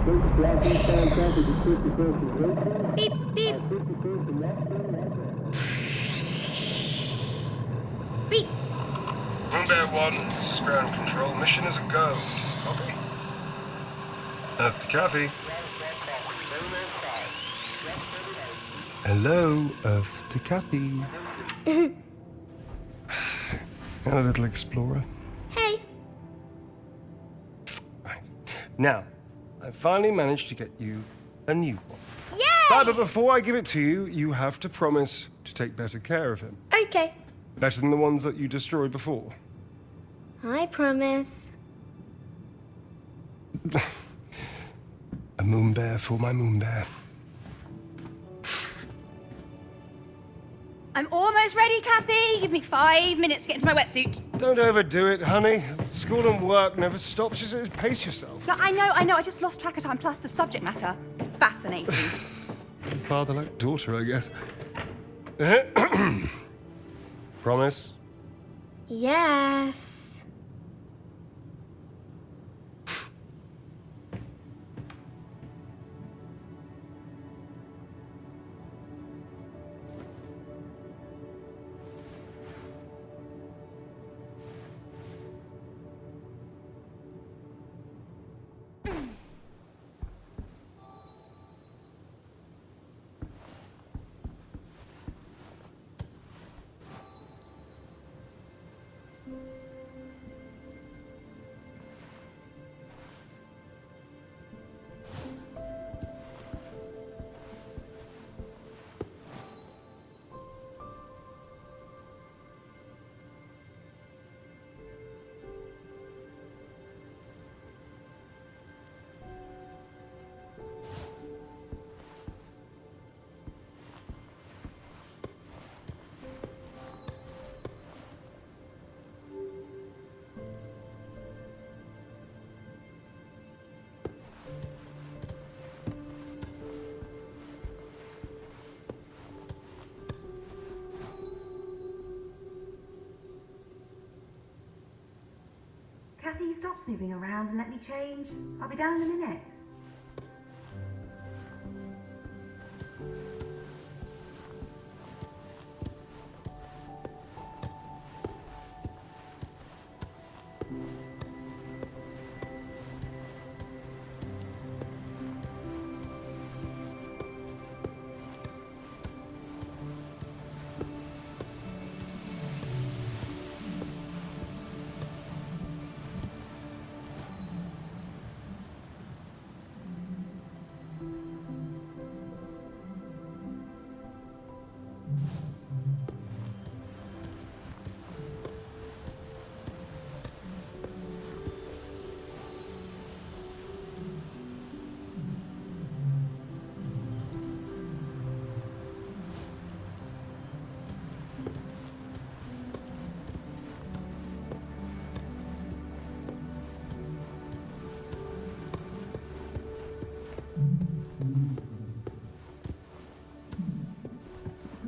Beep, beep. Beep. Moonbear 1, this is ground control. Mission is a go. Copy. Earth to Kathy. Hello, Earth to Kathy. Hello, little explorer. Hey. Right. Now, I finally managed to get you a new one. Yay! But before I give it to you, you have to promise to take better care of him. Okay. Better than the ones that you destroyed before. I promise. A moonbear for my moonbear. I'm almost ready, Kathy. Give me 5 minutes to get into my wetsuit. Don't overdo it, honey. School and work never stops. Just pace yourself. No, I know. I just lost track of time. Plus, the subject matter. Fascinating. Father like daughter, I guess. Promise? Yes. Kathy, stop snooping around and let me change. I'll be down in a minute.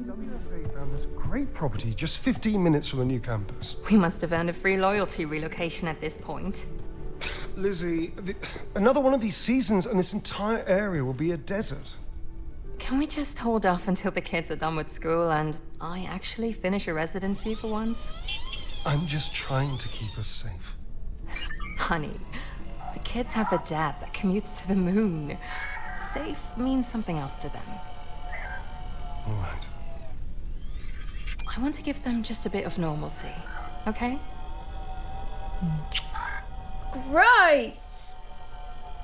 WFA found this great property just 15 minutes from the new campus. We must have earned a free loyalty relocation at this point. Lizzie, another one of these seasons and this entire area will be a desert. Can we just hold off until the kids are done with school and I actually finish a residency for once? I'm just trying to keep us safe. Honey, the kids have a dad that commutes to the moon. Safe means something else to them. All right. I want to give them just a bit of normalcy, okay? Gross!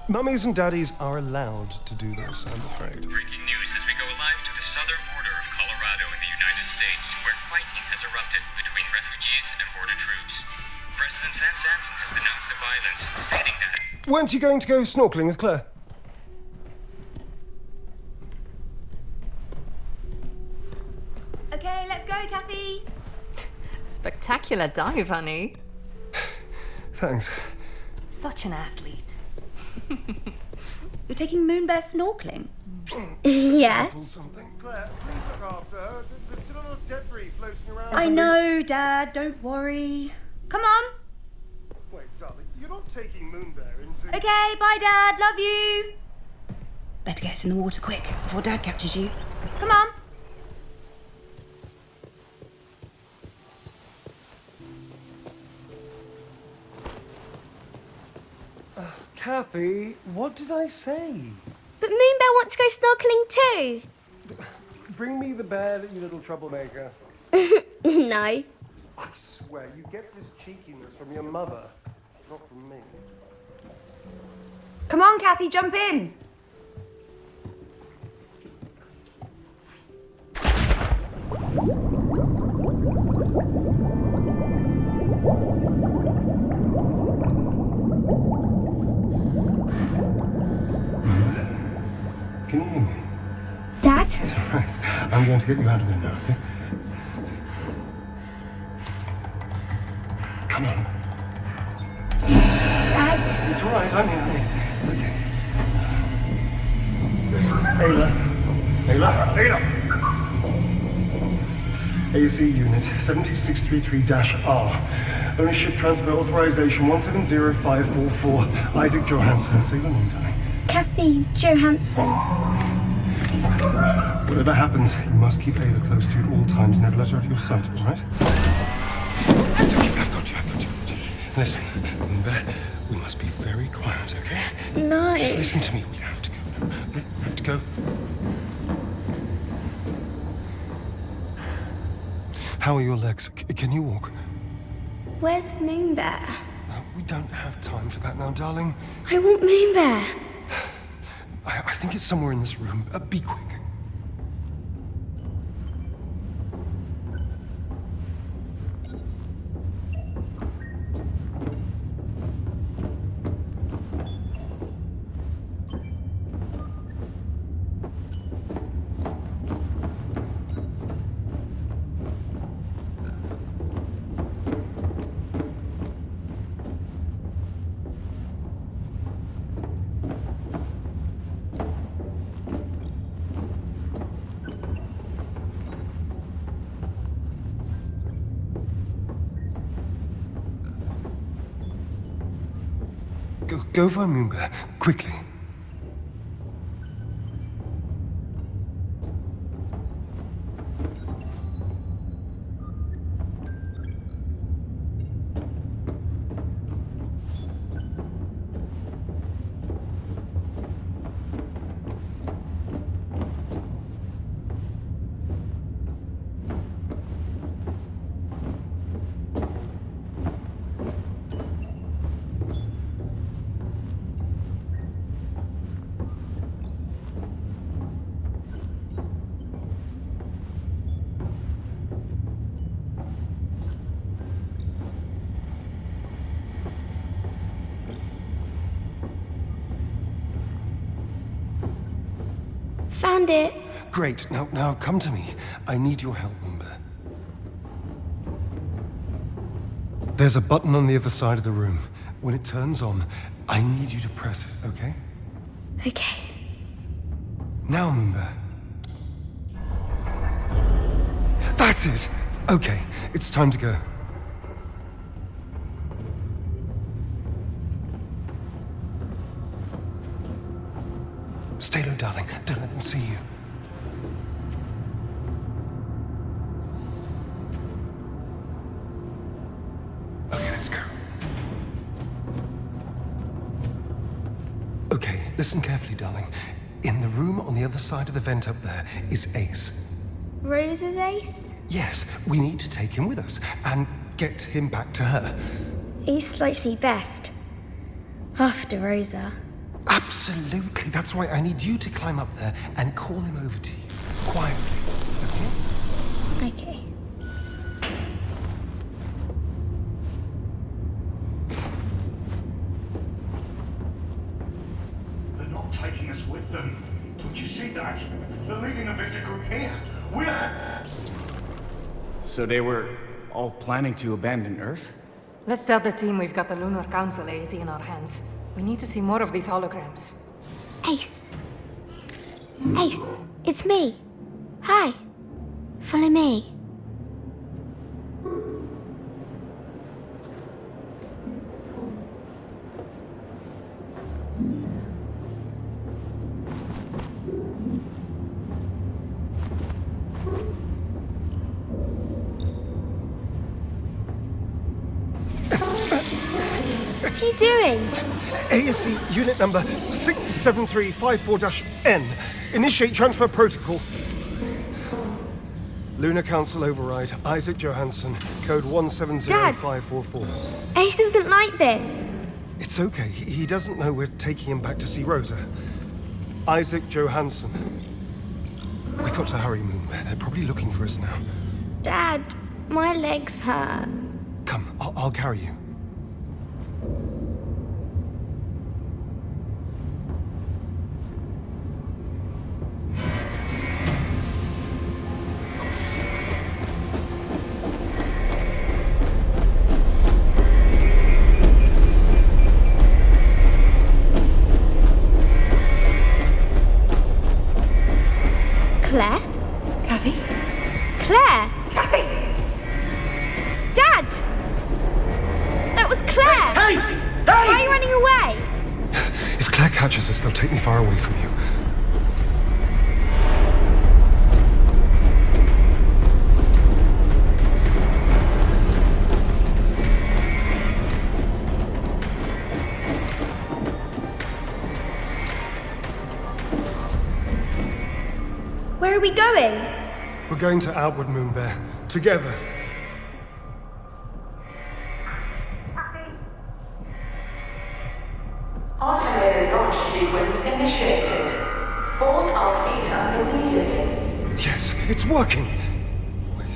Mummies and daddies are allowed to do this, I'm afraid. Breaking news as we go live to the southern border of Colorado in the United States, where fighting has erupted between refugees and border troops. President Van Zanten has denounced the violence, stating that... Weren't you going to go snorkeling with Claire? Okay, let's go, Kathy. Spectacular dive, honey. Thanks. Such an athlete. You're taking Moonbear snorkeling? Yes. Something. Claire, please look after her. There's still a lot of debris floating around. I know, Dad. Don't worry. Come on. Wait, darling, you're not taking Moonbear into... Okay, bye, Dad. Love you. Get in the water quick, before Dad catches you. Come on! Kathy, what did I say? But Moonbear wants to go snorkeling too. Bring me the bed, you little troublemaker. No. I swear, you get this cheekiness from your mother, not from me. Come on, Kathy, jump in! Can you hear me? Dad? Right. I'm going to get you out of there now, okay? Come on. Dad? It's all right, I'm here. Okay. Ayla. AC unit 7633-R. Ownership transfer authorization 170544. Isaac Johansson. Say your name, darling. Kathy Johansson. Whatever happens, you must keep Ayla close to you at all times. Never let her out of your sight, all right? That's okay. I've got you. Listen, Moonbear, we must be very quiet, okay? No. Just listen to me. We have to go now. Okay? We have to go. How are your legs? Can you walk? Where's Moonbear? We don't have time for that now, darling. I want Moonbear. I think it's somewhere in this room. Be quick. Go find Moonbear, quickly. Found it. Great. Now come to me. I need your help, Moonbear. There's a button on the other side of the room. When it turns on, I need you to press it, okay? Okay. Now, Moonbear. That's it! Okay, it's time to go. Stay low, darling. Don't let them see you. Okay, let's go. Okay, listen carefully, darling. In the room on the other side of the vent up there is Ace. Rose's ace? Yes, we need to take him with us and get him back to her. Ace likes me best. After Rosa. Absolutely. That's why I need you to climb up there and call him over to you. Quietly, okay? Okay. They're not taking us with them. Don't you see that? They're leaving the Victor group here. We're... So they were all planning to abandon Earth? Let's tell the team we've got the Lunar Council AZ in our hands. We need to see more of these holograms. Ace. Ace, it's me. Hi. Follow me. you doing? ASC unit number 67354-N. Initiate transfer protocol. Lunar Council override. Isaac Johansson. Code 170544. Ace isn't like this. It's okay. He doesn't know we're taking him back to see Rosa. Isaac Johansson. We've got to hurry, Moonbear. They're probably looking for us now. Dad, my legs hurt. Come, I'll carry you. Claire? Kathy? Claire! Kathy! Dad! That was Claire! Hey! Why are you running away? If Claire catches us, they'll take me far away from you. Where are we going? We're going to Outward, Moonbear. Together. Automated launch sequence initiated. Board our Vita immediately. Yes, it's working! Wait,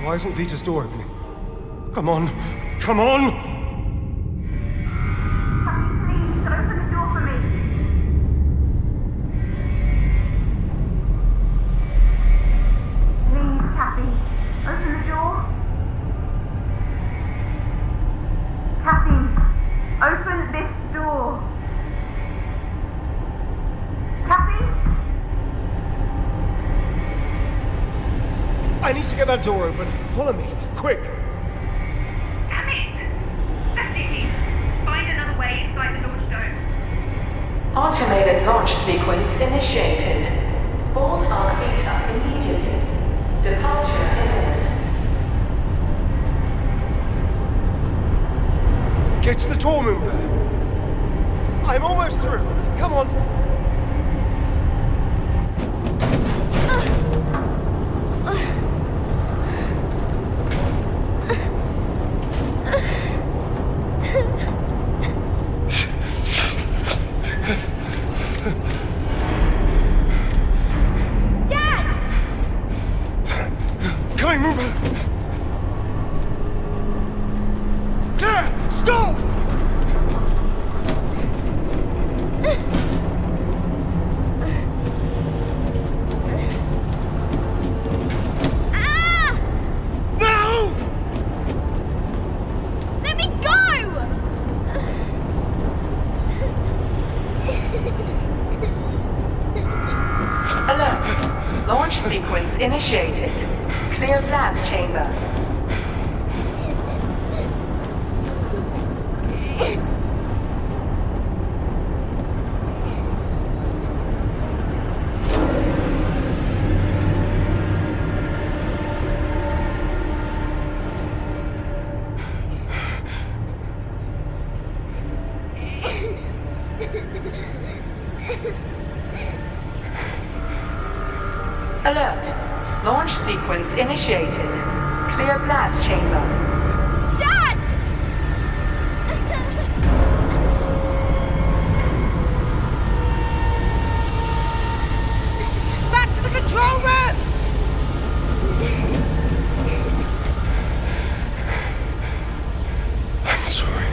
why isn't Vita's door opening? Come on! Come on! Please, open the door for me. Please, Kathy, open the door. Kathy, open this door. Kathy? I need to get that door open. Follow me, quick! Come in. That's easy. Find another way inside the launch dome. Automated launch sequence initiated. Board our Vita immediately. Departure imminent. Get to the door, Moonbear! I'm almost through! Come on! Coming, Moonbear! Claire, stop! No! Let me go! Alert. Launch sequence initiated. Clear blast chamber. Alert. Launch sequence initiated. Clear blast chamber. Dad! Back to the control room! I'm sorry.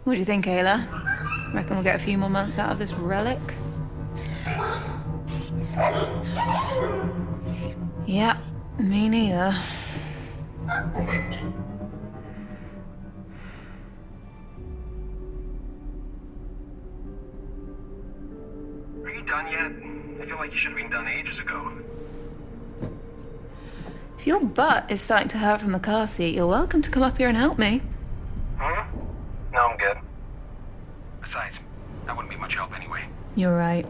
What do you think, Ayla? Reckon we'll get a few more months out of this relic? Yeah, me neither. Are you done yet? I feel like you should have been done ages ago. If your butt is starting to hurt from the car seat, you're welcome to come up here and help me. Huh? No, I'm good. Besides, that wouldn't be much help anyway. You're right.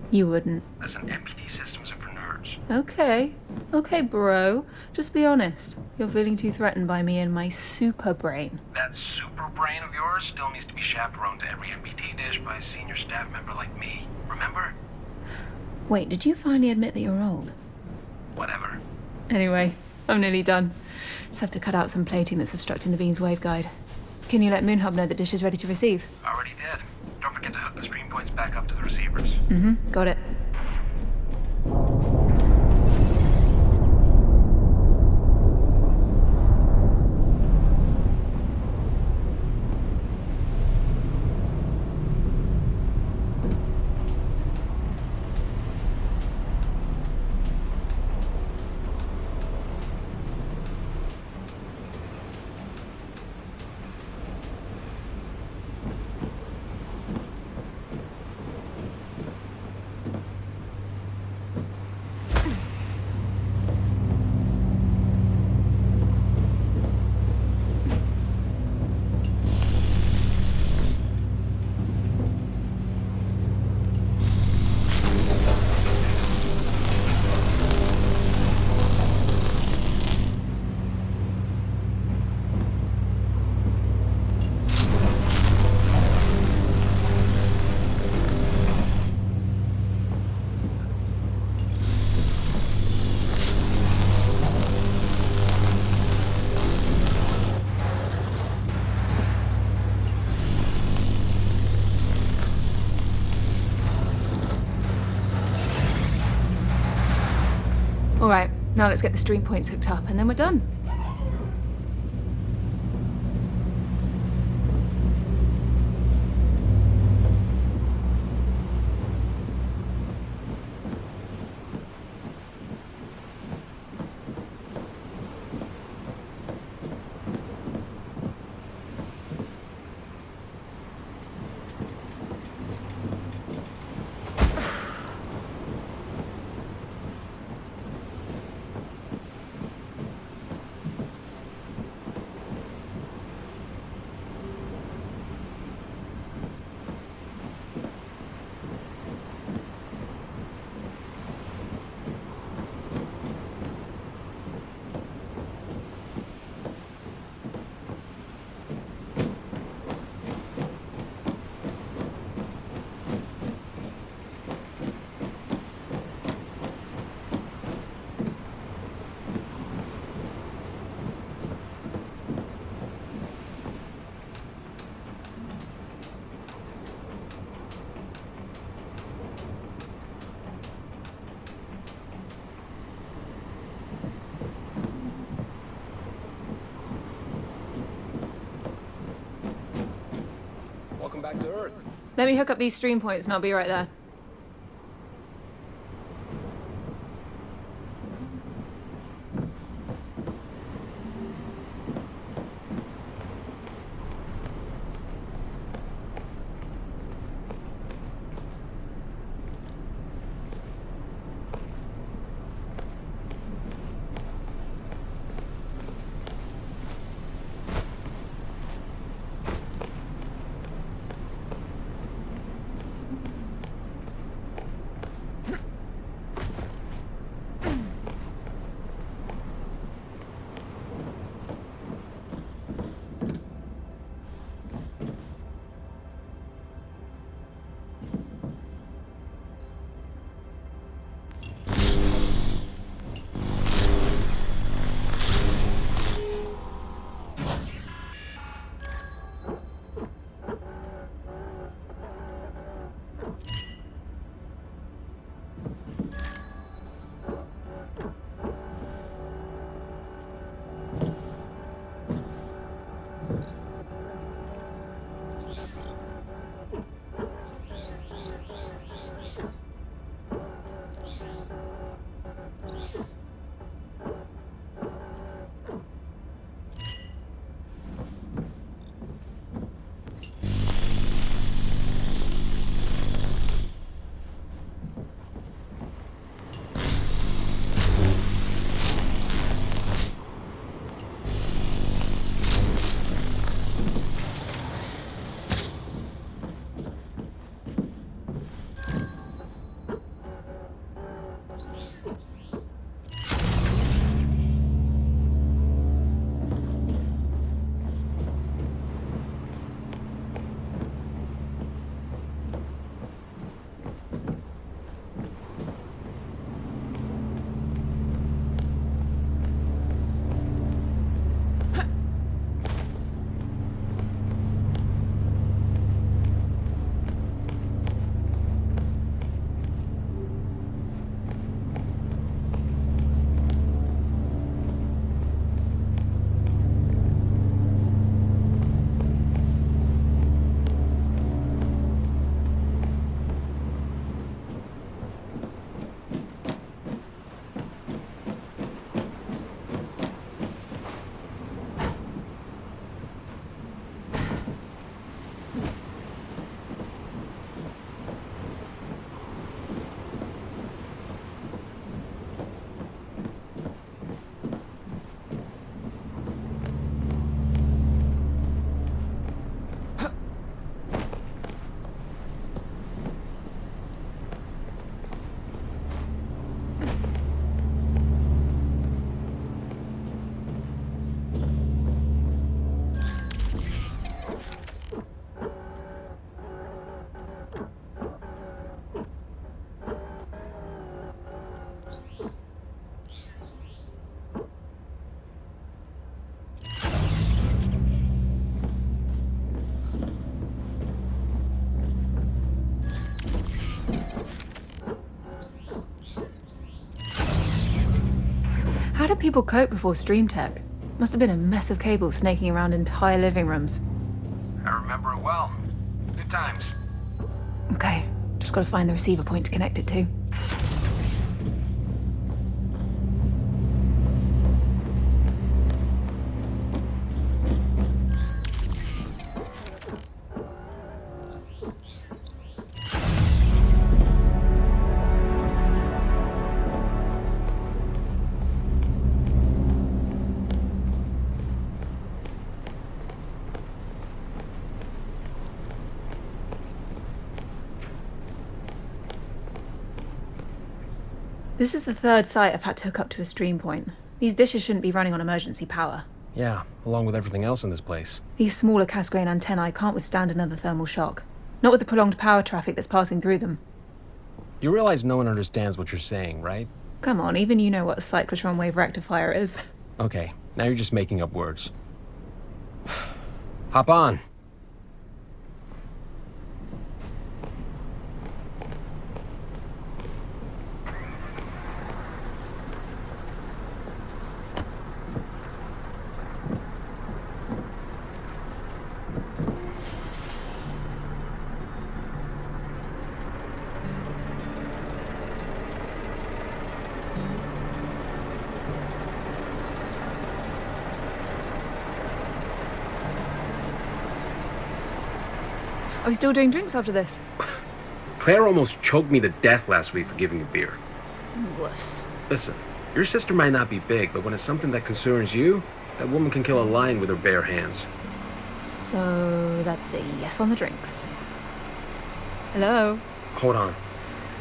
You wouldn't. Listen, MPT systems are for nerds. Okay. Okay, bro. Just be honest. You're feeling too threatened by me and my super brain. That super brain of yours still needs to be chaperoned to every MPT dish by a senior staff member like me. Remember? Wait, did you finally admit that you're old? Whatever. Anyway, I'm nearly done. Just have to cut out some plating that's obstructing the beam's waveguide. Can you let Moonhub know the dish is ready to receive? Already did. Don't forget to hook the stream points back up to the receivers. Got it. Alright, now let's get the stream points hooked up and then we're done. Welcome back to Earth. Let me hook up these stream points and I'll be right there. did people cope before stream tech? Must have been a mess of cables snaking around entire living rooms. I remember it well. Good times. Okay, just gotta find the receiver point to connect it to. This is the third site I've had to hook up to a stream point. These dishes shouldn't be running on emergency power. Yeah, along with everything else in this place. These smaller cast-grain antennae can't withstand another thermal shock. Not with the prolonged power traffic that's passing through them. You realize no one understands what you're saying, right? Come on, even you know what a cyclotron wave rectifier is. Okay, now you're just making up words. Hop on. Are we still doing drinks after this? Claire almost choked me to death last week for giving a beer. Wuss. Listen, your sister might not be big, but when it's something that concerns you, that woman can kill a lion with her bare hands. So that's a yes on the drinks. Hello? Hold on.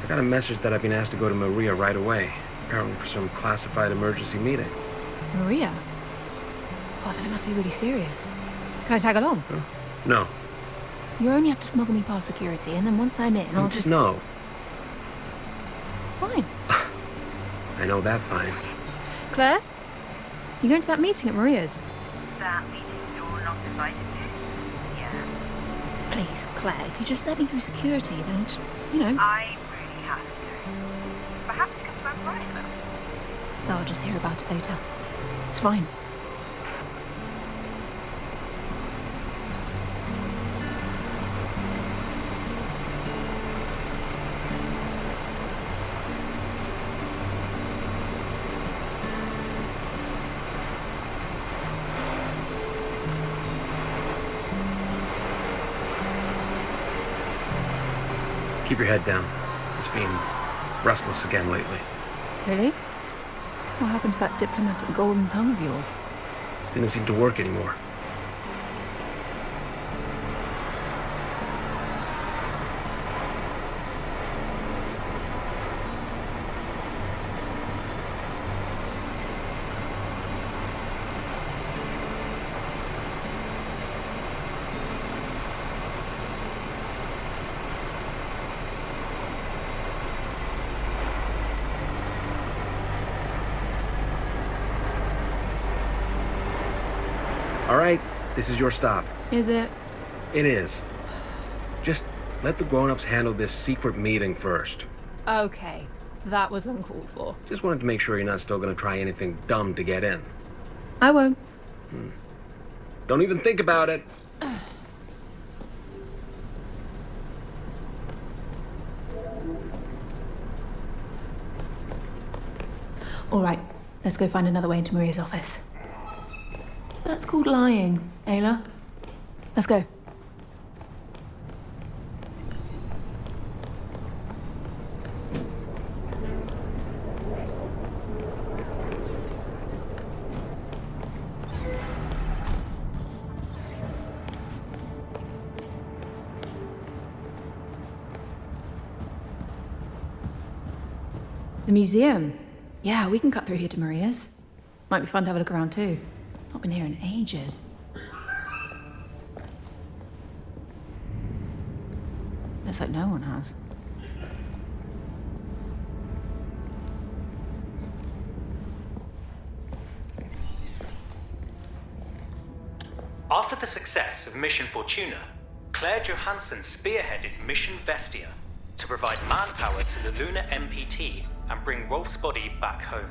I got a message that I've been asked to go to Maria right away, apparently for some classified emergency meeting. Maria? Oh, then it must be really serious. Can I tag along? Huh? No. You only have to smuggle me past security, and then once I'm in, I'll just... No. Fine. I know that fine. Claire? You going to that meeting at Maria's? That meeting you're not invited to? Yeah. Please, Claire, if you just let me through security, then I'll just, you know... I really have to go. Perhaps you can stop by though. I'll just hear about it later. It's fine. Keep your head down. It's been restless again lately. Really? What happened to that diplomatic golden tongue of yours? Didn't seem to work anymore. All right, this is your stop. Is it? It is. Just let the grown-ups handle this secret meeting first. Okay, that was uncalled for. Just wanted to make sure you're not still gonna try anything dumb to get in. I won't. Don't even think about it. All right, let's go find another way into Maria's office. That's called lying, Ayla. Let's go. The museum. Yeah, we can cut through here to Maria's. Might be fun to have a look around too. Not been here in ages. Looks like no one has. After the success of Mission Fortuna, Claire Johansson spearheaded Mission Vestia to provide manpower to the lunar MPT and bring Rolf's body back home.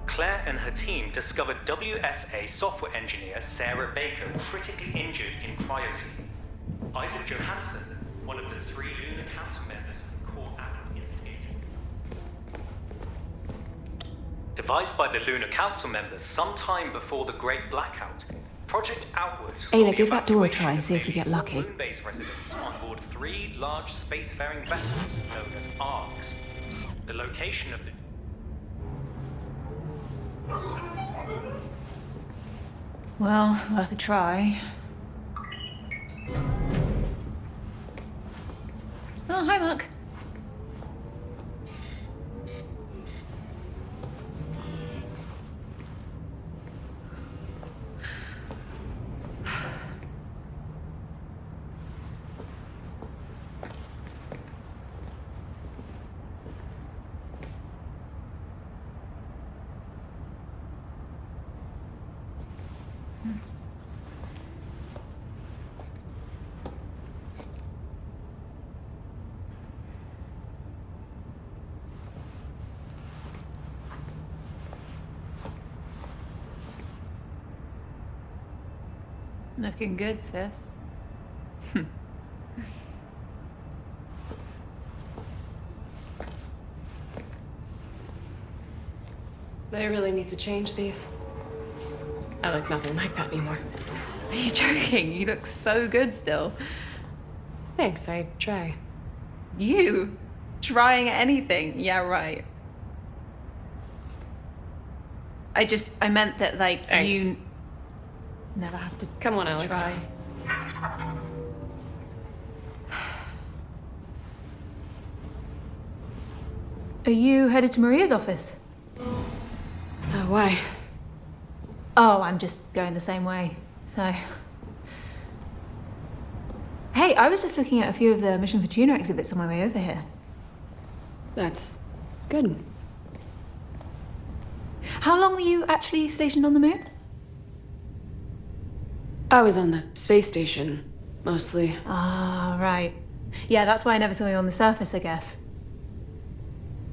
Claire and her team discovered WSA software engineer Sarah Baker critically injured in cryosleep. Isaac Johansson, one of the 3 Lunar Council members, was caught out of the investigation. Devised by the Lunar Council members sometime before the Great Blackout, Project Outward Ayla, give that door a try and see if we get lucky. Moon-based residents on board 3 large spacefaring vessels known as ARCs. The location of the Well, worth a try. Oh, hi, Mark. Looking good, sis. They really need to change these. I look nothing like that anymore. Are you joking? You look so good still. Thanks, I try. You? Trying anything? Yeah, right. I meant that, like, Thanks. you never have to Come on, Alex. try. Are you headed to Maria's office? Why? Oh, I'm just going the same way, so... Hey, I was just looking at a few of the Mission Fortuna exhibits on my way over here. That's good. How long were you actually stationed on the moon? I was on the space station, mostly. Ah, right. Yeah, that's why I never saw you on the surface, I guess.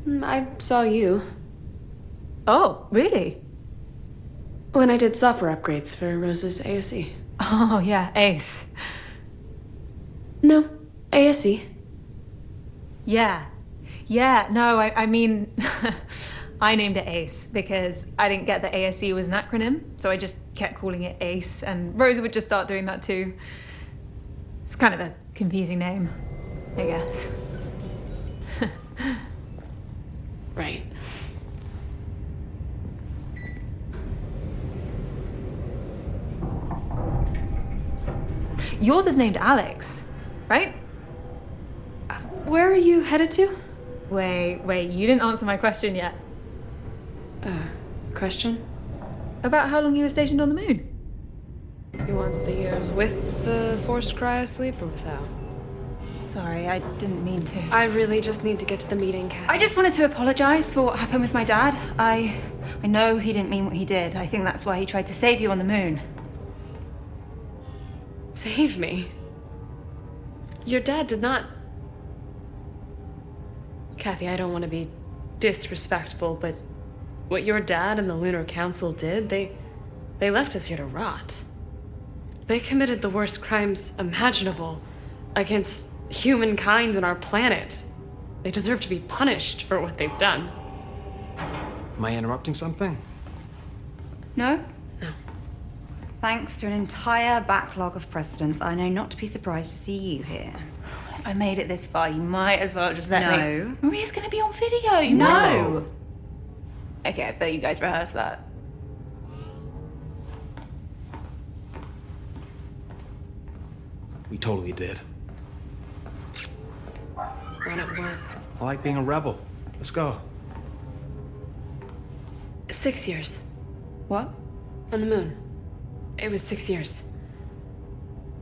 I saw you. Oh, really? When I did software upgrades for Rose's ASE. Oh, yeah, Ace. No, ASE. Yeah. Yeah, no, I mean... I named it Ace because I didn't get that ASE was an acronym, so I just kept calling it Ace, and Rosa would just start doing that too. It's kind of a confusing name, I guess. Right. Yours is named Alex, right? Where are you headed to? Wait, you didn't answer my question yet. Question? About how long you were stationed on the moon. You want the years with the forced cryosleep or without? Sorry, I didn't mean to. I really just need to get to the meeting, Kathy. I just wanted to apologize for what happened with my dad. I know he didn't mean what he did. I think that's why he tried to save you on the moon. Save me? Your dad did not... Kathy, I don't want to be disrespectful, but what your dad and the Lunar Council did, they left us here to rot. They committed the worst crimes imaginable against humankind and our planet. They deserve to be punished for what they've done. Am I interrupting something? No? No. Thanks to an entire backlog of precedents, I know not to be surprised to see you here. If I made it this far, you might as well just let me... No. Maria's gonna be on video, you No. know. Okay, I bet you guys rehearsed that. We totally did. Why not work? I like being a rebel. Let's go. 6 years. What? On the moon. It was 6 years.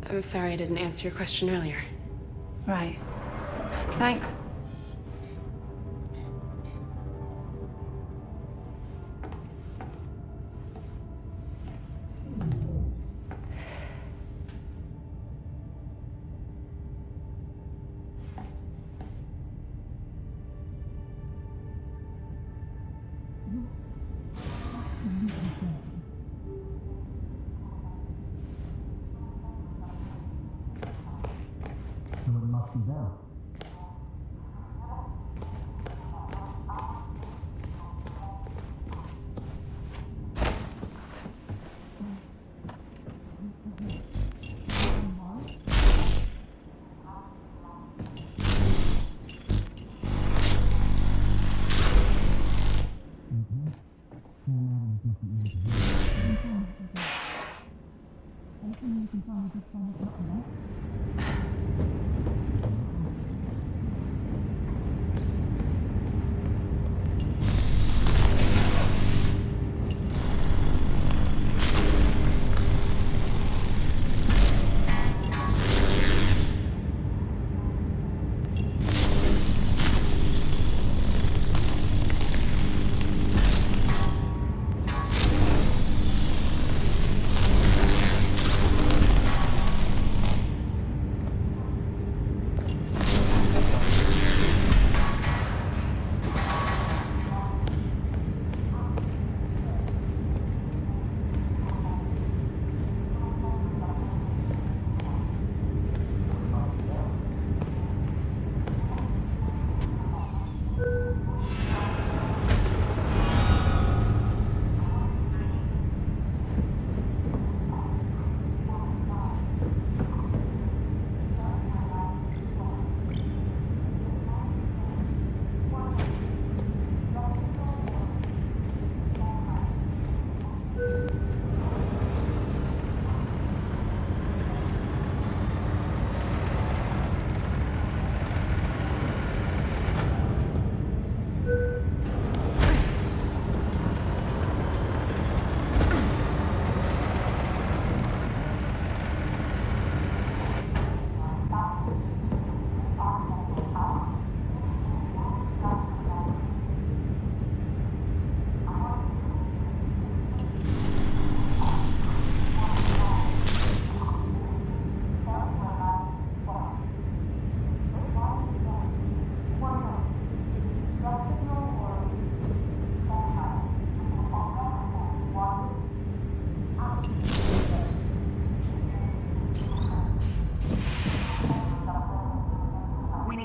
I'm sorry I didn't answer your question earlier. Right. Thanks. must be them.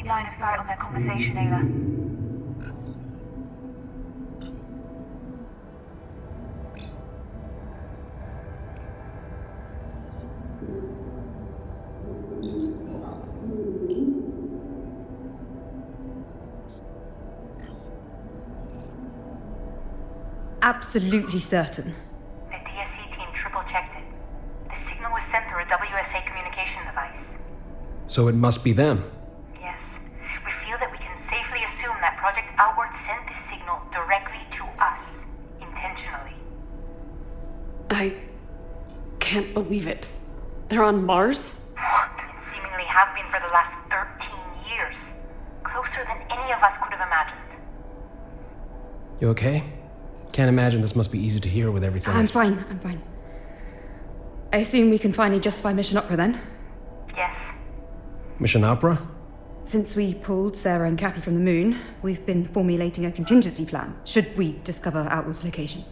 Line of sight on their conversation, Ayla. Absolutely certain. The DSC team triple-checked it. The signal was sent through a WSA communication device. So it must be them. Yes. We feel that we can safely assume that Project Outward sent this signal directly to us, intentionally. I can't believe it. They're on Mars? What? And seemingly have been for the last 13 years. Closer than any of us could have imagined. You okay? Can't imagine this must be easy to hear with everything. I'm fine. I assume we can finally justify Mission Opera then? Yes. Mission Opera? Since we pulled Sarah and Kathy from the moon, we've been formulating a contingency plan, should we discover Outward's location.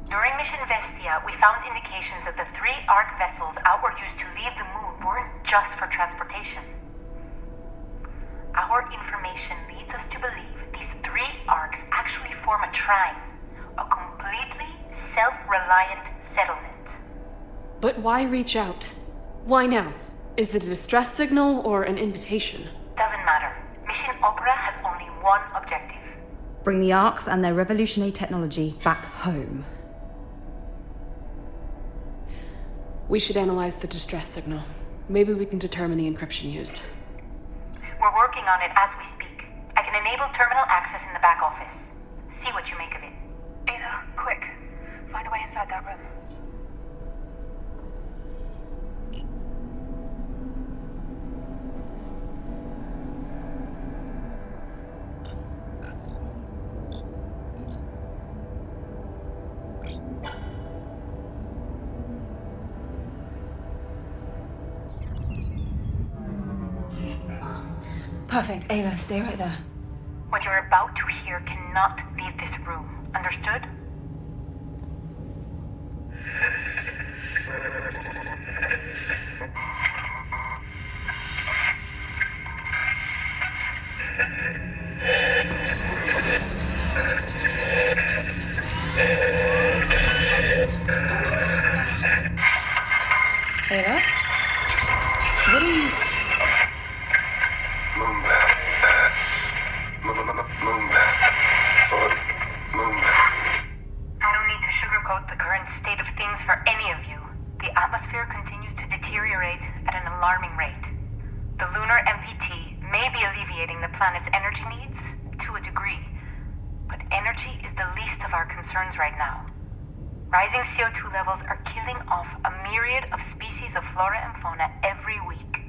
During Mission Vestia, we found indications that the 3 ARC vessels Outward used to leave the moon weren't just for transportation. Our information leads us to believe these 3 arcs actually form a trine, a completely self-reliant settlement. But why reach out? Why now? Is it a distress signal or an invitation? Doesn't matter. Mission Opera has only one objective. Bring the arcs and their revolutionary technology back home. We should analyze the distress signal. Maybe we can determine the encryption used. We're working on it as we speak. I can enable terminal access in the back office. See what you make of it. Ada, quick. Find a way inside that room. Perfect. Ayla, stay right there. What you're about to hear cannot leave this room. Understood? Ayla? What are you... I don't need to sugarcoat the current state of things for any of you. The atmosphere continues to deteriorate at an alarming rate. The lunar MPT may be alleviating the planet's energy needs to a degree, but energy is the least of our concerns right now. Rising CO2 levels are killing off a myriad of species of flora and fauna every week.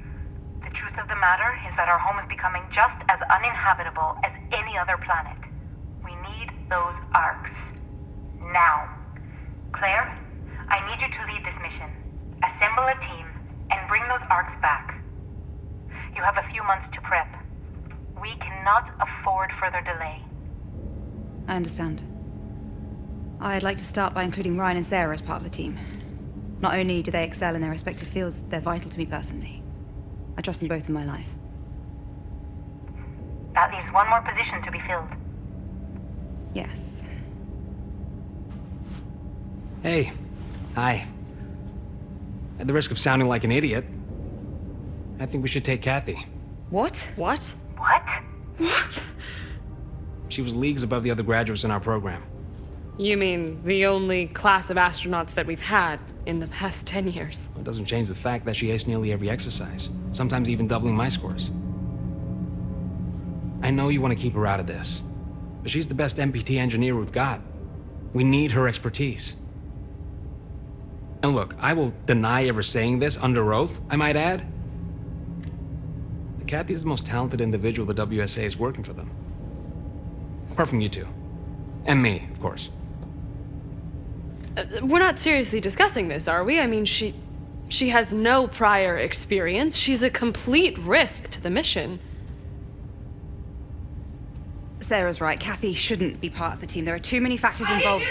The truth of the matter is that our home is becoming just as uninhabitable as any other planet. We need those arcs. Now. Claire, I need you to lead this mission. Assemble a team and bring those arcs back. You have a few months to prep. We cannot afford further delay. I understand. I'd like to start by including Ryan and Sarah as part of the team. Not only do they excel in their respective fields, they're vital to me personally. I trust them both in my life. That leaves one more position to be filled. Yes. Hey. Hi. At the risk of sounding like an idiot, I think we should take Kathy. What? What? What? What? She was leagues above the other graduates in our program. You mean the only class of astronauts that we've had in the past 10 years? It doesn't change the fact that she aced nearly every exercise, sometimes even doubling my scores. I know you want to keep her out of this, but she's the best MPT engineer we've got. We need her expertise. And look, I will deny ever saying this under oath, I might add. But Kathy is the most talented individual the WSA is working for them. Apart from you two. And me, of course. We're not seriously discussing this, are we? I mean, she has no prior experience. She's a complete risk to the mission. Sarah's right. Kathy shouldn't be part of the team. There are too many factors involved.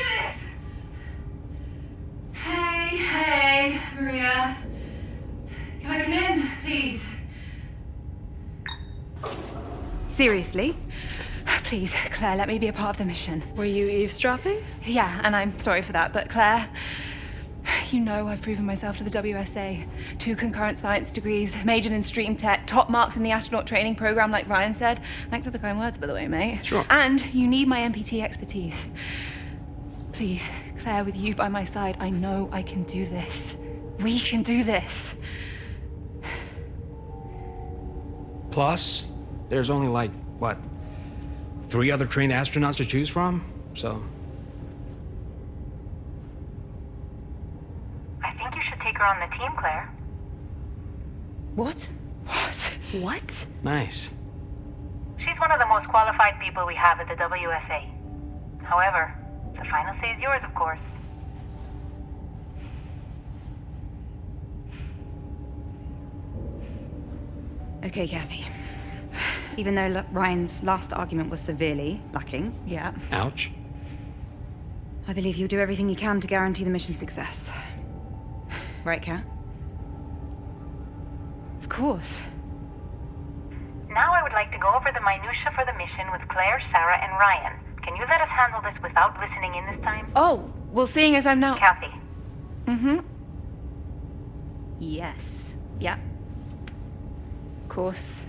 Hey, Maria. Can I come in, please? Seriously? Please, Claire, let me be a part of the mission. Were you eavesdropping? Yeah, and I'm sorry for that, but Claire, you know I've proven myself to the WSA. 2 concurrent science degrees, majored in stream tech, top marks in the astronaut training program, like Ryan said. Thanks for the kind words, by the way, mate. Sure. And you need my MPT expertise. Please, Claire, with you by my side, I know I can do this. We can do this. Plus, there's only like, what, 3 other trained astronauts to choose from? So... I think you should take her on the team, Claire. What? What? Nice. She's one of the most qualified people we have at the WSA. However, the final say is yours, of course. Okay, Kathy. Even though Ryan's last argument was severely lacking, Yeah. Ouch. I believe you'll do everything you can to guarantee the mission's success. Right, Kat? Of course. Now I would like to go over the minutiae for the mission with Claire, Sarah, and Ryan. Can you let us handle this without listening in this time? Oh, well, seeing as I'm now... Kathy. Mm-hmm. Yes. Yeah. Of course.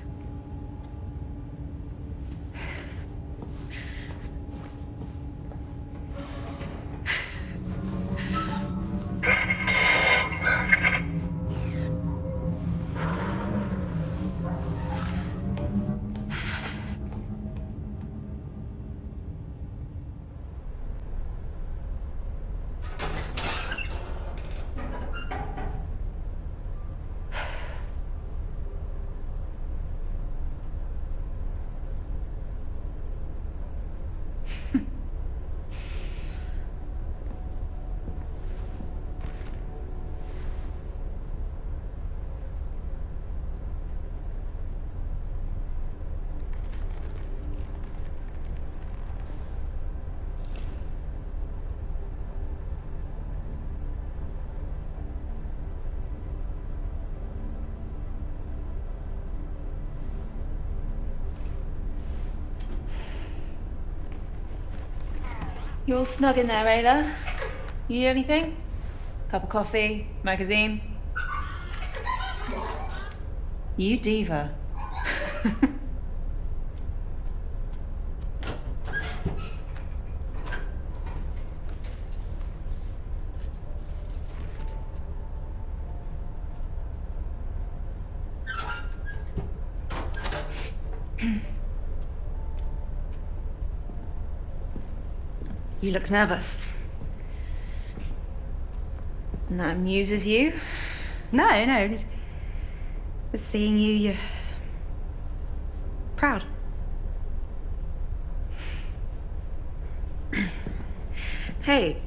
You all snug in there, Ayla? You need anything? Cup of coffee? Magazine? You diva. You look nervous. And that amuses you? No. Just seeing you, you're proud. Hey,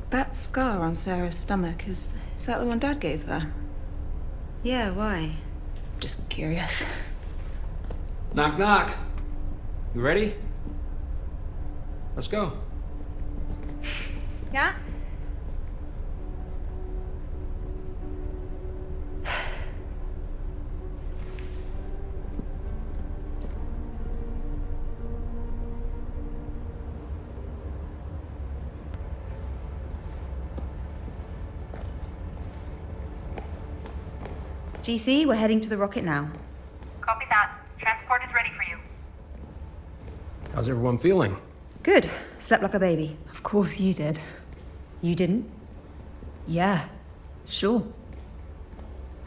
that scar on Sarah's stomach, is that the one Dad gave her? Yeah, why? Just curious. Knock, knock. You ready? Let's go. Yeah? GC, we're heading to the rocket now. Copy that. Transport is ready for you. How's everyone feeling? Good. Slept like a baby. Of course you did. You didn't? Yeah, sure.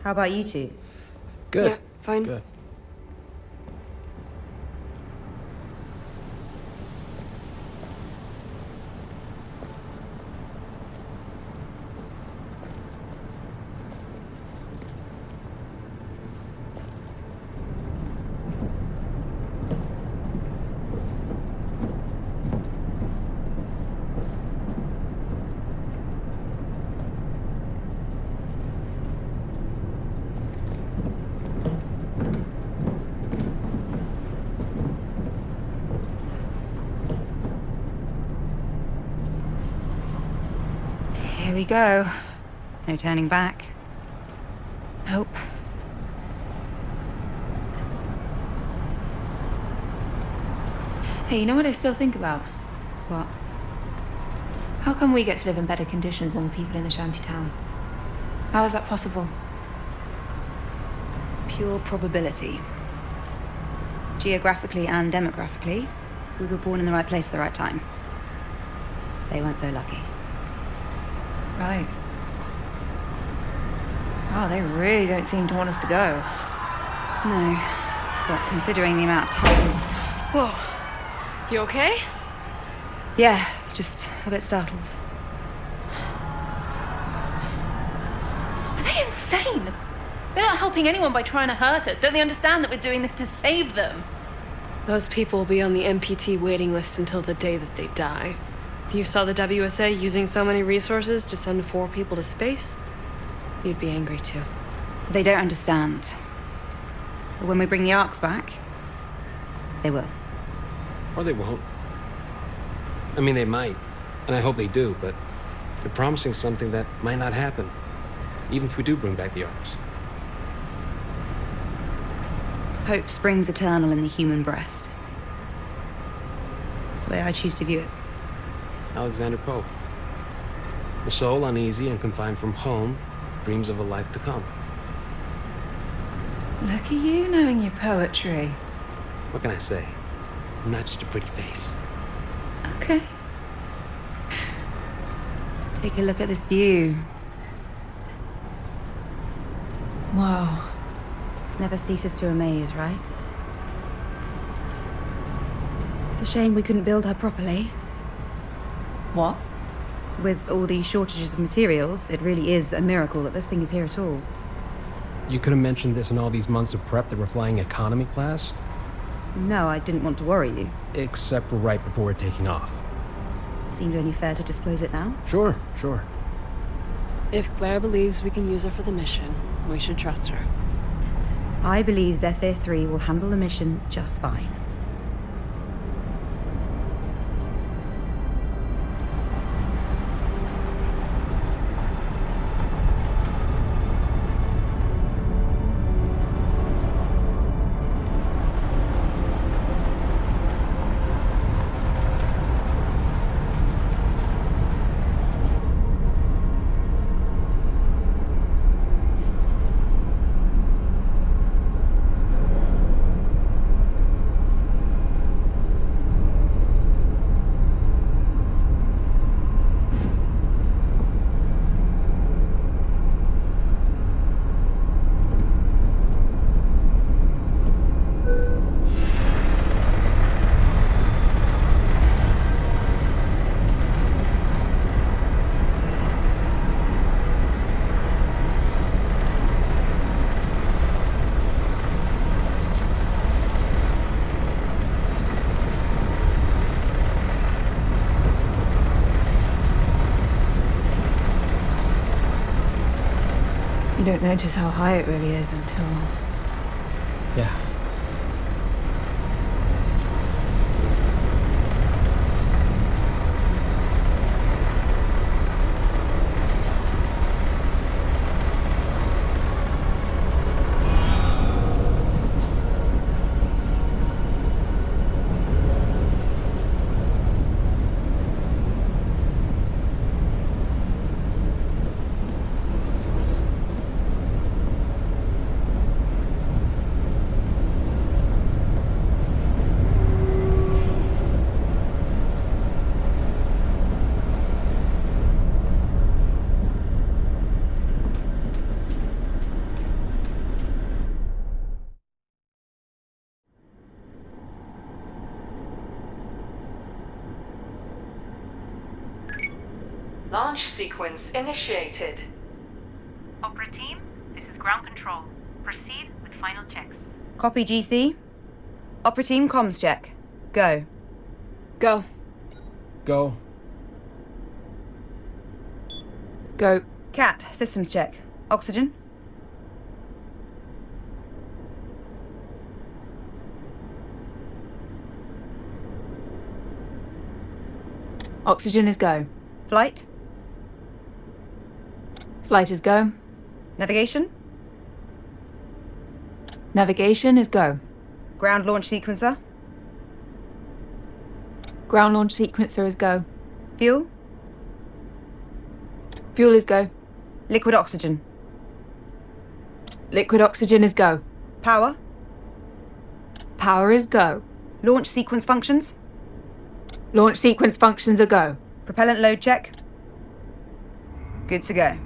How about you two? Good. Yeah, fine. Good. Here we go. No turning back. Nope. Hey, you know what I still think about? What? How come we get to live in better conditions than the people in the shanty town? How is that possible? Pure probability. Geographically and demographically, we were born in the right place at the right time. They weren't so lucky. Right. Wow, they really don't seem to want us to go. No. But considering the amount of time... Whoa. You okay? Yeah, just a bit startled. Are they insane? They're not helping anyone by trying to hurt us. Don't they understand that we're doing this to save them? Those people will be on the MPT waiting list until the day that they die. If you saw the WSA using so many resources to send 4 people to space, you'd be angry too. They don't understand. But when we bring the arcs back, they will. Or they won't. I mean, they might, and I hope they do, but they're promising something that might not happen, even if we do bring back the arcs. Hope springs eternal in the human breast. That's the way I choose to view it. Alexander Pope. The soul, uneasy and confined from home, dreams of a life to come. Look at you knowing your poetry. What can I say? I'm not just a pretty face. Okay. Take a look at this view. Wow. Never ceases to amaze, right? It's a shame we couldn't build her properly. What? With all these shortages of materials, it really is a miracle that this thing is here at all. You could have mentioned this in all these months of prep that we're flying economy class. No, I didn't want to worry you. Except for right before we're taking off. Seemed only fair to disclose it now. Sure. If Claire believes we can use her for the mission, we should trust her. I believe Zephyr 3 will handle the mission just fine. You don't notice how high it really is until... Yeah. Launch sequence initiated. Opera team, this is ground control. Proceed with final checks. Copy, GC. Opera team comms check. Go. Go. Go. Go. Cat, systems check. Oxygen. Oxygen is go. Flight. Flight is go. Navigation. Navigation is go. Ground launch sequencer. Ground launch sequencer is go. Fuel. Fuel is go. Liquid oxygen. Liquid oxygen is go. Power. Power is go. Launch sequence functions. Launch sequence functions are go. Propellant load check. Good to go.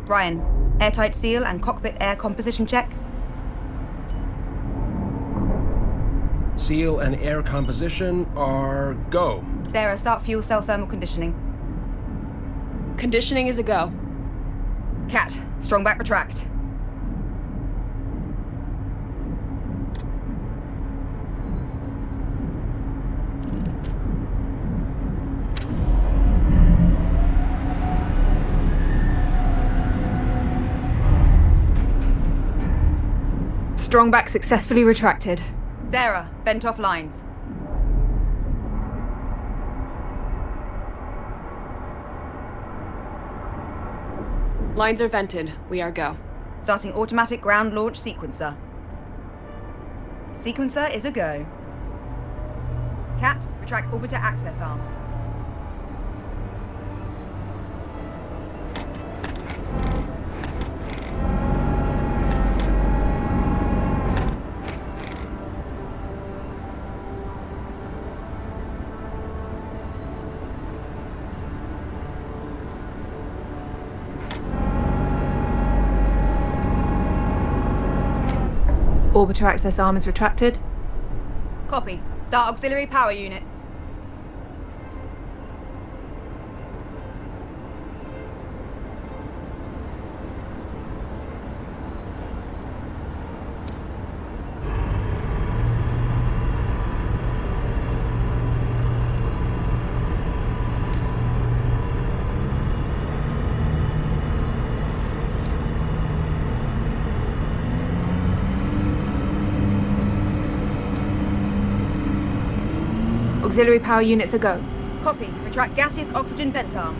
Ryan, airtight seal and cockpit air composition check. Seal and air composition are go. Sarah, start fuel cell thermal conditioning. Conditioning is a go. Cat, strong back retract. Strong back successfully retracted. Sarah, vent off lines. Lines are vented. We are go. Starting automatic ground launch sequencer. Sequencer is a go. Cat, retract orbiter access arm. Orbiter access arm is retracted. Copy. Start auxiliary power units. Auxiliary power units are go. Copy. Retract gaseous oxygen vent arm.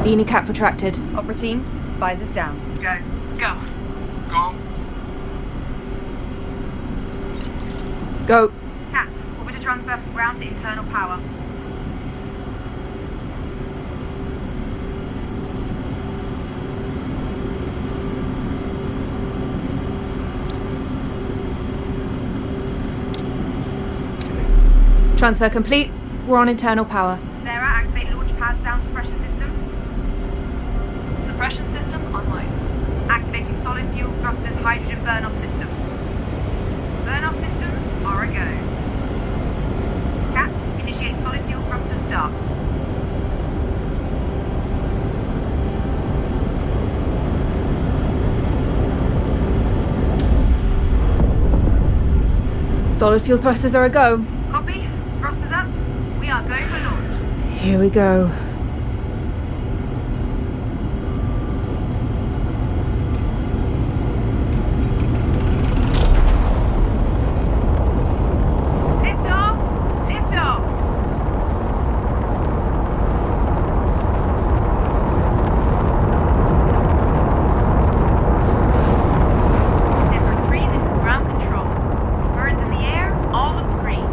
Beanie cap retracted. Opera team, visors down. Go. Go. Go. Go. Cat, orbiter transfer from ground to internal power. Transfer complete. We're on internal power. Sarah, activate launch pad sound suppression system. Suppression system online. Activating solid fuel thrusters hydrogen burn-off system. Burn-off systems are a go. Cat, initiate solid fuel thrusters start. Solid fuel thrusters are a go. Copy. Thrusters up. We are going for launch. Here we go. Lift off. Lift off. Number 3, this is ground control. Birds in the air, all look green.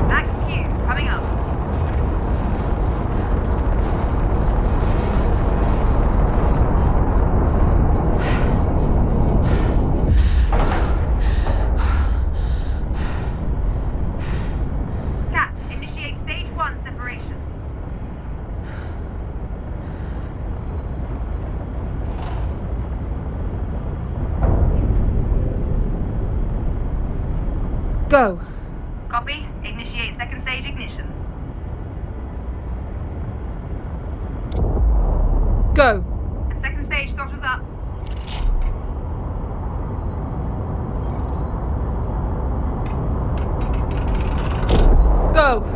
Max Q, coming up. Cat, initiate stage 1 separation. Go. Copy. Initiate second stage ignition. Go. And second stage throttles up. Go.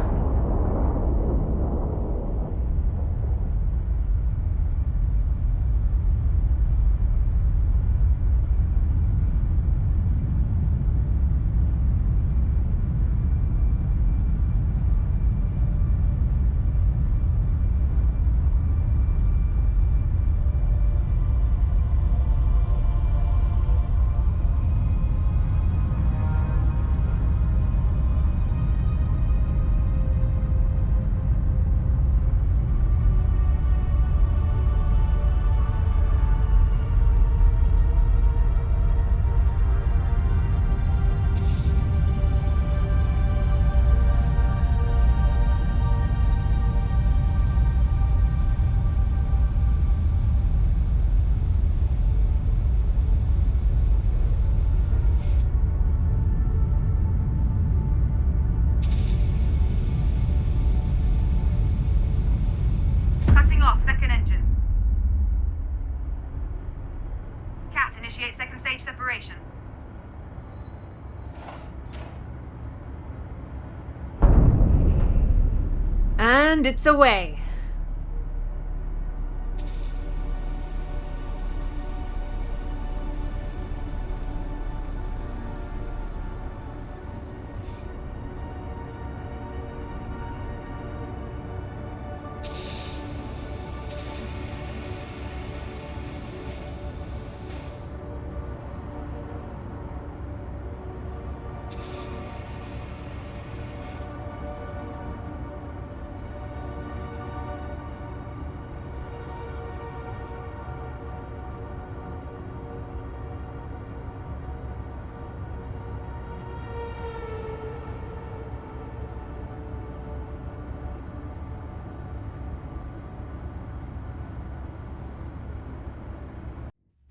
Cutting off second engine. Cat, initiate second stage separation. And it's away.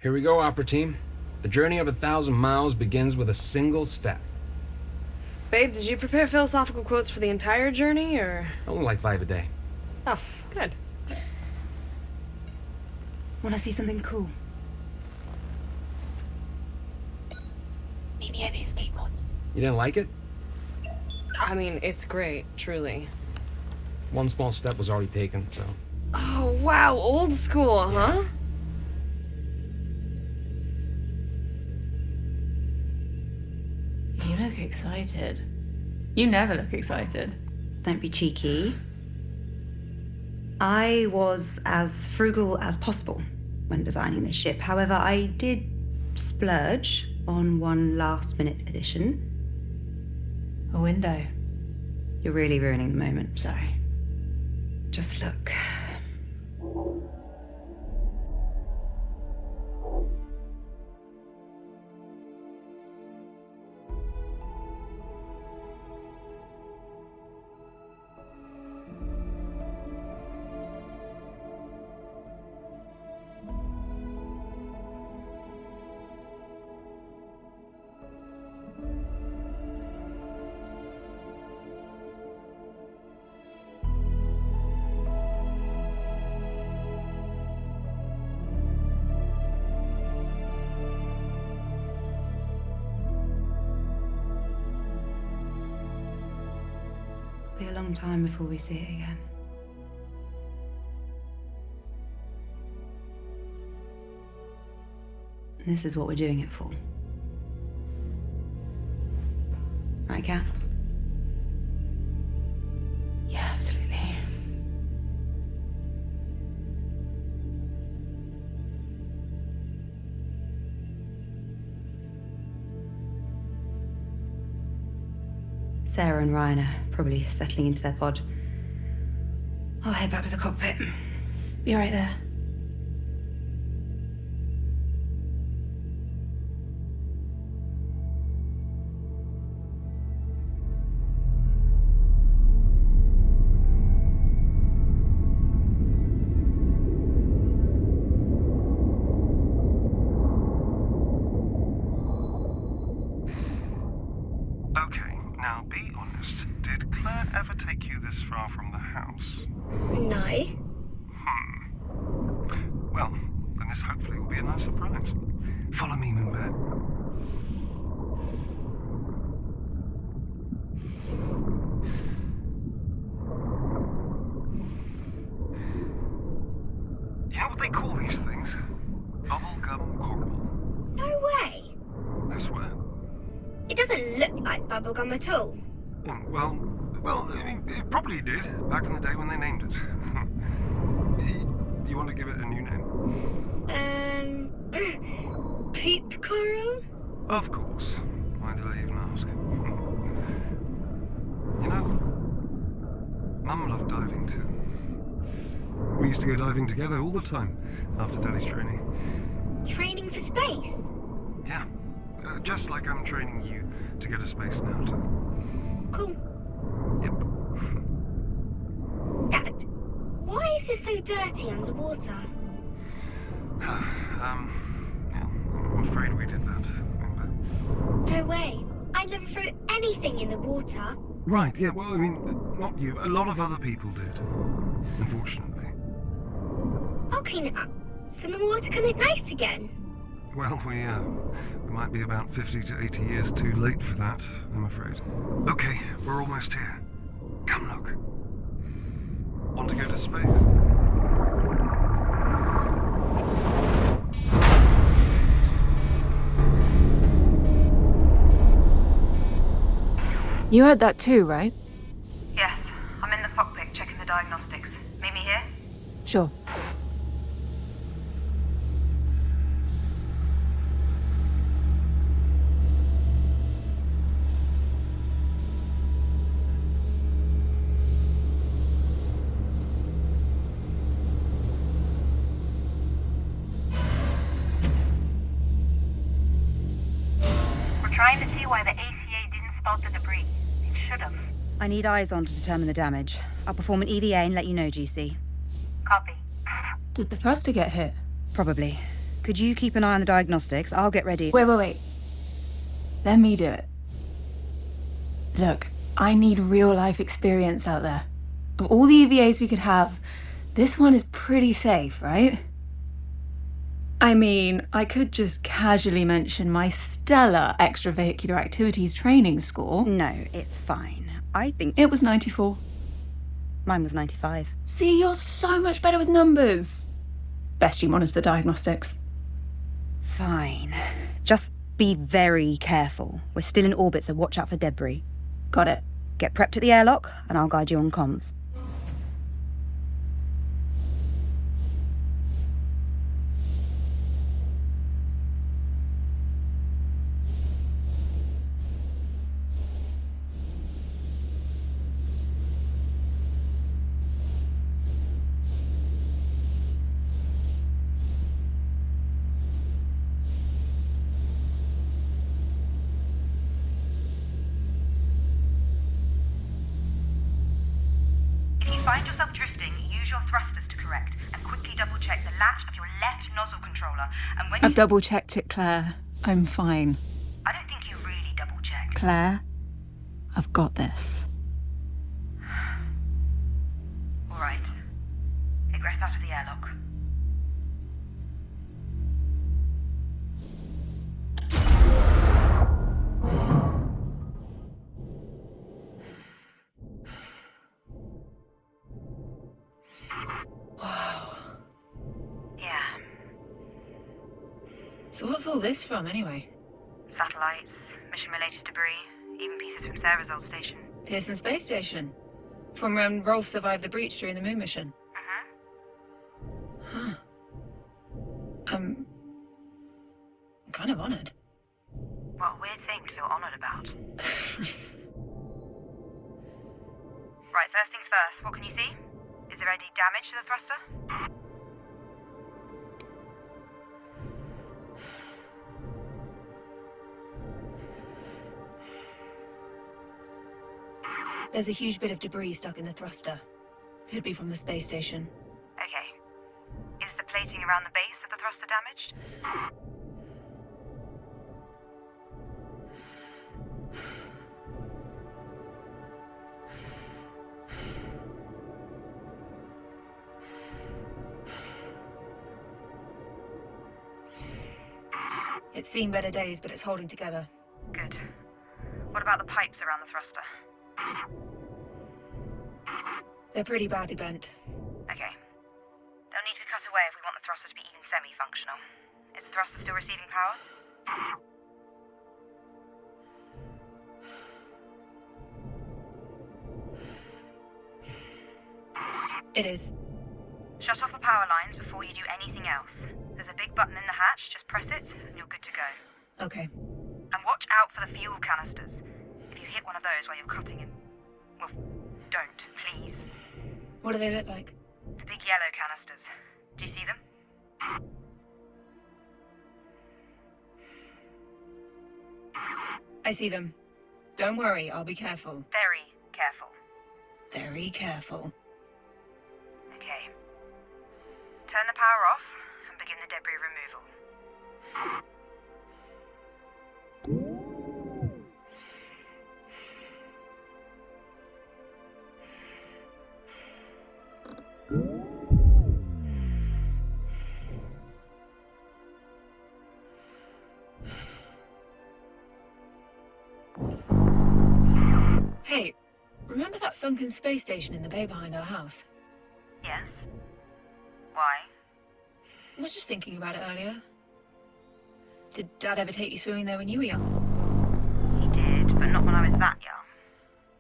Here we go, Opera Team. The journey of 1,000 miles begins with a single step. Babe, did you prepare philosophical quotes for the entire journey, or...? Only like 5 a day. Oh, good. Wanna see something cool? Meet me at these skateboards. You didn't like it? I mean, it's great, truly. One small step was already taken, so... Oh, wow, old school, huh? You look excited. You never look excited. Don't be cheeky. I was as frugal as possible when designing this ship. However, I did splurge on one last-minute addition. A window. You're really ruining the moment. Sorry. Just look. Be a long time before we see it again. And this is what we're doing it for. Right, Kat? Yeah, absolutely. Sarah and Ryan are probably settling into their pod. I'll head back to the cockpit. Be right there. Okay, now be honest. Did Claire ever take you this far from the house? No. Well, then this hopefully will be a nice surprise. Follow me, Moonbear. You know what they call these things? Bubblegum coral. No way. I swear. It doesn't look like bubblegum at all. Well, I mean, it probably did back in the day when they named it. You want to give it a new name? Poop coral? Of course. Why did I even ask? You know, Mum loved diving too. We used to go diving together all the time after Daddy's training. Training for space? Yeah, just like I'm training you to go to space now too. Cool. Yep. Dad, why is it so dirty underwater? Yeah, I'm afraid we did that, remember? No way. I never threw anything in the water. Right, yeah, well, I mean, not you. A lot of other people did, unfortunately. I'll clean it up, so the water can look nice again. Well, we might be about 50 to 80 years too late for that, I'm afraid. Okay, we're almost here. Come look. Want to go to space? You heard that too, right? Yes, I'm in the cockpit checking the diagnostics. Meet me here? Sure. Trying to see why the ACA didn't spot the debris. It should have. I need eyes on to determine the damage. I'll perform an EVA and let you know, GC. Copy. Did the thruster get hit? Probably. Could you keep an eye on the diagnostics? I'll get ready. Wait. Let me do it. Look, I need real-life experience out there. Of all the EVAs we could have, this one is pretty safe, right? I mean, I could just casually mention my stellar extravehicular activities training score. No, it's fine. I think... It was 94. Mine was 95. See, you're so much better with numbers. Best you monitor the diagnostics. Fine. Just be very careful. We're still in orbit, so watch out for debris. Got it. Get prepped at the airlock, and I'll guide you on comms. Find yourself drifting, use your thrusters to correct, and quickly double-check the latch of your left nozzle controller, and when I've double-checked it, Claire. I'm fine. I don't think you really double-checked. Claire, I've got this. All right. Egress out of the airlock. So what's all this from, anyway? Satellites, mission-related debris, even pieces from Sarah's old station. Pearson Space Station. From when Rolf survived the breach during the moon mission. Huh. I'm kind of honoured. What a weird thing to feel honoured about. Right, first things first, what can you see? Is there any damage to the thruster? There's a huge bit of debris stuck in the thruster. Could be from the space station. Okay. Is the plating around the base of the thruster damaged? It's seen better days, but it's holding together. Good. What about the pipes around the thruster? They're pretty badly bent. Okay. They'll need to be cut away if we want the thruster to be even semi-functional. Is the thruster still receiving power? It is. Shut off the power lines before you do anything else. There's a big button in the hatch, just press it, and you're good to go. Okay. And watch out for the fuel canisters. If you hit one of those while you're cutting in... Well, don't, please. What do they look like? The big yellow canisters. Do you see them? I see them. Don't worry, I'll be careful. Very careful. Very careful. Okay. Turn the power off and begin the debris removal. Hey, remember that sunken space station in the bay behind our house? Yes? Why? I was just thinking about it earlier. Did Dad ever take you swimming there when you were young? He did, but not when I was that young.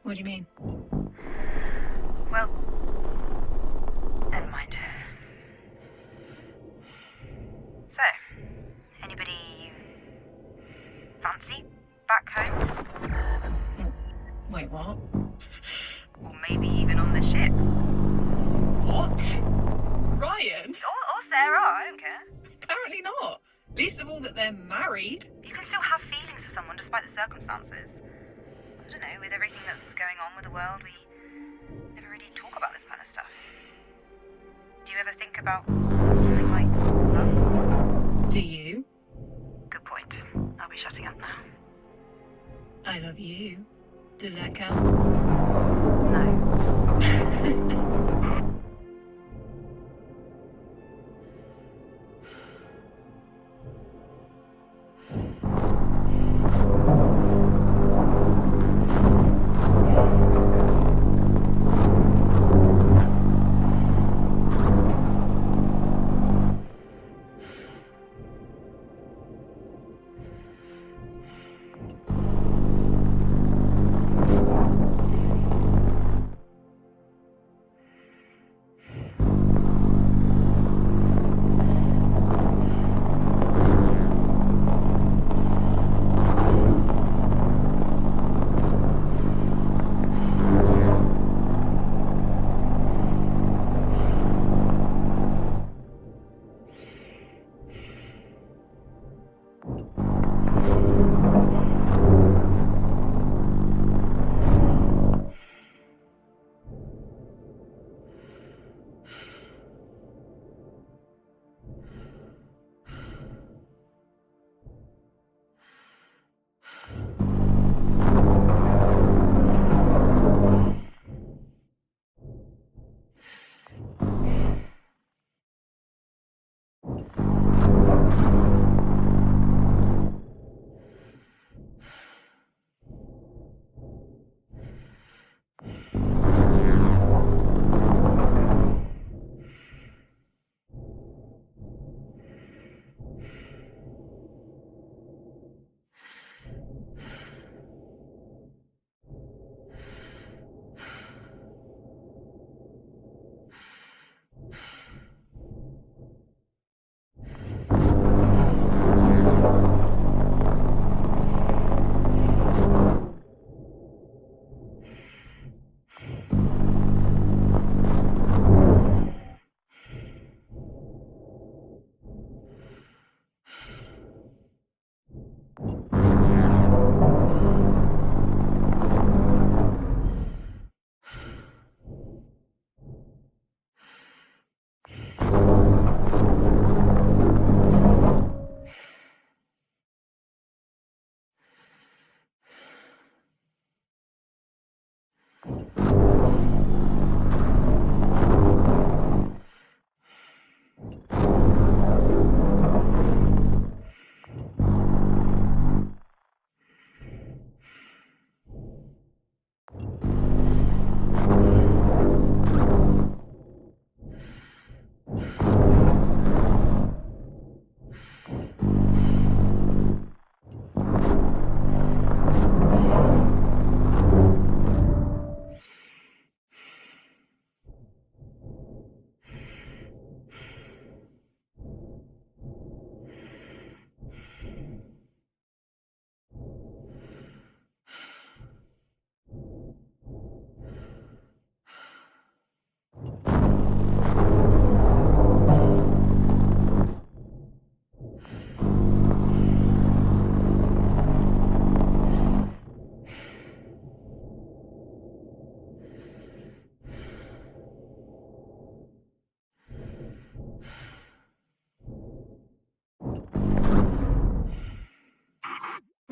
What do you mean? Well, never mind. So, anybody fancy back home? Wait, what? Or maybe even on the ship. What? Ryan? Or Sarah, I don't care. Apparently not. Least of all that they're married. You can still have feelings for someone despite the circumstances. I don't know, with everything that's going on with the world, we never really talk about this kind of stuff. Do you ever think about something like love? Do you? Good point. I'll be shutting up now. I love you. Does that count? No.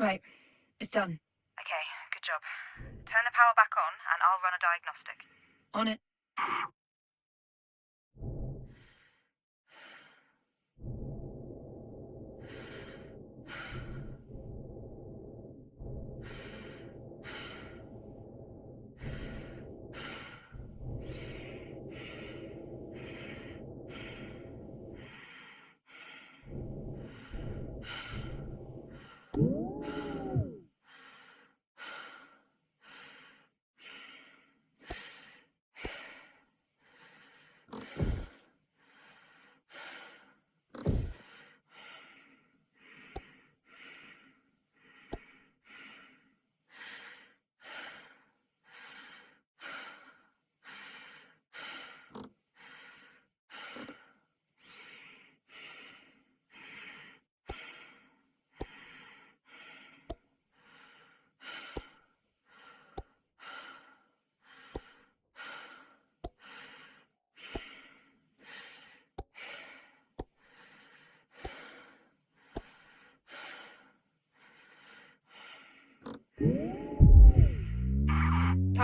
Right, it's done. Okay, good job. Turn the power back on and I'll run a diagnostic. On it.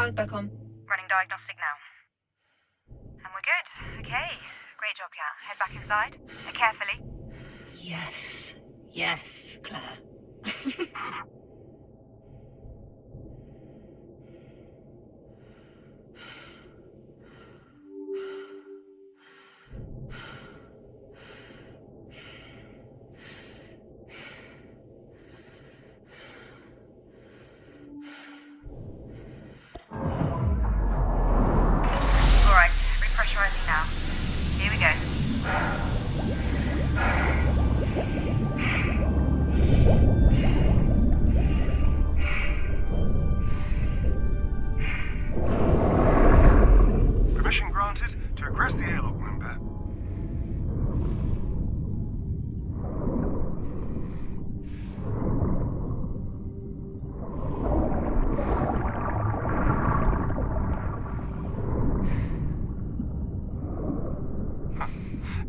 power's back on. Running diagnostic now. And we're good. Okay. Great job, Kat. Head back inside. Carefully. Yes. Yes, Claire. Alright, repressurizing now. Here we go. Permission granted to aggress the airlock, Moonbear.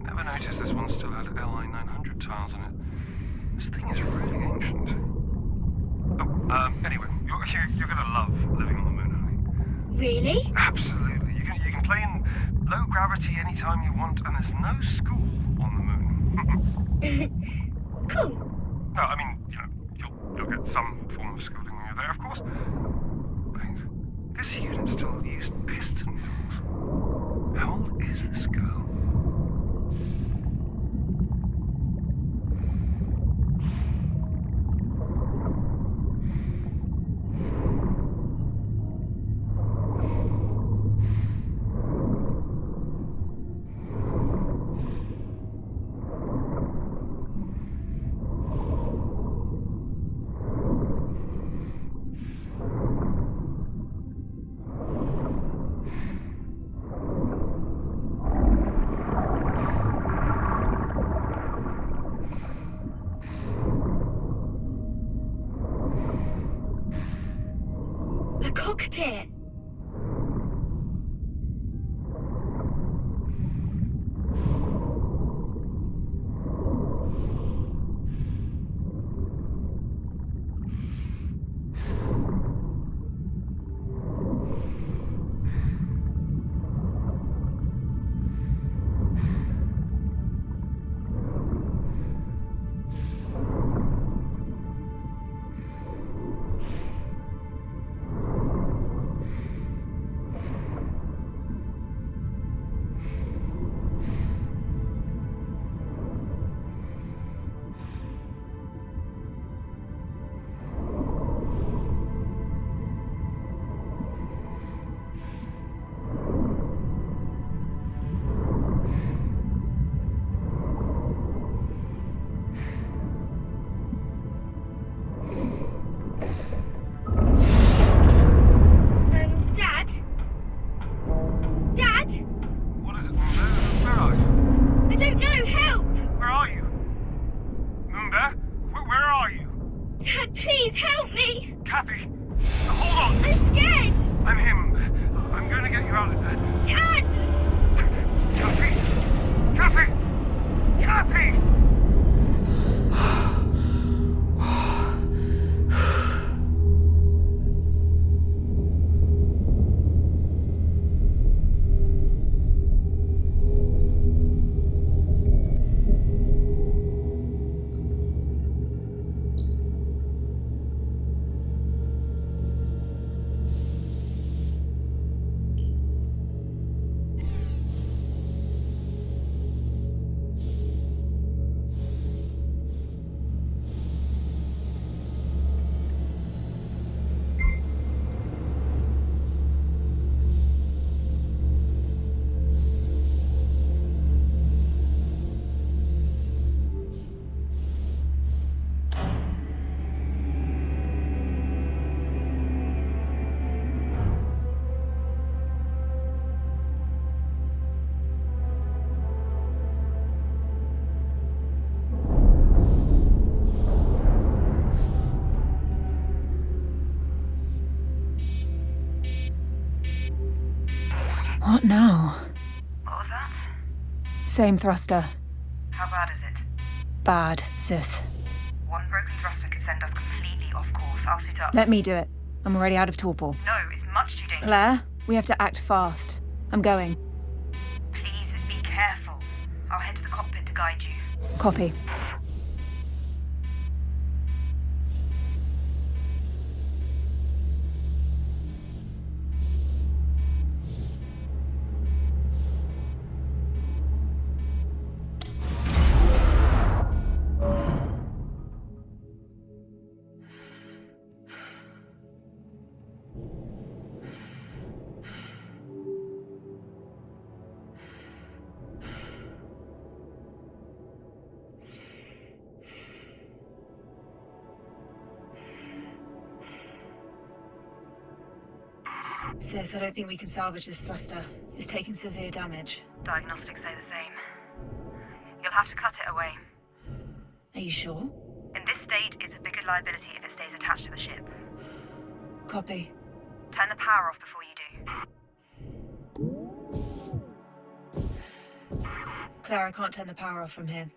Never noticed this one still had LI 900 tiles on it. This thing is really ancient. Oh, anyway, you're gonna love living on the moon, honey. Really? Absolutely. You can play in low gravity anytime you want, and there's no school on the moon. Cool. No, I mean, you'll get some form of schooling when you're there, of course. Wait, this unit still used piston wheels. How old is this girl? A cockpit. Dad? Dad? What is it, Moonbear? Where are you? I don't know, help! Where are you? Moonbear? Where are you? Dad, please help me! Kathy! Hold on! I'm scared! I'm him. I'm going to get you out of there. Dad! Kathy! Kathy! Kathy! What now? What was that? Same thruster. How bad is it? Bad, sis. One broken thruster could send us completely off course. I'll suit up. Let me do it. I'm already out of torpor. No, it's much too dangerous. Claire, we have to act fast. I'm going. Please be careful. I'll head to the cockpit to guide you. Copy. Sis, I don't think we can salvage this thruster. It's taking severe damage. Diagnostics say the same. You'll have to cut it away. Are you sure? In this state, it's a bigger liability if it stays attached to the ship. Copy. Turn the power off before you do. Claire, I can't turn the power off from here.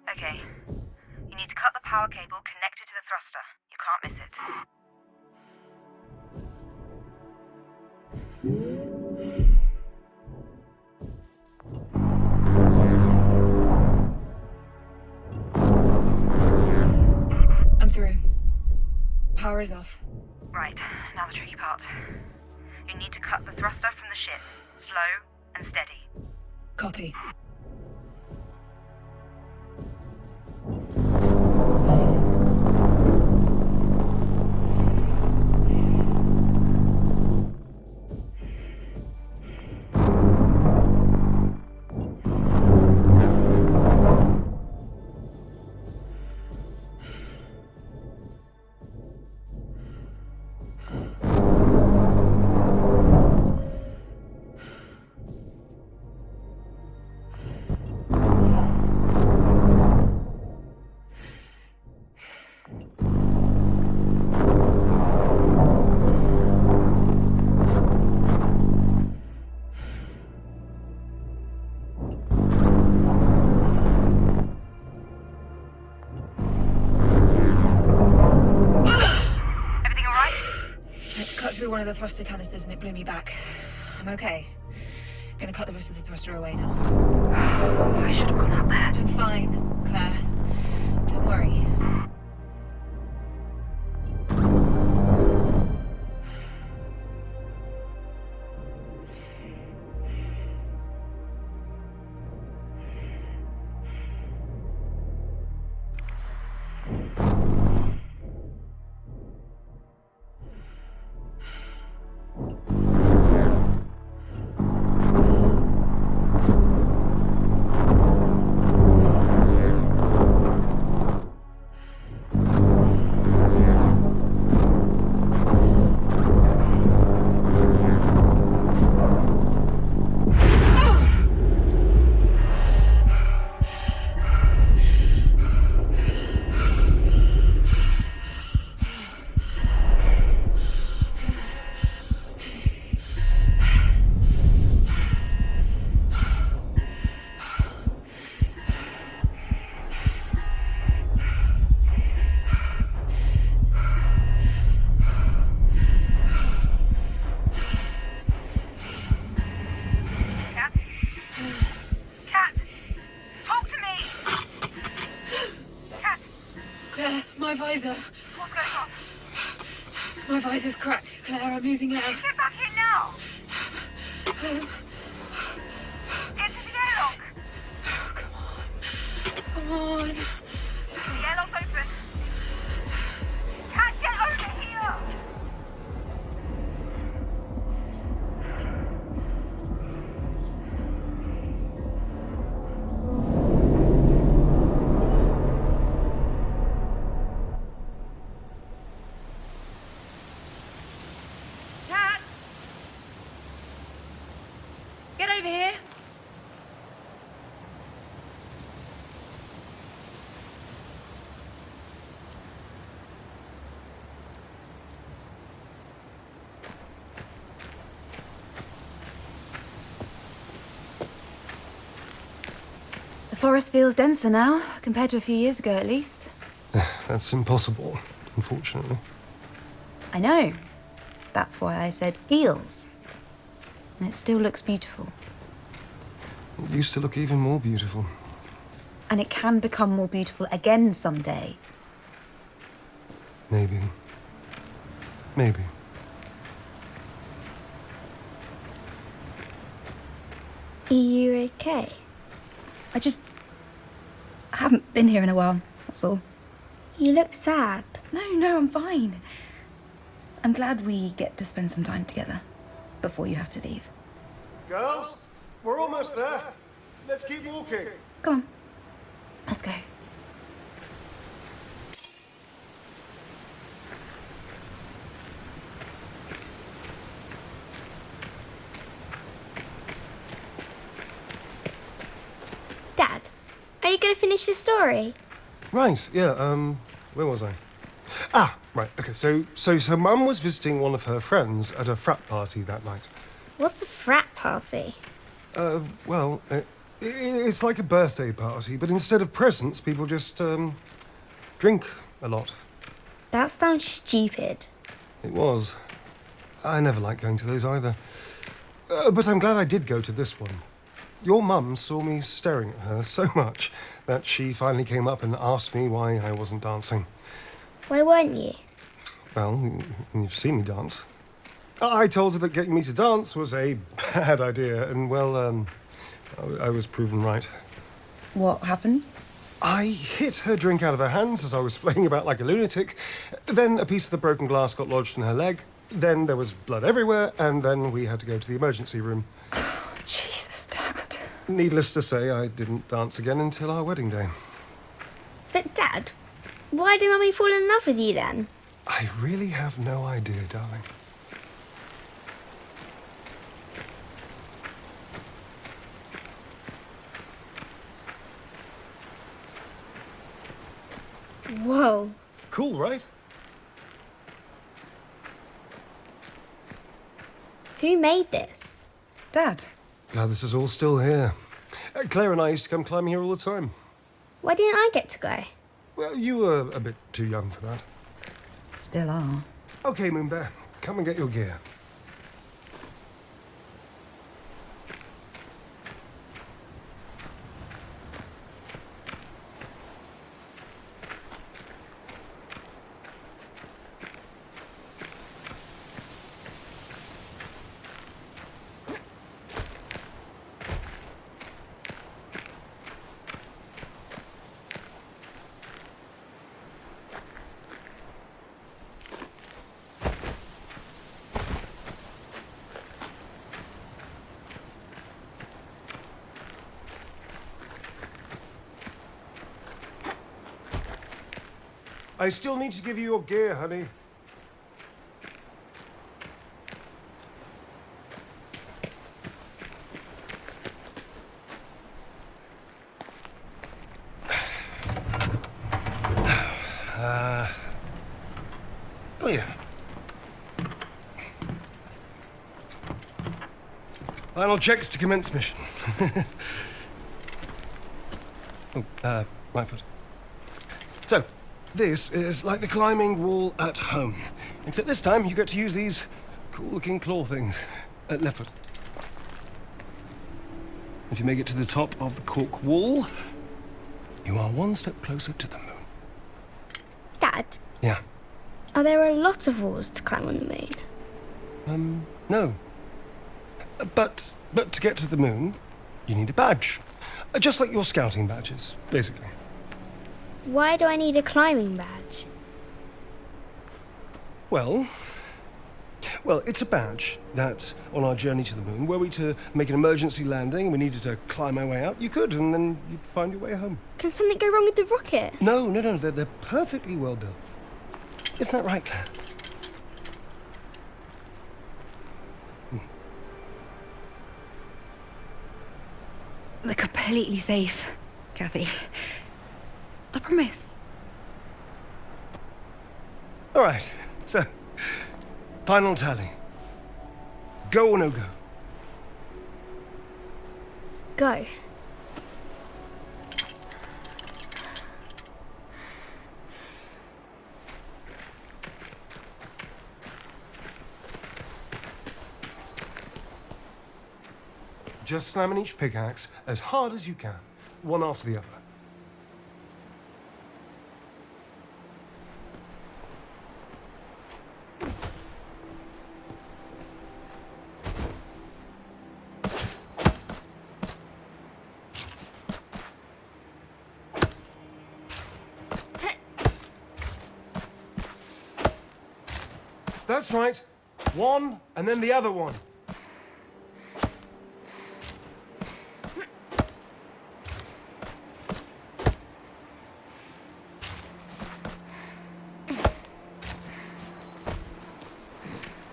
Okay. You need to cut the power cable connected to the thruster. You can't miss it. I'm through. Power is off. Right, now the tricky part. You need to cut the thruster from the ship. Slow and steady. Copy. One of the thruster canisters and it blew me back. I'm okay. Gonna cut the rest of the thruster away now. I should have gone out there. I'm fine, Claire. Don't worry. What's going on? My visor's cracked, Claire. I'm losing air. Get back here now! Get to the airlock! Come on. The airlock's open. Cat, get over here! Get over here. The forest feels denser now, compared to a few years ago at least. That's impossible, unfortunately. I know. That's why I said feels. And it still looks beautiful. It used to look even more beautiful. And it can become more beautiful again someday. Maybe. Maybe. Are you okay? I haven't been here in a while, that's all. You look sad. No, I'm fine. I'm glad we get to spend some time together before you have to leave. Girls, we're almost there. Let's keep walking. Come on, let's go. Dad, are you going to finish the story? Right, yeah, where was I? Ah, right, okay, so Mum was visiting one of her friends at a frat party that night. What's a frat party? Well, it's like a birthday party, but instead of presents, people just, drink a lot. That sounds stupid. It was. I never liked going to those either. But I'm glad I did go to this one. Your mum saw me staring at her so much that she finally came up and asked me why I wasn't dancing. Why weren't you? Well, you've seen me dance. I told her that getting me to dance was a bad idea, and well, I was proven right. What happened? I hit her drink out of her hands as I was flaying about like a lunatic. Then a piece of the broken glass got lodged in her leg. Then there was blood everywhere, and then we had to go to the emergency room. Jesus, Dad. Needless to say, I didn't dance again until our wedding day. But Dad, why did Mummy fall in love with you then? I really have no idea, darling. Whoa. Cool, right? Who made this? Dad. Glad this is all still here. Claire and I used to come climbing here all the time. Why didn't I get to go? Well, you were a bit too young for that. Still are. Okay, Moonbear, come and get your gear. I still need to give you your gear, honey. Oh yeah. Final checks to commence mission. Right foot. So, this is like the climbing wall at home. Except this time you get to use these cool-looking claw things. Left foot. If you make it to the top of the cork wall, you are one step closer to the moon. Dad, Yeah. are there a lot of walls to climb on the moon? No. But to get to the moon, you need a badge. Just like your scouting badges, basically. Why do I need a climbing badge? Well, it's a badge that, on our journey to the moon, were we to make an emergency landing and we needed to climb our way out, you could, and then you'd find your way home. Can something go wrong with the rocket? No, they're perfectly well built. Isn't that right, Claire? They're completely safe, Kathy. I promise. All right, so, final tally. Go or no go? Go. Just slamming each pickaxe as hard as you can, one after the other. That's right. One, and then the other one.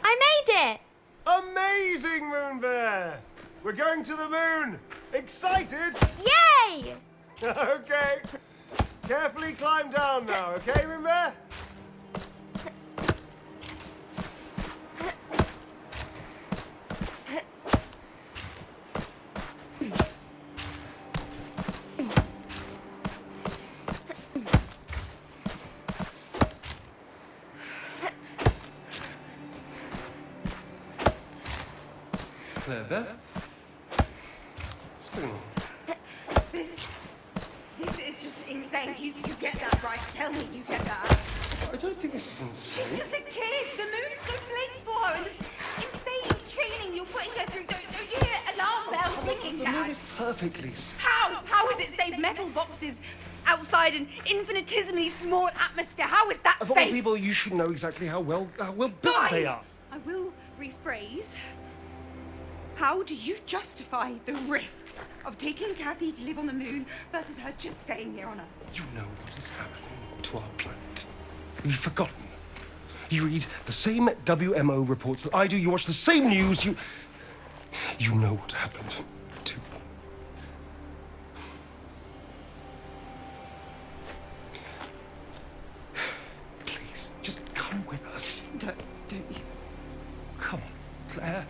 I made it! Amazing, Moon Bear! We're going to the moon! Excited? Yay! Okay. Carefully climb down now, okay, Moon Bear? Clever. What's going on? This is just insane. You get that, right? Tell me you get that. I don't think this is insane. She's just a kid. The moon is no place for her. And this insane training you're putting her through. Don't you hear alarm bells ringing, The Dad? moon is perfectly safe. How is it safe? Metal boxes outside an infinitesimally small atmosphere. How is that Of all safe? people, you should know exactly how well built they are. I will rephrase. How do you justify the risks of taking Kathy to live on the moon versus her just staying here on Earth? You know what is happening to our planet. Have you forgotten? You read the same WMO reports that I do. You watch the same news. You know what happened to... Please, just come with us. Don't you? Come on, Claire.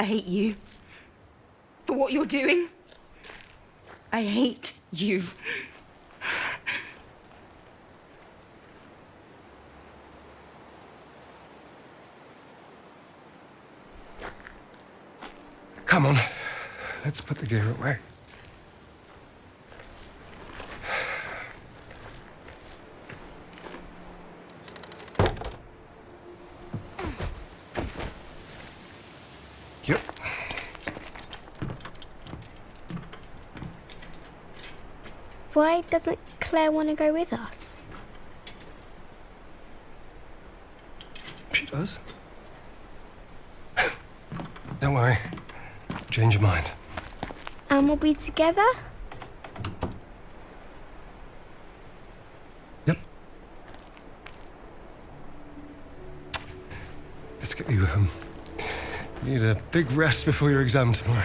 I hate you. For what you're doing. I hate you. Come on, let's put the gear away. Yep. Why doesn't Claire want to go with us? She does. Don't worry. Change your mind. And we'll be together? Yep. Let's get you home. You need a big rest before your exam tomorrow.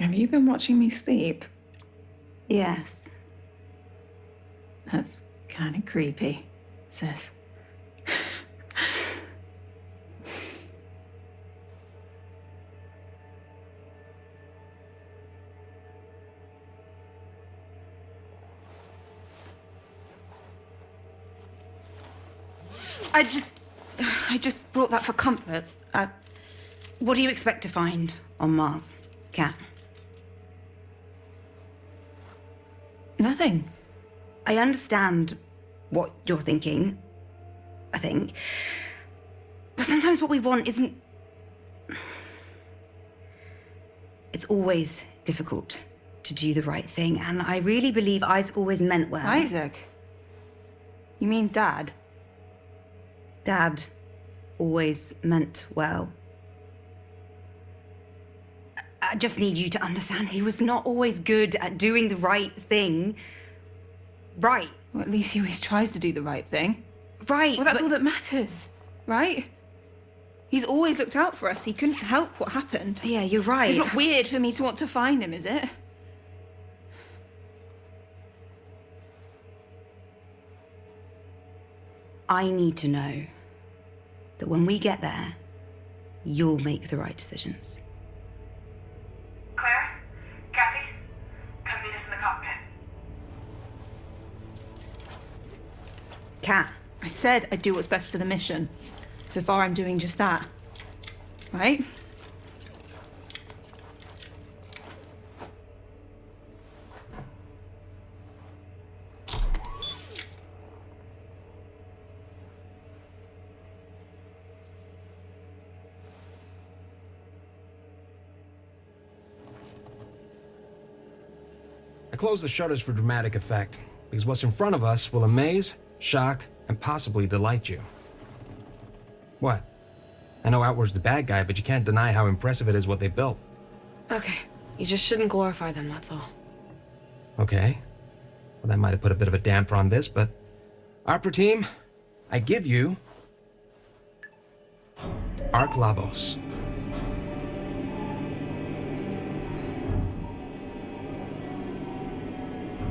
Have you been watching me sleep? Yes. That's kind of creepy, sis. I just brought that for comfort. What do you expect to find on Mars, Kat? Nothing. I understand what you're thinking, I think. But sometimes what we want isn't... It's always difficult to do the right thing, and I really believe Isaac always meant well. Isaac? You mean Dad? Dad always meant well. I just need you to understand he was not always good at doing the right thing. Right. Well, at least he always tries to do the right thing. Right. Well, that's all that matters, right? He's always looked out for us. He couldn't help what happened. Yeah, you're right. It's not weird for me to want to find him, is it? I need to know that when we get there, you'll make the right decisions. Claire? Kathy? Come meet us in the cockpit. Kat. I said I'd do what's best for the mission. So far, I'm doing just that. Right? I close the shutters for dramatic effect, because what's in front of us will amaze, shock, and possibly delight you. What? I know Outward's the bad guy, but you can't deny how impressive it is what they built. Okay, you just shouldn't glorify them, that's all. Okay. Well, that might have put a bit of a damper on this, but... Opera team, I give you... Arc Labos.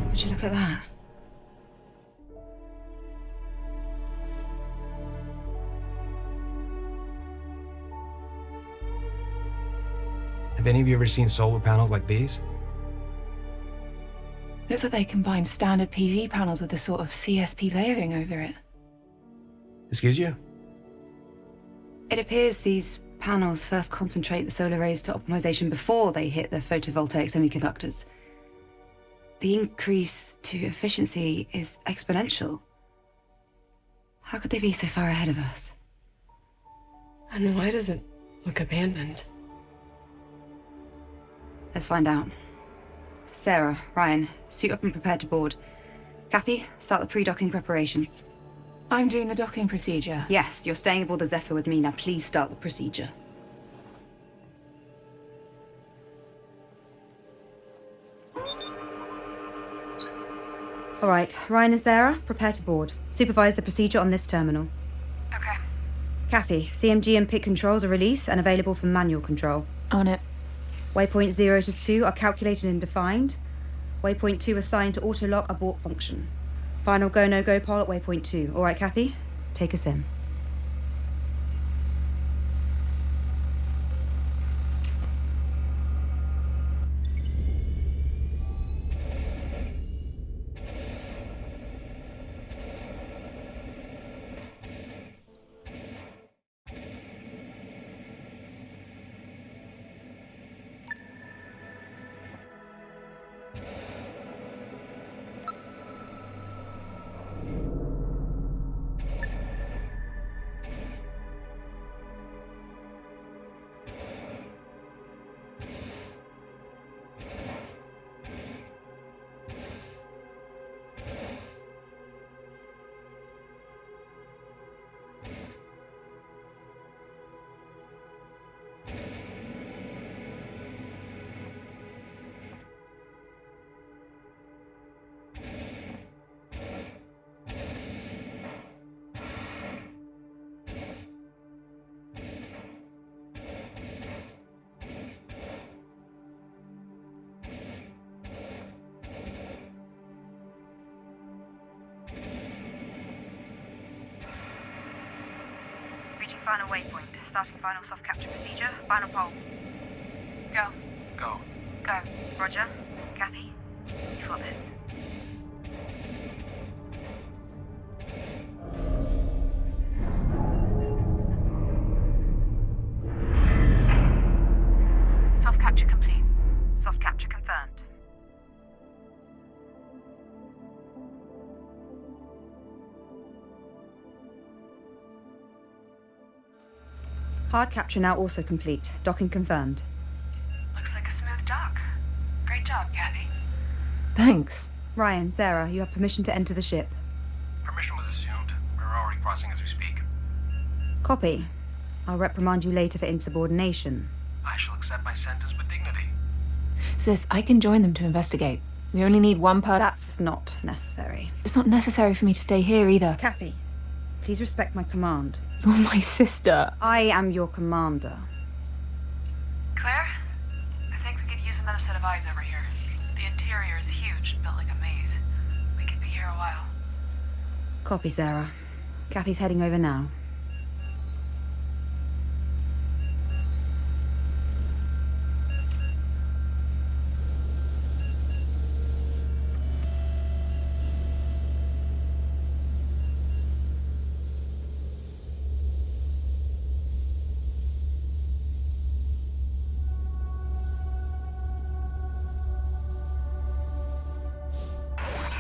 Would you look at that? Have any of you ever seen solar panels like these? Looks like they combine standard PV panels with a sort of CSP layering over it. Excuse you? It appears these panels first concentrate the solar rays to optimization before they hit the photovoltaic semiconductors. The increase to efficiency is exponential. How could they be so far ahead of us? And why does it look abandoned? Let's find out. Sarah, Ryan, suit up and prepare to board. Kathy, start the pre-docking preparations. I'm doing the docking procedure. Yes, you're staying aboard the Zephyr with me. Now please start the procedure. All right, Ryan and Sarah, prepare to board. Supervise the procedure on this terminal. Okay. Kathy, CMG and PIC controls are released and available for manual control. On it. Waypoint 0 to 2 are calculated and defined. Waypoint 2 assigned to auto-lock abort function. Final go, no-go poll at waypoint 2. All right, Kathy, take us in. Reaching final waypoint. Starting final soft capture procedure. Final poll. Go. Go. Go. Roger. Kathy, you've got this. Soft capture complete. Soft capture confirmed. Hard capture now also complete. Docking confirmed. Looks like a smooth dock. Great job, Kathy. Thanks. Ryan, Sarah, you have permission to enter the ship. Permission was assumed. We're already crossing as we speak. Copy. I'll reprimand you later for insubordination. I shall accept my sentence with dignity. Sis, I can join them to investigate. We only need one person. That's not necessary. It's not necessary for me to stay here either. Kathy, Please respect my command. You're my sister. I am your commander. Claire? I think we could use another set of eyes over here. The interior is huge and built like a maze. We could be here a while. Copy, Sarah. Kathy's heading over now.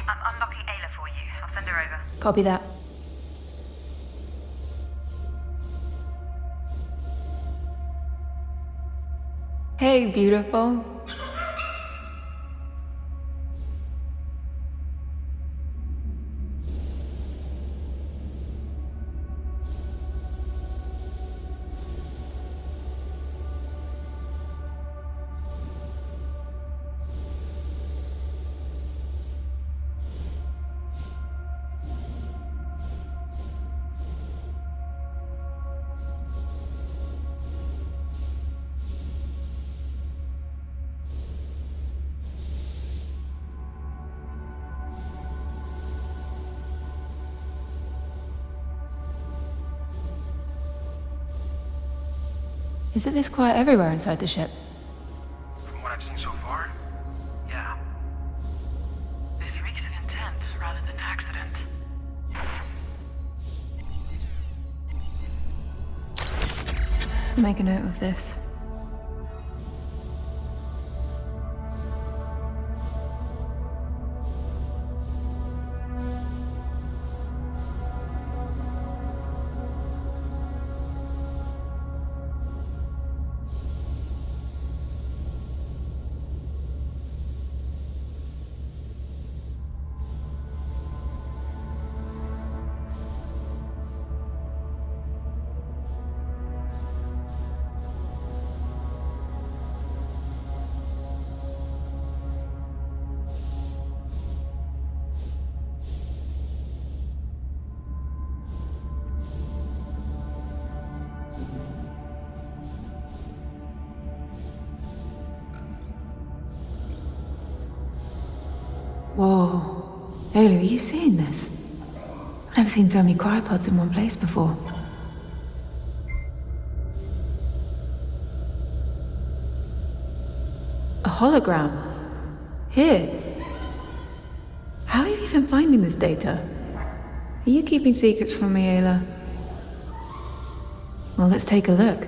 I'm unlocking Ayla for you. I'll send her over. Copy that. Hey, beautiful. Is it this quiet everywhere inside the ship? From what I've seen so far, yeah. This reeks of intent rather than accident. Make a note of this. Whoa. Ayla, are you seeing this? I've never seen so many cryopods in one place before. A hologram? Here? How are you even finding this data? Are you keeping secrets from me, Ayla? Well, let's take a look.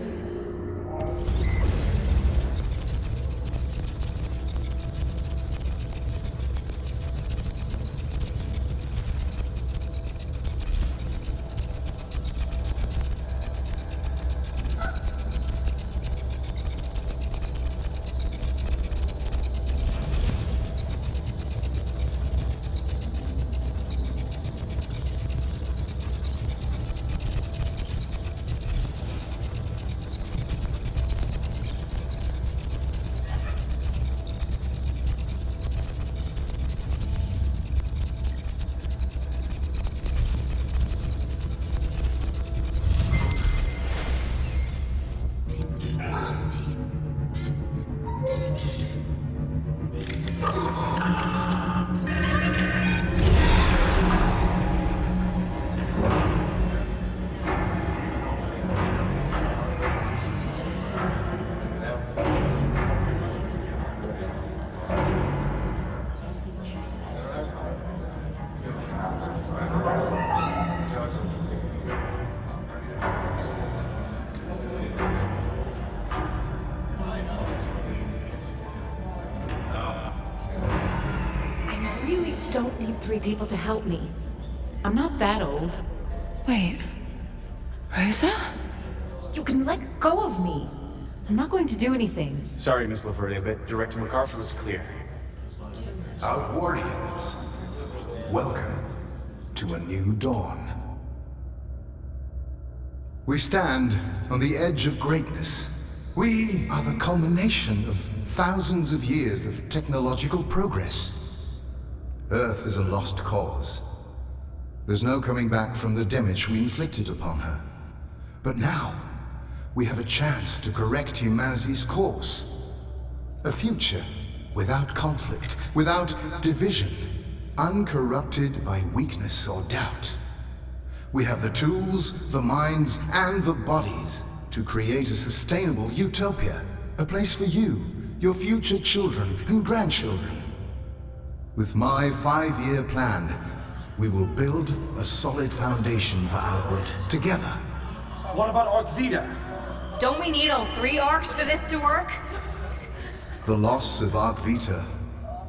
Don't need 3 people to help me. I'm not that old. Wait. Rosa? You can let go of me. I'm not going to do anything. Sorry, Miss Laverdia, but Director MacArthur was clear. Outwardians, welcome to a new dawn. We stand on the edge of greatness. We are the culmination of thousands of years of technological progress. Earth is a lost cause. There's no coming back from the damage we inflicted upon her. But now, we have a chance to correct humanity's course. A future without conflict, without division, uncorrupted by weakness or doubt. We have the tools, the minds, and the bodies to create a sustainable utopia. A place for you, your future children and grandchildren. With my 5-year plan, we will build a solid foundation for Outward together. What about Arc Vita? Don't we need all 3 arcs for this to work? The loss of Arc Vita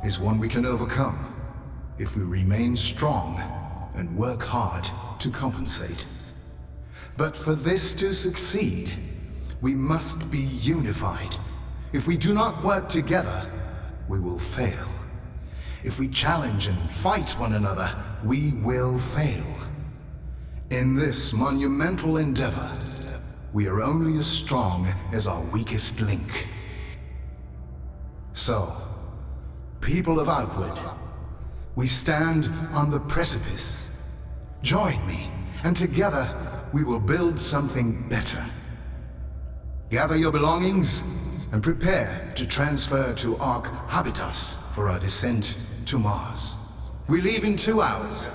is one we can overcome if we remain strong and work hard to compensate. But for this to succeed, we must be unified. If we do not work together, we will fail. If we challenge and fight one another, we will fail. In this monumental endeavor, we are only as strong as our weakest link. So, people of Outward, we stand on the precipice. Join me, and together we will build something better. Gather your belongings and prepare to transfer to Arc Habitas for our descent to Mars. We leave in 2 hours.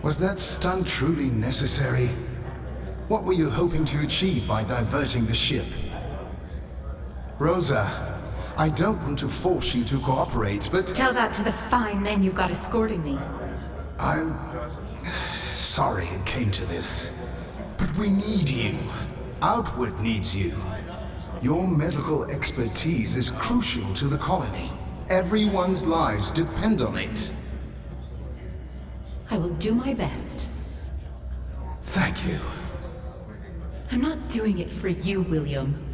Was that stunt truly necessary? What were you hoping to achieve by diverting the ship? Rosa, I don't want to force you to cooperate, but... Tell that to the fine men you've got escorting me. I'm... sorry it came to this. But we need you. Outward needs you. Your medical expertise is crucial to the colony. Everyone's lives depend on it. I will do my best. Thank you. I'm not doing it for you, William.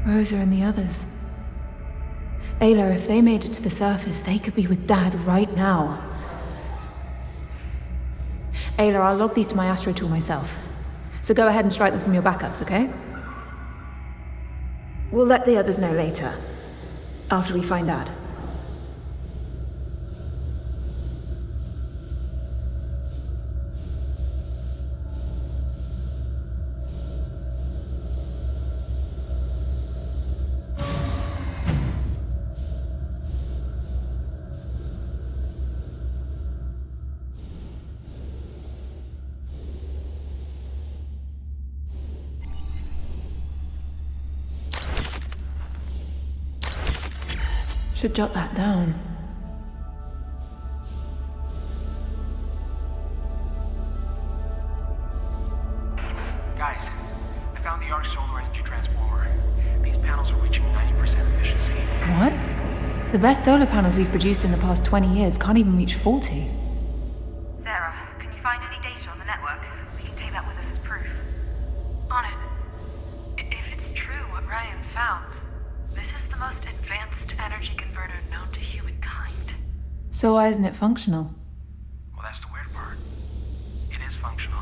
Rosa and the others. Ayla, if they made it to the surface, they could be with Dad right now. Ayla, I'll log these to my astro tool myself. So go ahead and strike them from your backups, okay? We'll let the others know later. After we find Dad. Should jot that down. Guys, I found the arc solar energy transformer. These panels are reaching 90% efficiency. What? The best solar panels we've produced in the past 20 years can't even reach 40. Sarah, can you find any data on the network? We can take that with us as proof. On it. If it's true what Ryan found, this is the most advanced energy converter known to humankind. So why isn't it functional? Well, that's the weird part. It is functional.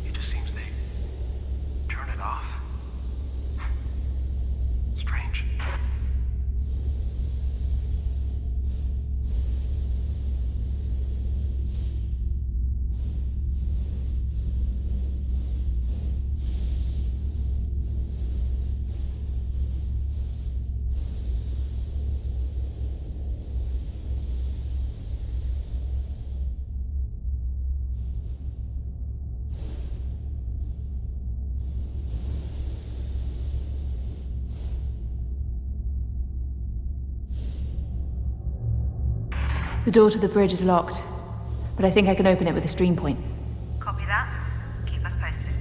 It just seems they turn it off. Strange. The door to the bridge is locked, but I think I can open it with a stream point. Copy that. Keep us posted.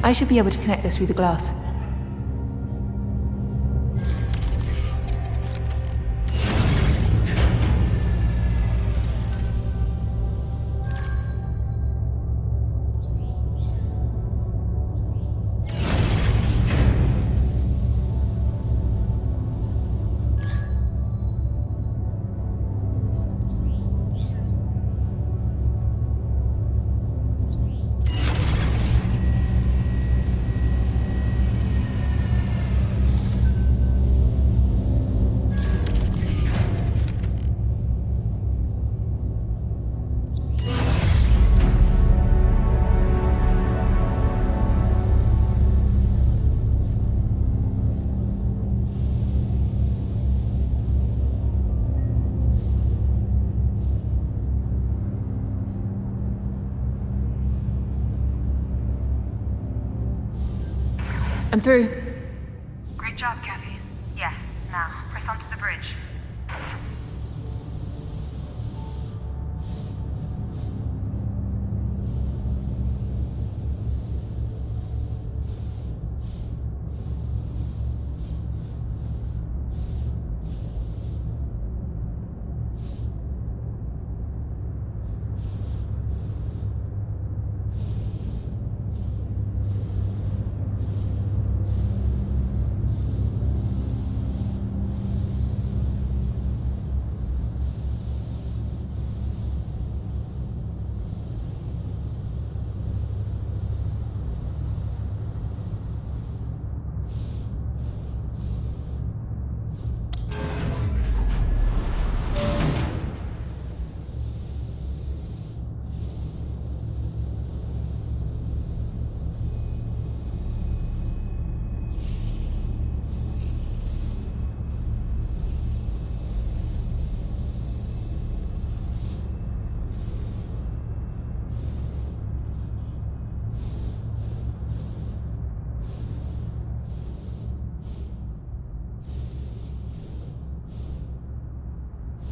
I should be able to connect this through the glass. I'm through. Great job, Kathy. Yeah, now, press onto the bridge.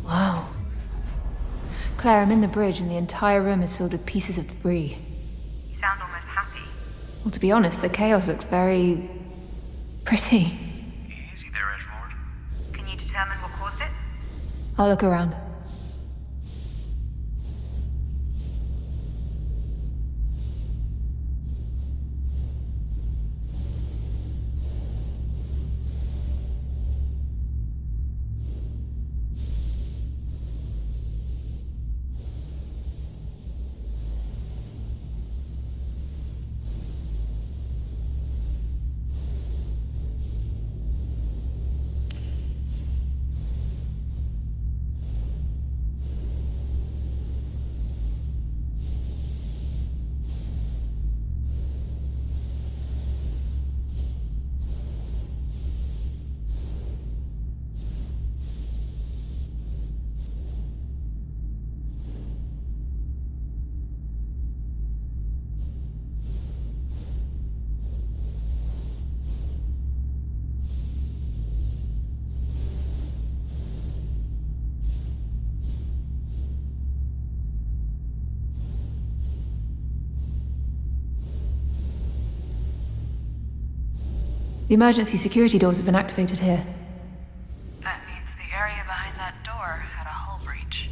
Wow. Claire, I'm in the bridge and the entire room is filled with pieces of debris. You sound almost happy. Well, to be honest, the chaos looks very... pretty. Easy there, Edgelord. Can you determine what caused it? I'll look around. The emergency security doors have been activated here. That means the area behind that door had a hull breach.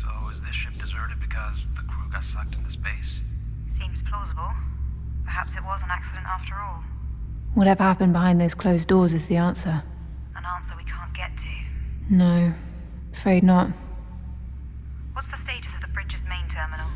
So is this ship deserted because the crew got sucked into space? Seems plausible. Perhaps it was an accident after all. Whatever happened behind those closed doors is the answer. An answer we can't get to. No, afraid not. What's the status of the bridge's main terminal?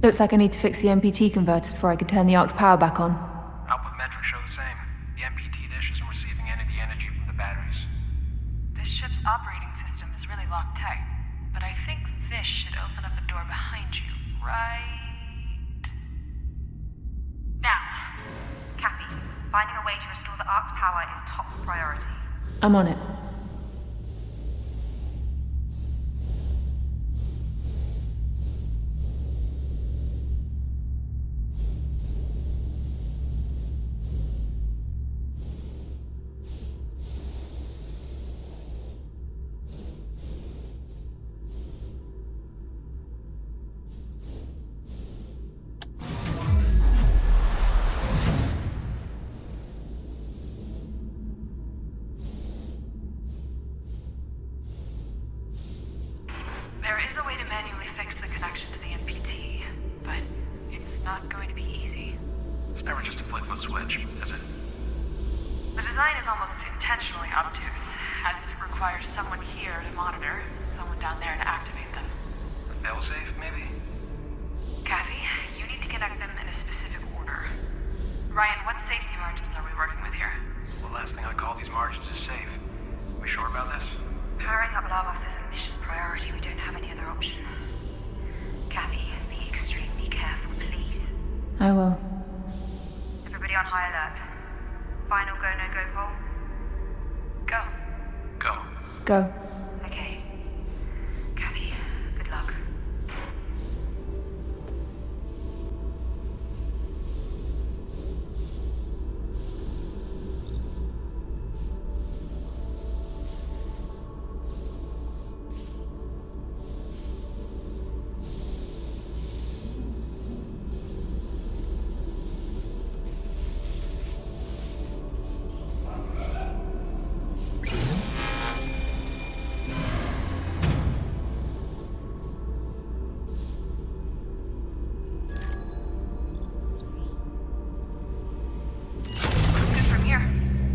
Looks like I need to fix the MPT converters before I can turn the Ark's power back on. Output metrics show the same. The MPT dish isn't receiving any of the energy from the batteries. This ship's operating system is really locked tight, but I think this should open up a door behind you, right now. Kathy, finding a way to restore the Ark's power is top priority. I'm on it. switch, is it? The design is almost intentionally obtuse, as if it requires someone here to monitor, someone down there to activate them. A failsafe, maybe? Kathy, you need to connect them in a specific order. Ryan, what safety margins are we working with here? The last thing I call these margins is safe. We sure about this? Powering up Lavos is a mission priority. We don't have any other option. Kathy, be extremely careful, please. I will. Everybody on high alert. Final go, no-go poll? Go. Go. Go. Okay. Kathy, good luck.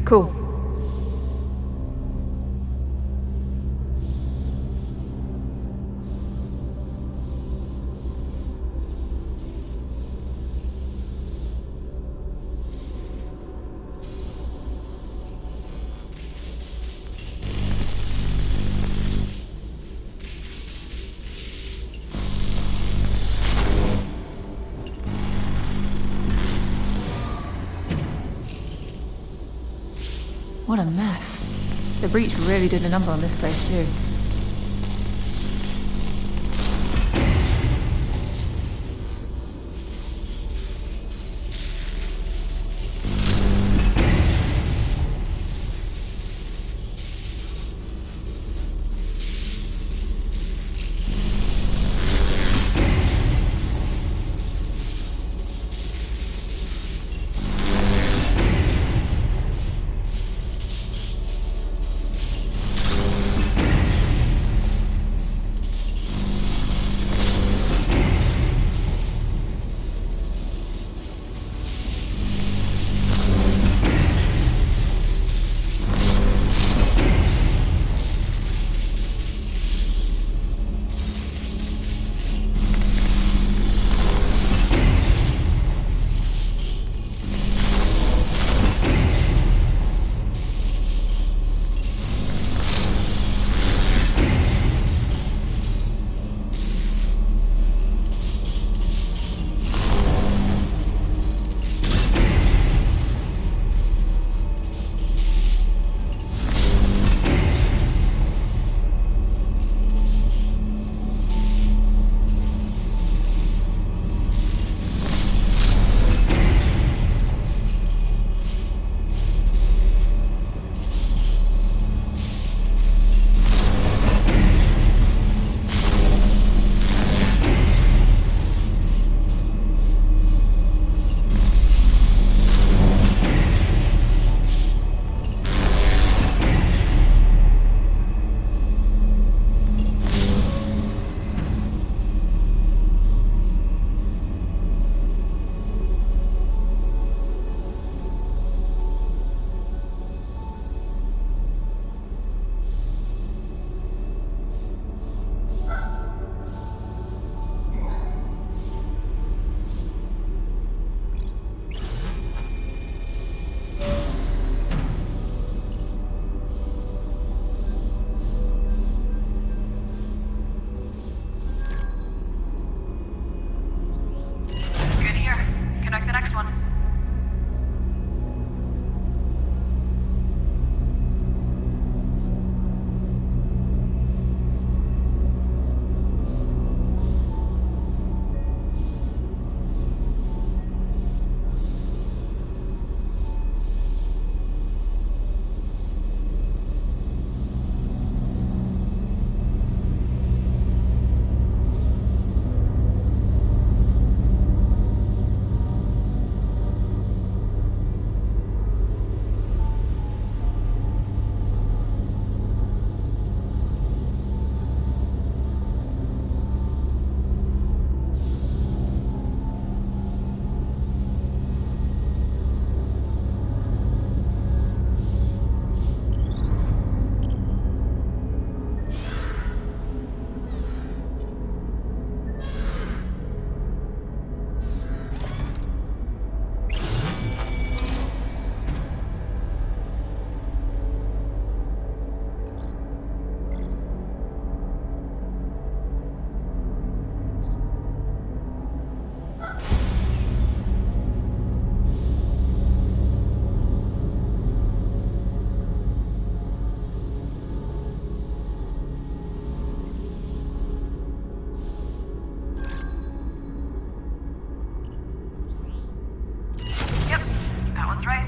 Cool. What a mess. The breach really did a number on this place too.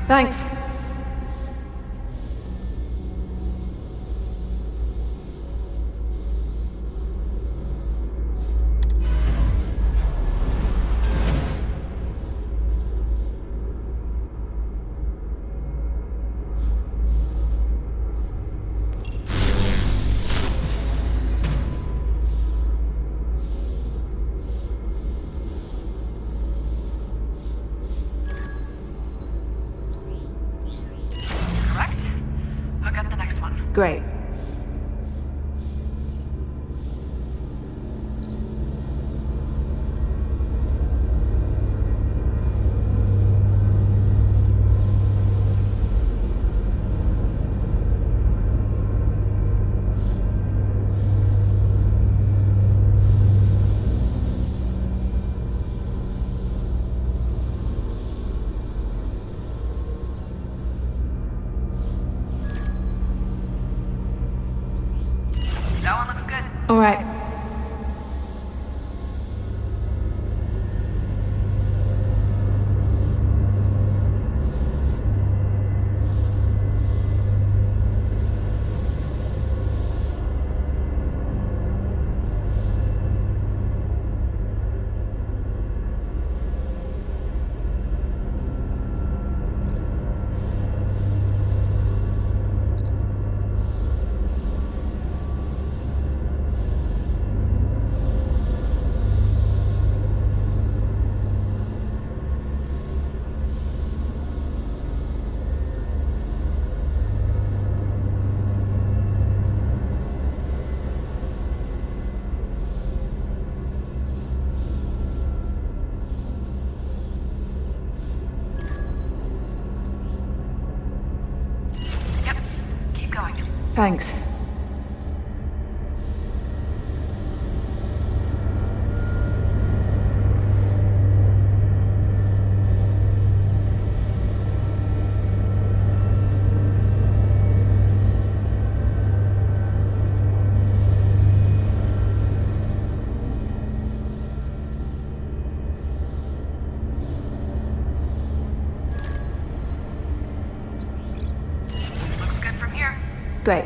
Thanks. Correct? Hook up the next one. Great. That one looks good. All right. Yep. Keep going. Thanks. Looks good from here. Great.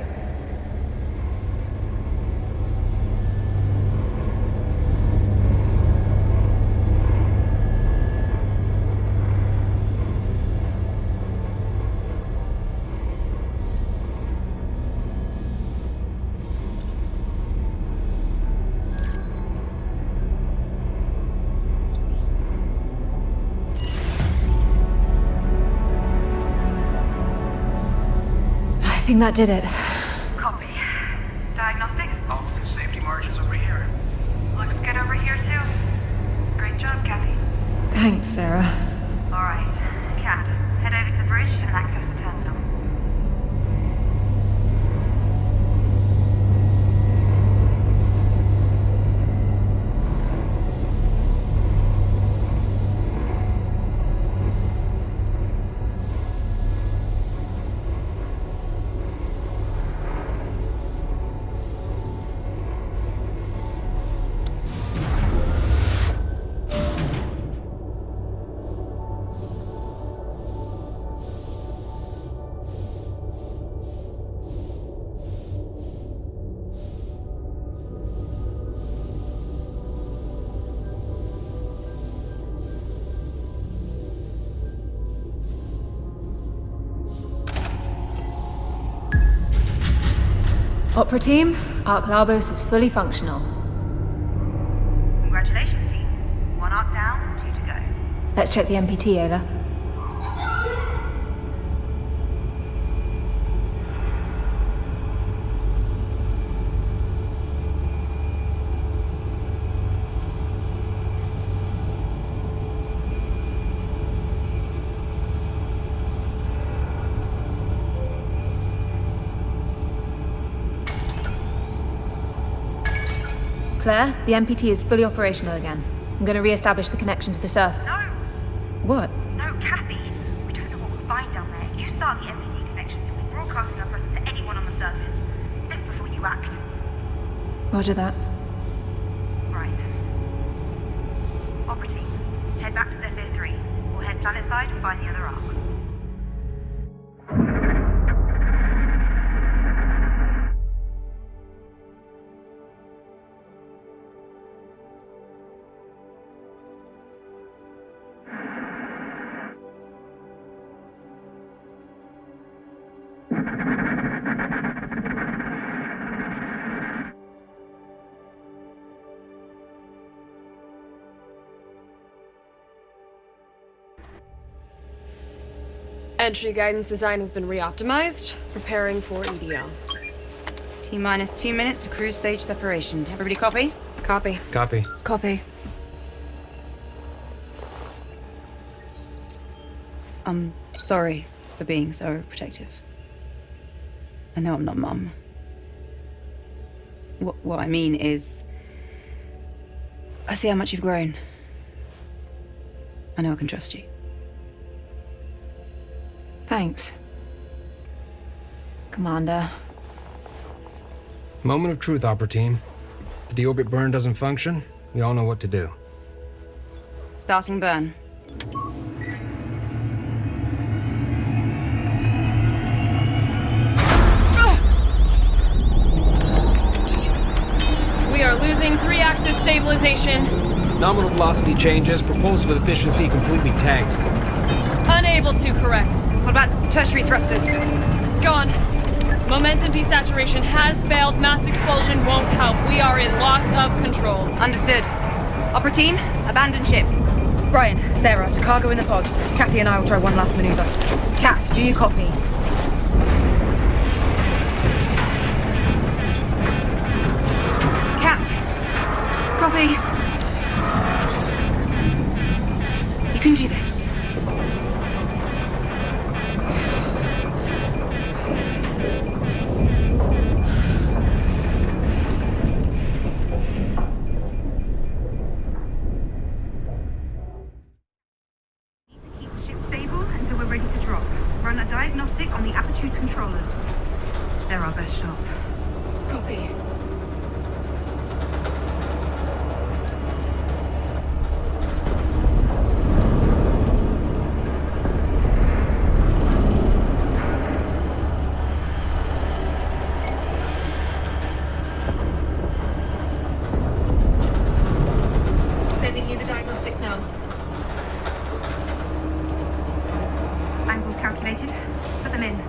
I think that did it. Copy. Diagnostics? All within safety margins over here. Looks good over here, too. Great job, Kathy. Thanks, Sarah. Alright. Kat, head over to the bridge and access the terminal. Opera team, Arc Labos is fully functional. Congratulations, team. 1 arc down, 2 to go. Let's check the MPT, Ayla. Claire, the MPT is fully operational again. I'm going to re-establish the connection to the surface. No! What? No, Kathy! We don't know what we'll find down there. You start the MPT connection, and we're broadcasting our presence to anyone on the surface. Think before you act. Roger that. Right. Opera team, head back to Zephyr 3. We'll head planet side and find the other arc. Entry guidance design has been re-optimized. Preparing for EDL. T-minus 2 minutes to cruise stage separation. Everybody copy? Copy. Copy. Copy. I'm sorry for being so protective. I know I'm not Mum. What I mean is, I see how much you've grown. I know I can trust you. Thanks, Commander. Moment of truth, Opera Team. If the deorbit burn doesn't function, we all know what to do. Starting burn. We are losing 3-axis stabilization. Nominal velocity changes, propulsive efficiency completely tanked. Unable to correct. What about tertiary thrusters? Gone. Momentum desaturation has failed. Mass expulsion won't help. We are in loss of control. Understood. Opera Team, abandon ship. Brian, Sarah, to cargo in the pods. Kathy and I will try one last maneuver. Kat, do you copy? Kat, copy. You can do this. Run a diagnostic on the attitude controllers. They're our best shot. Copy. Sending you the diagnostic now. Angles calculated. Put them in.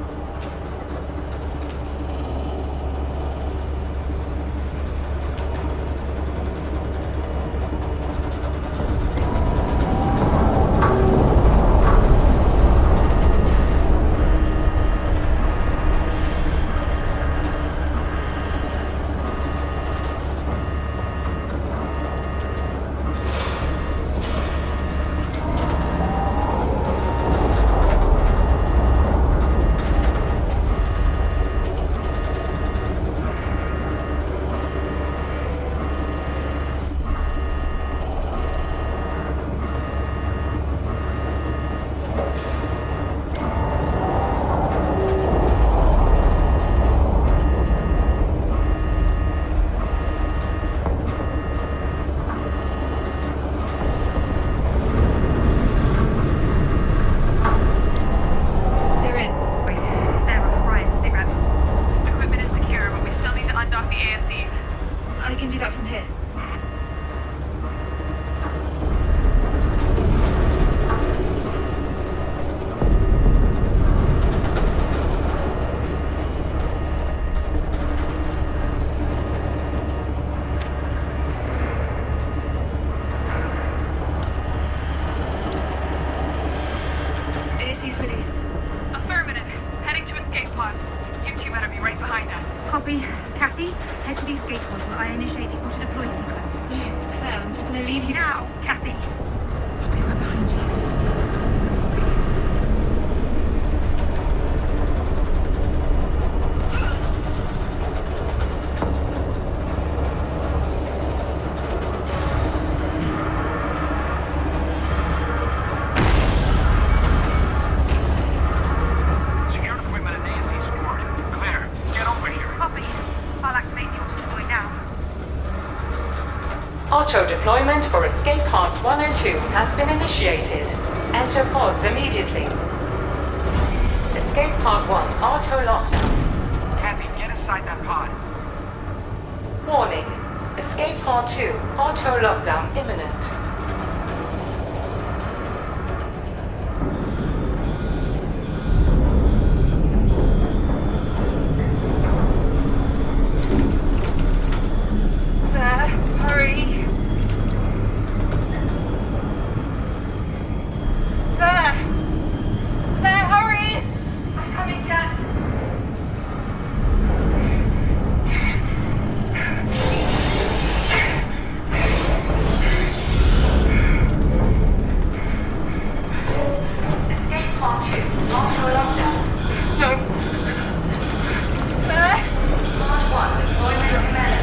Copy. Kathy, head to the escape pod while I initiate the auto-deploy sequence. No, Claire, I'm not going to leave you. Now, Kathy! I'll be right behind you. Auto-deployment for escape pods 1 and 2 has been initiated. Enter pods immediately. Escape pod 1, auto-lockdown. Kathy, get inside that pod. Warning. Escape pod 2, auto-lockdown imminent. Claire, hurry! to a lockdown. No. Part 1, deployment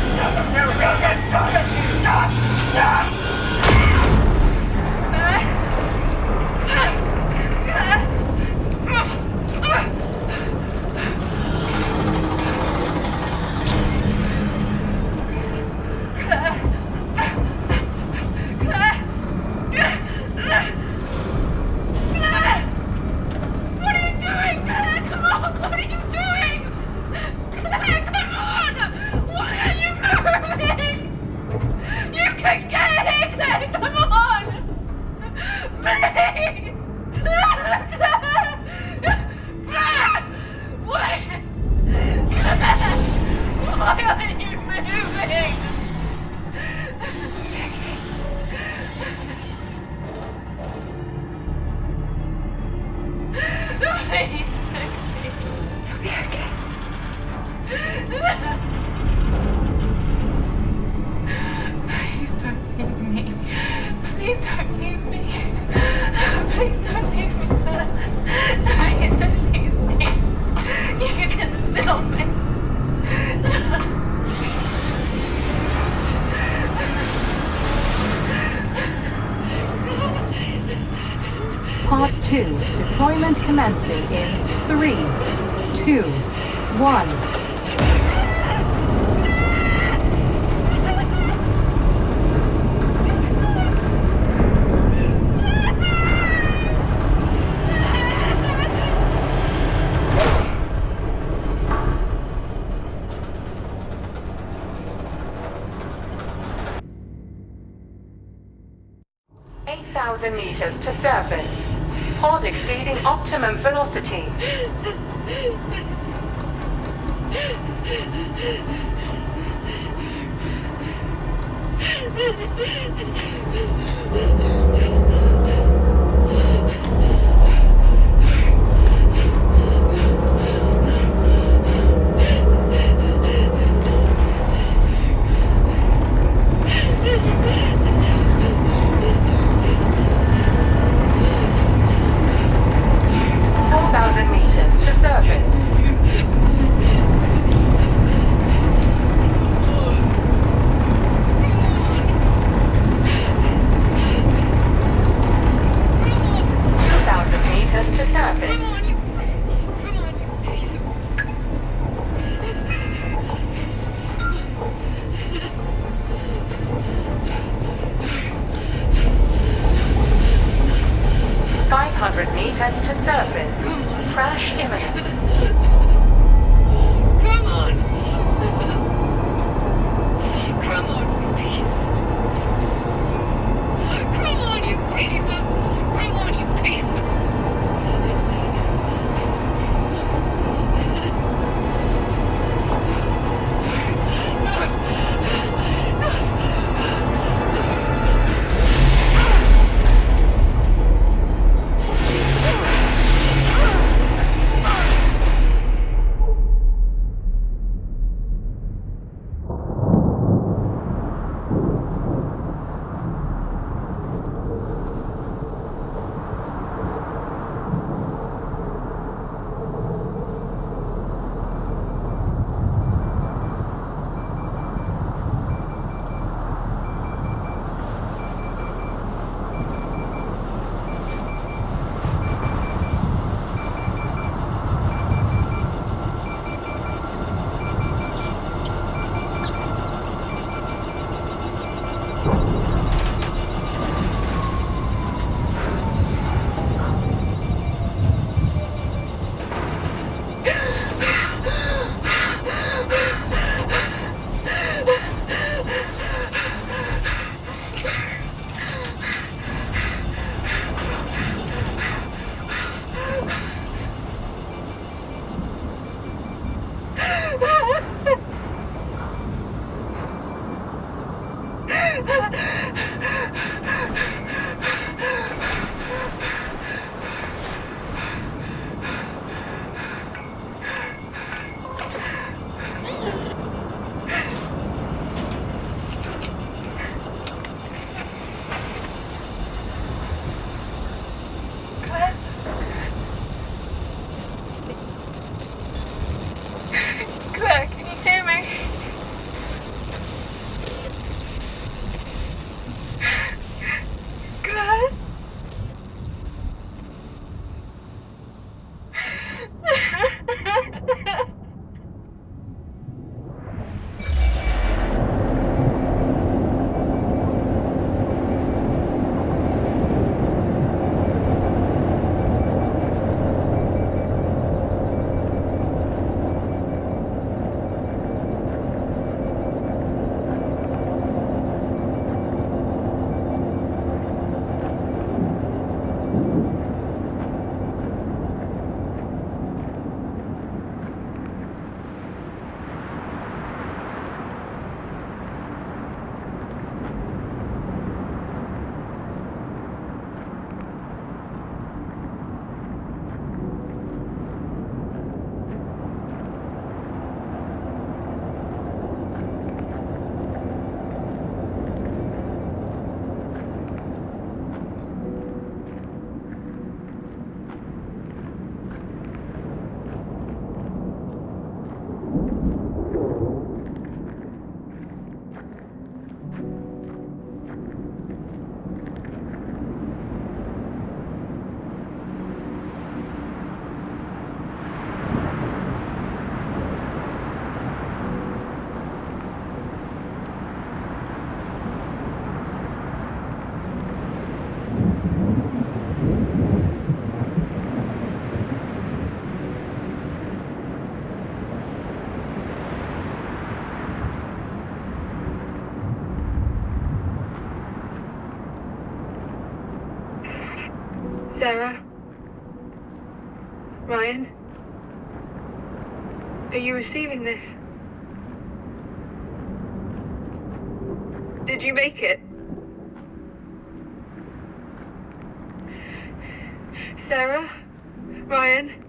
Part 2, deployment commencing in 3, 2, 1. 8,000 meters to surface. Pod exceeding optimum velocity. Meters to surface. Crash imminent. Come on! Come on, please. Come on, you piece of... Come on, you piece of... Sarah? Ryan? Are you receiving this? Did you make it? Sarah? Ryan?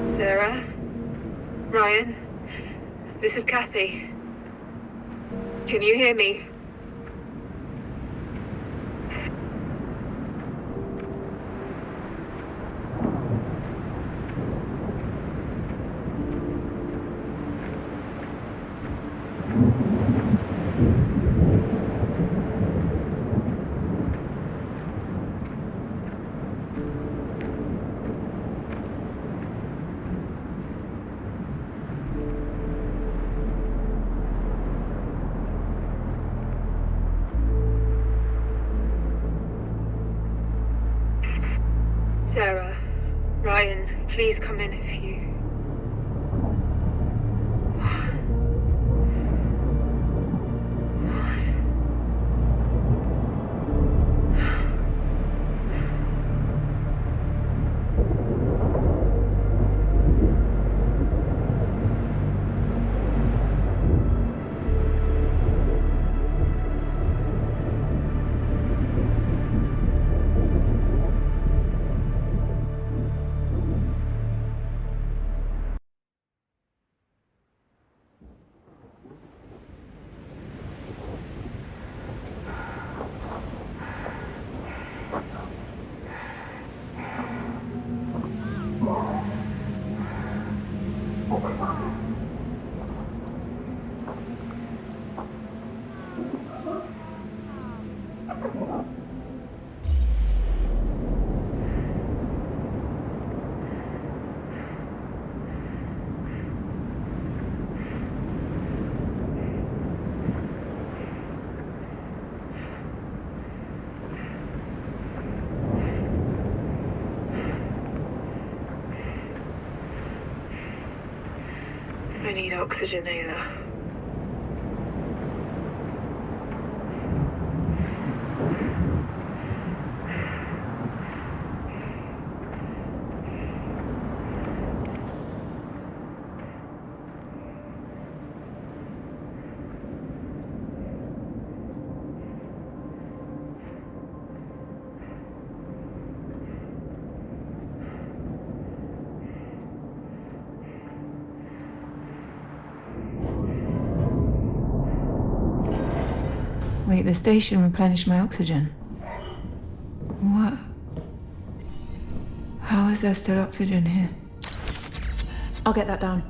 Sarah? Ryan? This is Kathy. Can you hear me? Sarah, Ryan, please come in if you... I need oxygen, Ayla. Wait, the station replenished my oxygen. What? How is there still oxygen here? I'll get that down.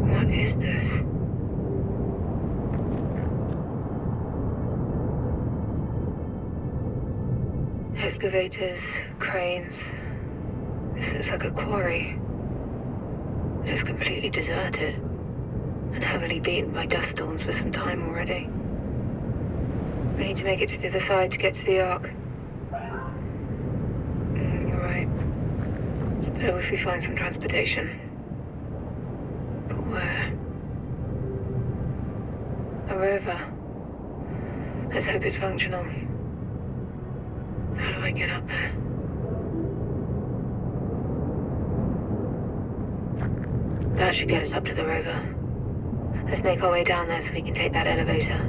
What is this? Excavators, cranes. This looks like a quarry. It's completely deserted and heavily beaten by dust storms for some time already. We need to make it to the other side to get to the Ark. You're right. It's better if we find some transportation. But where? A rover. Let's hope it's functional. How do I get up there? That should get us up to the rover. Let's make our way down there so we can take that elevator.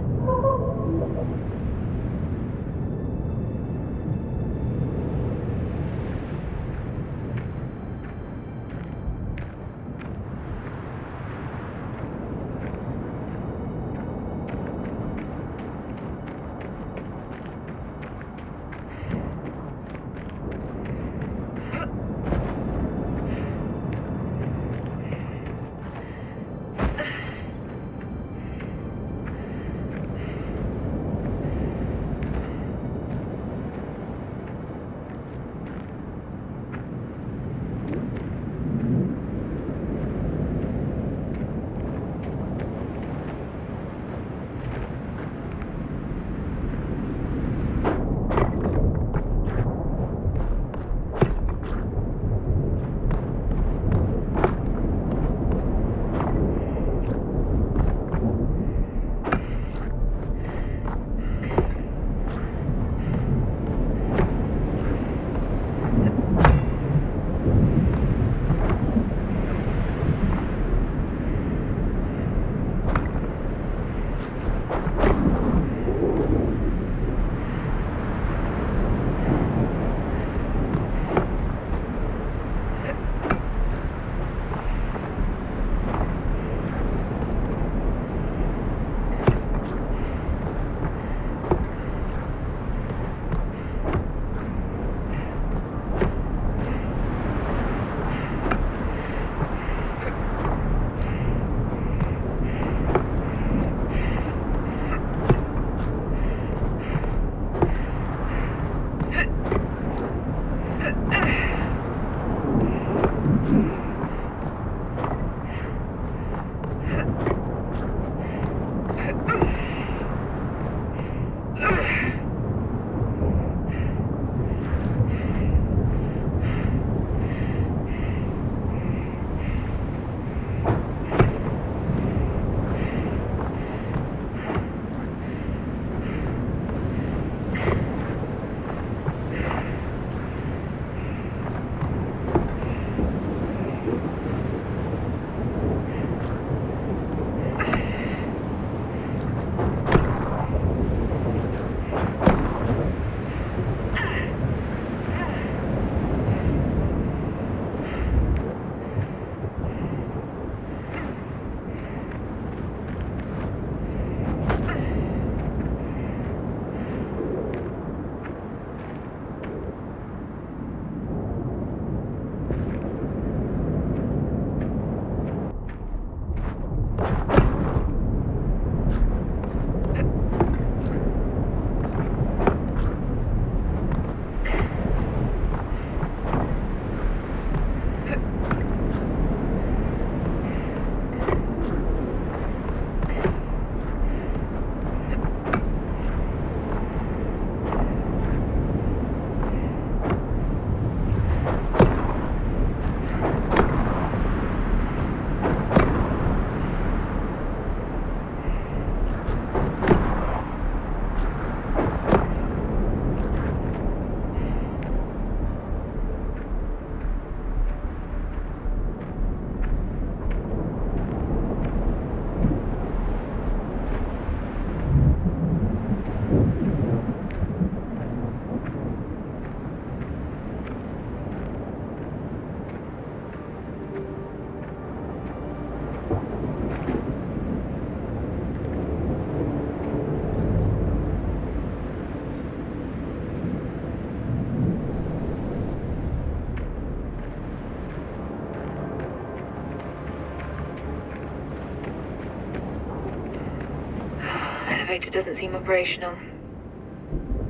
Elevator doesn't seem operational.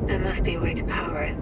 There must be a way to power it.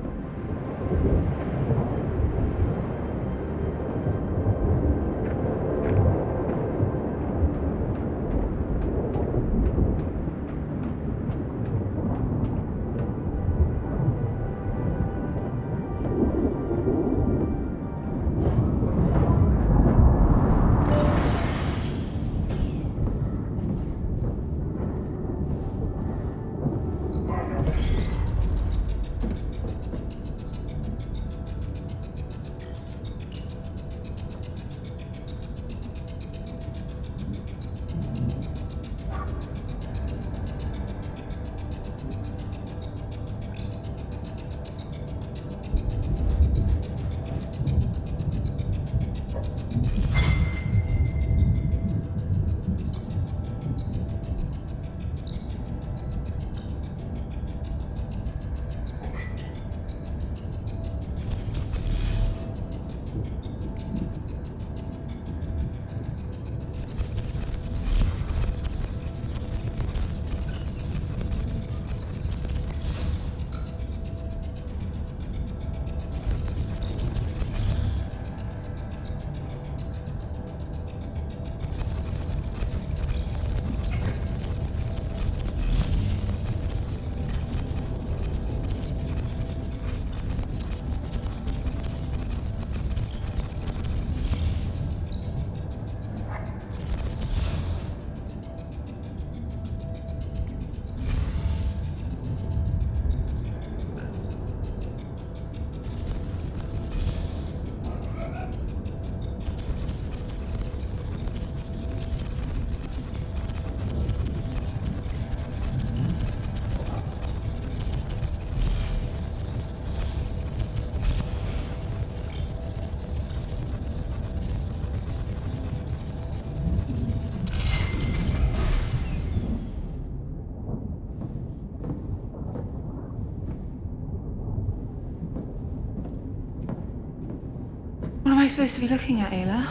am I supposed to be looking at, Ayla?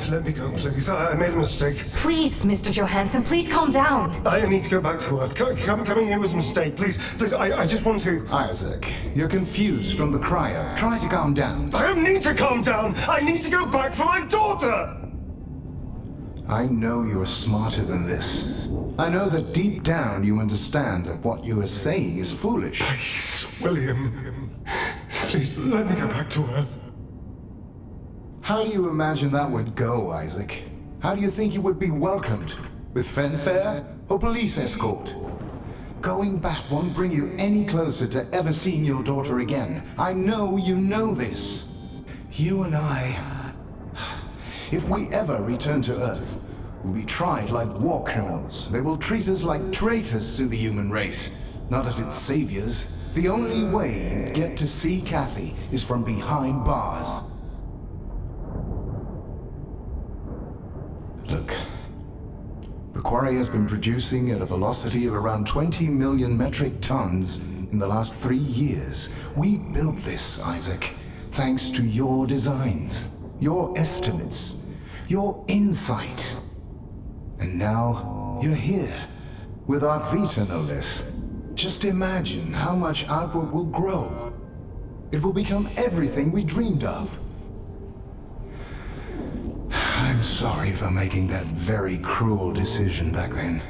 Let me go, please. I made a mistake. Please, Mr. Johansson, please calm down. I need to go back to Earth. Coming here was a mistake. Please, I just want to... Isaac, you're confused from the cryo. Try to calm down. I don't need to calm down. I need to go back for my daughter. I know you're smarter than this. I know that deep down you understand that what you are saying is foolish. Please, William. Please, let me go back to Earth. How do you imagine that would go, Isaac? How do you think you would be welcomed? With fanfare or police escort? Going back won't bring you any closer to ever seeing your daughter again. I know you know this. You and I... If we ever return to Earth, we'll be tried like war criminals. They will treat us like traitors to the human race, not as its saviors. The only way you get to see Kathy is from behind bars. Look, the quarry has been producing at a velocity of around 20 million metric tons in the last 3 years. We built this, Isaac, thanks to your designs, your estimates, your insight. And now, you're here, with Arcvita no less. Just imagine how much output will grow. It will become everything we dreamed of. I'm sorry for making that very cruel decision back then.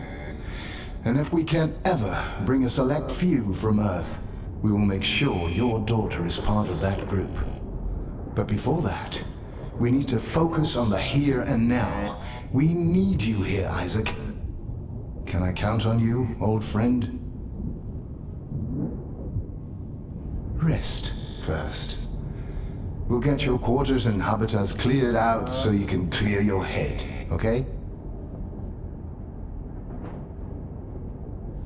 And if we can ever bring a select few from Earth, we will make sure your daughter is part of that group. But before that, we need to focus on the here and now. We need you here, Isaac. Can I count on you, old friend? Rest first. We'll get your quarters and habitats cleared out so you can clear your head, okay?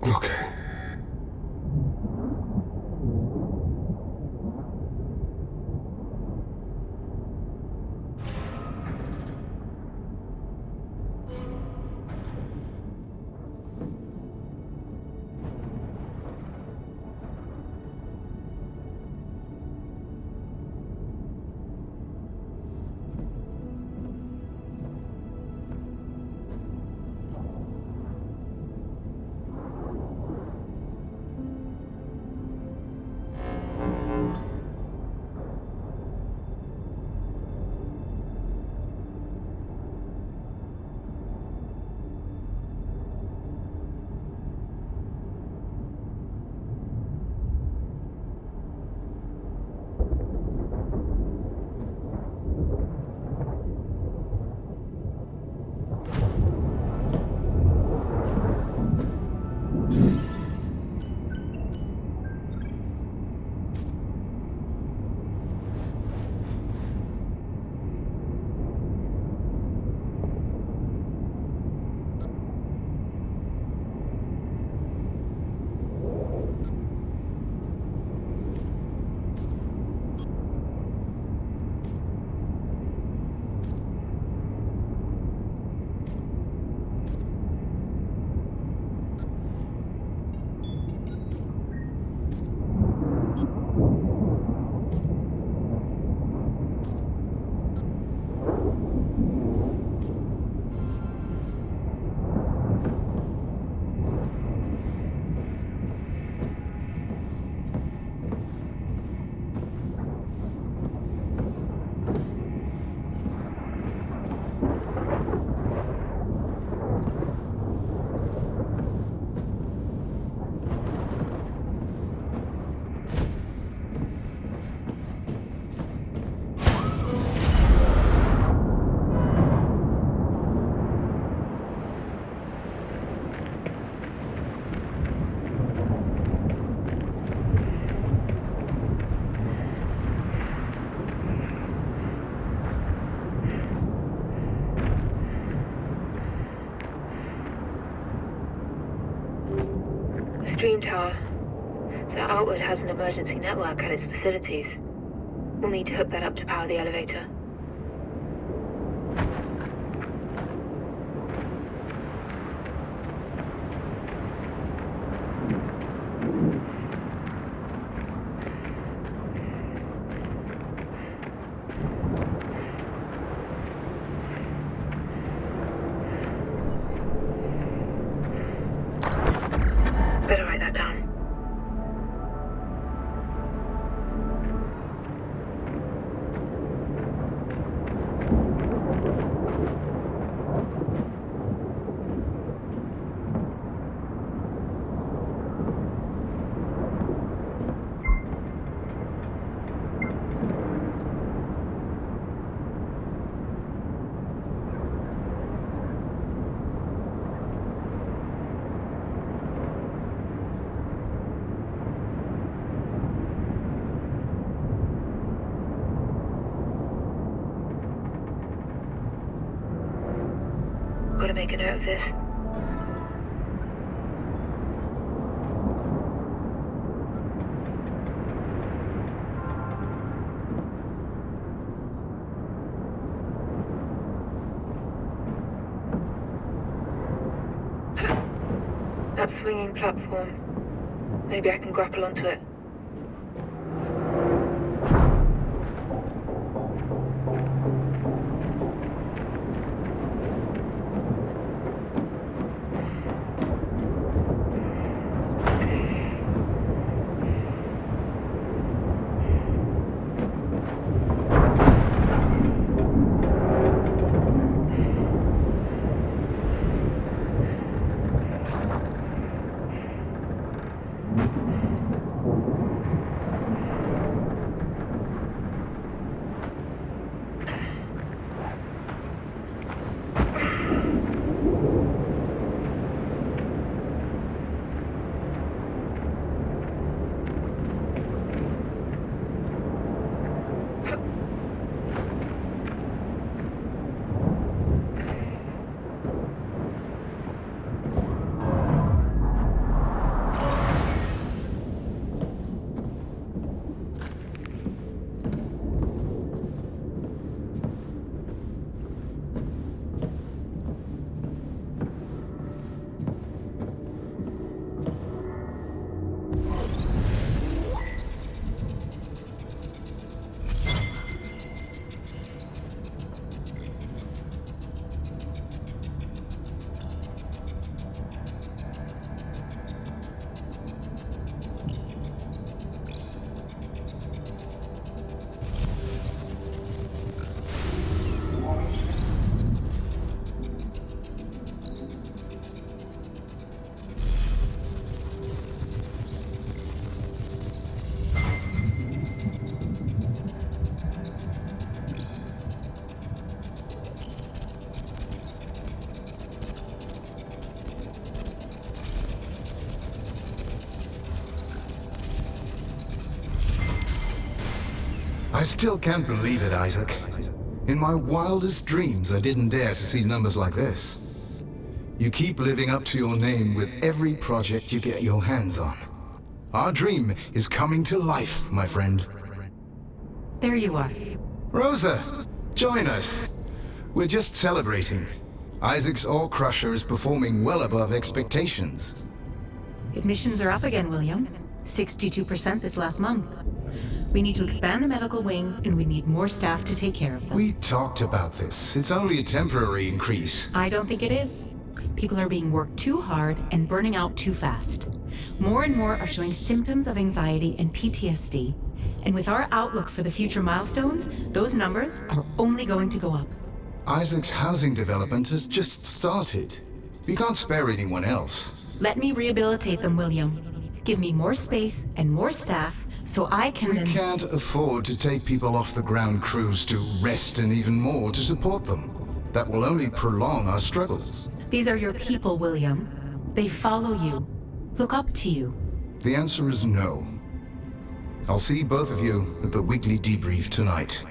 Okay. Stream tower. So Outward has an emergency network at its facilities. We'll need to hook that up to power the elevator. Better write that down. Gotta make a note of this. That swinging platform. Maybe I can grapple onto it. I still can't believe it, Isaac. In my wildest dreams, I didn't dare to see numbers like this. You keep living up to your name with every project you get your hands on. Our dream is coming to life, my friend. There you are. Rosa, join us. We're just celebrating. Isaac's Ore Crusher is performing well above expectations. Admissions are up again, William. 62% this last month. We need to expand the medical wing, and we need more staff to take care of them. We talked about this. It's only a temporary increase. I don't think it is. People are being worked too hard and burning out too fast. More and more are showing symptoms of anxiety and PTSD. And with our outlook for the future milestones, those numbers are only going to go up. Isaac's housing development has just started. We can't spare anyone else. Let me rehabilitate them, William. Give me more space and more staff, so I can We can't afford to take people off the ground crews to rest and even more to support them. That will only prolong our struggles. These are your people, William. They follow you, look up to you. The answer is no. I'll see both of you at the weekly debrief tonight.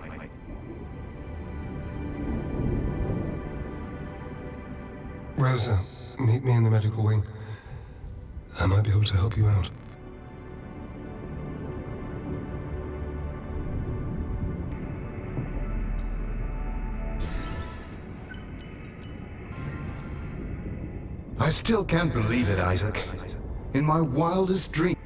Rosa, meet me in the medical wing. I might be able to help you out. I still can't believe it, Isaac. In my wildest dreams.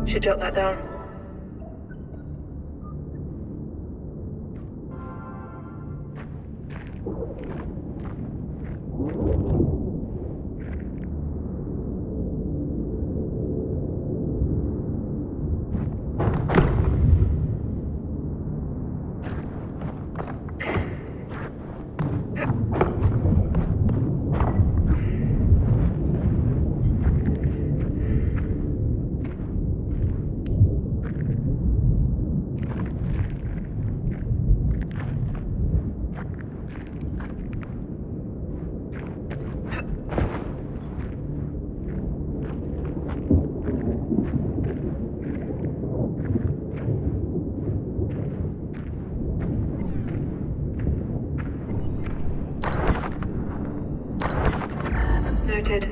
Should jot that down. Noted.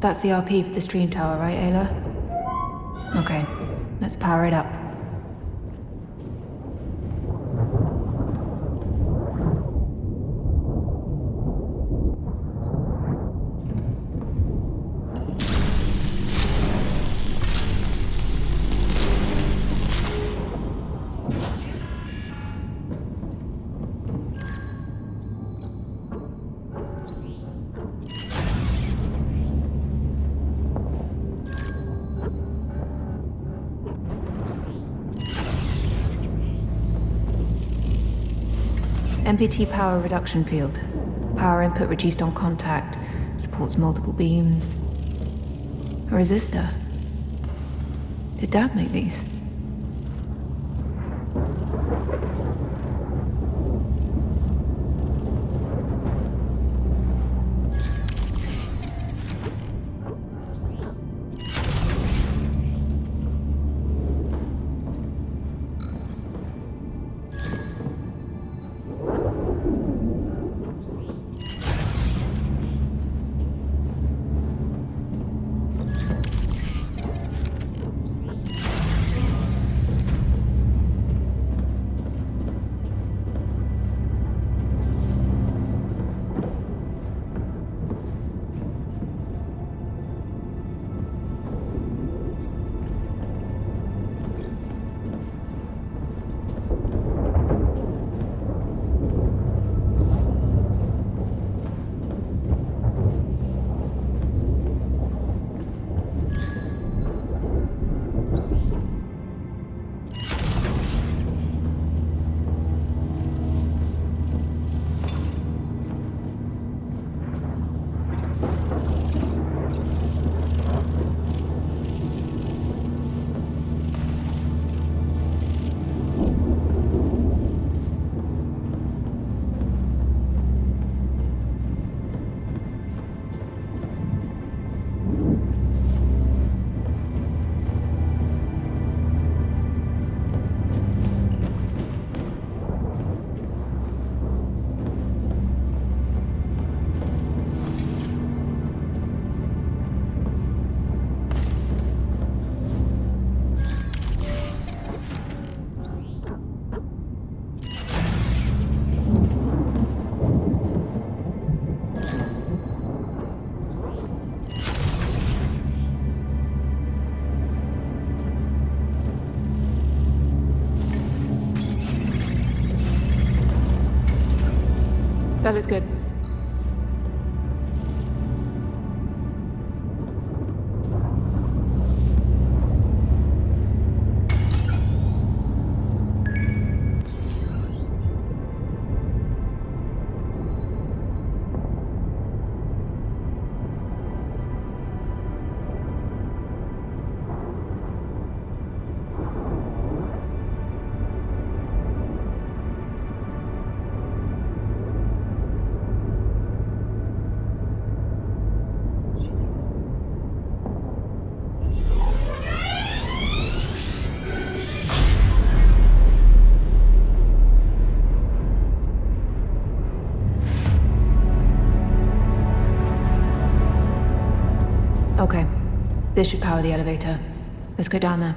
That's the RP for the stream tower, right, Ayla? Okay, let's power it up. MPT power reduction field. Power input reduced on contact. Supports multiple beams. A resistor. Did Dad make these? is good. Okay. This should power the elevator. Let's go down there.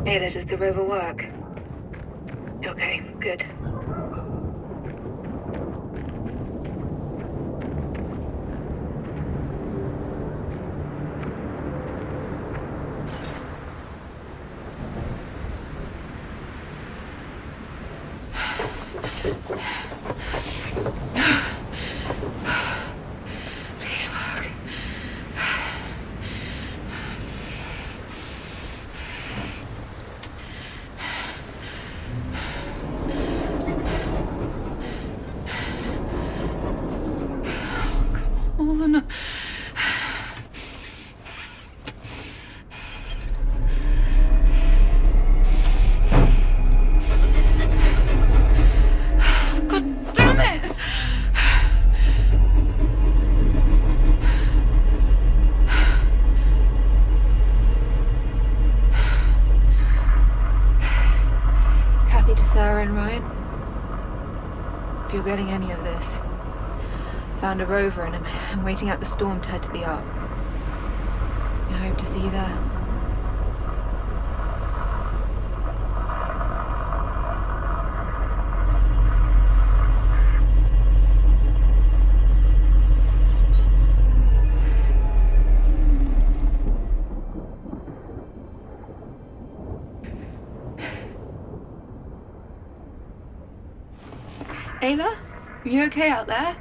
Ayla, does the rover work? Okay, good. Please work. Oh, come on. God damn it! Kathy to Sarah and Ryan. If you're getting any of this, found a rover and I'm waiting out the storm to head to the Ark. I hope to see you there. Ayla, are you okay out there?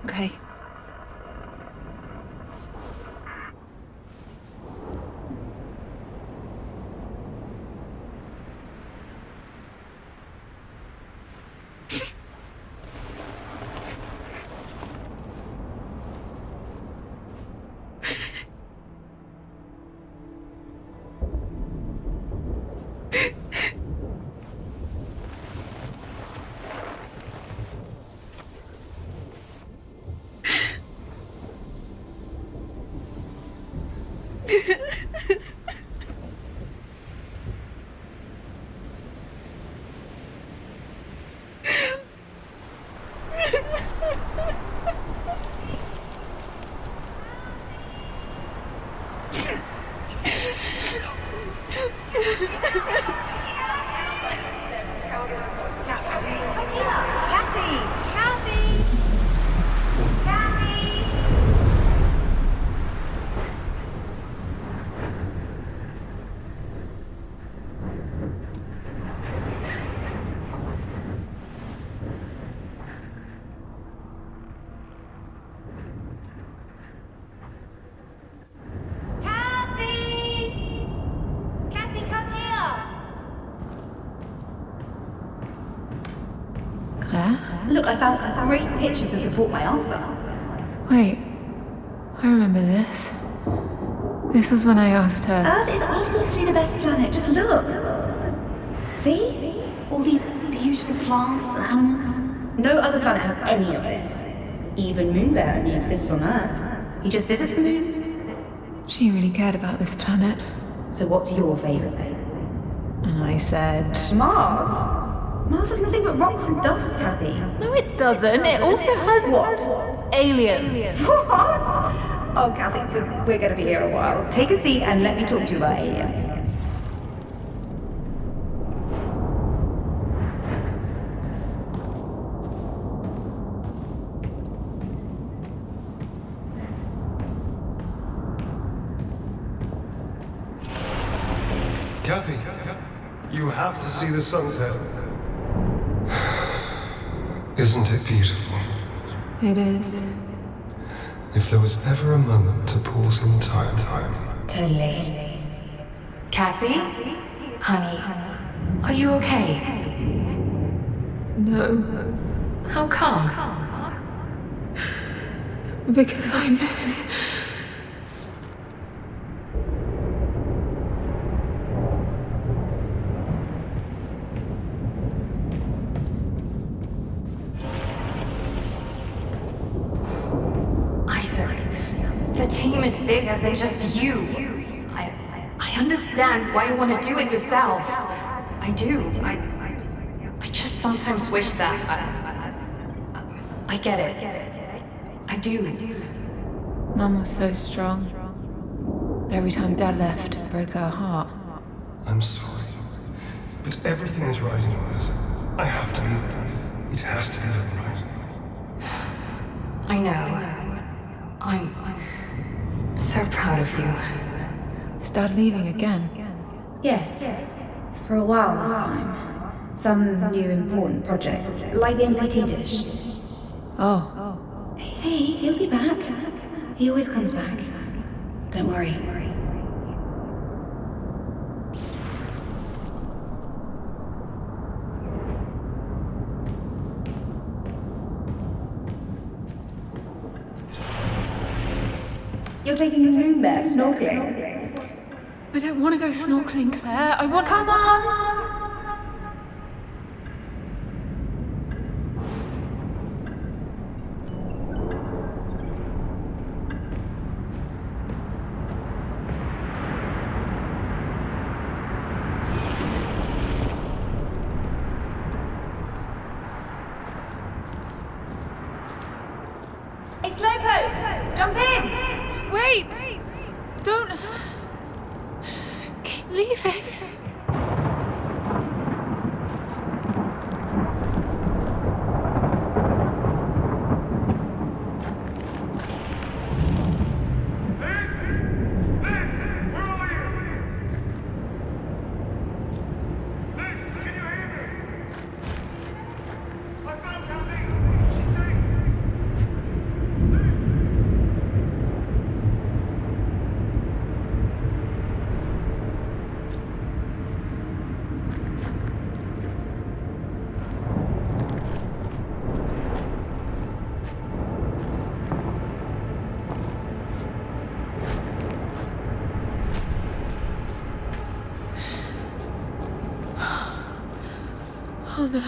Okay. Look, I found some great pictures to support my answer. Wait, I remember this. This was when I asked her. Earth is obviously the best planet, just look. See? All these beautiful plants and animals. No other planet has any of this. Even Moonbear only exists on Earth. He just visits the moon. She really cared about this planet. So what's your favourite then? And I said... Mars? Mars has nothing but rocks and dust, Kathy. No, it doesn't. It also has... What? Aliens. What? Oh, Kathy, we're going to be here a while. Take a seat and let me talk to you about aliens. Kathy, you have to see the sunset. Isn't it beautiful? It is. If there was ever a moment to pause in time. Totally. Kathy? Honey, are you okay? No. How come? Because I miss... The team is bigger than just you. I understand why you want to do it yourself. I do. I just sometimes wish that I get it. I do. Mum was so strong. every time Dad left, it broke our heart. I'm sorry. But everything is riding on this. I have to be there. It has to be done right. I know. I'm so proud of you. Is Dad leaving again? Yes. For a while this time. Some new important project, like the MPT dish. Oh. Hey, he'll be back. He always comes back. Don't worry. You're taking the moon bear snorkeling? I don't want to go snorkeling, Claire. I want... Come on! It's Slowpoke! Jump in! Wait! Don't... keep leaving. Oh no,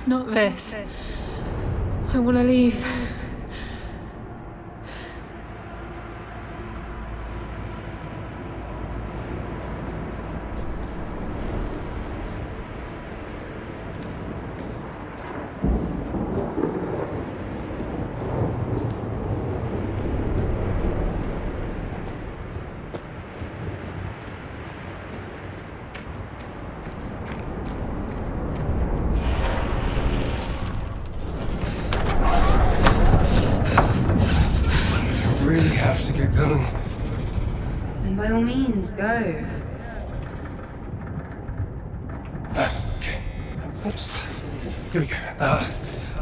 not this. I want to leave. Really have to get going. Then by all means, go. Okay. Oops. Here we go.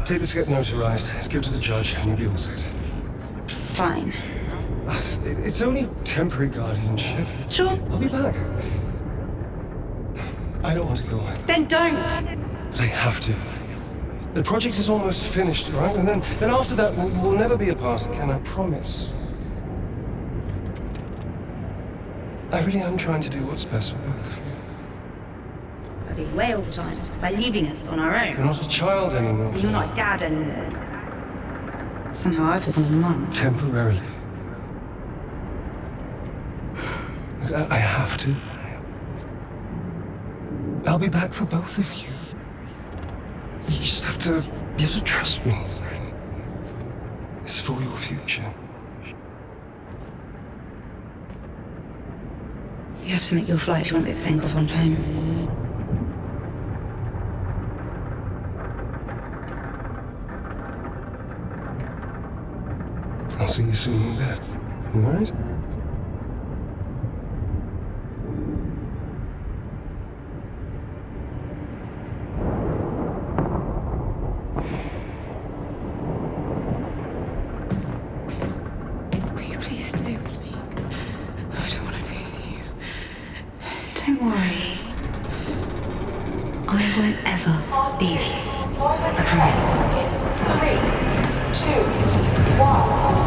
Take this to get notarized. Give it to the judge, and you'll be all set. Fine. It's only temporary guardianship. Sure. I'll be back. I don't want to go. Then don't! But I have to. The project is almost finished, right? And then after that, we'll never be apart again, I promise. I really am trying to do what's best for both of you. I'd be away all the time, by leaving us on our own. You're not a child anymore. And you're not Dad anymore. Somehow I've become a mum. Temporarily. I have to. I'll be back for both of you. You just have to trust me. It's for your future. You have to make your flight if you want this thing off on time. I'll see you soon in bed. All right? Will you please stay with me? I don't want to lose you. Don't worry. I won't ever leave you. I promise. 3, 2, 1.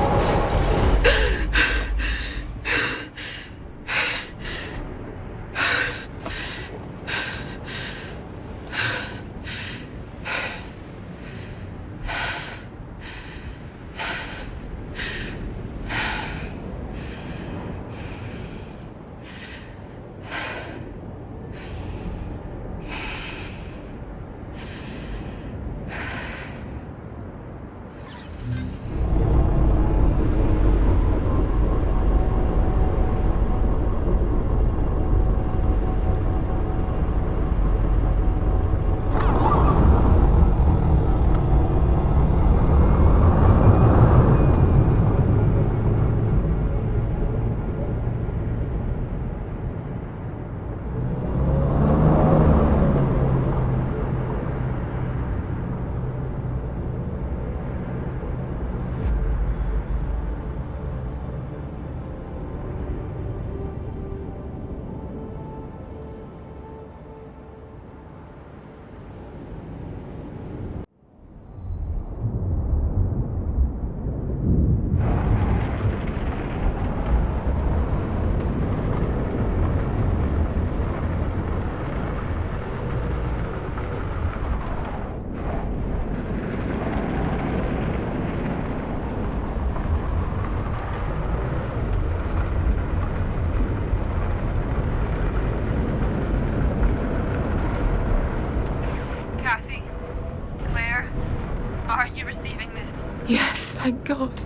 Thank God.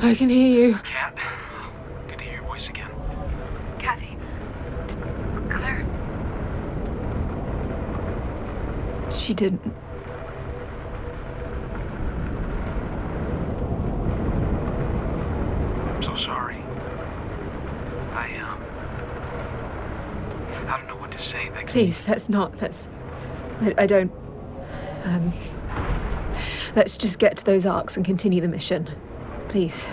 I can hear you. Cat, good to hear your voice again. Kathy. Claire. She didn't. I'm so sorry. I don't know what to say. Please, let's not. I don't. Let's just get to those arcs and continue the mission. Please.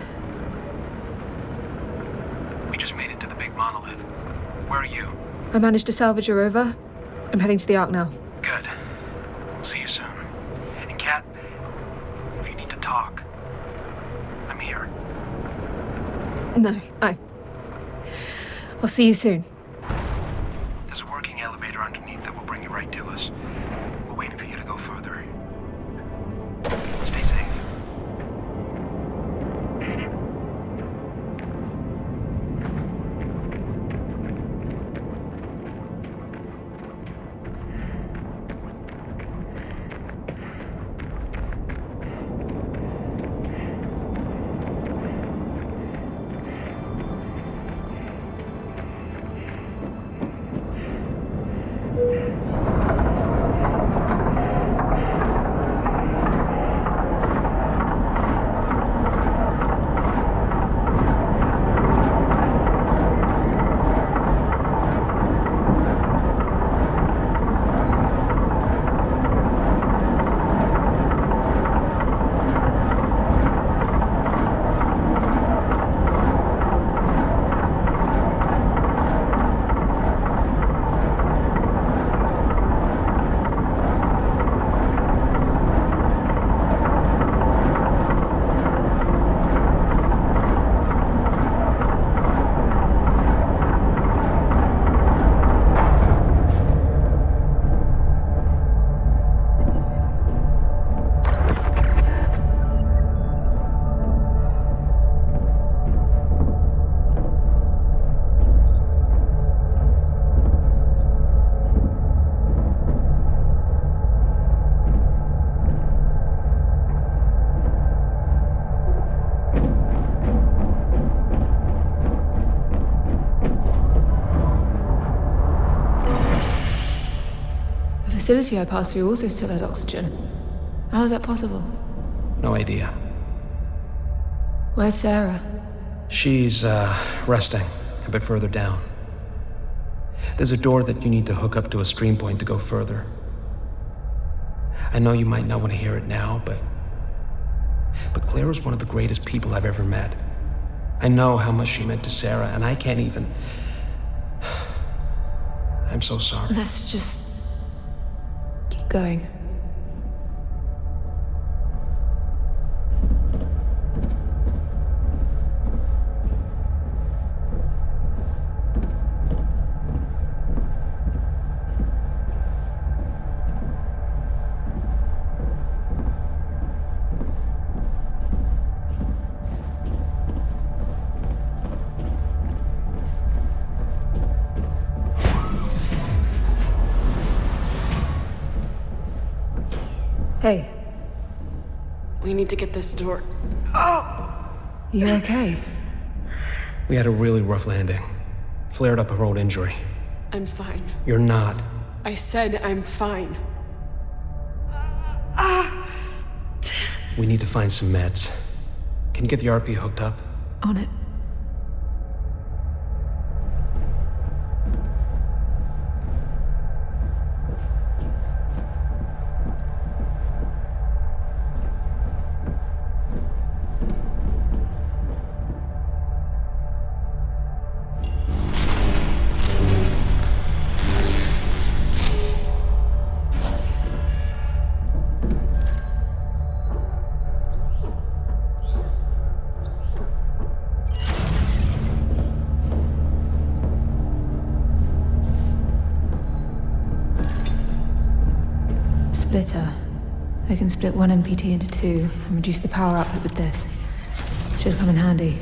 We just made it to the big monolith. Where are you? I managed to salvage a rover. I'm heading to the arc now. Good. We'll see you soon. And Kat, if you need to talk, I'm here. No, I'll see you soon. There's a working elevator underneath that will bring you right to us. We're waiting for you to go further. Stay safe. The facility I passed through also still had oxygen. How is that possible? No idea. Where's Sarah? She's, resting a bit further down. There's a door that you need to hook up to a stream point to go further. I know you might not want to hear it now, but Claire was one of the greatest people I've ever met. I know how much she meant to Sarah, and I can't even... I'm so sorry. Let's just... keep going. Hey. We need to get this door. You okay? We had a really rough landing. Flared up a road injury. I'm fine. You're not. I said I'm fine. We need to find some meds. Can you get the RP hooked up? On it. Splitter. I can split one MPT into two and reduce the power output with this. Should come in handy.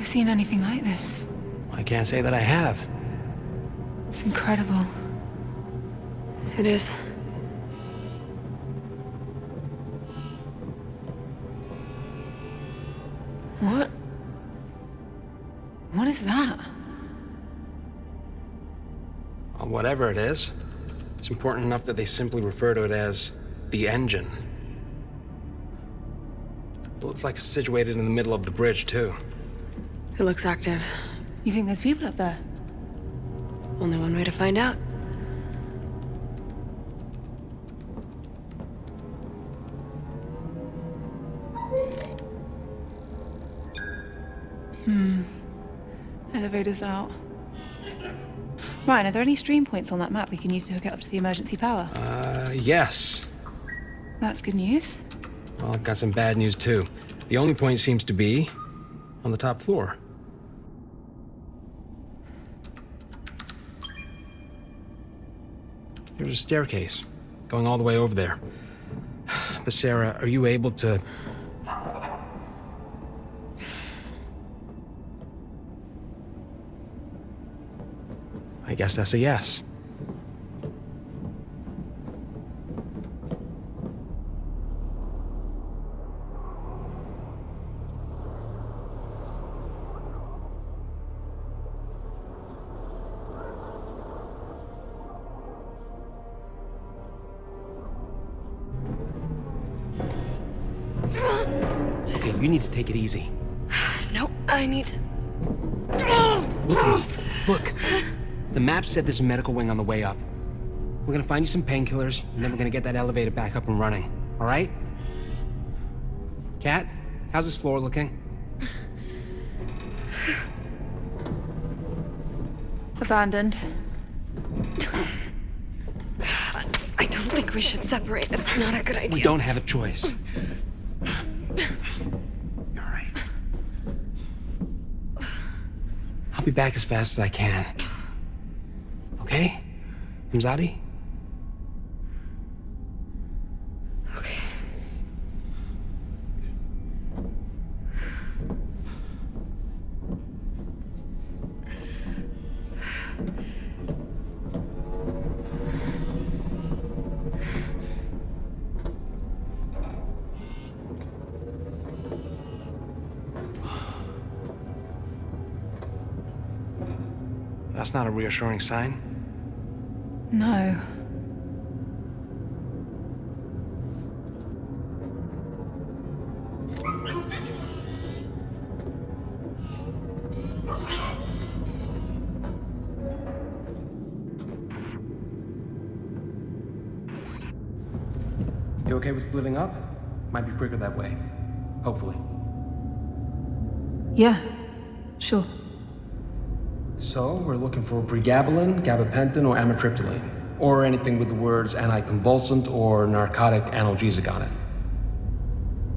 ever seen anything like this. I can't say that I have. It's incredible. It is. What? What is that? Well, whatever it is, it's important enough that they simply refer to it as the engine. Well, it's like situated in the middle of the bridge, too. It looks active. You think there's people up there? Only one way to find out. Elevator's out. Ryan, are there any stream points on that map we can use to hook it up to the emergency power? Yes. That's good news. Well, I've got some bad news, too. The only point seems to be on the top floor. There's a staircase going all the way over there. But Sarah, are you able to... I guess that's a yes. Okay, you need to take it easy. Nope, I need to... Look at me. Look. The map said there's a medical wing on the way up. We're gonna find you some painkillers, and then we're gonna get that elevator back up and running. All right? Kat, how's this floor looking? Abandoned. I don't think we should separate. That's not a good idea. We don't have a choice. You're right. I'll be back as fast as I can. Okay? Mzadi? Okay. That's not a reassuring sign. No. You okay with splitting up? Might be quicker that way. Hopefully. Yeah, sure. So, we're looking for pregabalin, gabapentin, or amitriptyline. Or anything with the words anticonvulsant or narcotic analgesic on it.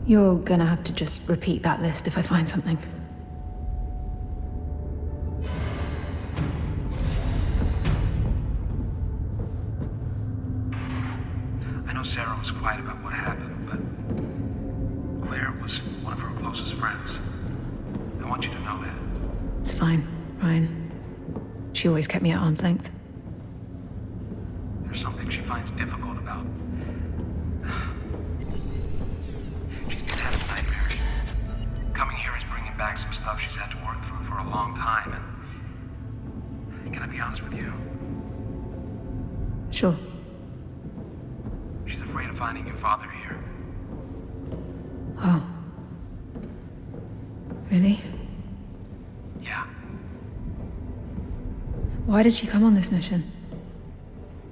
You're gonna have to just repeat that list if I find something. I know Sarah was quiet about what happened, but Claire was one of her closest friends. I want you to know that. It's fine, Ryan. She always kept me at arm's length. There's something she finds difficult about. She's been having nightmares. Coming here is bringing back some stuff she's had to work through for a long time, and can I be honest with you? Sure. She's afraid of finding your father here. Oh. Really? Yeah. Why did she come on this mission?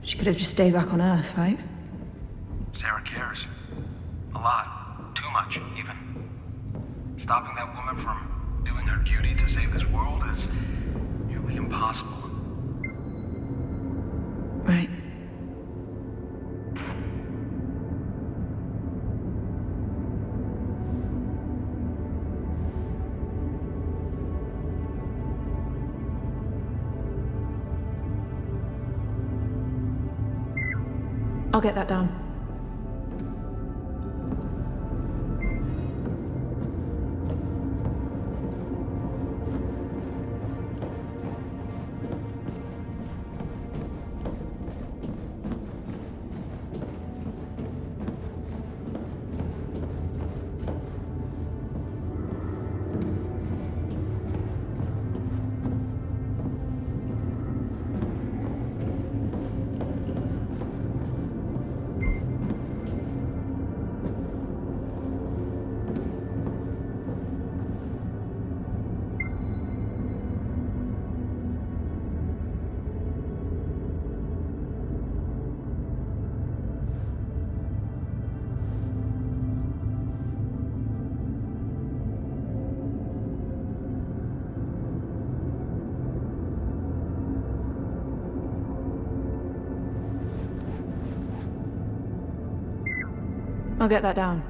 She could have just stayed back on Earth, right? Sarah cares. A lot. Too much, even. Stopping that woman from doing her duty to save this world is nearly impossible. Right. I'll get that down. I'll get that down.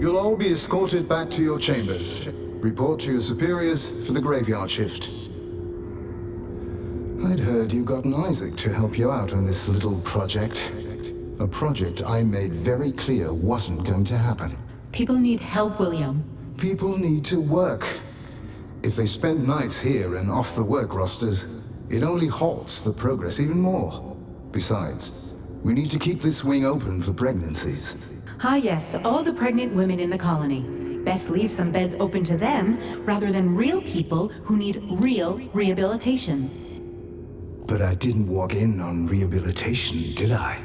You'll all be escorted back to your chambers. Report to your superiors for the graveyard shift. I'd heard you got an Isaac to help you out on this little project. A project I made very clear wasn't going to happen. People need help, William. People need to work. If they spend nights here and off the work rosters, it only halts the progress even more. Besides, we need to keep this wing open for pregnancies. Ah yes, all the pregnant women in the colony. Best leave some beds open to them, rather than real people who need real rehabilitation. But I didn't walk in on rehabilitation, did I?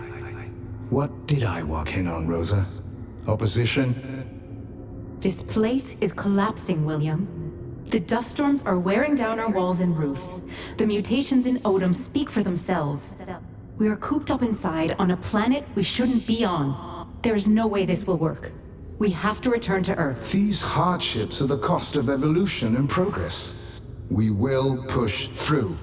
What did I walk in on, Rosa? Opposition? This place is collapsing, William. The dust storms are wearing down our walls and roofs. The mutations in Odom speak for themselves. We are cooped up inside on a planet we shouldn't be on. There is no way this will work. We have to return to Earth. These hardships are the cost of evolution and progress. We will push through.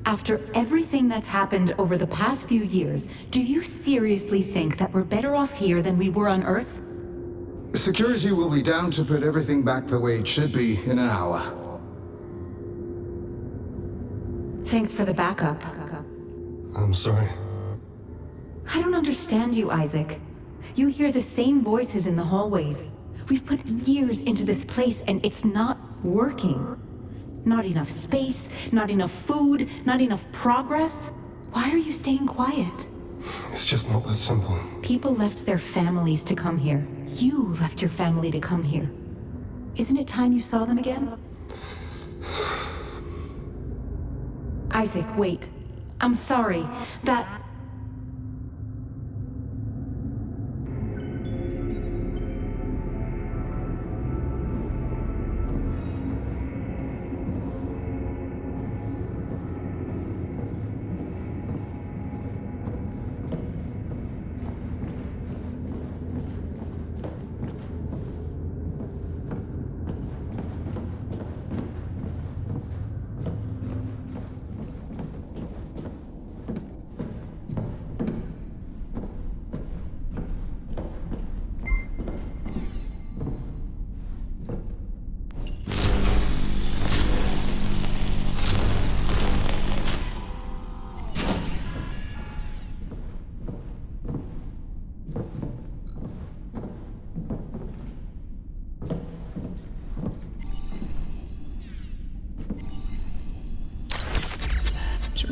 After everything that's happened over the past few years, do you seriously think that we're better off here than we were on Earth? Security will be down to put everything back the way it should be in an hour. Thanks for the backup. I'm sorry. I don't understand you, Isaac. You hear the same voices in the hallways. We've put years into this place and it's not working. Not enough space, not enough food, not enough progress. Why are you staying quiet? It's just not that simple. People left their families to come here. You left your family to come here. Isn't it time you saw them again? Isaac, wait. I'm sorry. That...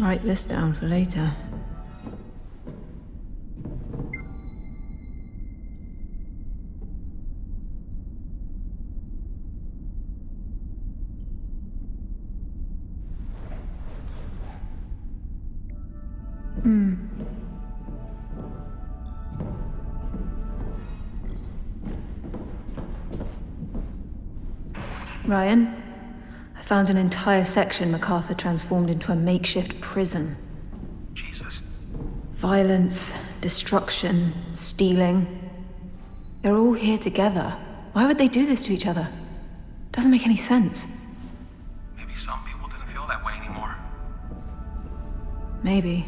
write this down for later. Ryan, I found an entire section MacArthur transformed into a makeshift prison. Jesus. Violence, destruction, stealing. They're all here together. Why would they do this to each other? Doesn't make any sense. Maybe some people didn't feel that way anymore. Maybe.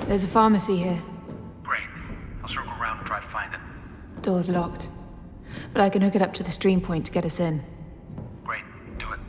There's a pharmacy here. Great. I'll circle around and try to find it. Door's locked. But I can hook it up to the stream point to get us in. Great. Do it.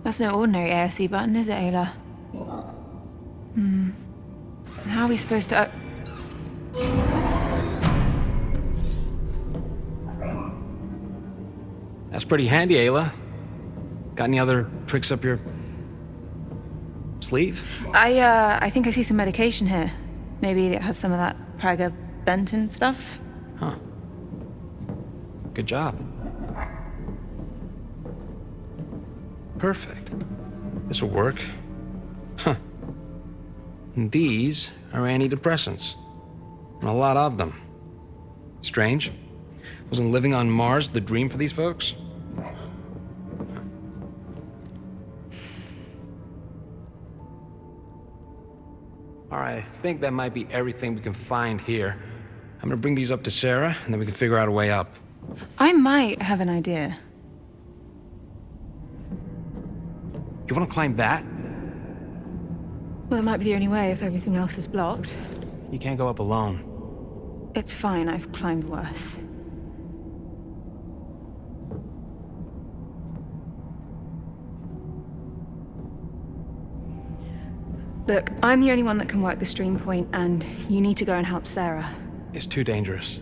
That's no ordinary ASC button, is it, Ayla? And how are we supposed to... That's pretty handy, Ayla. Got any other tricks up your sleeve? I think I see some medication here. Maybe it has some of that Praga-Benton stuff? Huh. Good job. Perfect. This will work. Huh. And these are antidepressants. And a lot of them. Strange. Wasn't living on Mars the dream for these folks? All right, I think that might be everything we can find here. I'm gonna bring these up to Sarah, and then we can figure out a way up. I might have an idea. You wanna climb that? Well, it might be the only way if everything else is blocked. You can't go up alone. It's fine, I've climbed worse. Look, I'm the only one that can work the stream point, and you need to go and help Sarah. It's too dangerous.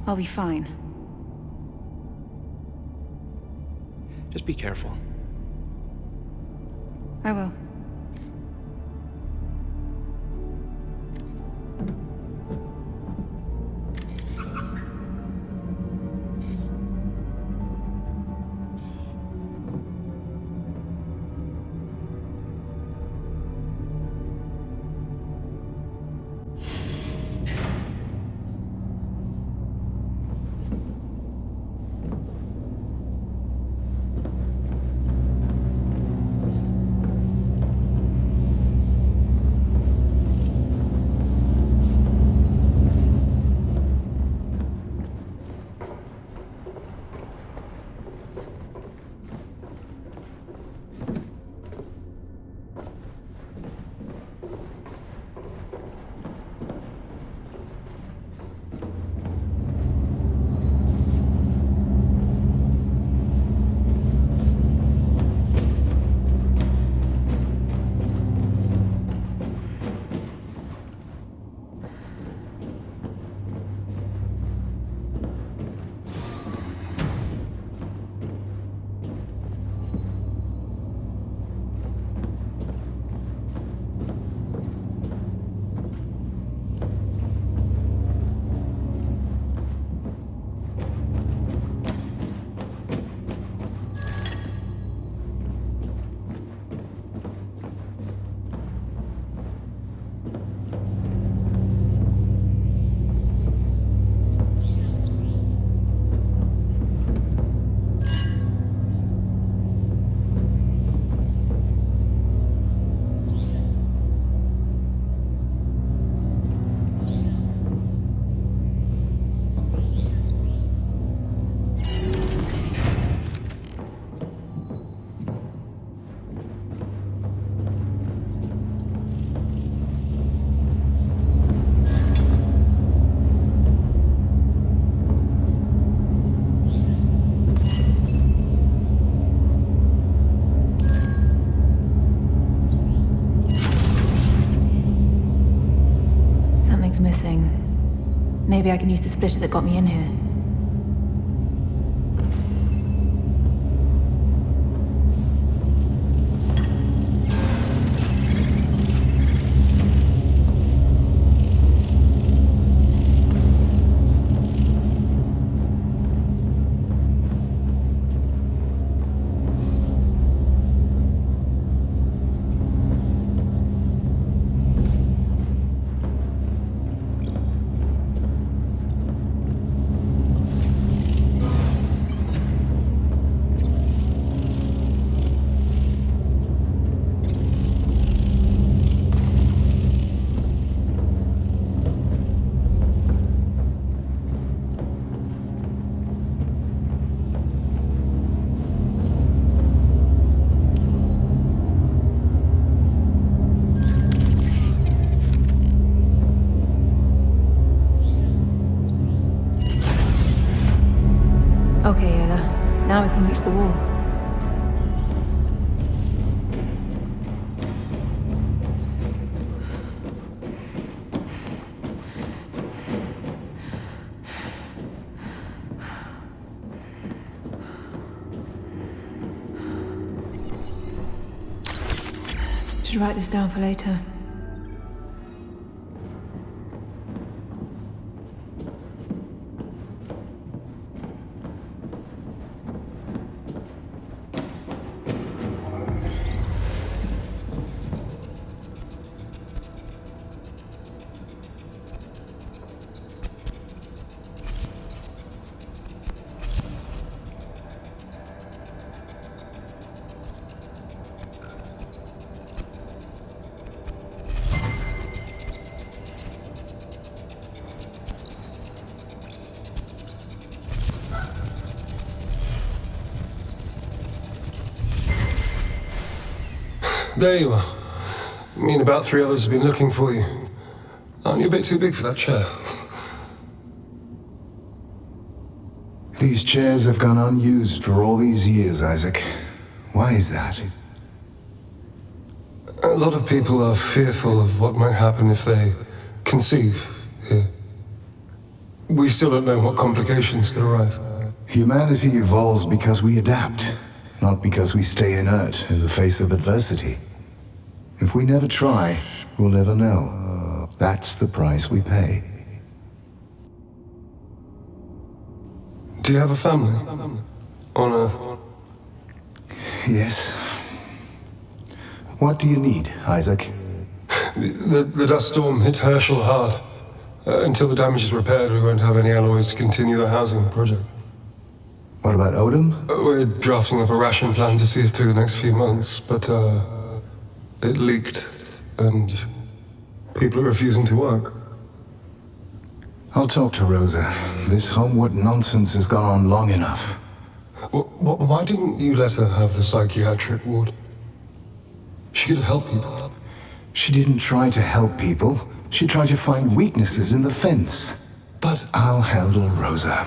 I'll be fine. Just be careful. I will. Missing. Maybe I can use the splitter that got me in here. Okay, Ella. Now we can reach the wall. should write this down for later. There you are. Me and about 3 others have been looking for you. Aren't you a bit too big for that chair? These chairs have gone unused for all these years, Isaac. Why is that? A lot of people are fearful of what might happen if they conceive here. We still don't know what complications could arise. Humanity evolves because we adapt, not because we stay inert in the face of adversity. If we never try, we'll never know. That's the price we pay. Do you have a family? On Earth? Yes. What do you need, Isaac? The dust storm hit Herschel hard. Until the damage is repaired, we won't have any alloys to continue the housing project. What about Odom? We're drafting up a ration plan to see us through the next few months, but it leaked, and people are refusing to work. I'll talk to Rosa. This homewood nonsense has gone on long enough. Why didn't you let her have the psychiatric ward? She could help people. She didn't try to help people. She tried to find weaknesses in the fence. But I'll handle Rosa.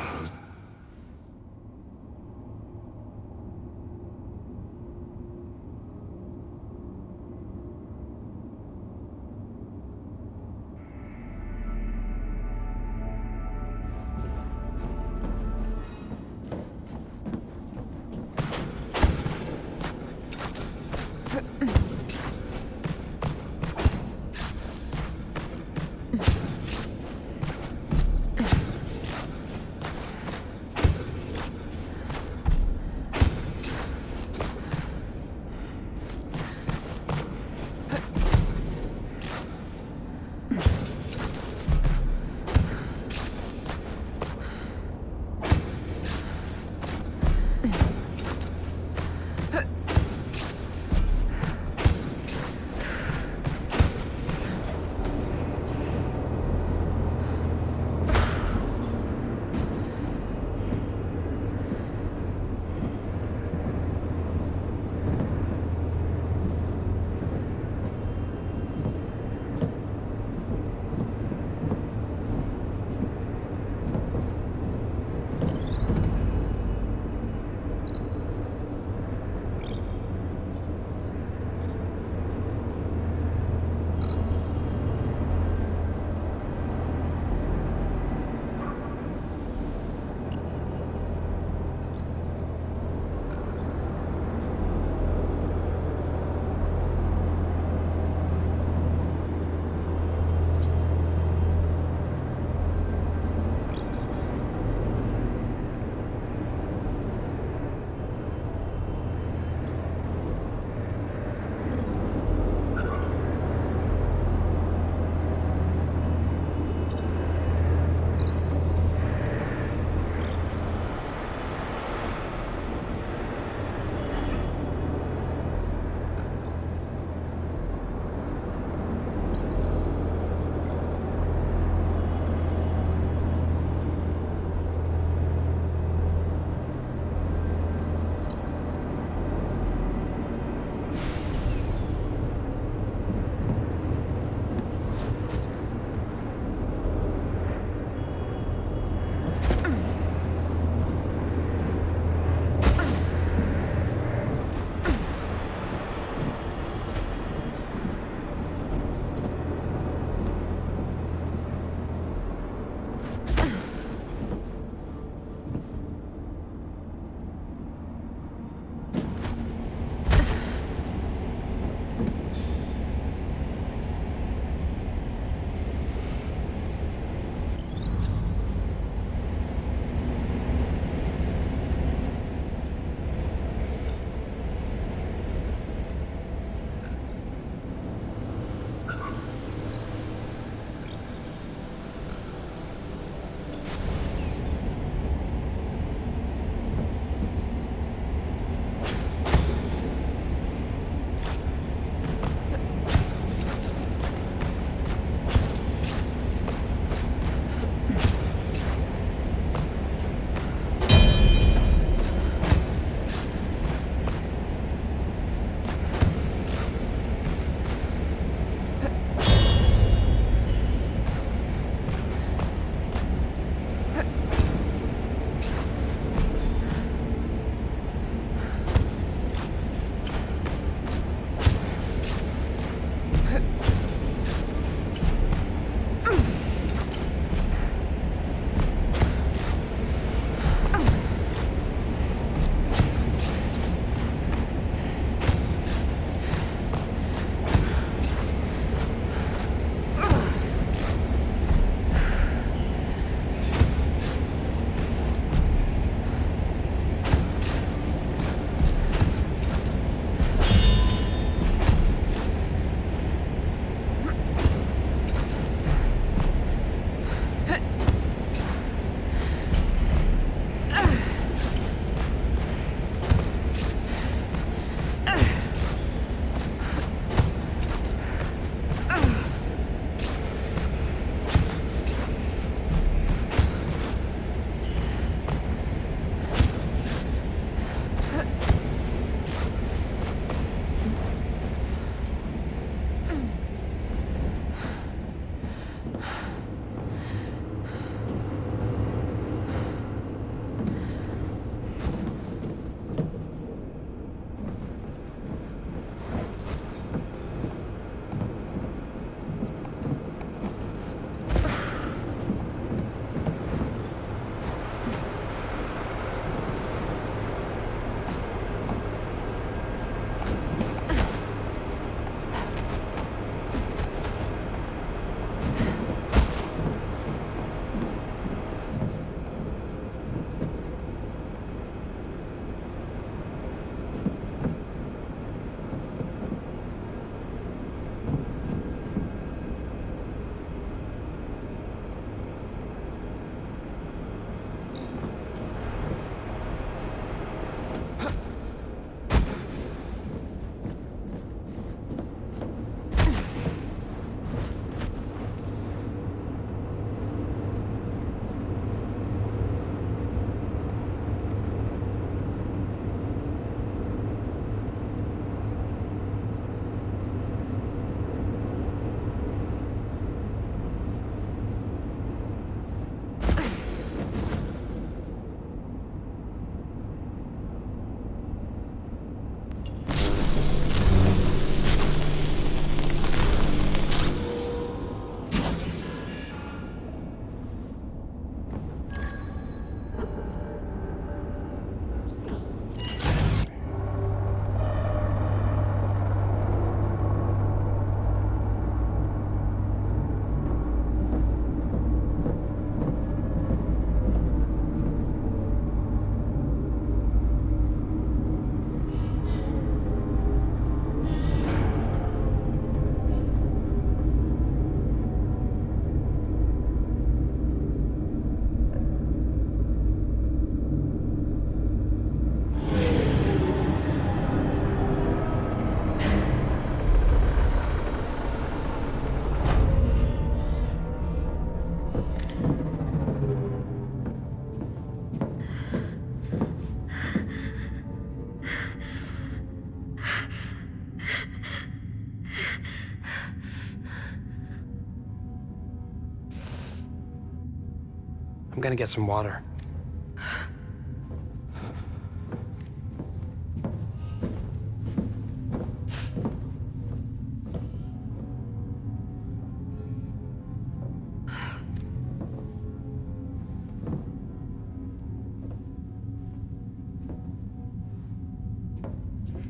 I'm gonna get some water.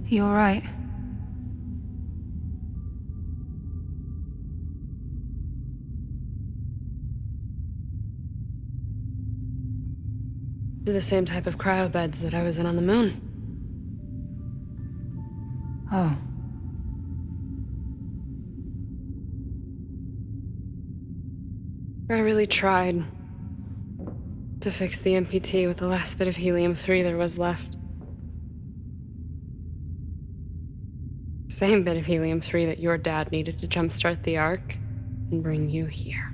You all right? They're the same type of cryo beds that I was in on the moon. Oh. I really tried to fix the MPT with the last bit of helium-3 there was left. Same bit of helium-3 that your dad needed to jumpstart the Ark and bring you here.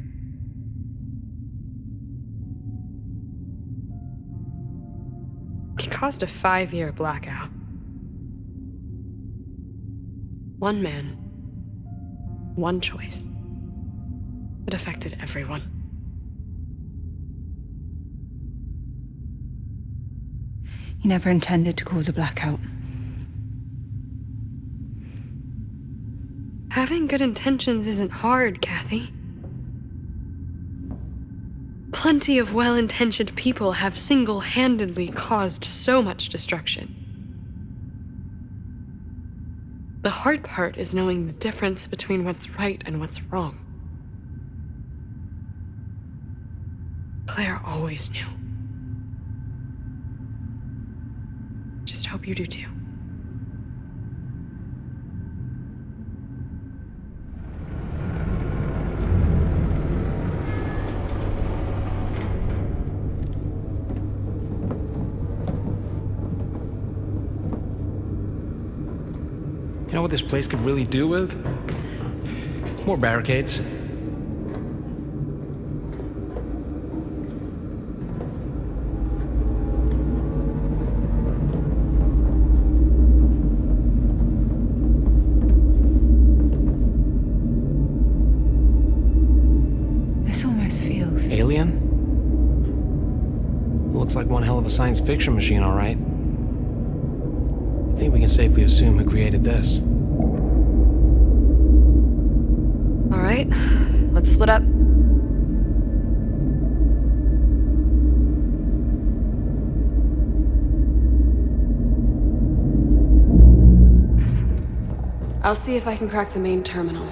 It caused a 5-year blackout. One man, one choice. It affected everyone. You never intended to cause a blackout. Having good intentions isn't hard, Kathy. Plenty of well-intentioned people have single-handedly caused so much destruction. The hard part is knowing the difference between what's right and what's wrong. Claire always knew. Just hope you do too. You know what this place could really do with? More barricades. This almost feels... Alien? Looks like one hell of a science fiction machine, all right. I think we can safely assume who created this. All right, let's split up. I'll see if I can crack the main terminal.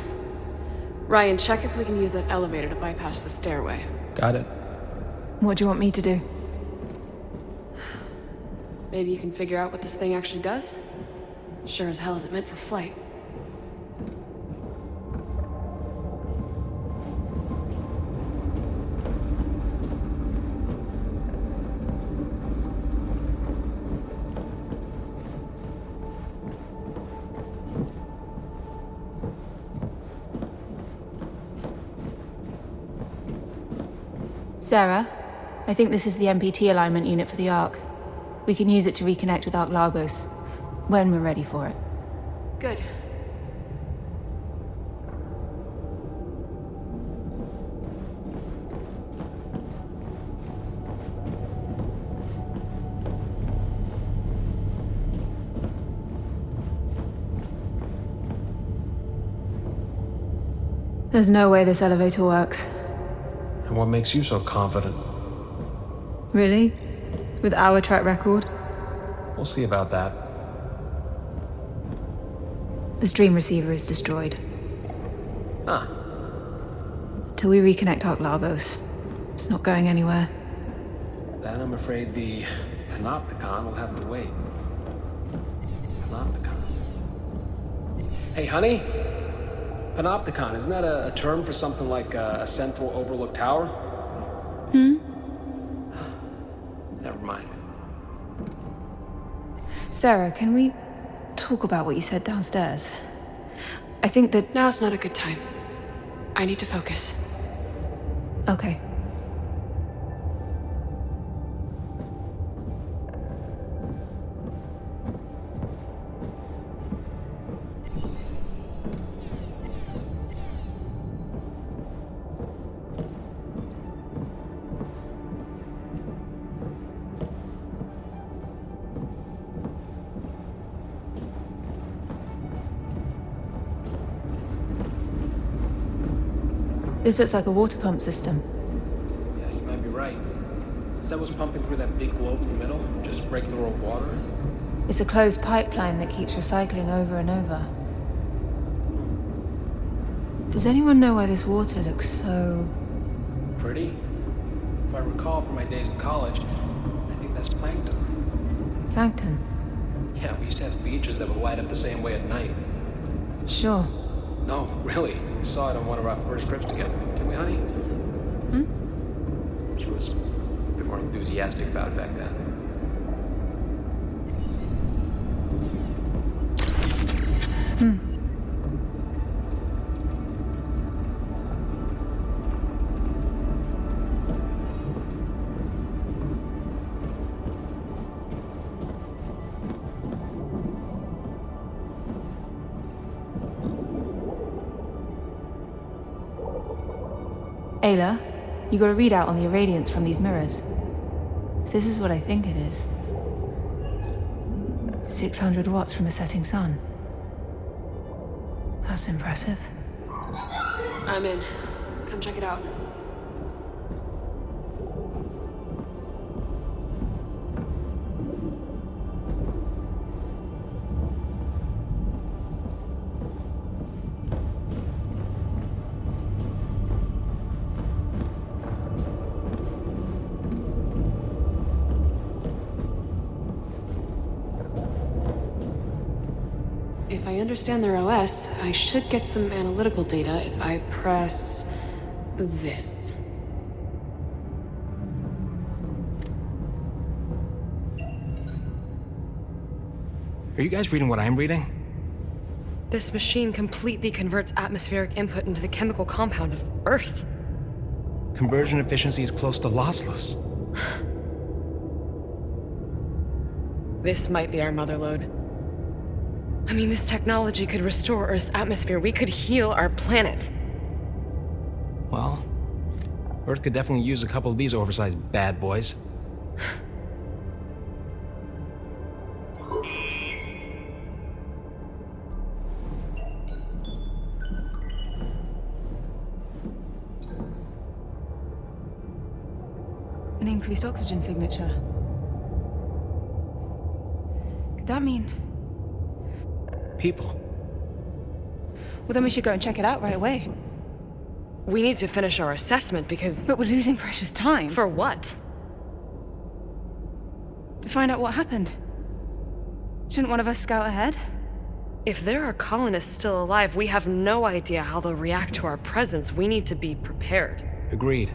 Ryan, check if we can use that elevator to bypass the stairway. Got it. What do you want me to do? Maybe you can figure out what this thing actually does? Sure as hell isn't meant for flight. Sarah, I think this is the MPT alignment unit for the Ark. We can use it to reconnect with Ark Lagos when we're ready for it. Good. There's no way this elevator works. And what makes you so confident? Really? With our track record? We'll see about that. The stream receiver is destroyed. Huh. Till we reconnect Ark Lagos, it's not going anywhere. Then I'm afraid the Panopticon will have to wait. Panopticon. Hey, honey? Panopticon, isn't that a term for something like a central overlook tower? Hmm? Never mind. Sarah, can we talk about what you said downstairs? I think that... Now's not a good time. I need to focus. Okay. This looks like a water pump system. Yeah, you might be right. Is that what's pumping through that big globe in the middle? Just regular old water? It's a closed pipeline that keeps recycling over and over. Does anyone know why this water looks so... Pretty? If I recall from my days in college, I think that's plankton. Plankton? Yeah, we used to have beaches that would light up the same way at night. Sure. No, really. We saw it on one of our first trips together. Didn't we, honey? She was a bit more enthusiastic about it back then. Ayla, you got a readout on the irradiance from these mirrors. If this is what I think it is... 600 watts from a setting sun. That's impressive. I'm in. Come check it out. If I understand their OS, I should get some analytical data if I press this. Are you guys reading what I'm reading? This machine completely converts atmospheric input into the chemical compound of Earth. Conversion efficiency is close to lossless. This might be our motherlode. I mean, this technology could restore Earth's atmosphere. We could heal our planet. Well, Earth could definitely use a couple of these oversized bad boys. An increased oxygen signature. Could that mean... people? Well, then we should go and check it out right away. We need to finish our assessment because... But we're losing precious time. For what? To find out what happened. Shouldn't one of us scout ahead? If there are colonists still alive, we have no idea how they'll react to our presence. We need to be prepared. Agreed.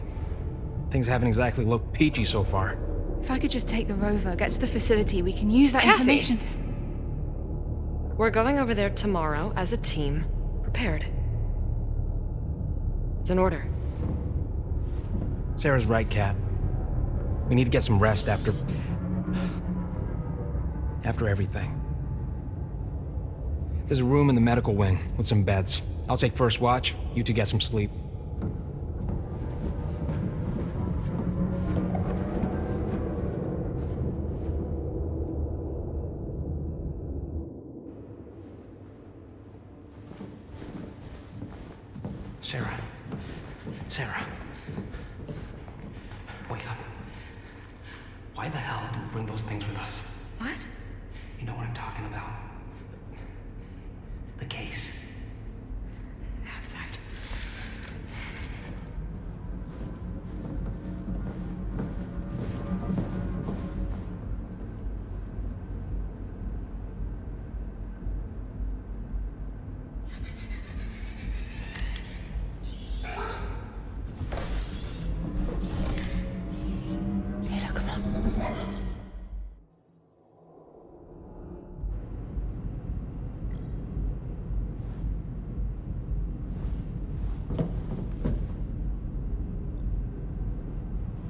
Things haven't exactly looked peachy so far. If I could just take the rover, get to the facility, we can use that Kathy! information. We're going over there tomorrow as a team, prepared. It's an order. Sarah's right, Kat. We need to get some rest after everything. There's a room in the medical wing with some beds. I'll take first watch, you two get some sleep. Sarah. Wake up. Why the hell did we bring those things with us? What? You know what I'm talking about. The case. Outside.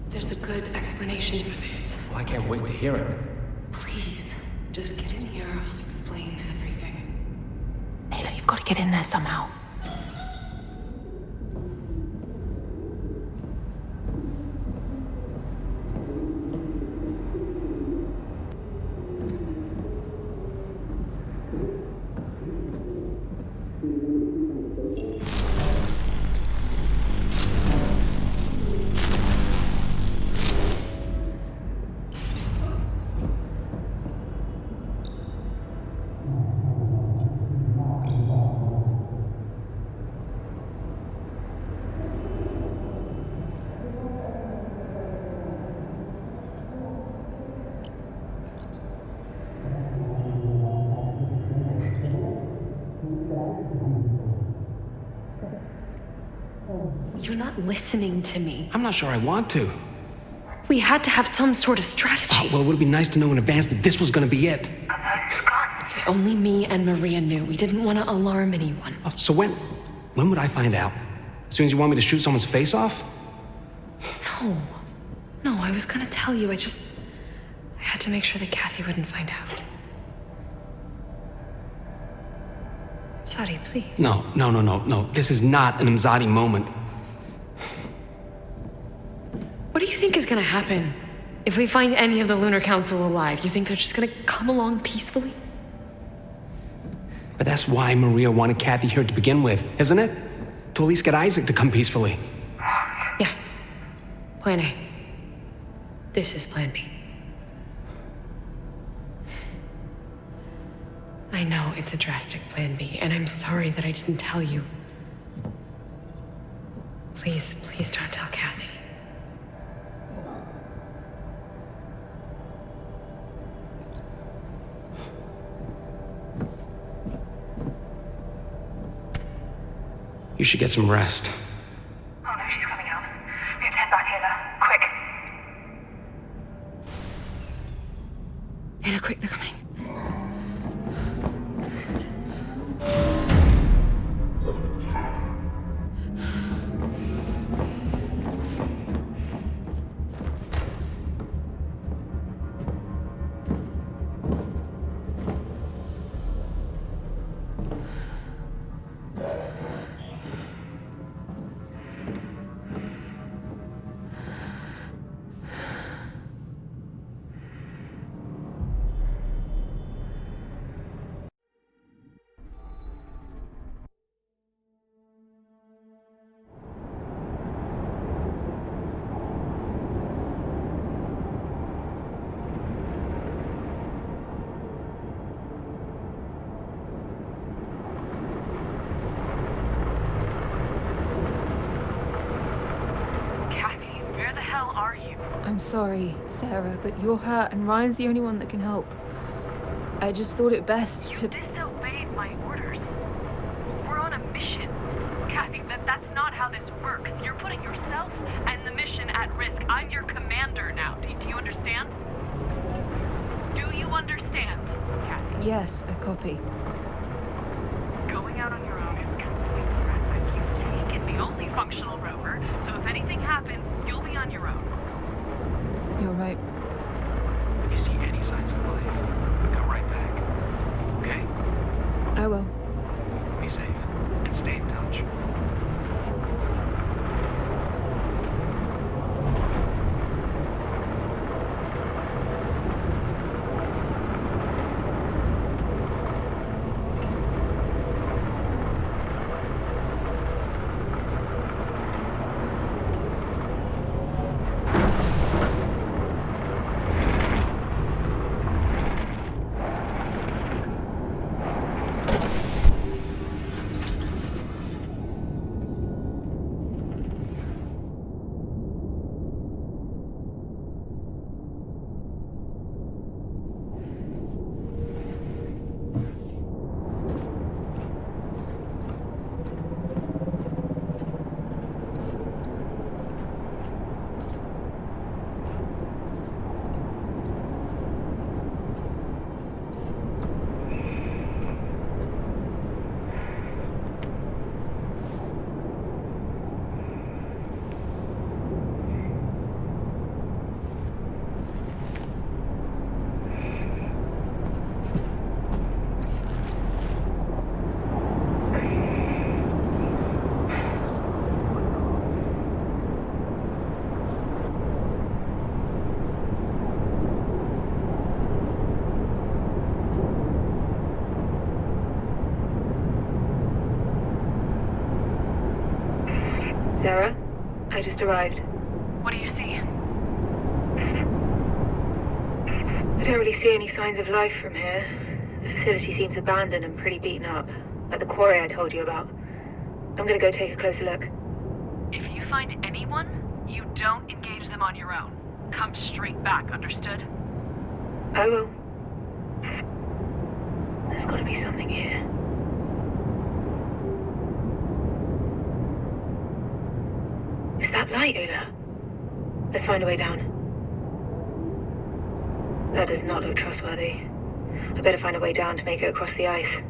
There's a good explanation for this. Well, I can't wait to hear it. Please, just get in here. I'll explain everything. Ayla, you've got to get in there somehow. You're not listening to me. I'm not sure I want to. We had to have some sort of strategy. Oh, well, it would be nice to know in advance that this was gonna be it. Only me and Maria knew. We didn't want to alarm anyone. Oh, so when would I find out? As soon as you want me to shoot someone's face off? No, I was gonna tell you. I had to make sure that Kathy wouldn't find out. Sadi, please. No. This is not an Imzadi moment. What do you think is gonna happen if we find any of the Lunar Council alive? You think they're just gonna come along peacefully? But that's why Maria wanted Kathy here to begin with, isn't it? To at least get Isaac to come peacefully. Yeah. Plan A. This is Plan B. I know it's a drastic Plan B, and I'm sorry that I didn't tell you. Please don't tell Kathy. You should get some rest. Oh no, she's coming out. We have to head back, Ayla. Quick. Ayla, quick, they're coming. I'm sorry, Sarah, but you're hurt and Ryan's the only one that can help. I just thought it best to... You disobeyed my orders. We're on a mission. Kathy, that's not how this works. You're putting yourself and the mission at risk. I'm your commander now. Do you understand? Do you understand, Kathy? Yes, I copy. Going out on your own is completely reckless. You've taken the only functional rover, so if anything happens, you'll be on your own. You're right. If you see any signs of life, come right back. Okay? I will. Be safe and stay in touch. Sarah, I just arrived. What do you see? I don't really see any signs of life from here. The facility seems abandoned and pretty beaten up, like the quarry I told you about. I'm gonna go take a closer look. If you find anyone, you don't engage them on your own. Come straight back, understood? I will. There's gotta be something here. that light, Ula. Let's find a way down. That does not look trustworthy. I better find a way down to make it across the ice.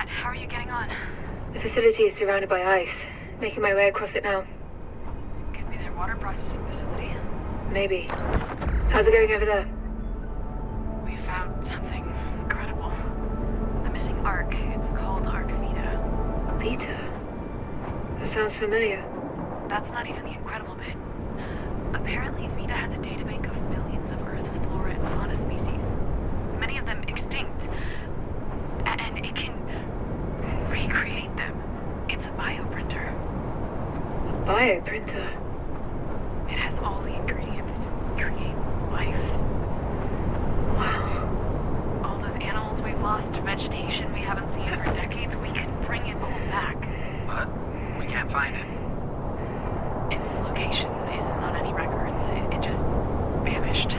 How are you getting on? The facility is surrounded by ice. Making my way across it now. Could be their water processing facility. Maybe. How's it going over there? We found something incredible. The missing Ark. It's called Ark Vita. Vita? That sounds familiar. That's not even the incredible bit. Apparently, Vita has a databank of millions of Earth's flora and fauna species. Many of them extinct. And it can recreate them. It's a bioprinter. A bioprinter? It has all the ingredients to create life. Wow. All those animals we've lost, vegetation we haven't seen for decades, we can bring it all back. But we can't find it. Its location isn't on any records. It just vanished.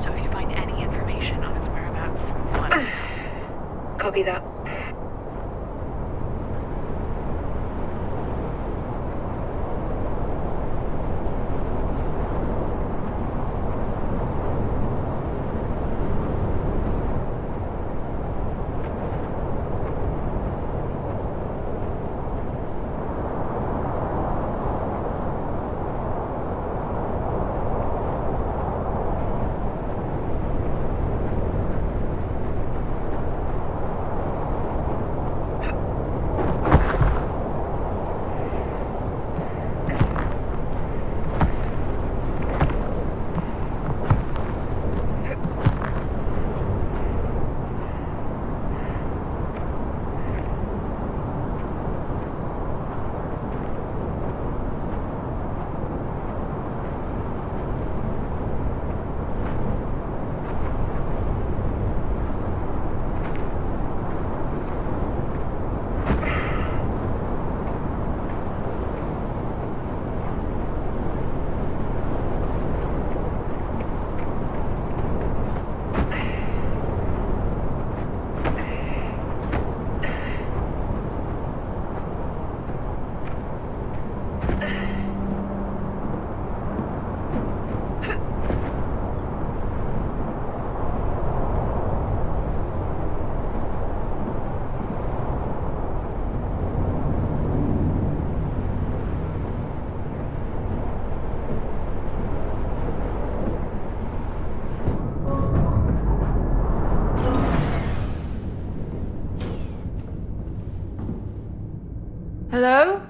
So if you find any information on its whereabouts, let us know. Copy that. Hello?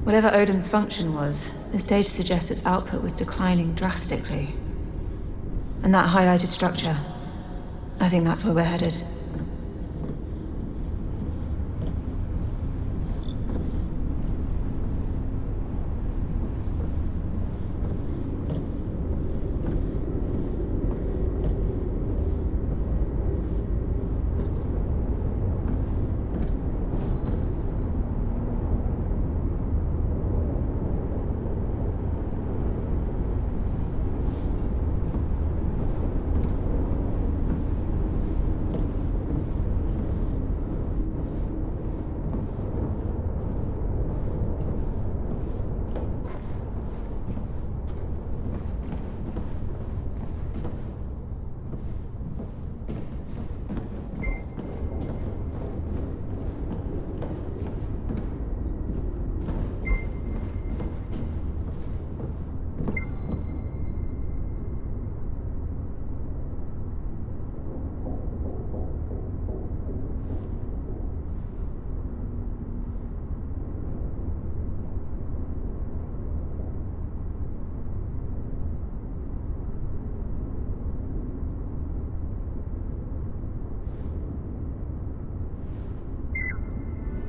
Whatever Odin's function was, this data suggests its output was declining drastically. And that highlighted structure, I think that's where we're headed.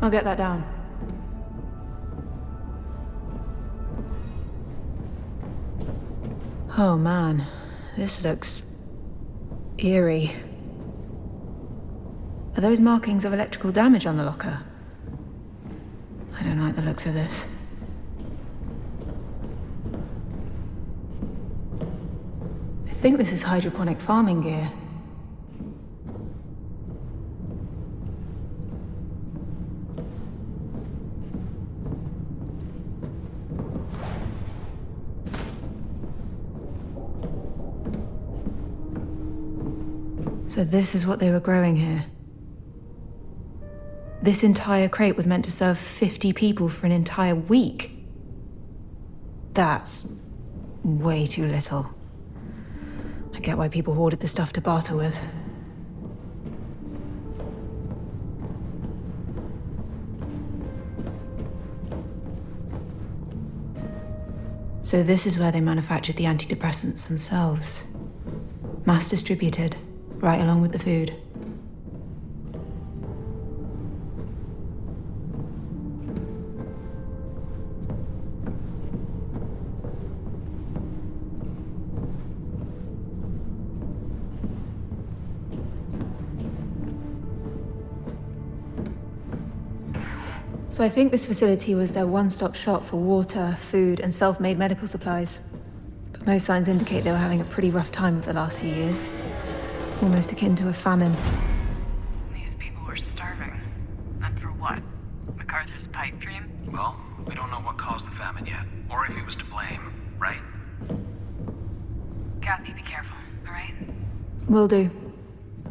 I'll get that down. Oh man, this looks eerie. Are those markings of electrical damage on the locker? I don't like the looks of this. I think this is hydroponic farming gear. So this is what they were growing here. This entire crate was meant to serve 50 people for an entire week. That's way too little. I get why people hoarded the stuff to barter with. So this is where they manufactured the antidepressants themselves. Mass distributed, right along with the food. So I think this facility was their one-stop shop for water, food, and self-made medical supplies. But most signs indicate they were having a pretty rough time of the last few years. Almost akin to a famine. These people were starving. And for what? MacArthur's pipe dream? Well, we don't know what caused the famine yet, or if he was to blame, right? Kathy, be careful, alright? Will do.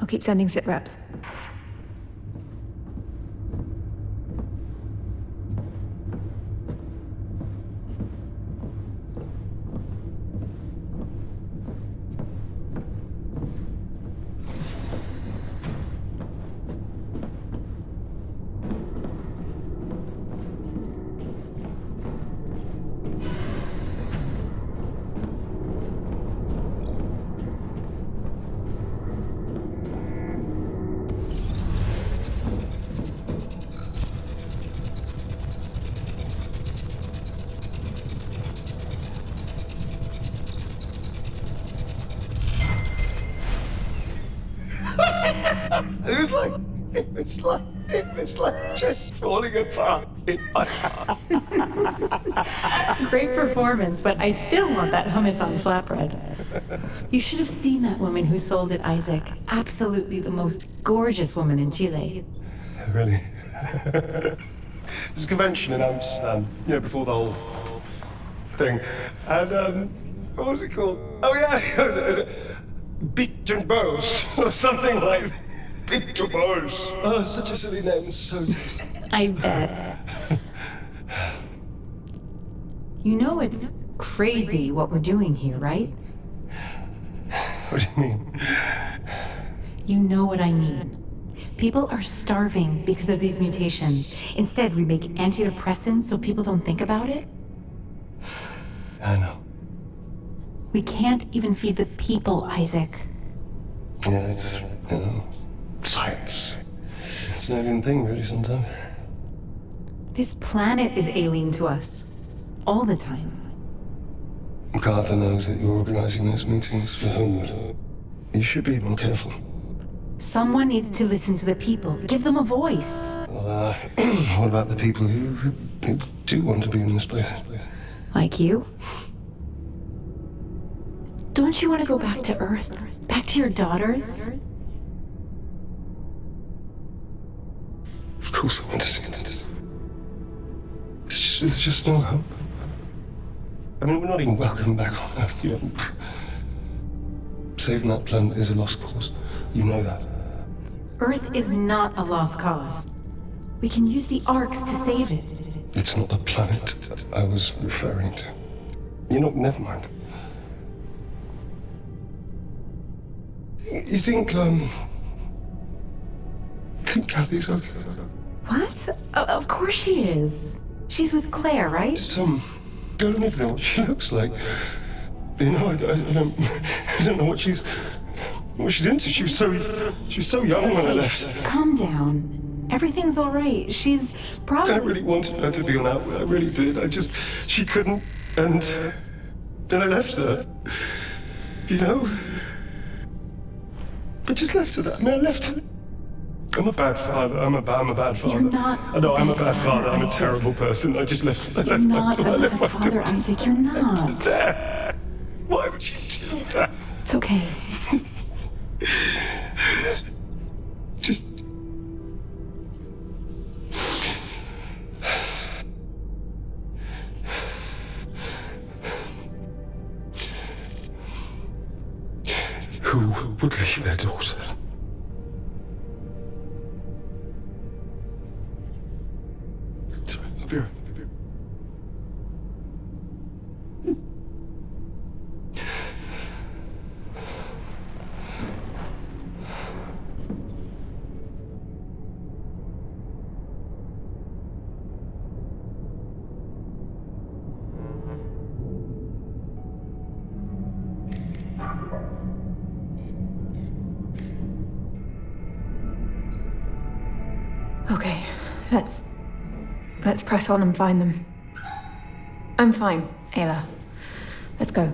I'll keep sending sit reps. It was like just falling apart in my heart. Great performance, but I still want that hummus on flatbread. You should have seen that woman who sold it, Isaac. Absolutely the most gorgeous woman in Chile. Really? There's a convention in Amsterdam, before the whole thing. And, what was it called? Oh, yeah, it was Beat and Bows, or something like Beat and Bows. Oh, such a silly name, so tasty. I bet. You know it's crazy what we're doing here, right? What do you mean? You know what I mean. People are starving because of these mutations. Instead, we make antidepressants so people don't think about it. I know. We can't even feed the people, Isaac. Yeah, it's, science. It's an alien thing, really, sometimes. This planet is alien to us. All the time. MacArthur knows that you're organizing those meetings for Homewood. You should be more careful. Someone needs to listen to the people. Give them a voice. Well, what about the people who do want to be in this place? Like you? Don't you want to go back to Earth? Back to your daughters? Of course I want to see this. There's just no hope. I mean, we're not even welcome back on Earth, Saving that planet is a lost cause. You know that. Earth is not a lost cause. We can use the arcs to save it. It's not the planet I was referring to. Never mind. You think Kathy's okay? What? Of course she is. She's with Claire, right? I don't even know what she looks like. I don't know what she's into. She was so young when I left. Calm down. Everything's all right. She's probably... I really wanted her to be on Outward. I really did. She couldn't, and then I left her. I just left her there. I left her. I'm a bad father. I'm a bad father. You're not. I know I'm a bad father. I'm a terrible person. I just left. You're not a bad father, Isaac. You're not. There. Why would you do that? It's okay. Just. Who would leave their daughter? Sorry, I'll be right. Okay, let's press on and find them. I'm fine, Ayla. Let's go.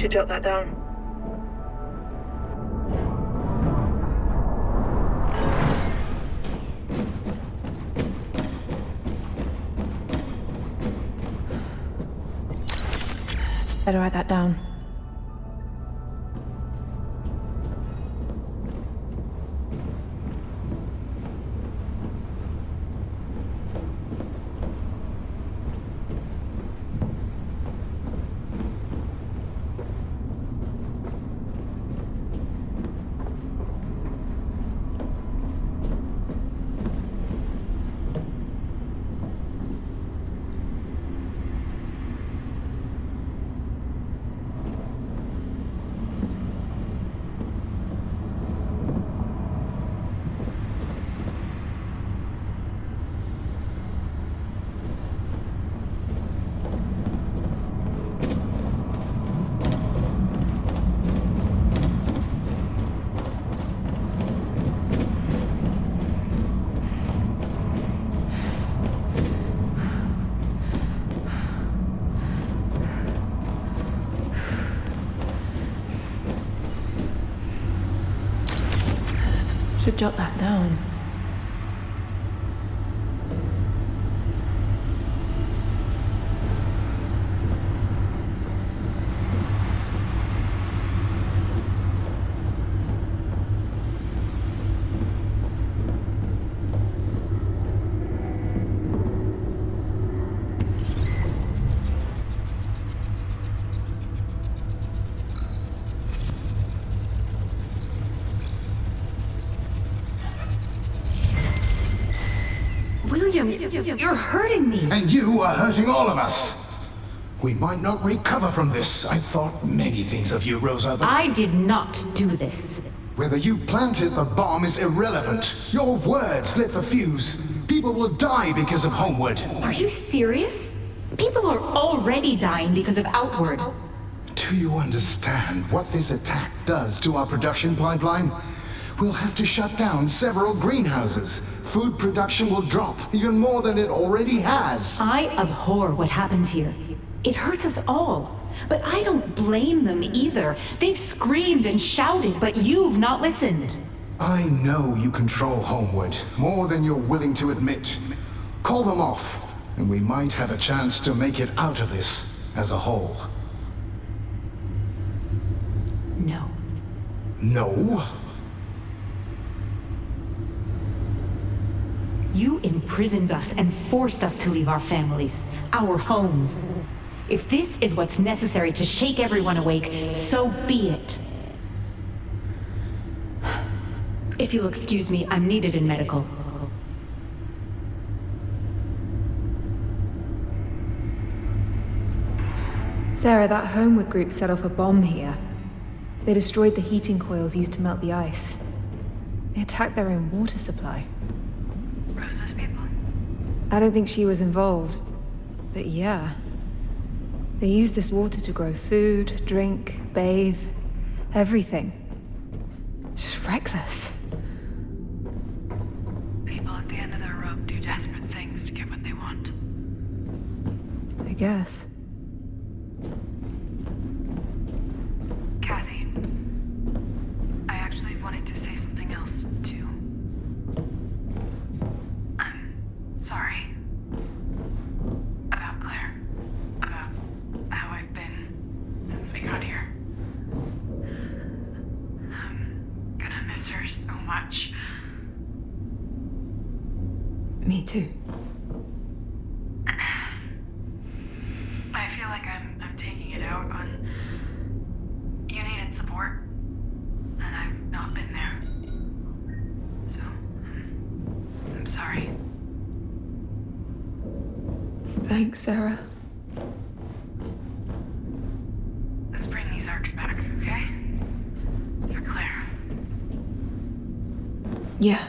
should jot that down. Better write that down. Should jot that down. William, you're hurting me. And you are hurting all of us. We might not recover from this. I thought many things of you, Rosa, but... I did not do this. Whether you planted the bomb is irrelevant. Your words lit the fuse. People will die because of Homeward. Are you serious? People are already dying because of Outward. Do you understand what this attack does to our production pipeline? We'll have to shut down several greenhouses. Food production will drop, even more than it already has. I abhor what happened here. It hurts us all. But I don't blame them either. They've screamed and shouted, but you've not listened. I know you control Homeward, more than you're willing to admit. Call them off, and we might have a chance to make it out of this as a whole. No. No? You imprisoned us and forced us to leave our families, our homes. If this is what's necessary to shake everyone awake, so be it. If you'll excuse me, I'm needed in medical. Sarah, that Homeward group set off a bomb here. They destroyed the heating coils used to melt the ice. They attacked their own water supply. Rosa's people? I don't think she was involved, but yeah. They used this water to grow food, drink, bathe, everything. Just reckless. People at the end of their rope do desperate things to get what they want. I guess. Kathy, I actually wanted to say something else, too. I'm sorry. About Claire. About how I've been since we got here. I'm gonna miss her so much. Me too. I feel like I'm taking it out on... You needed support, and I've not been there. So, I'm sorry. Thanks, Sarah. Let's bring these arcs back, okay? For Claire. Yeah.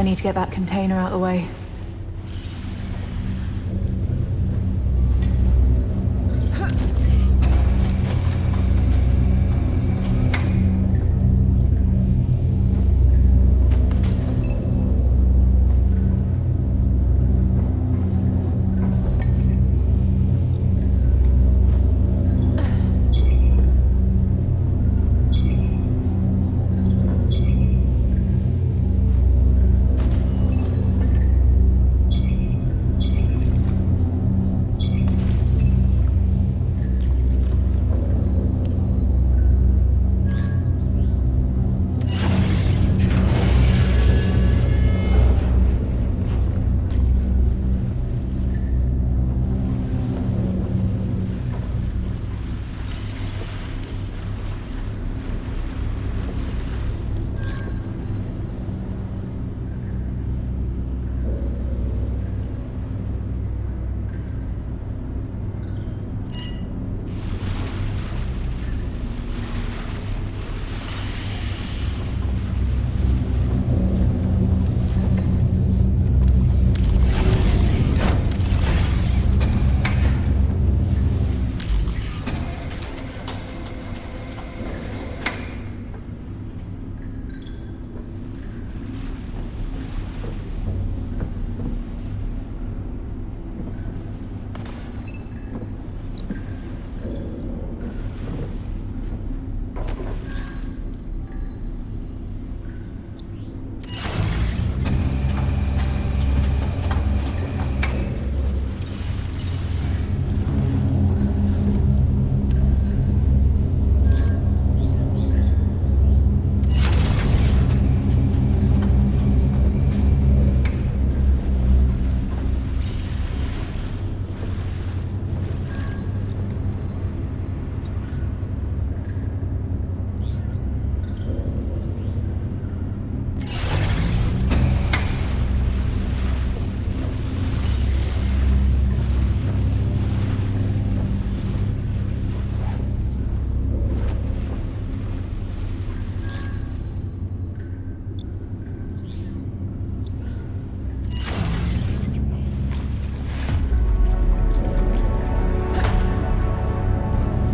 I need to get that container out of the way.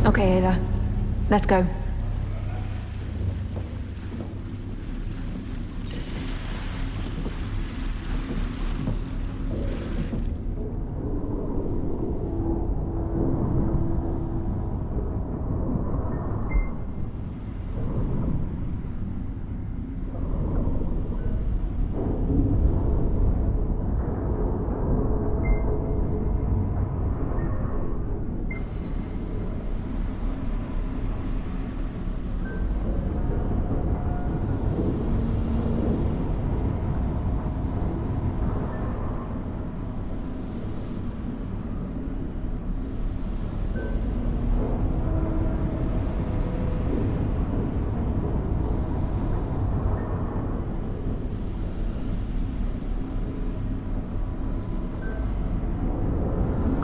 Okay, Ada. Let's go.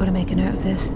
Gotta make a note of this.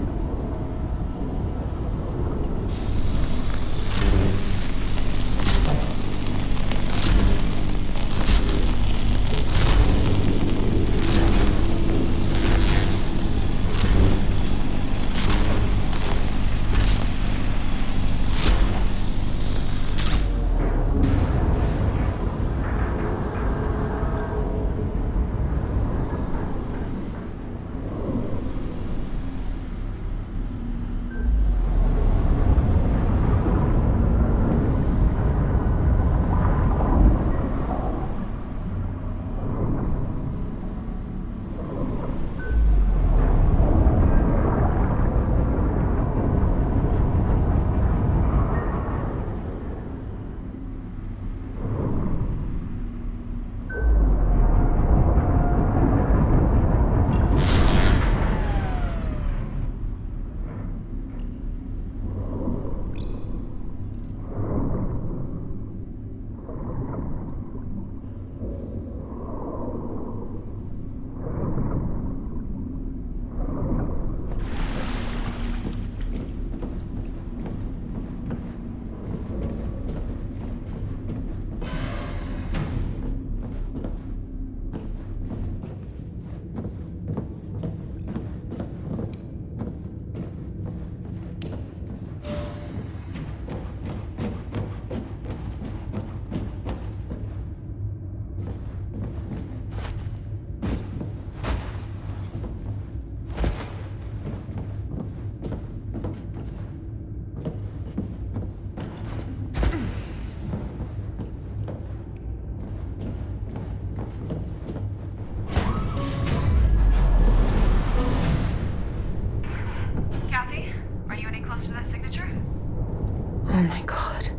my god.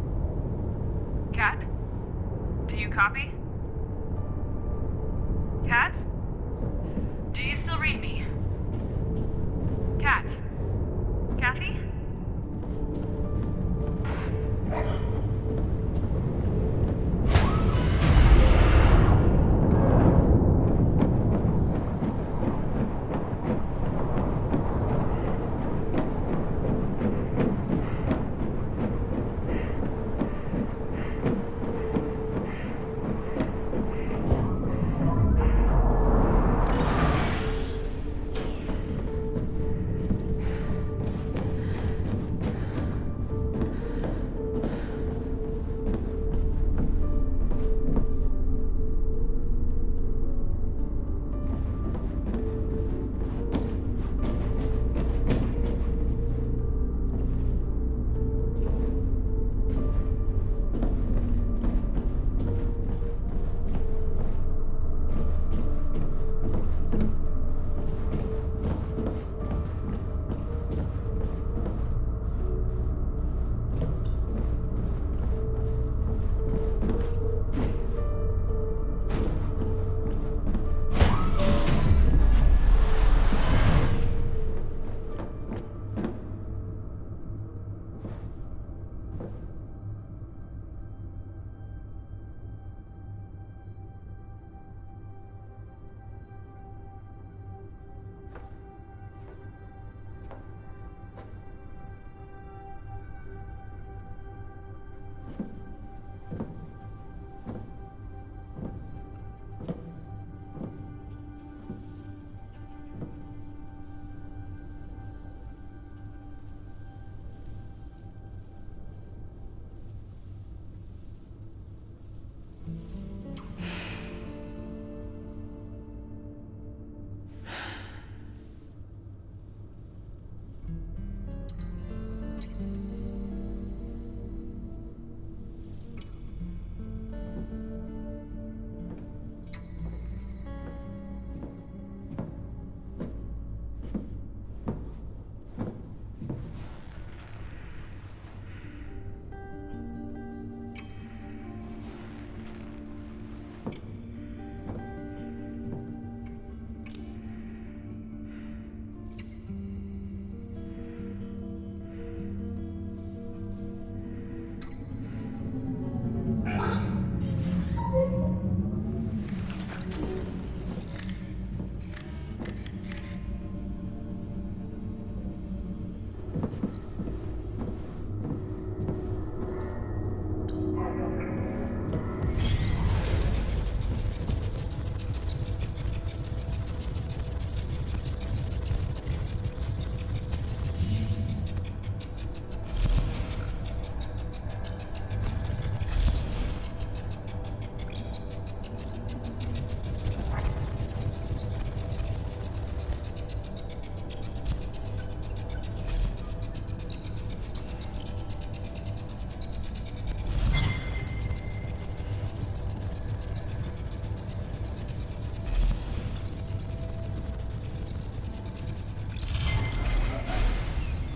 Cat? Do you copy? Cat? Do you still read me? Cat? Kathy?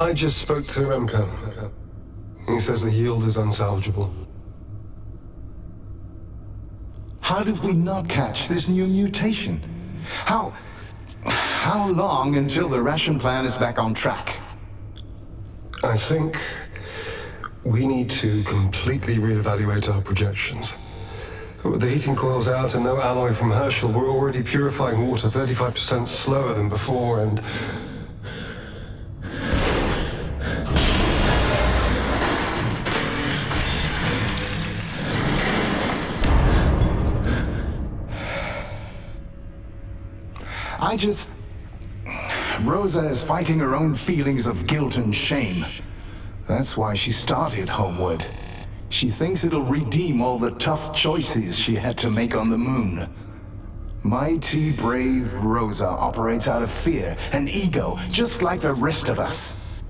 I just spoke to Remco. He says the yield is unsalvageable. How did we not catch this new mutation? How long until the ration plan is back on track? I think we need to completely reevaluate our projections. With the heating coils out and no alloy from Herschel, we're already purifying water 35% slower than before, and Rosa is fighting her own feelings of guilt and shame. That's why she started Homeward. She thinks it'll redeem all the tough choices she had to make on the moon. Mighty brave Rosa operates out of fear and ego, just like the rest of us.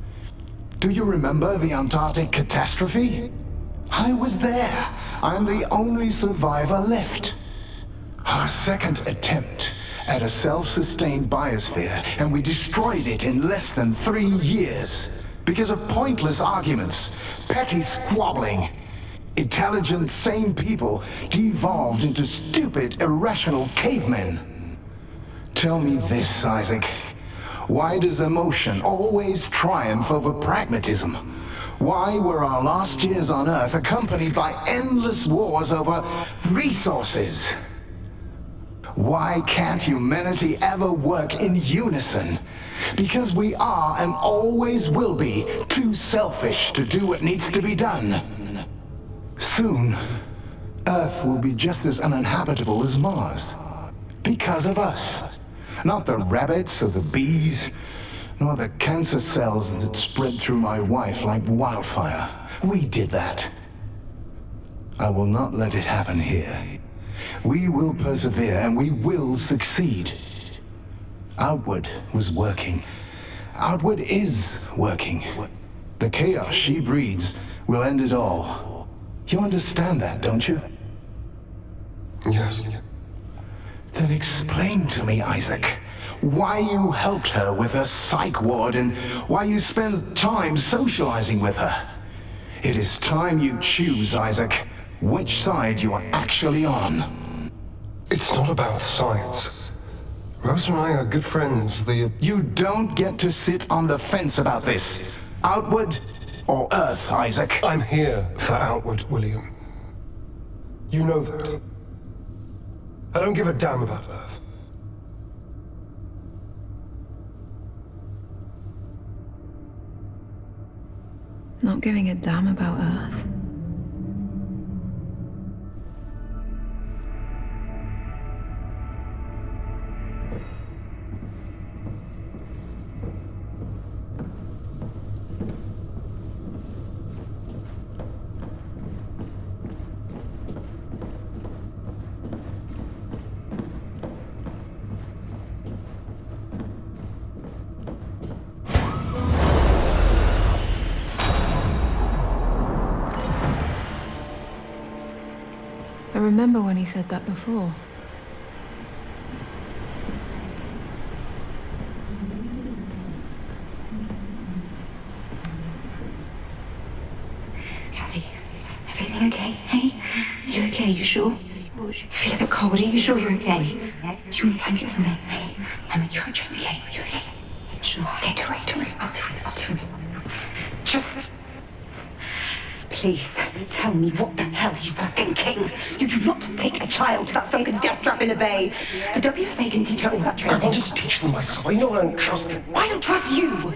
Do you remember the Antarctic catastrophe? I was there. I'm the only survivor left. Our second attempt at a self-sustained biosphere, and we destroyed it in less than 3 years. Because of pointless arguments, petty squabbling. Intelligent, sane people devolved into stupid, irrational cavemen. Tell me this, Isaac. Why does emotion always triumph over pragmatism? Why were our last years on Earth accompanied by endless wars over resources? Why can't humanity ever work in unison? Because we are and always will be too selfish to do what needs to be done. Soon, Earth will be just as uninhabitable as Mars. Because of us. Not the rabbits or the bees, nor the cancer cells that spread through my wife like wildfire. We did that. I will not let it happen here. We will persevere and we will succeed. Outward was working. Outward is working. The chaos she breeds will end it all. You understand that, don't you? Yes. Then explain to me, Isaac, why you helped her with her psych ward and why you spend time socializing with her. It is time you choose, Isaac, which side you are actually on. It's not about sides. Rose and I are good friends. You don't get to sit on the fence about this. Outward or Earth, Isaac? I'm here for Outward, William. You know that. I don't give a damn about Earth. Not giving a damn about Earth. I remember when he said that before. Kathy, everything okay? Hey? You okay? You sure? You feel a bit cold. Are you sure you're okay? Do you want a blanket or something? Hey, I'm with you. I'm trying. Okay, are you okay? Sure. Okay, don't worry. I'll do it. Just... Please, tell me what the hell you were thinking. You do not take a child to that sunken death trap in the bay. The WSA can teach her all that training. I can just teach them myself. I know I don't trust them. I don't trust you!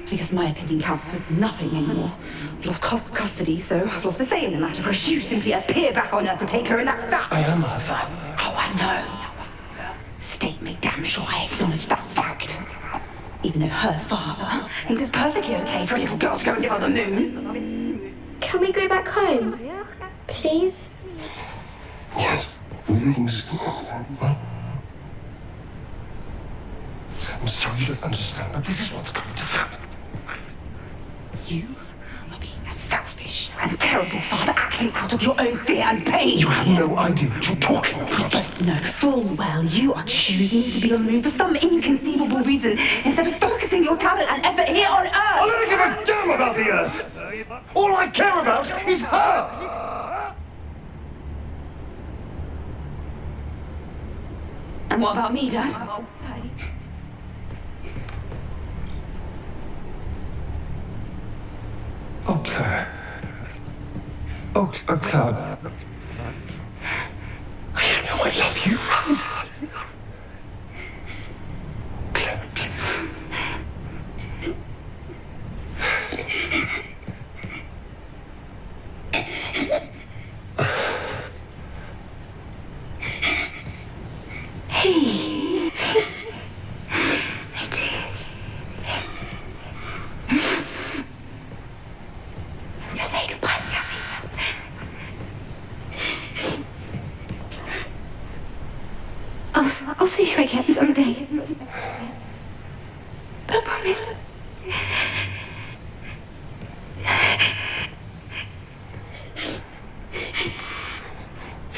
Because my opinion counts for nothing anymore. I've lost custody, so I've lost the say in the matter. Whereas you simply appear back on Earth to take her, and that's that. I am her father. Oh, I know. State made damn sure I acknowledge that fact. Even though her father thinks it's perfectly okay for a little girl to go and live on the moon. Can we go back home? Please? Yes. We're leaving soon. I'm sorry you don't understand, but this is what's going to happen. You are being a selfish and terrible father, acting out of your own fear and pain. You have no idea what you're talking about. You both know full well you are choosing to be on the moon for some inconceivable reason instead of focusing your talent and effort here on Earth. I don't give a damn about the Earth. All I care about is her. And what about me, Dad? Oh, Claire. Oh, Claire. You know I love you, right? Claire, please. Hey. It is. Just say goodbye, Kathy. I'll see you again someday. I promise.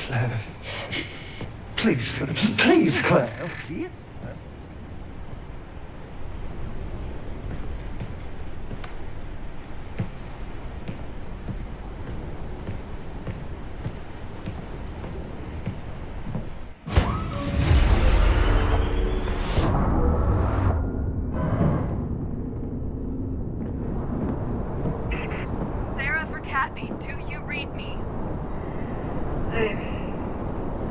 Claire. Please, Claire. read me?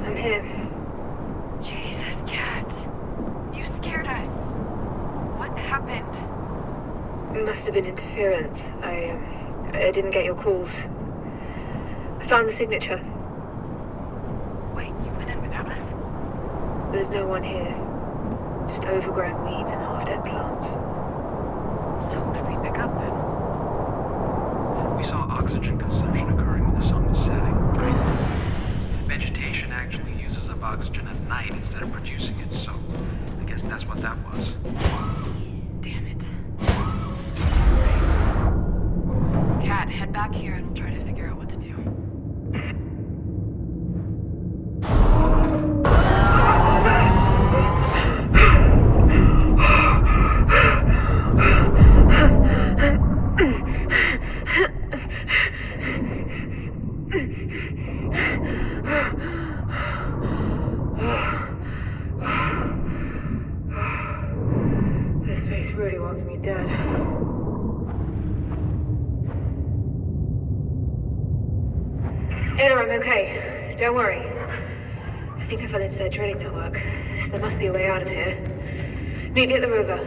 I'm here. Jesus, Cat. You scared us. What happened? It must have been interference. I didn't get your calls. I found the signature. Wait, you went in without us? There's no one here. Just overgrown weeds and half-dead plants. So what did we pick up then? We saw oxygen consumption occurring when the sun was setting. Vegetation actually uses up oxygen at night instead of producing it, so I guess that's what that was. Damn it. Cat, head back here and we'll try to figure out what to do. This place really wants me dead. Ada, I'm okay. Don't worry. I think I fell into their drilling network, so there must be a way out of here. Meet me at the rover.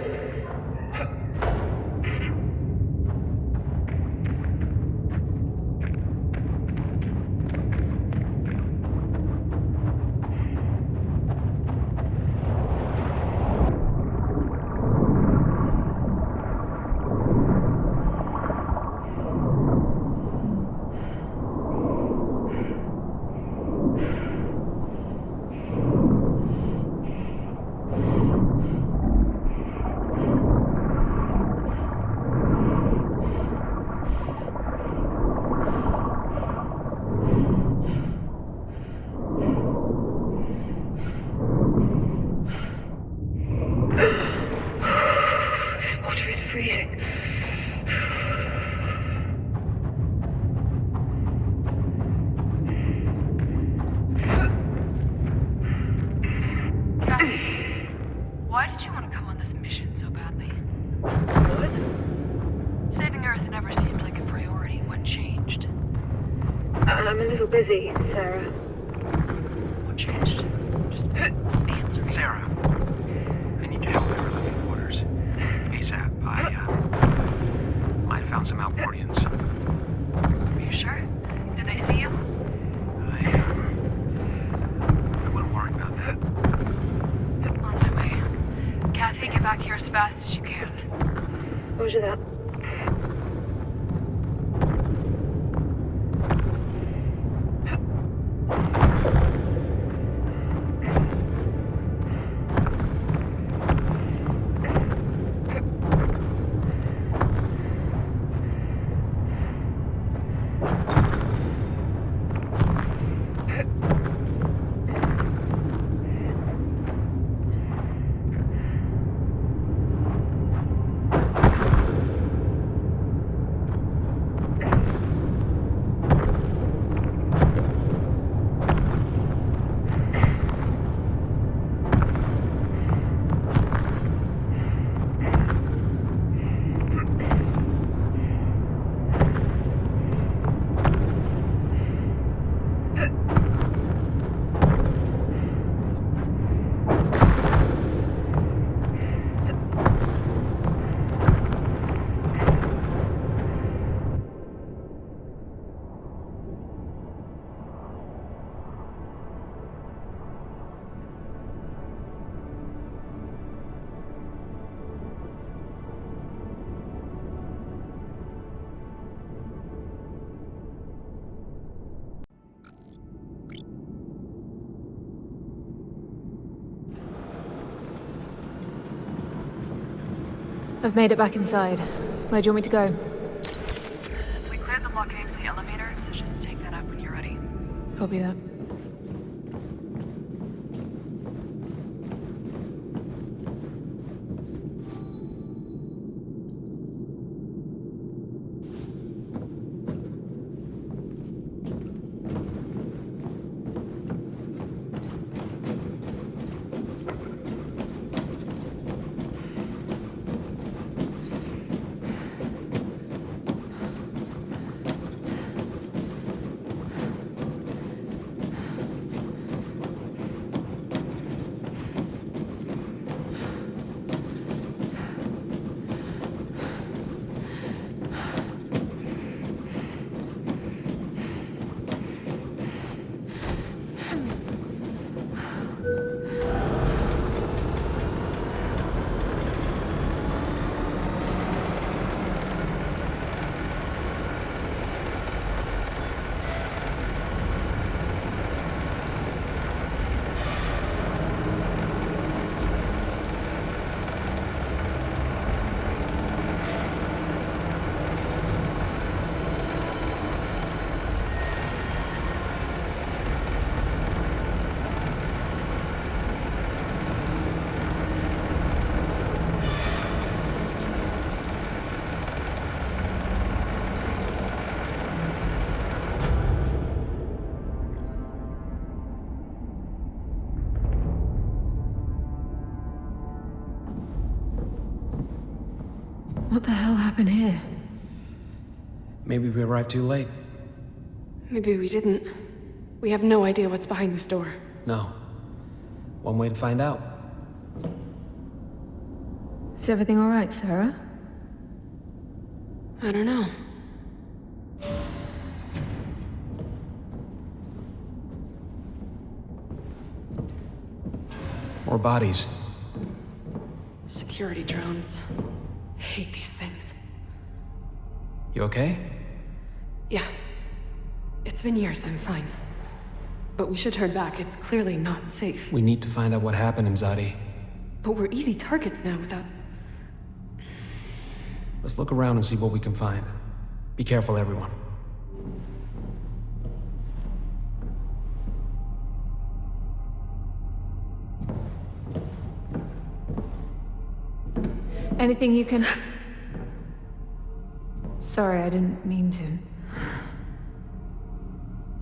This water is freezing. Why did you want to come on this mission so badly? What? Saving Earth never seemed like a priority. What changed? I'm a little busy, Sarah. What changed? Just answer me. Sarah, I need your help in our living quarters. ASAP. I found some Alcordians. Are you sure? Did they see you? I wouldn't worry about that. On my way. Kathy, get back here as fast as you can. Roger that. I've made it back inside. Where do you want me to go? We cleared the blockade for the elevator, so just take that up when you're ready. Copy that. What the hell happened here? Maybe we arrived too late. Maybe we didn't. We have no idea what's behind this door. No. One way to find out. Is everything alright, Sarah? I don't know. More bodies. Security drones. Hate these things. You okay? Yeah. It's been years, I'm fine. But we should turn back, it's clearly not safe. We need to find out what happened, Imzadi. But we're easy targets now without... Let's look around and see what we can find. Be careful, everyone. Anything you can... Sorry, I didn't mean to.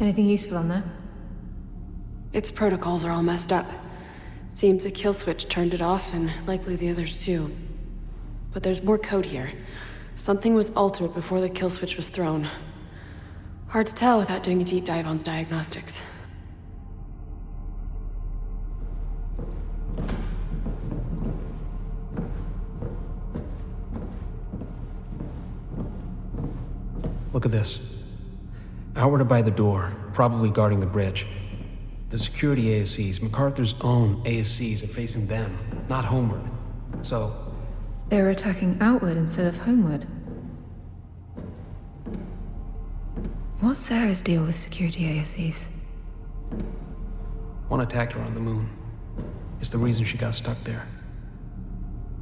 Anything useful on there? Its protocols are all messed up. Seems a kill switch turned it off, and likely the others too. But there's more code here. Something was altered before the kill switch was thrown. Hard to tell without doing a deep dive on the diagnostics. Look at this. Outward by the door, probably guarding the bridge. The security ASCs, MacArthur's own ASCs, are facing them, not homeward. So... They were attacking outward instead of homeward. What's Sarah's deal with security ASCs? One attacked her on the moon. It's the reason she got stuck there.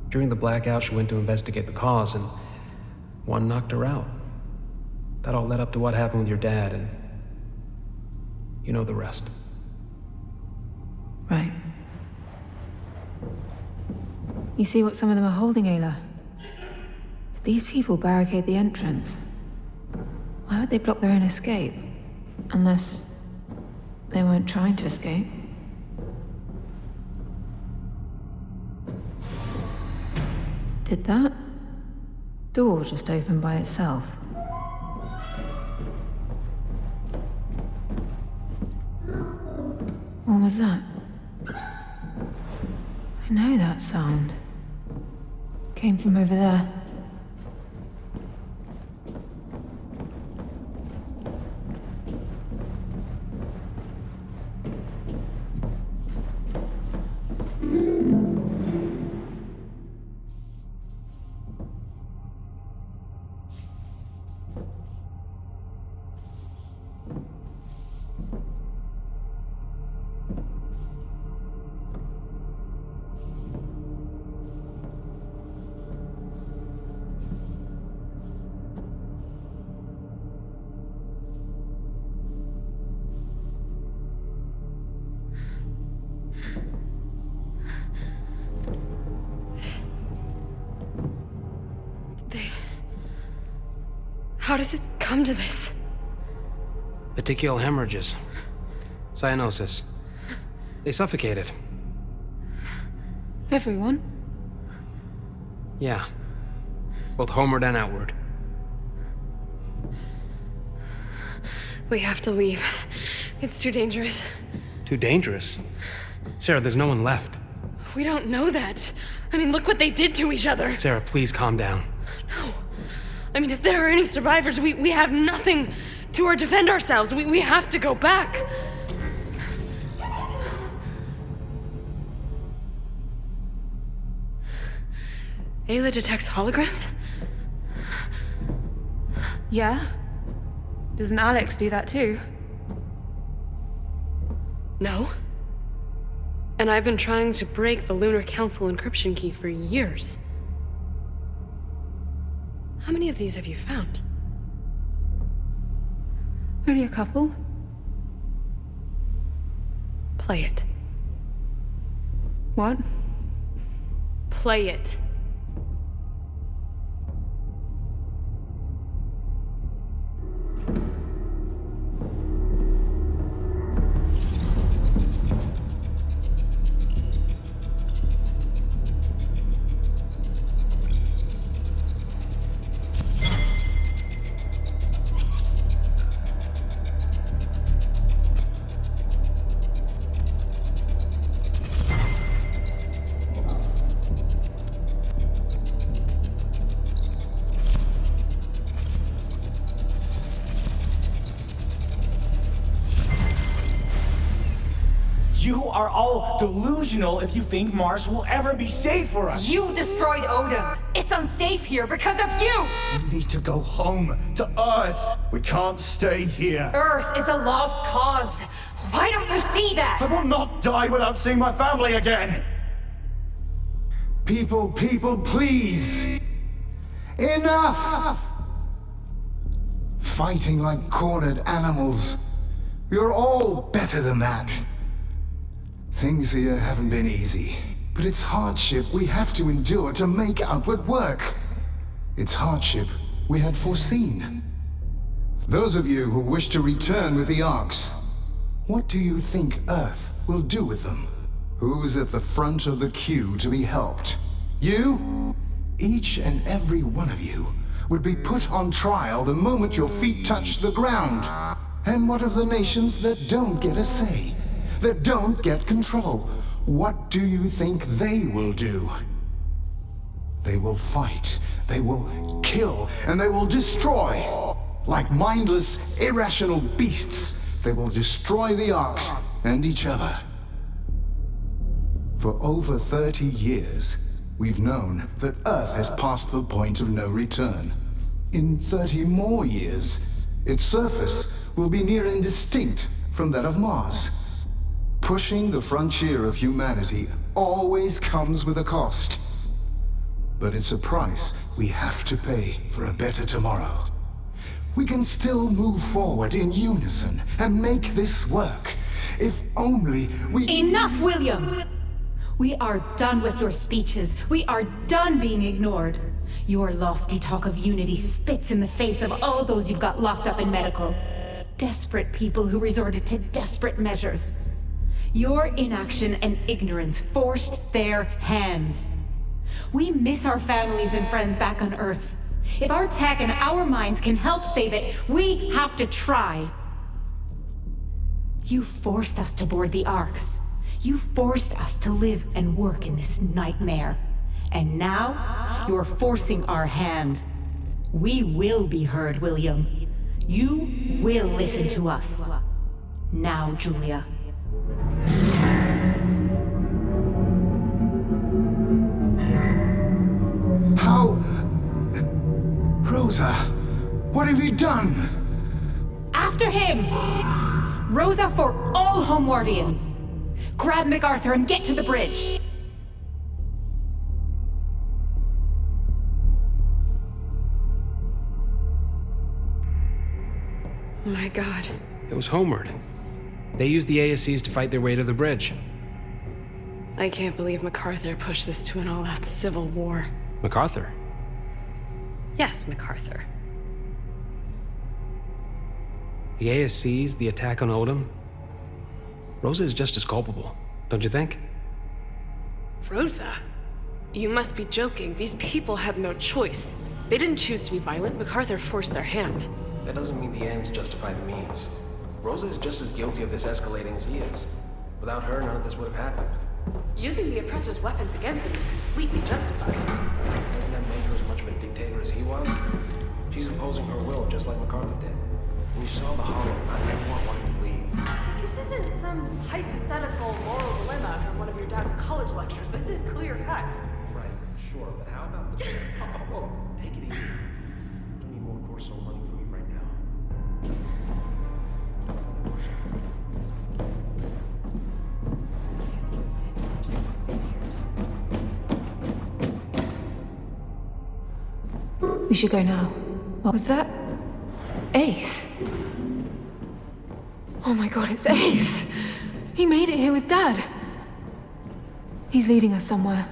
During the blackout, she went to investigate the cause, and one knocked her out. That all led up to what happened with your dad, and you know the rest. Right. You see what some of them are holding, Ayla? These people barricade the entrance. Why would they block their own escape? Unless they weren't trying to escape. Did that door just open by itself? What was that? I know that sound. Came from over there. How does it come to this? Petechial hemorrhages. Cyanosis. They suffocated. Everyone? Yeah. Both homeward and outward. We have to leave. It's too dangerous. Too dangerous? Sarah, there's no one left. We don't know that. I mean, look what they did to each other. Sarah, please calm down. No. I mean, if there are any survivors, we have nothing to defend ourselves. We have to go back. Ayla detects holograms? Yeah? Doesn't Alex do that too? No. And I've been trying to break the Lunar Council encryption key for years. How many of these have you found? Only a couple. Play it. What? Play it. You are all delusional if you think Mars will ever be safe for us. You destroyed Odin. It's unsafe here because of you! We need to go home, to Earth. We can't stay here. Earth is a lost cause. Why don't you see that? I will not die without seeing my family again. People, please! Enough! Fighting like cornered animals. You're all better than that. Things here haven't been easy, but it's hardship we have to endure to make outward work. It's hardship we had foreseen. Those of you who wish to return with the arks, what do you think Earth will do with them? Who's at the front of the queue to be helped? You? Each and every one of you would be put on trial the moment your feet touch the ground. And what of the nations that don't get a say? That don't get control? What do you think they will do? They will fight, they will kill, and they will destroy. Like mindless, irrational beasts, they will destroy the arks and each other. For over 30 years, we've known that Earth has passed the point of no return. In 30 more years, its surface will be near indistinct from that of Mars. Pushing the frontier of humanity always comes with a cost. But it's a price we have to pay for a better tomorrow. We can still move forward in unison and make this work. If only we— Enough, William! We are done with your speeches. We are done being ignored. Your lofty talk of unity spits in the face of all those you've got locked up in medical. Desperate people who resorted to desperate measures. Your inaction and ignorance forced their hands. We miss our families and friends back on Earth. If our tech and our minds can help save it, we have to try. You forced us to board the arks. You forced us to live and work in this nightmare. And now, you're forcing our hand. We will be heard, William. You will listen to us. Now, Julia. How? Rosa, what have you done? After him! Rosa for all Homewardians! Grab MacArthur and get to the bridge! My God. It was Homeward. They used the ASCs to fight their way to the bridge. I can't believe MacArthur pushed this to an all-out civil war. MacArthur? Yes, MacArthur. The ASCs, the attack on Odin? Rosa is just as culpable, don't you think? Rosa? You must be joking. These people had no choice. They didn't choose to be violent. MacArthur forced their hand. That doesn't mean the ends justify the means. Rosa is just as guilty of this escalating as he is. Without her, none of this would have happened. Using the oppressor's weapons against them is completely justified. Doesn't that make her as much of a dictator as he was? She's imposing her will, just like MacArthur did. When you saw the hollow, not everyone wanted to leave. This isn't some hypothetical moral dilemma from one of your dad's college lectures. This is clear cut. Right, sure, but how about the... Whoa, take it easy. I don't need more Corso money from you right now. We should go now. What was that? Ace. Oh my god, it's Ace! He made it here with Dad. He's leading us somewhere.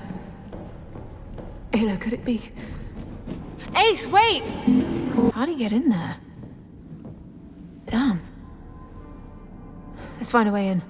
Ayla, could it be? Ace, wait! How'd he get in there? Damn. Let's find a way in.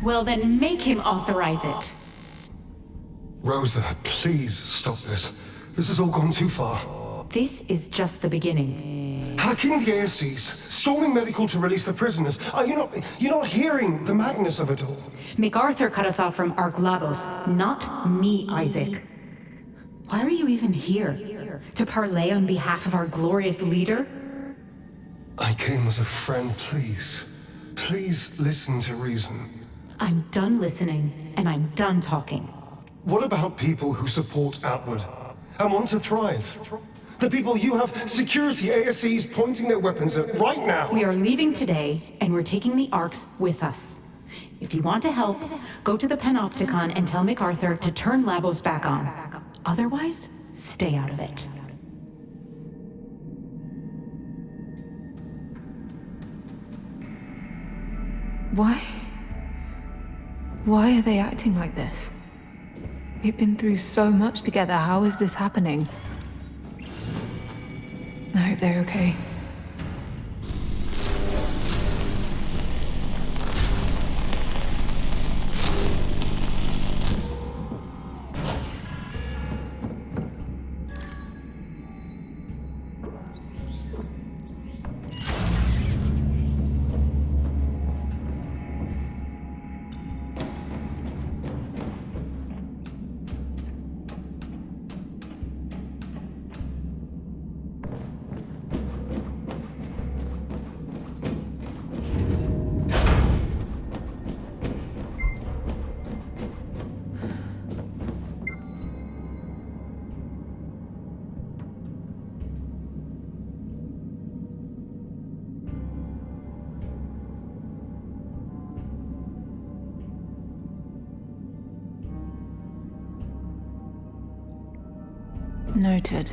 Well, then make him authorize it. Rosa, please stop this. This has all gone too far. This is just the beginning. Hacking the ASCs, storming medical to release the prisoners. Are you not hearing the madness of it all? MacArthur cut us off from Arglabos, not me, Isaac. Why are you even here? To parlay on behalf of our glorious leader? I came as a friend, please. Please listen to reason. I'm done listening, and I'm done talking. What about people who support Outward and want to thrive? The people you have security ASCs pointing their weapons at right now. We are leaving today, and we're taking the Arks with us. If you want to help, go to the Panopticon and tell MacArthur to turn Labos back on. Otherwise, stay out of it. Why are they acting like this? They've been through so much together. How is this happening? I hope they're okay. Noted.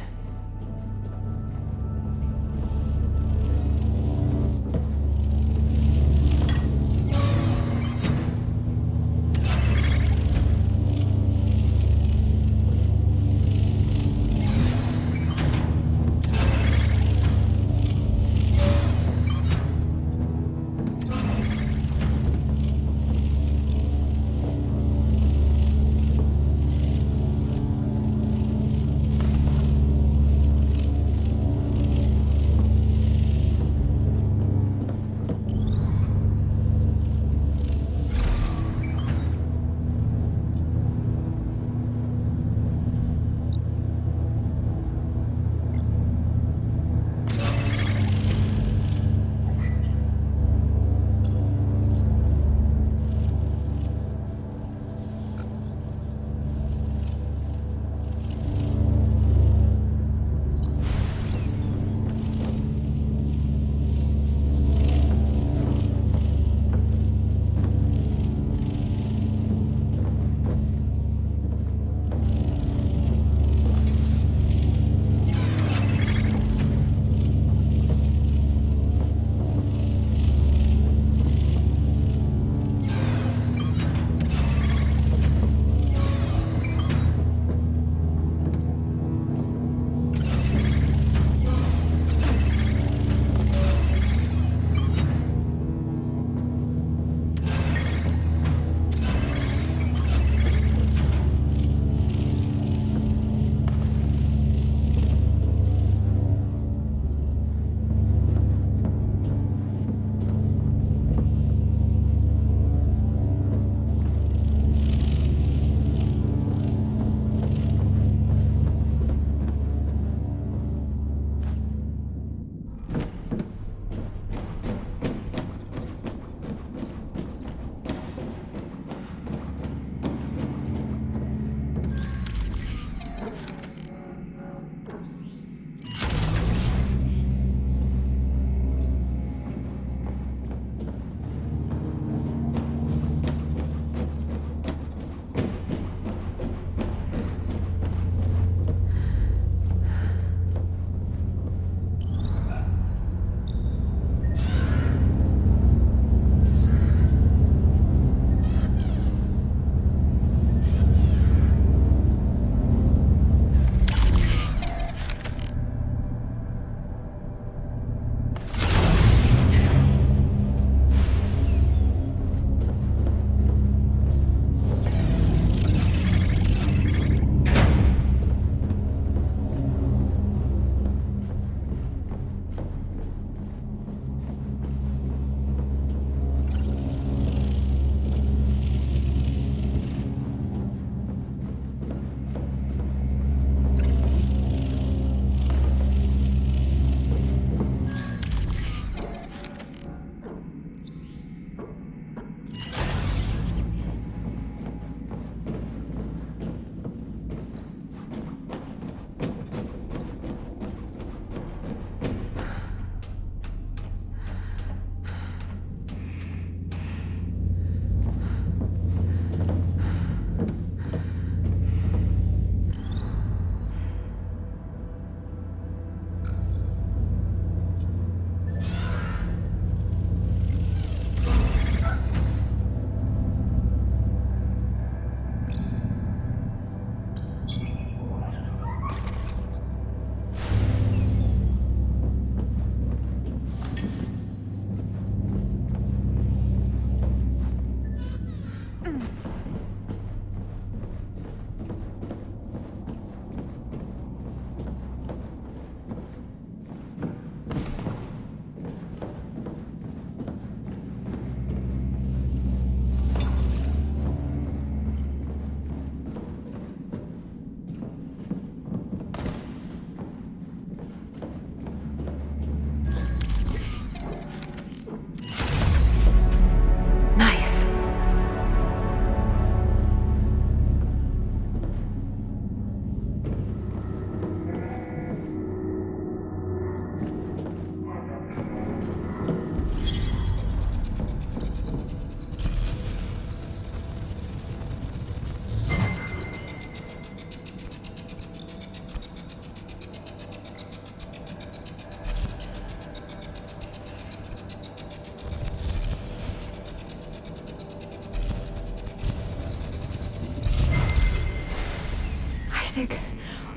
Isaac,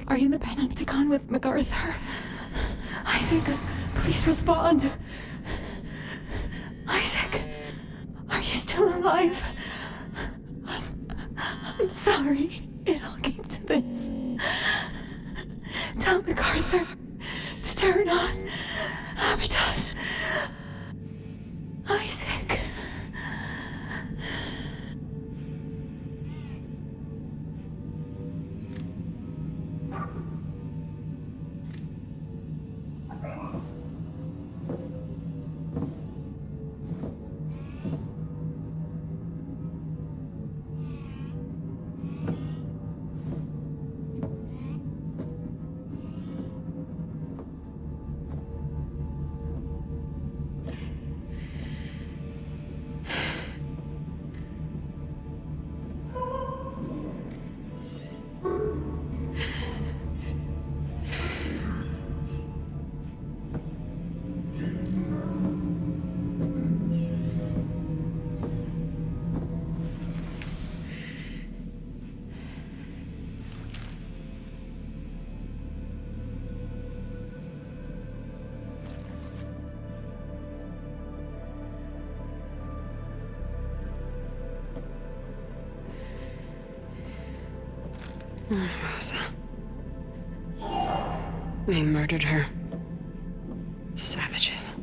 are you in the Panopticon with MacArthur? Isaac, please respond. Isaac, are you still alive? I'm sorry it all came to this. Tell MacArthur to turn on Habitus. Isaac. Rosa. They murdered her. Savages.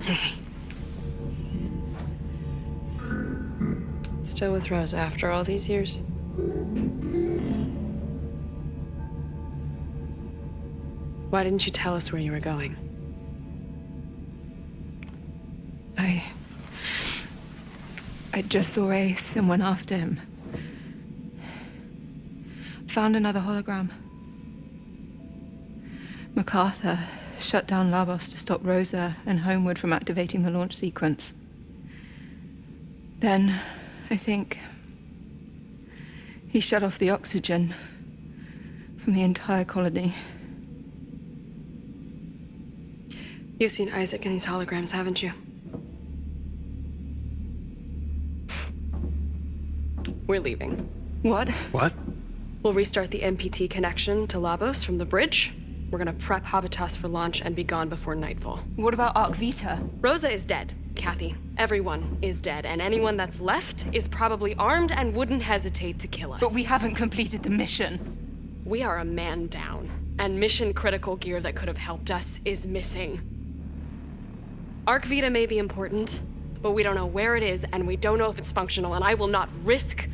Hey. Still with Rosa after all these years? Why didn't you tell us where you were going? I just saw Ace and went after him. Found another hologram. MacArthur shut down Labos to stop Rosa and Homeward from activating the launch sequence. Then, I think, he shut off the oxygen from the entire colony. You've seen Isaac in these holograms, haven't you? We're leaving. What? What? We'll restart the MPT connection to Labos from the bridge. We're gonna prep Habitas for launch and be gone before nightfall. What about Arc Vita? Rosa is dead, Kathy. Everyone is dead, and anyone that's left is probably armed and wouldn't hesitate to kill us. But we haven't completed the mission. We are a man down, and mission-critical gear that could have helped us is missing. Arc Vita may be important, but we don't know where it is, and we don't know if it's functional, and I will not risk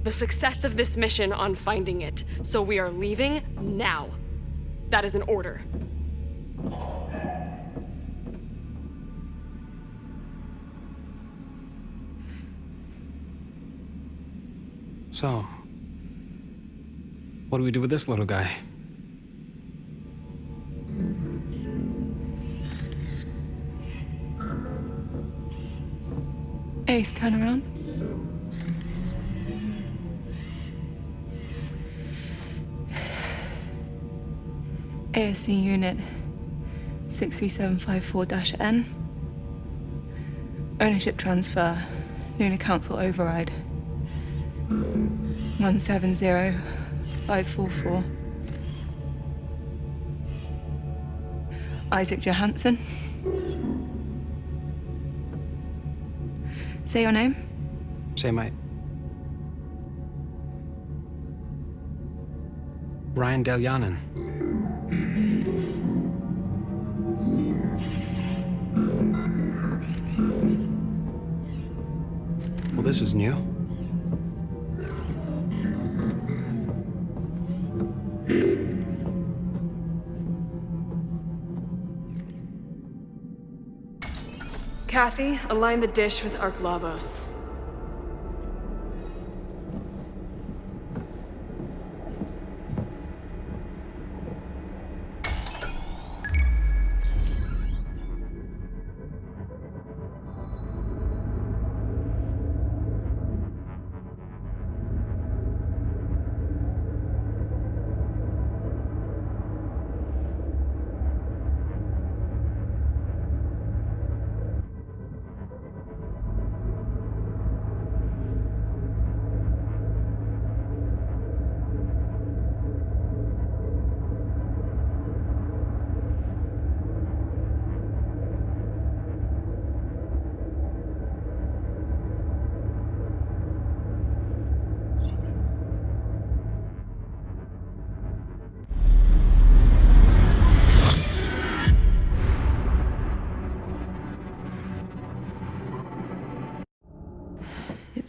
the success of this mission on finding it. So we are leaving now. That is an order. So, what do we do with this little guy? Ace, turn around. ASC unit 63754-N. Ownership transfer. Lunar Council override. 170544. Isaac Johansson. Say your name. Say my... Ryan Delyanin. Well, this is new. Kathy, align the dish with Arc Labos.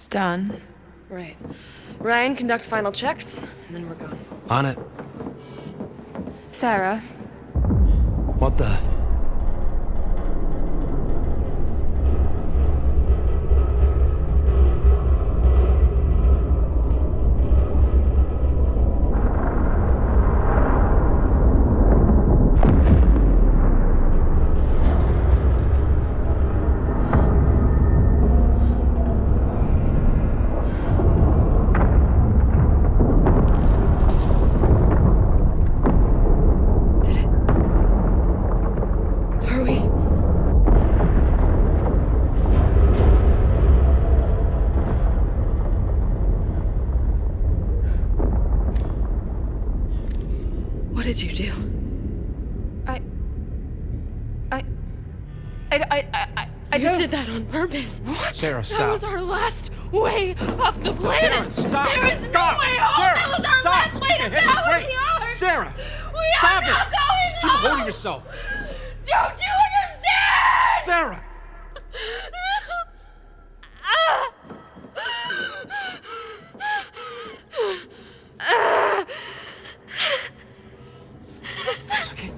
done. Right. Ryan, conduct final checks, and then we're gone. On it. Sarah, What the? Are we? What did you do? I You don't... did that on purpose. What? Sarah, stop. That was our last way off the planet. Sarah, stop. There is Stop. no way home. Sarah, That was our stop. last way Keep to your head power straight. the Ark. Sarah, We stop are it. not going Just keep a home. hold of yourself. Don't you understand? Sarah! It's okay.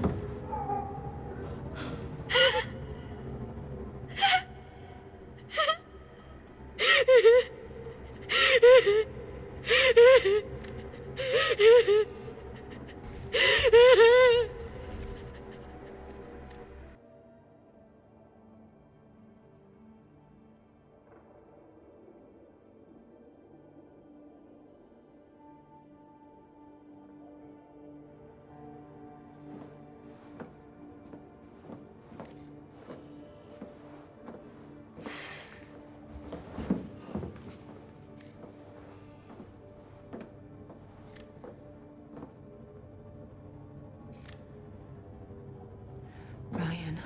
Ryan,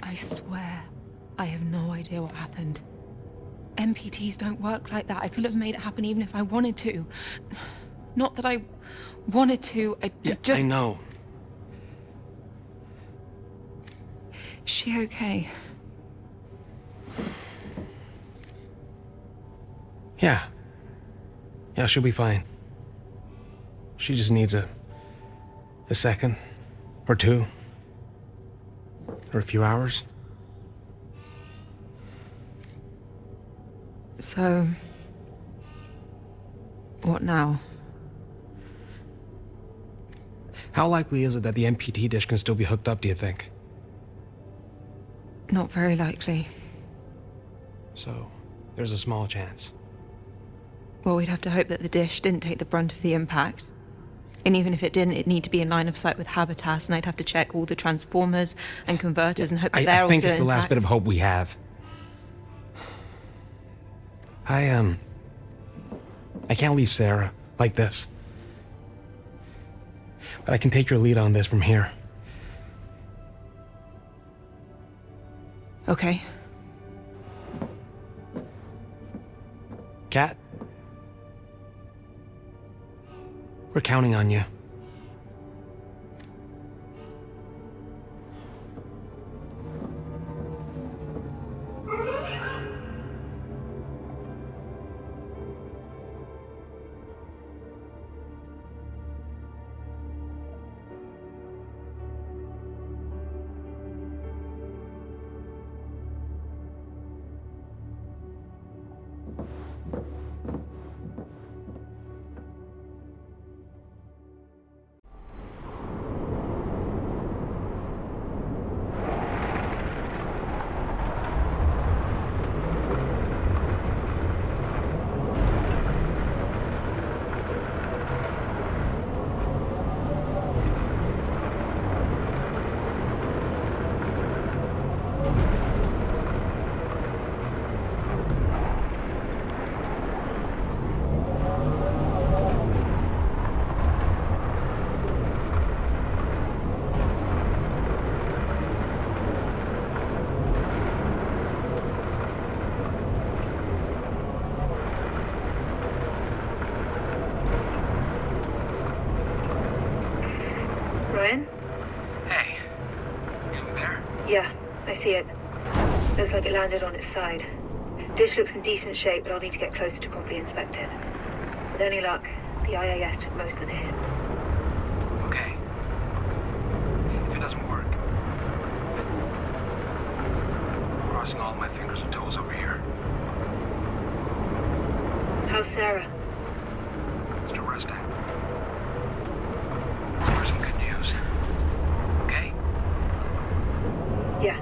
I swear I have no idea what happened. MPTs don't work like that. I could have made it happen even if I wanted to. Not that I wanted to, I just... I know. Is she okay? Yeah. Yeah, she'll be fine. She just needs a second or two or a few hours. So, what now? How likely is it that the MPT dish can still be hooked up, do you think? Not very likely. So, there's a small chance. Well, we'd have to hope that the dish didn't take the brunt of the impact. And even if it didn't, it'd need to be in line of sight with Habitas, and I'd have to check all the transformers and converters and hope that they're I all think still it's the last intact. bit of hope we have. I can't leave Sarah like this. But I can take your lead on this from here. Okay. Kat? We're counting on you. Ryan? Hey, you there? Yeah, I see it. Looks like it landed on its side. Dish looks in decent shape, but I'll need to get closer to properly inspect it. With any luck, the IAS took most of the hit. Okay. If it doesn't work, crossing all my fingers and toes over here. How's Sarah? Still resting. Here's some good news. Okay? Yeah.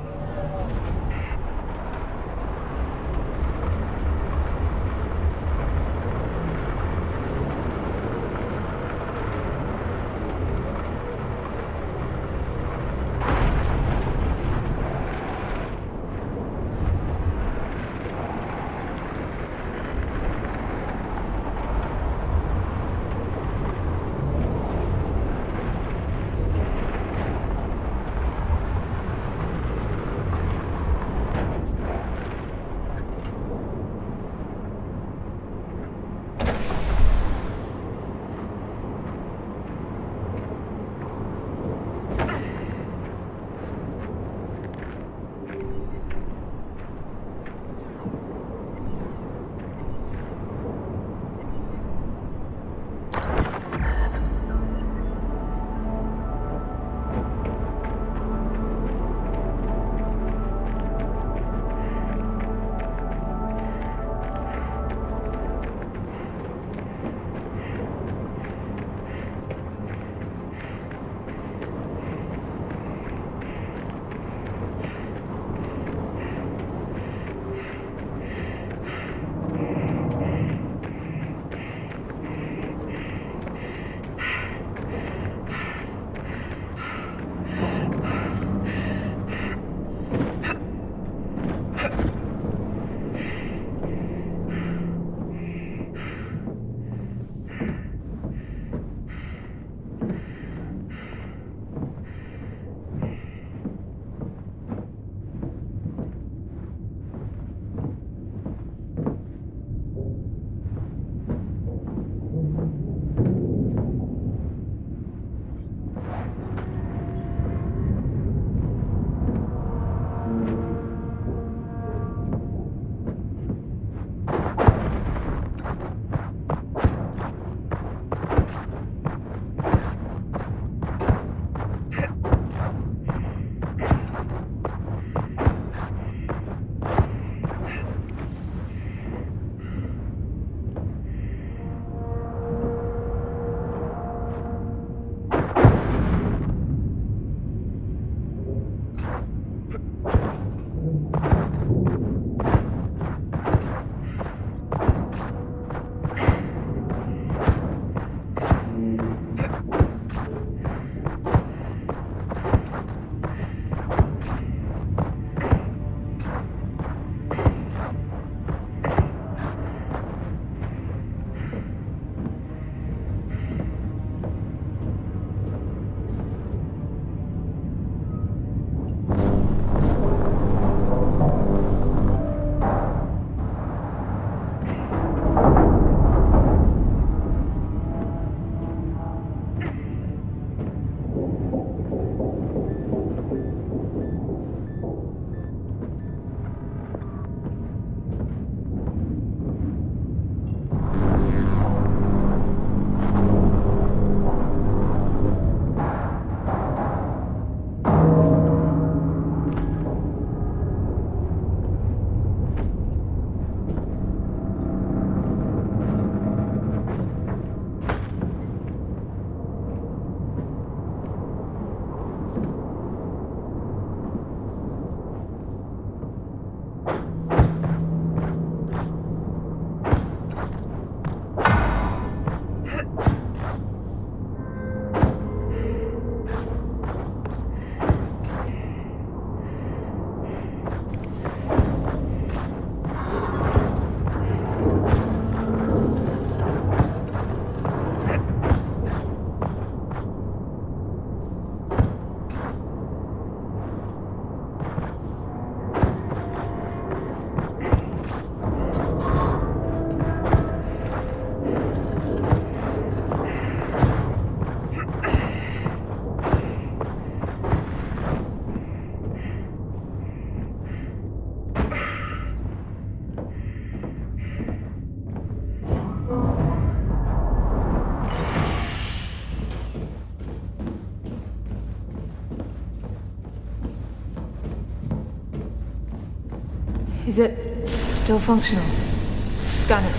Is it still functional? Scan it.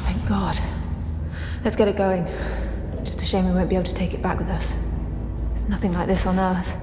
Thank God. Let's get it going. Just a shame we won't be able to take it back with us. There's nothing like this on Earth.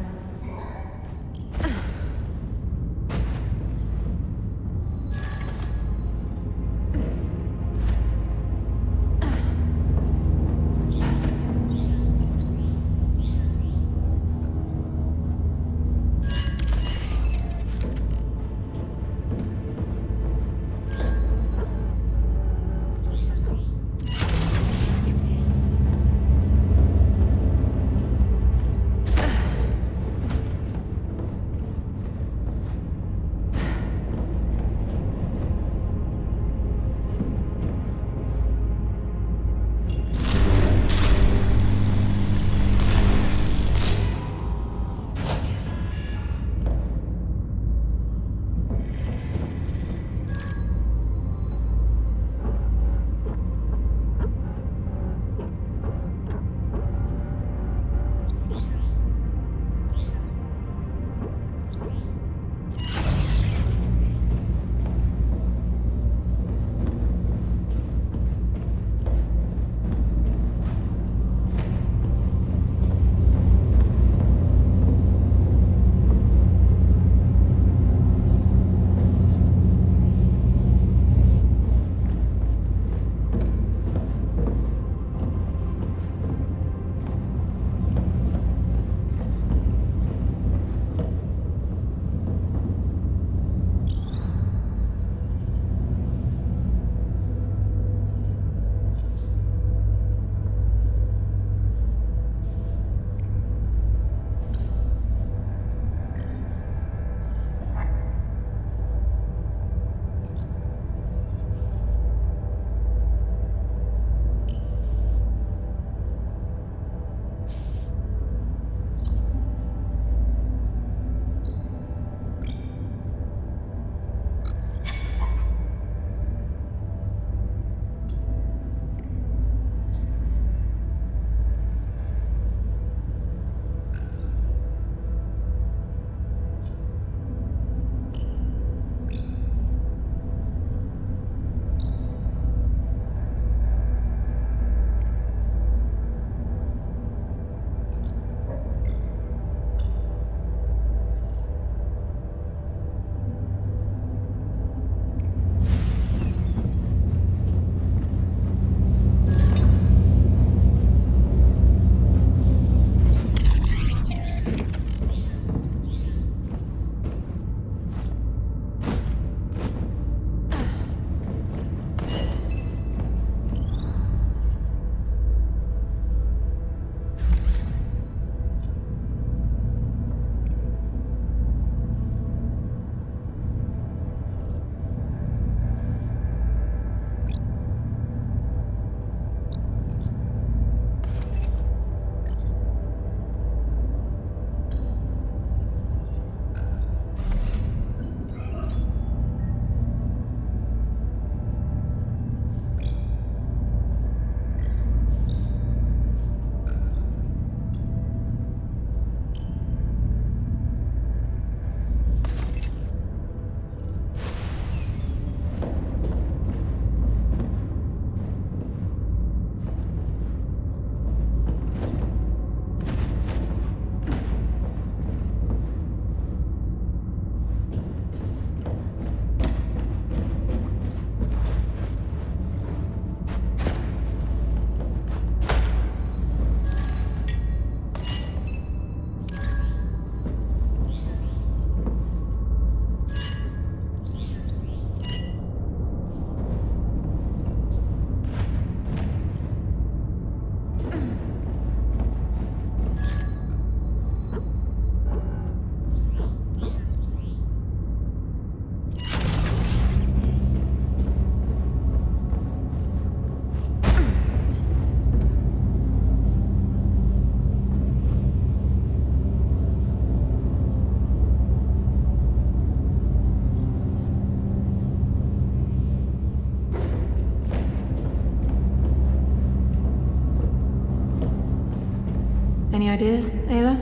Any ideas, Ayla?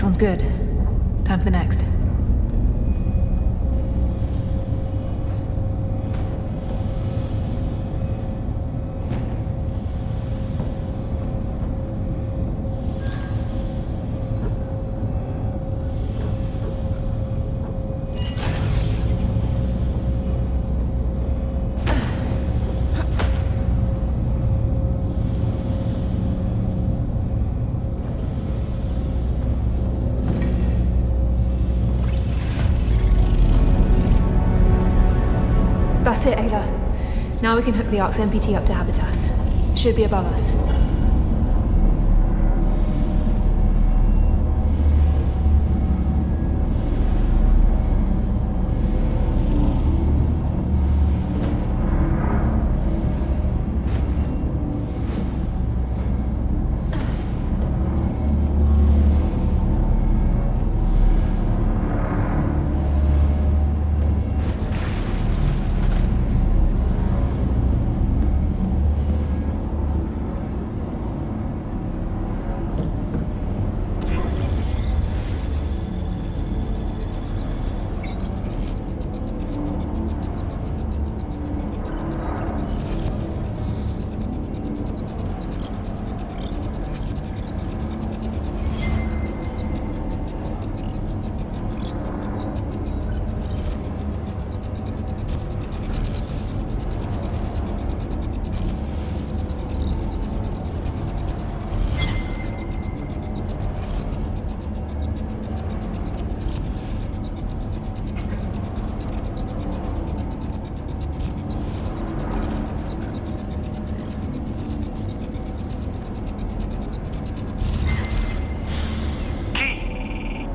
Sounds good. Time for the next. That's it, Ayla. Now we can hook the Ark's MPT up to Habitas. It should be above us.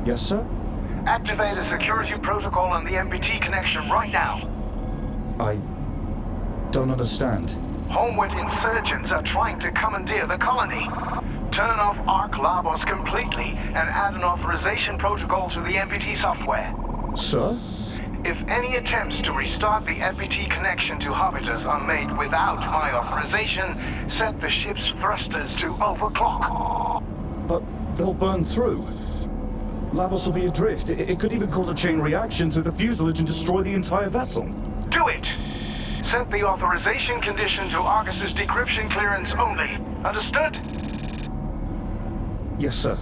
Yes, sir? Activate a security protocol on the MPT connection right now. I don't understand. Homeward insurgents are trying to commandeer the colony. Turn off Arc Labos completely and add an authorization protocol to the MPT software. Sir? If any attempts to restart the MPT connection to Habitus are made without my authorization, set the ship's thrusters to overclock. But they'll burn through. Labos will be adrift. It could even cause a chain reaction through the fuselage and destroy the entire vessel. Do it! Set the authorization condition to Argus's decryption clearance only. Understood? Yes, sir.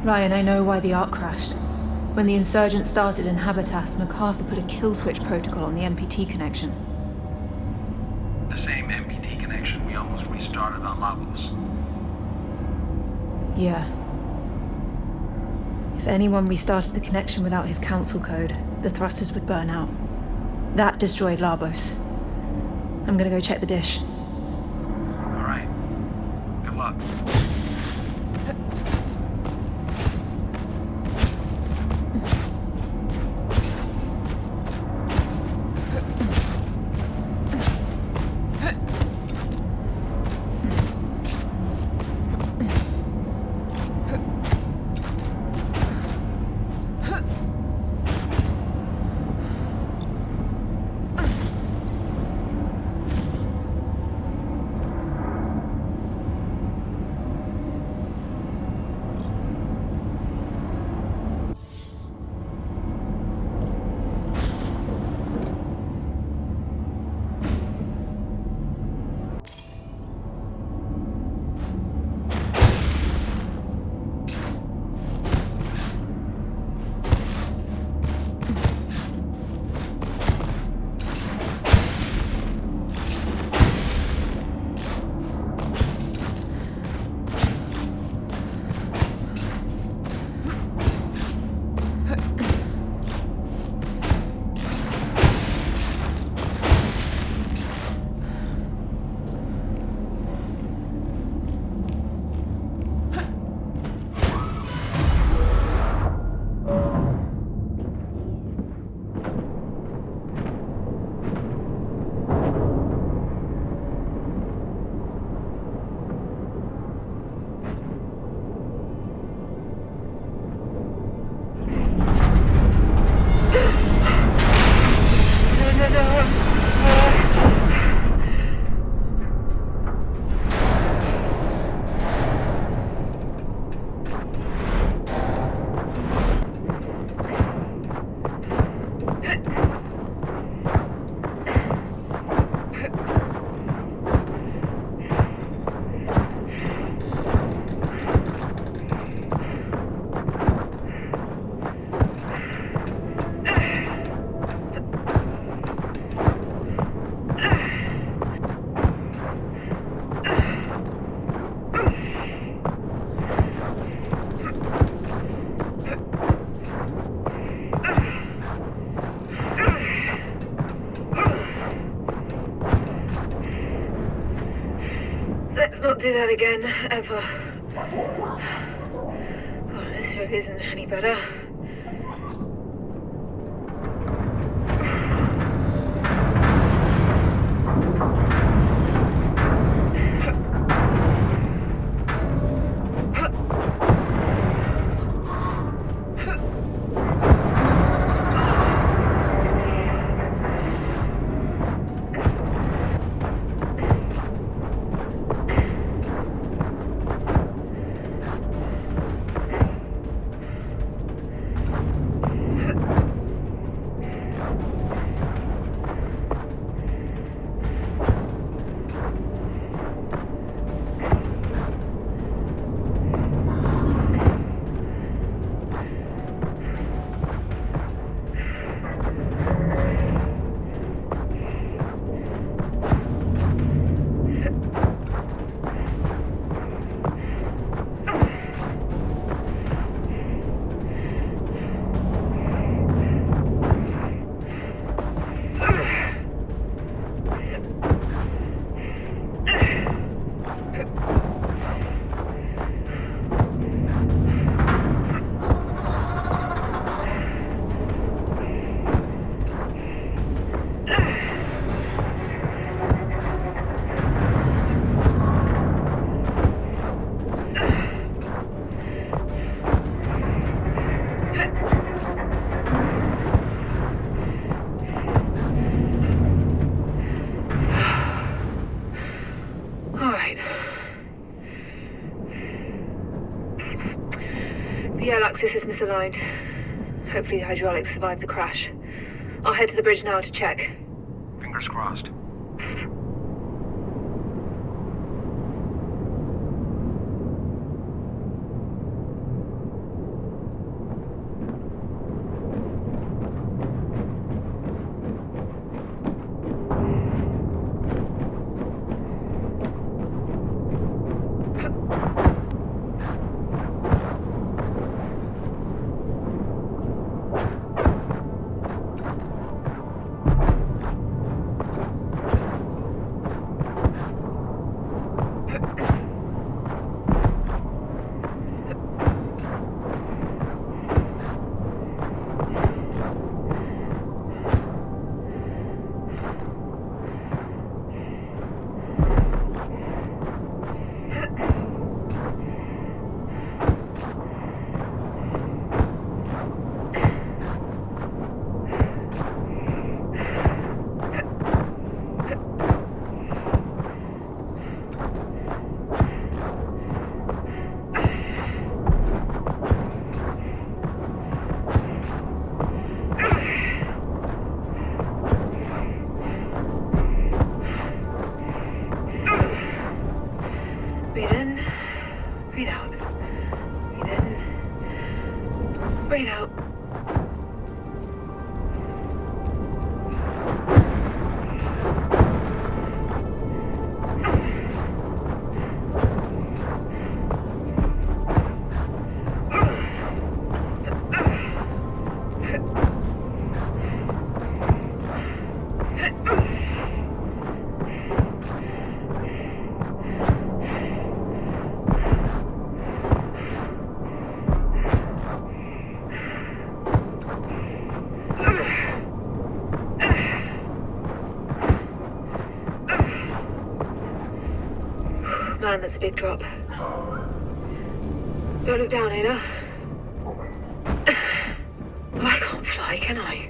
Ryan, I know why the Ark crashed. When the insurgents started in Habitas, MacArthur put a kill switch protocol on the MPT connection. The same MPT connection we almost restarted on Lavos. Yeah. If anyone restarted the connection without his council code, the thrusters would burn out. That destroyed Labos. I'm gonna go check the dish. All right. Good luck. Let's not do that again, ever. God, this really isn't any better. tail axis is misaligned. Hopefully the hydraulics survived the crash. I'll head to the bridge now to check. Fingers crossed. Breathe in, breathe out. Breathe in, breathe out. Man, that's a big drop. Don't look down, Ada. Well, I can't fly, can I?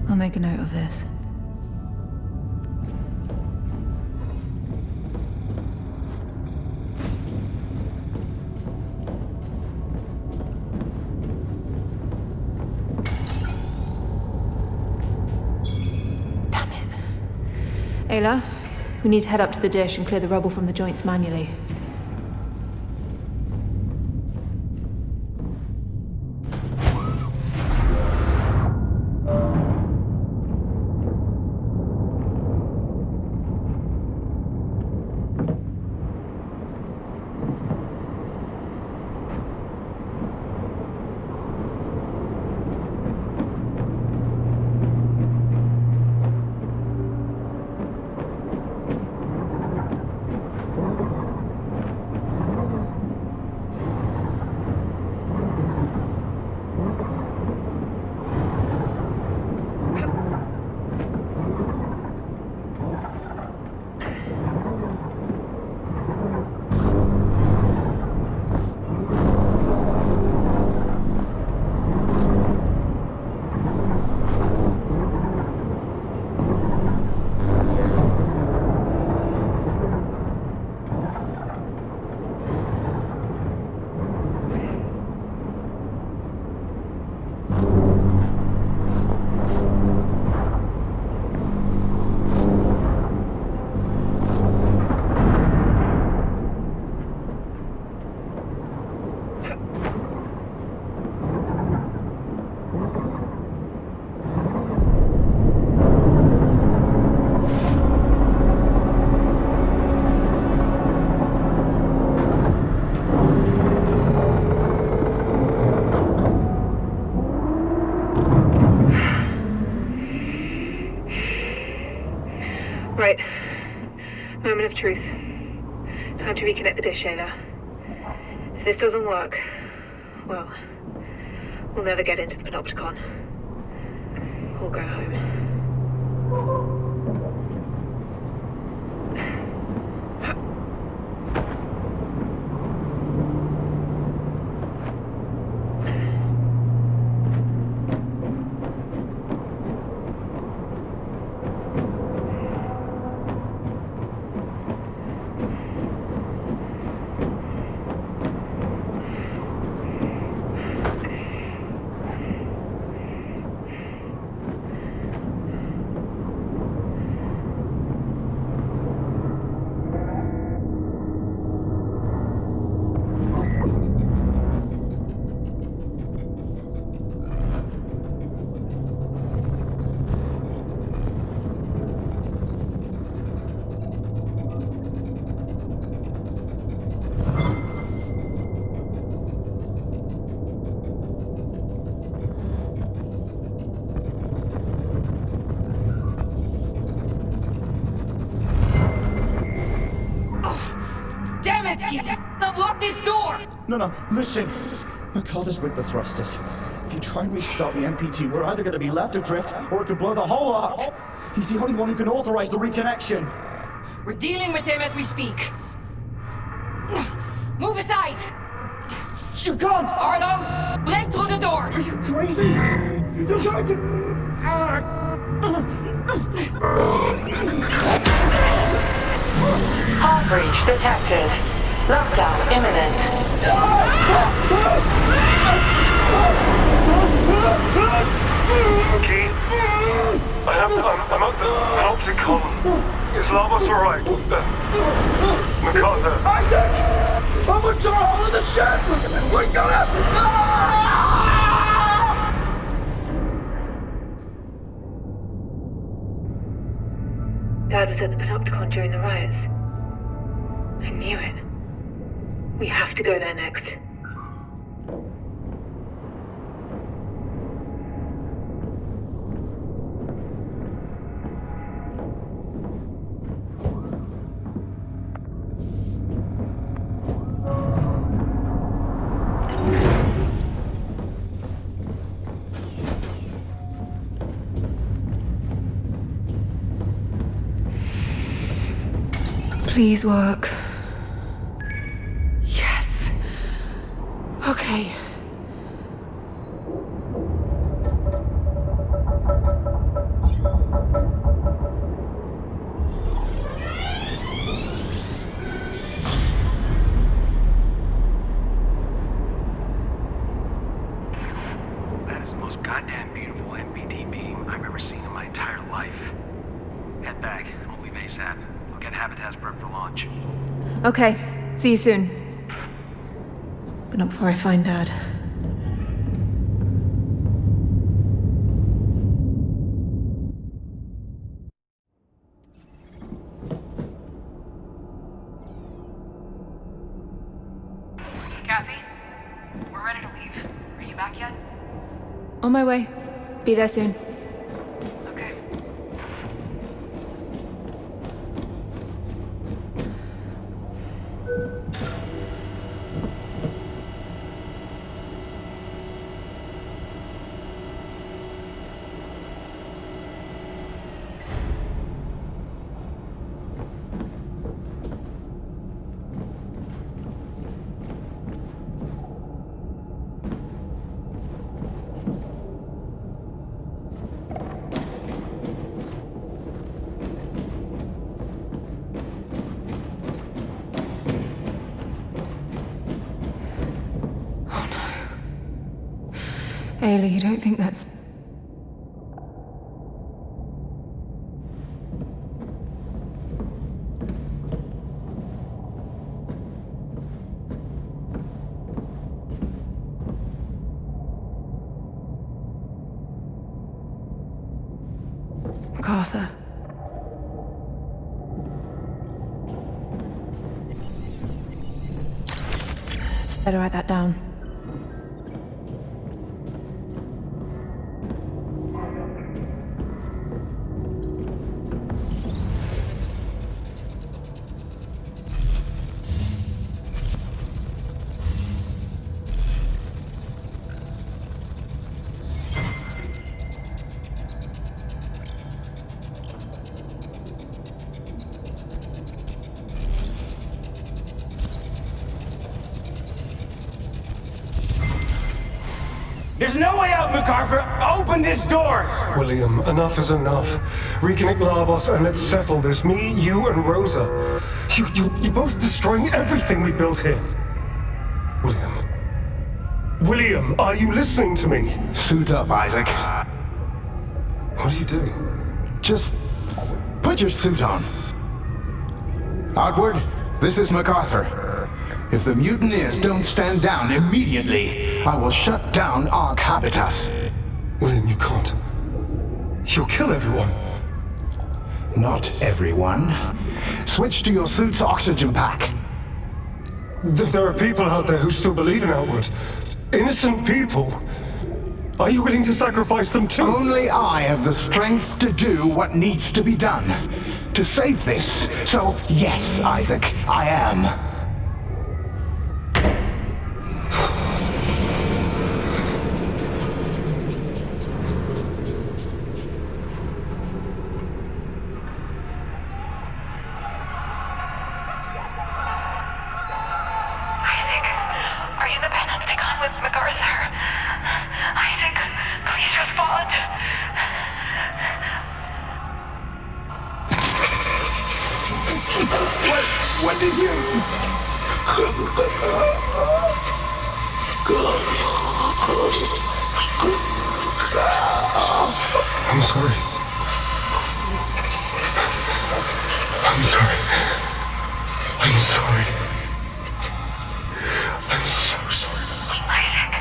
I'll make a note of this. Damn it. Ayla, we need to head up to the dish and clear the rubble from the joints manually. Moment of truth. Time to reconnect the dish, Ayla. If this doesn't work, well, we'll never get into the Panopticon. We'll go home. Damn it, Keith! Unlock this door! No, listen. McCullough's rigged the thrusters. If you try and restart the MPT, we're either going to be left adrift, or it could blow the whole lot. He's the only one who can authorize the reconnection. We're dealing with him as we speak. Move aside! You can't! Arlo, break through the door! Are you crazy? You're going to... Hard breach detected. Lockdown imminent. Keith, I'm at the Panopticon. Is Lavos alright? MacArthur. Isaac! I'm a hole in the ship! We're gonna... Dad was at the Panopticon during the riots. I knew it. We have to go there next. Please work. Yes. Okay. That is the most goddamn beautiful MPT beam I've ever seen in my entire life. Head back. We'll leave ASAP. We'll get Habitats prepped for launch. Okay, see you soon. But not before I find Dad. Kathy, we're ready to leave. Are you back yet? On my way. Be there soon. Okay. Ayla, you don't think that's... MacArthur. Better write that down. There's no way out, MacArthur! Open this door! William, enough is enough. Reconnect Labos and let's settle this. Me, you, and Rosa. You're both destroying everything we built here. William. William, are you listening to me? Suit up, Isaac. What are you doing? Just put your suit on. Outward, this is MacArthur. If the mutineers don't stand down immediately, I will shut down Ark Habitas. William, you can't. You'll kill everyone. Not everyone. Switch to your suit's oxygen pack. There are people out there who still believe in Outward. Innocent people. Are you willing to sacrifice them too? Only I have the strength to do what needs to be done. To save this. So, yes, Isaac, I am. What did you... I'm sorry. I'm sorry. I'm sorry. I'm so sorry. Isaac,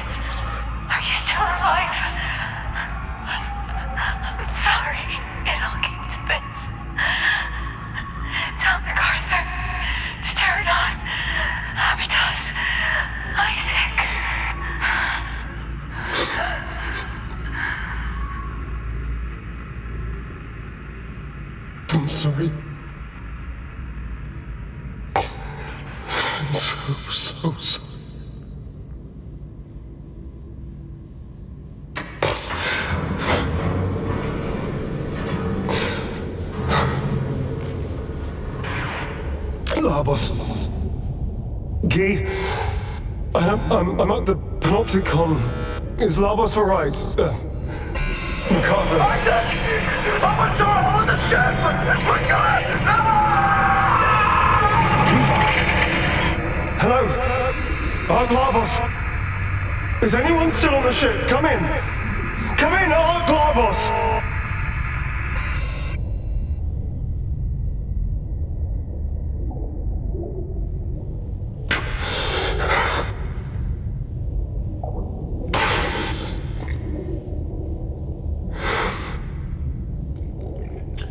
are you still alive? I'm sorry it all came to this. Tell MacArthur to turn on Habitas. Isaac. I'm sorry. I'm so sorry. Labos. Guy, I'm at the Panopticon. Is Labos alright? MacArthur. I'm on the ship! Hello? I'm Labos. Is anyone still on the ship? Come in. Come in, I'm Labos.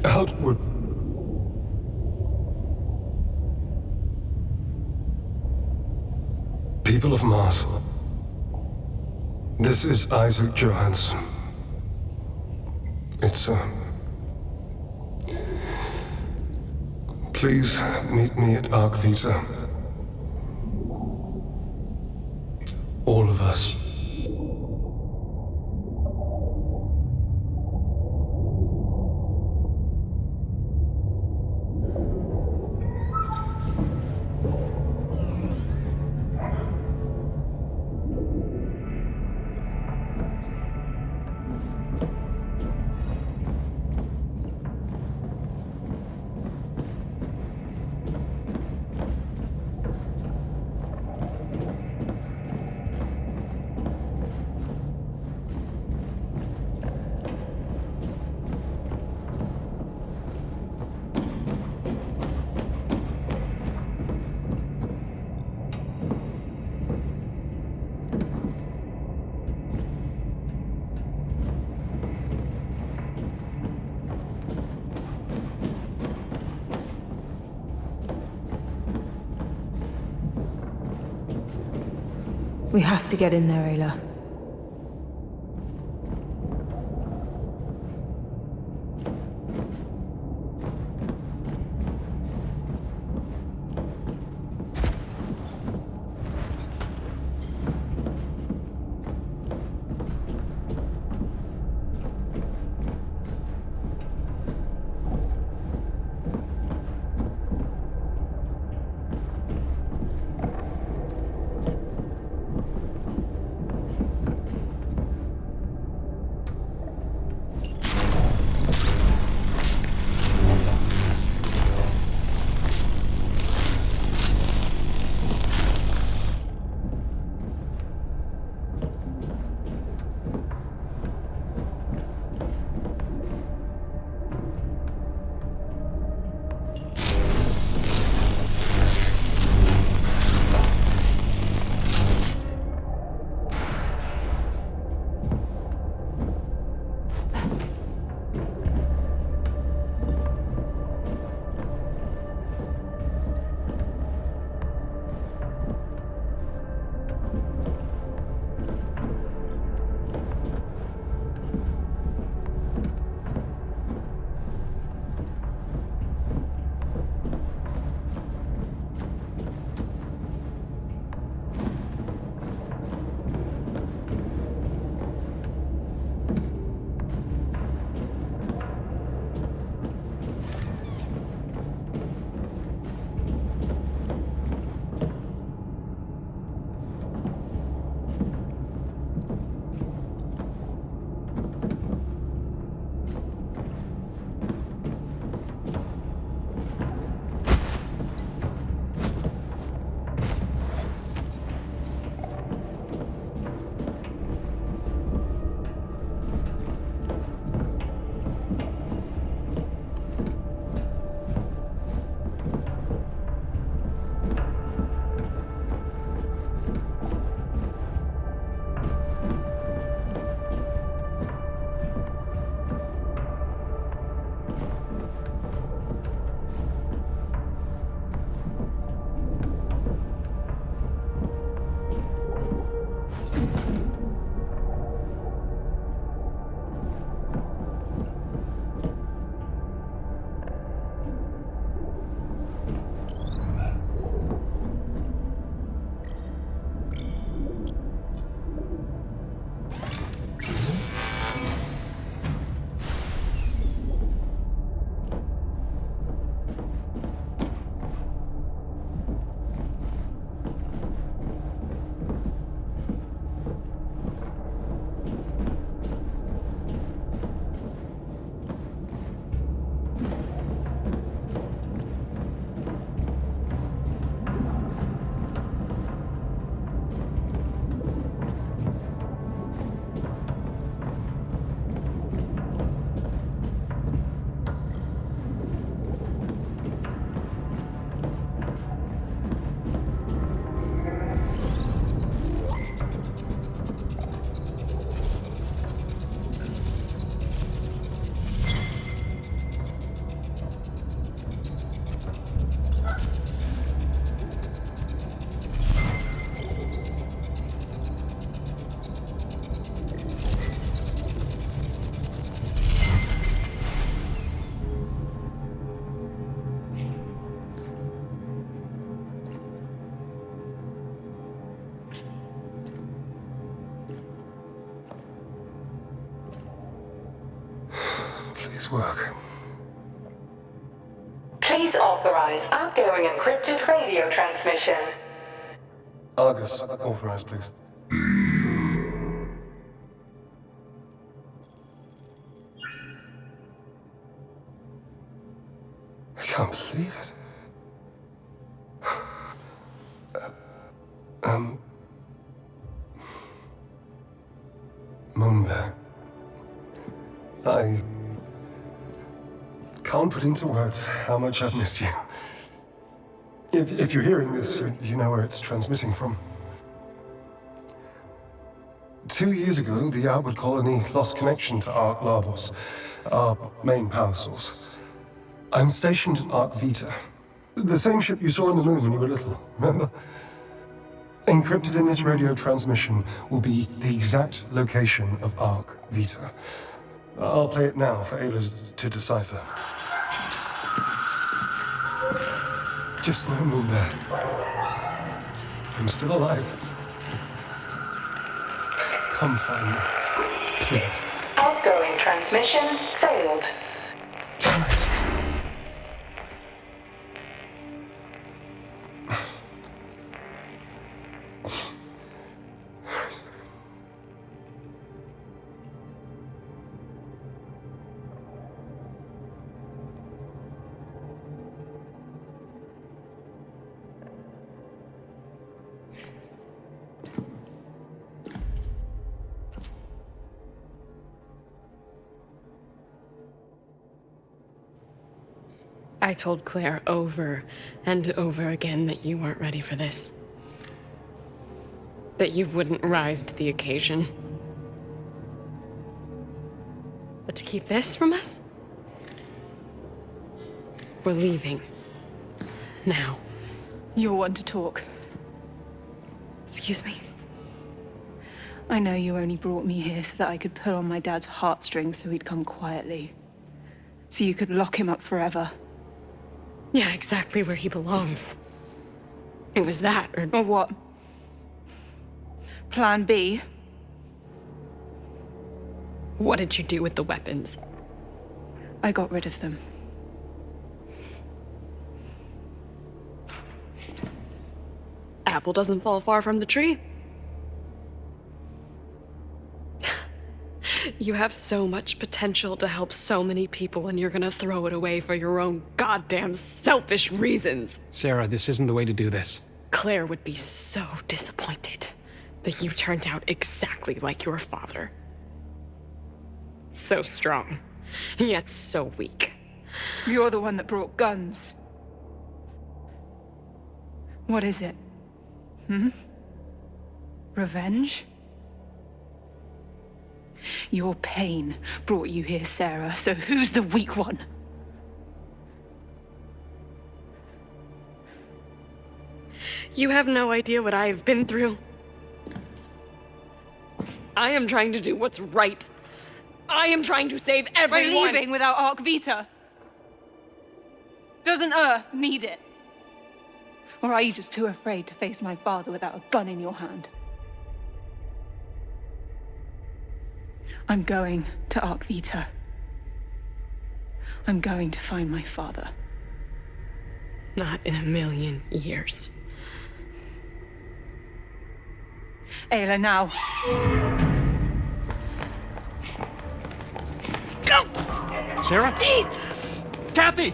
Outward. People of Mars. This is Isaac Johansson. It's, please meet me at Ark Vita. All of us. We have to get in there, Ayla. these work. Please authorize outgoing encrypted radio transmission. Argus, authorized, please. I can't believe it. Moonbear. I can't put into words how much I've missed you. If you're hearing this, you know where it's transmitting from. 2 years ago, the outward colony lost connection to Ark Labos, our main power source. I'm stationed in Ark Vita, the same ship you saw on the moon when you were little, remember? Encrypted in this radio transmission will be the exact location of Ark Vita. I'll play it now for Ayla to decipher. Just know, Moonbear, I'm still alive. Come find me, please. Outgoing transmission failed. Damn it. I told Claire over and over again that you weren't ready for this. That you wouldn't rise to the occasion. But to keep this from us? We're leaving. Now. You're one to talk. Excuse me? I know you only brought me here so that I could pull on my dad's heartstrings so he'd come quietly. So you could lock him up forever. Yeah, exactly where he belongs. It was that, or what? Plan B? What did you do with the weapons? I got rid of them. Apple doesn't fall far from the tree. You have so much potential to help so many people, and you're gonna throw it away for your own goddamn selfish reasons. Sarah, this isn't the way to do this. Claire would be so disappointed that you turned out exactly like your father. So strong, yet so weak. You're the one that brought guns. What is it? Revenge? Your pain brought you here, Sarah, so who's the weak one? You have no idea what I have been through. I am trying to do what's right. I am trying to save everyone. We're leaving without Ark Vita. Doesn't Earth need it? Or are you just too afraid to face my father without a gun in your hand? I'm going to Ark Vita. I'm going to find my father. Not in a million years. Ayla, now. Go! Sarah? Please! Kathy!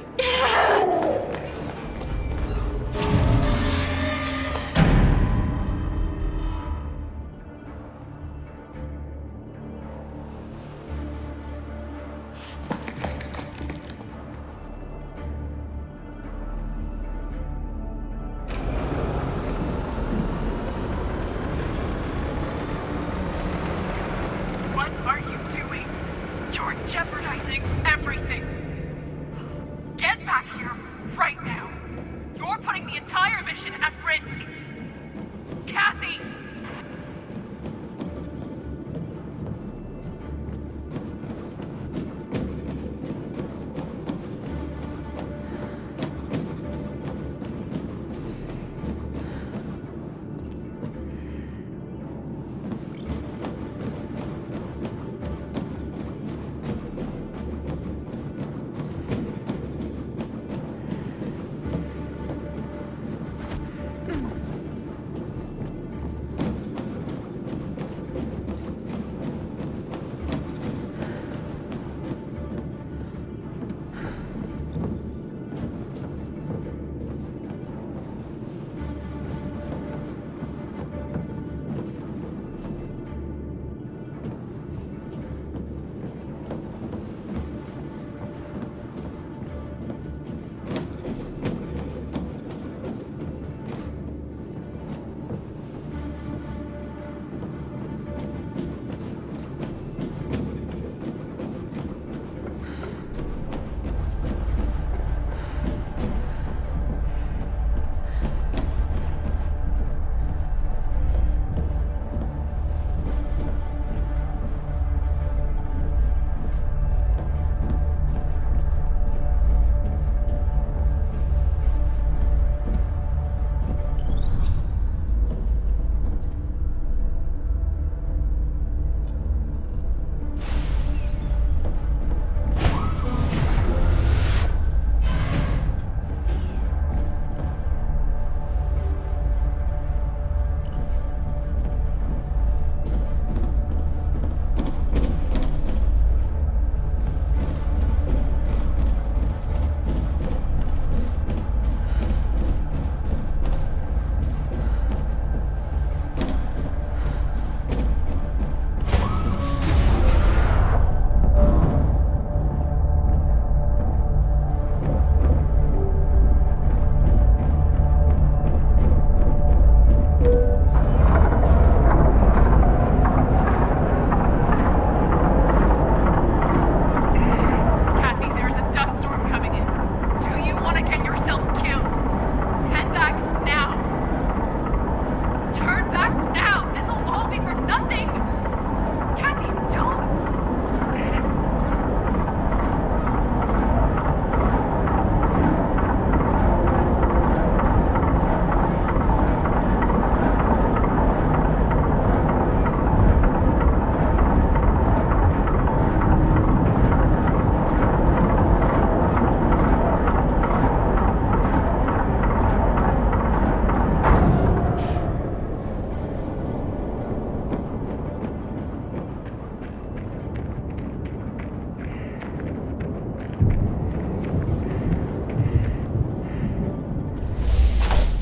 What are you doing? You're jeopardizing everything. Get back here right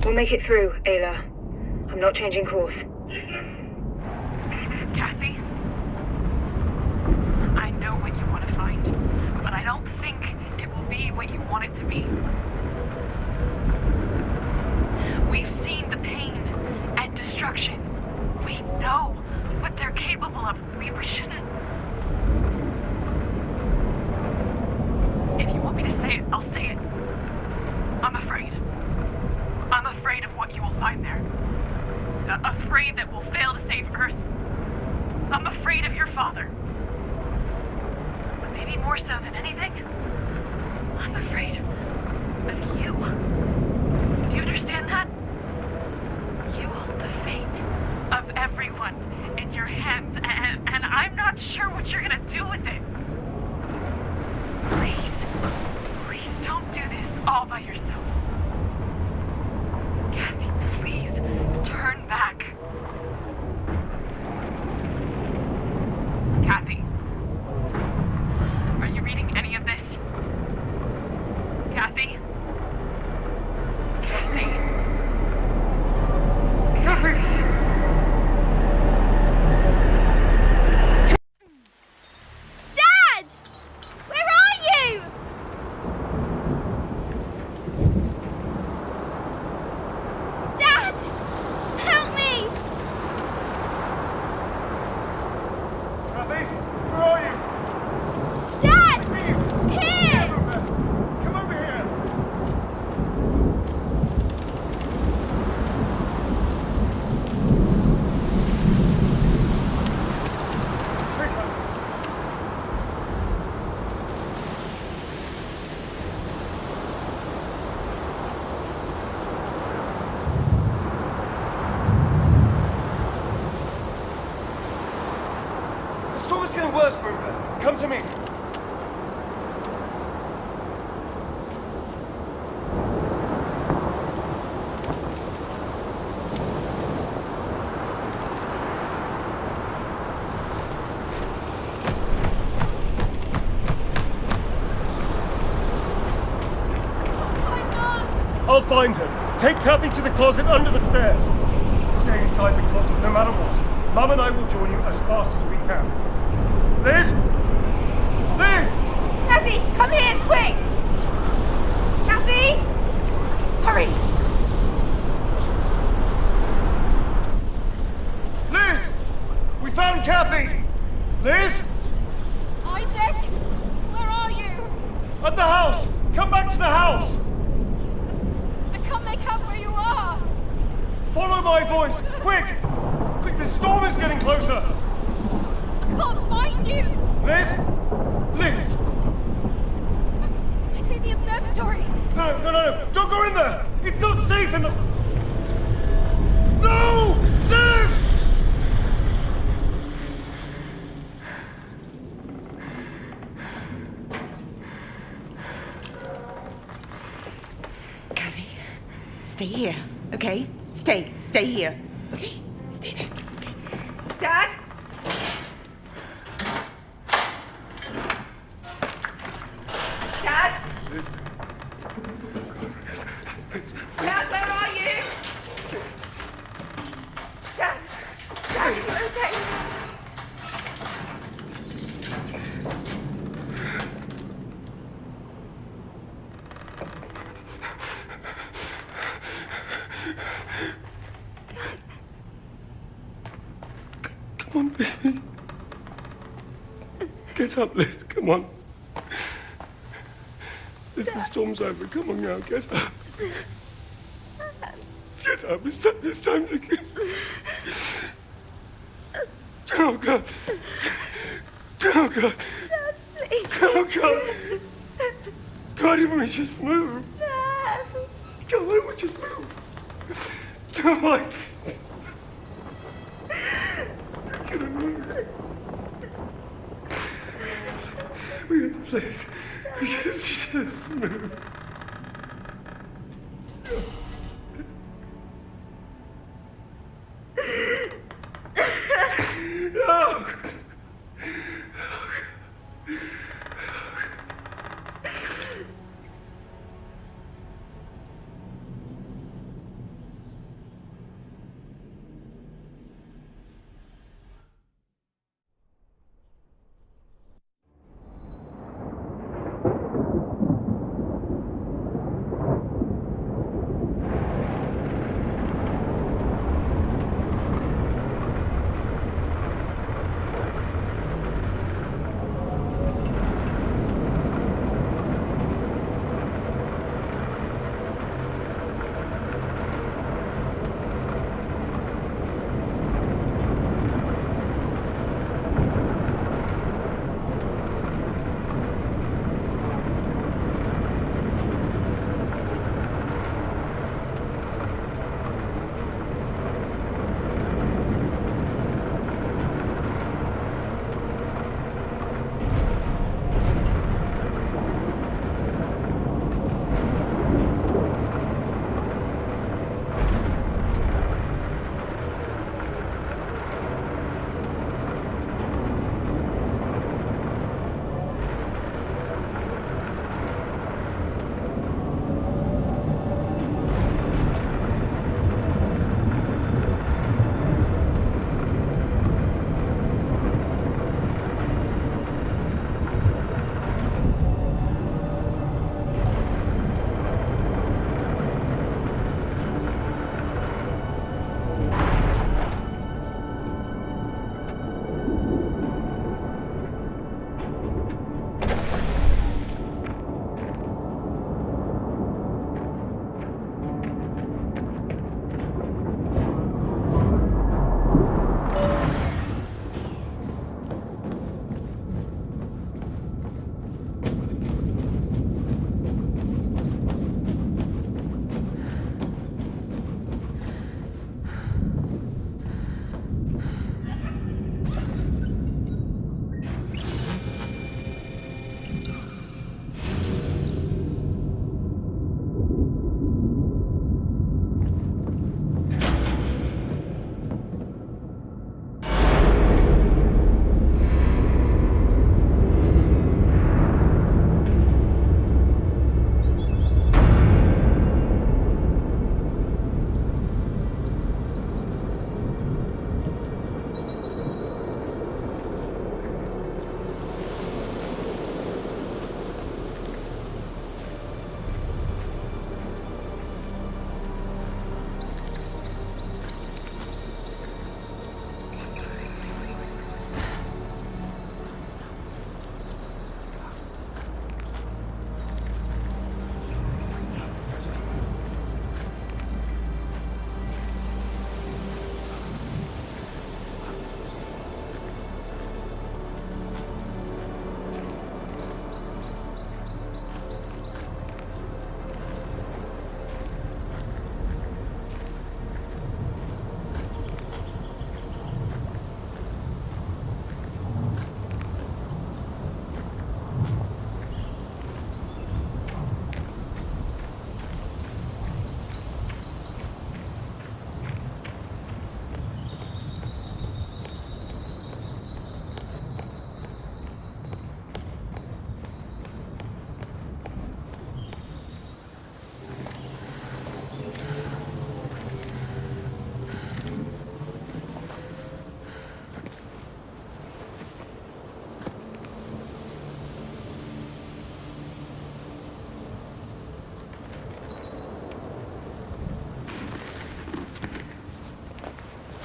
We'll make it through, Ayla. I'm not changing course. Kathy, I know what you want to find, but I don't think it will be what you want it to be. We've seen the pain and destruction. We know what they're capable of. We shouldn't. If you want me to say it, I'll say it. I'm afraid. I'm afraid of what you will find there. Afraid that we'll fail to save Earth. I'm afraid of your father. But maybe more so than anything, I'm afraid of you. Do you understand that? You hold the fate of everyone in your hands, and I'm not sure what you're gonna do with it. Please don't do this all by yourself. Kathy, please, turn back. Kathy, are you reading any of this? Kathy? Kathy? Kathy! Dad! Where are you? Dad! Help me! Kathy, where are you? Dad! Here! Come over here! The storm is getting worse, Moonbear. Come to me. I'll find her. Take Kathy to the closet under the stairs. Stay inside the closet no matter what. Mum and I will join you as fast as we can. Liz? Liz! Kathy, come here, quick! Kathy! Hurry! Liz! We found Kathy! Liz? Isaac, where are you? At the house! Come back to the house! I can't make out where you are. Follow my voice! Quick! Quick, the storm is getting closer! I can't find you. Liz? Liz! I see the observatory. No! Don't go in there! It's not safe in the... No! Liz! Kathy, stay here, okay? Stay here, okay? Stay there, okay? Dad? Dad? Dad, where are you? Dad? Dad, is it okay? Come on, baby. Get up, Liz. Come on. Liz, the storm's over. Come on now. Get up. Get up. It's time to get... Oh, God. Oh, God. Oh, God. God, even we just move. God, why don't we just move? Come on. Get a move. We got the place. We can just move. No.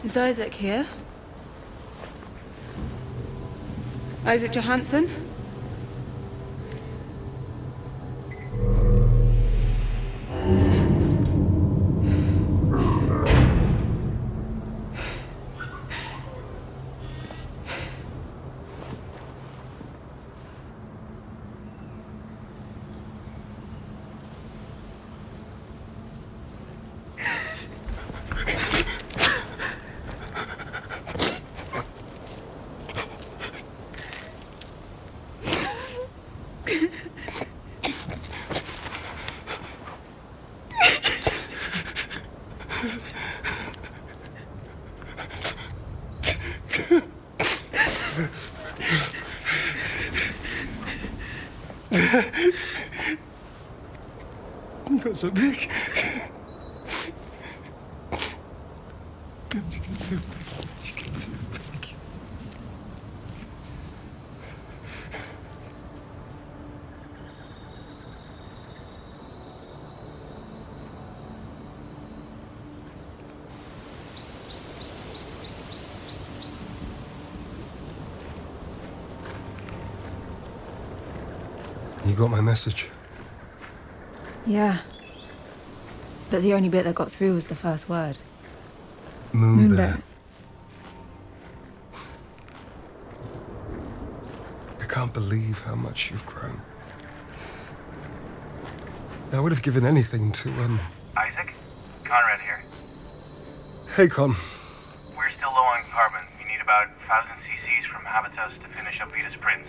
Is Isaac here? Isaac Johansson? You're so big. You get so big. You get so big. You got my message? Yeah. But the only bit that got through was the first word. Moon bear. I can't believe how much you've grown. I would have given anything to, Isaac? Conrad here. Hey, Con. We're still low on carbon. You need about 1,000 cc's from Habitus to finish up Vita's prints.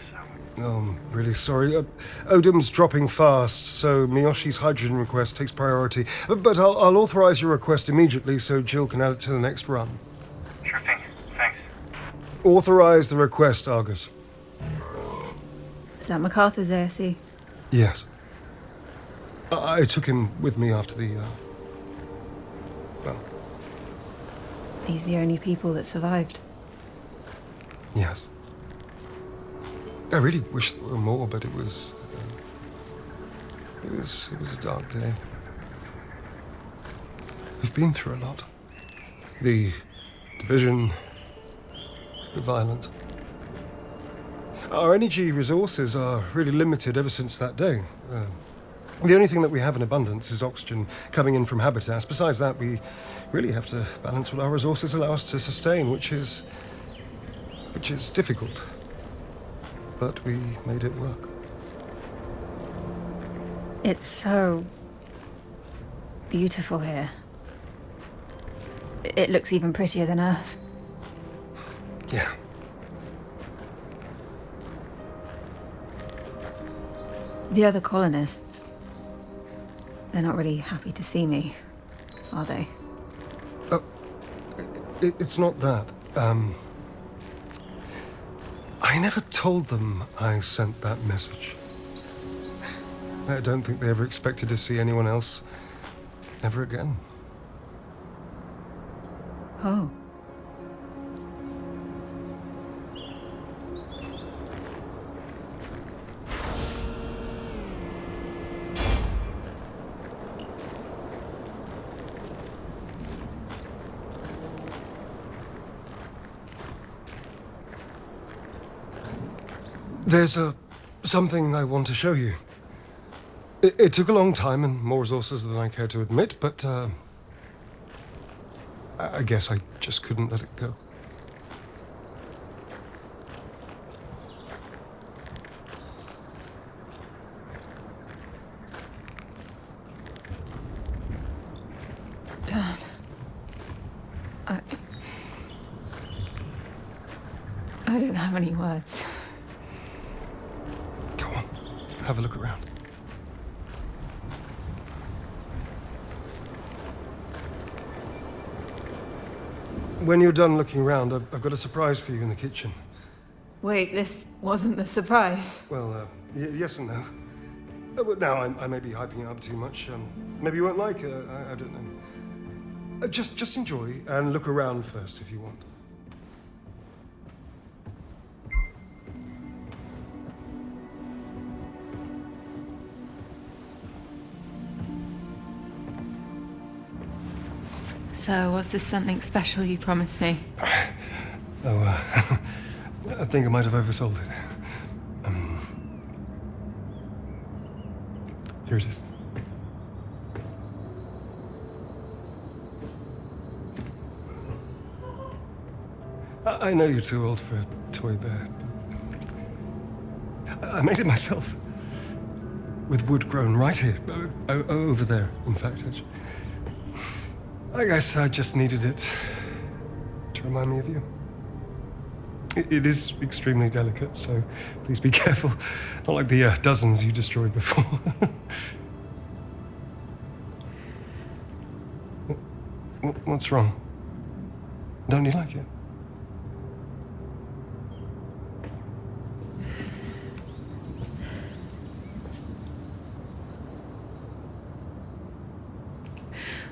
Oh, I'm really sorry. Odum's dropping fast, so Miyoshi's hydrogen request takes priority. But I'll authorize your request immediately so Jill can add it to the next run. Sure thing. Thanks. Authorize the request, Argus. Is that MacArthur's ASE? Yes. I took him with me after the, well... These are the only people that survived. Yes. I really wish there were more, but it was a dark day. We've been through a lot. The division, the violence. Our energy resources are really limited ever since that day. The only thing that we have in abundance is oxygen coming in from Habitas. Besides that, we really have to balance what our resources allow us to sustain, which is difficult. But we made it work. It's so beautiful here. It looks even prettier than Earth. Yeah. The other colonists, they're not really happy to see me, are they? It's not that. I never told them I sent that message. I don't think they ever expected to see anyone else ever again. Oh. There's something I want to show you. It took a long time and more resources than I care to admit, but I guess I just couldn't let it go. Dad, I don't have any words. Have a look around. When you're done looking around, I've got a surprise for you in the kitchen. Wait, this wasn't the surprise. Well, yes and no. But now I may be hyping it up too much. Maybe you won't like it. I don't know. Just enjoy and look around first if you want. So, was this something special you promised me? Oh, I think I might have oversold it. Here it is. I know you're too old for a toy bear, but I made it myself. With wood grown right here, over there, in fact. I guess I just needed it to remind me of you. It is extremely delicate, so please be careful. Not like the dozens you destroyed before. What's wrong? Don't you like it?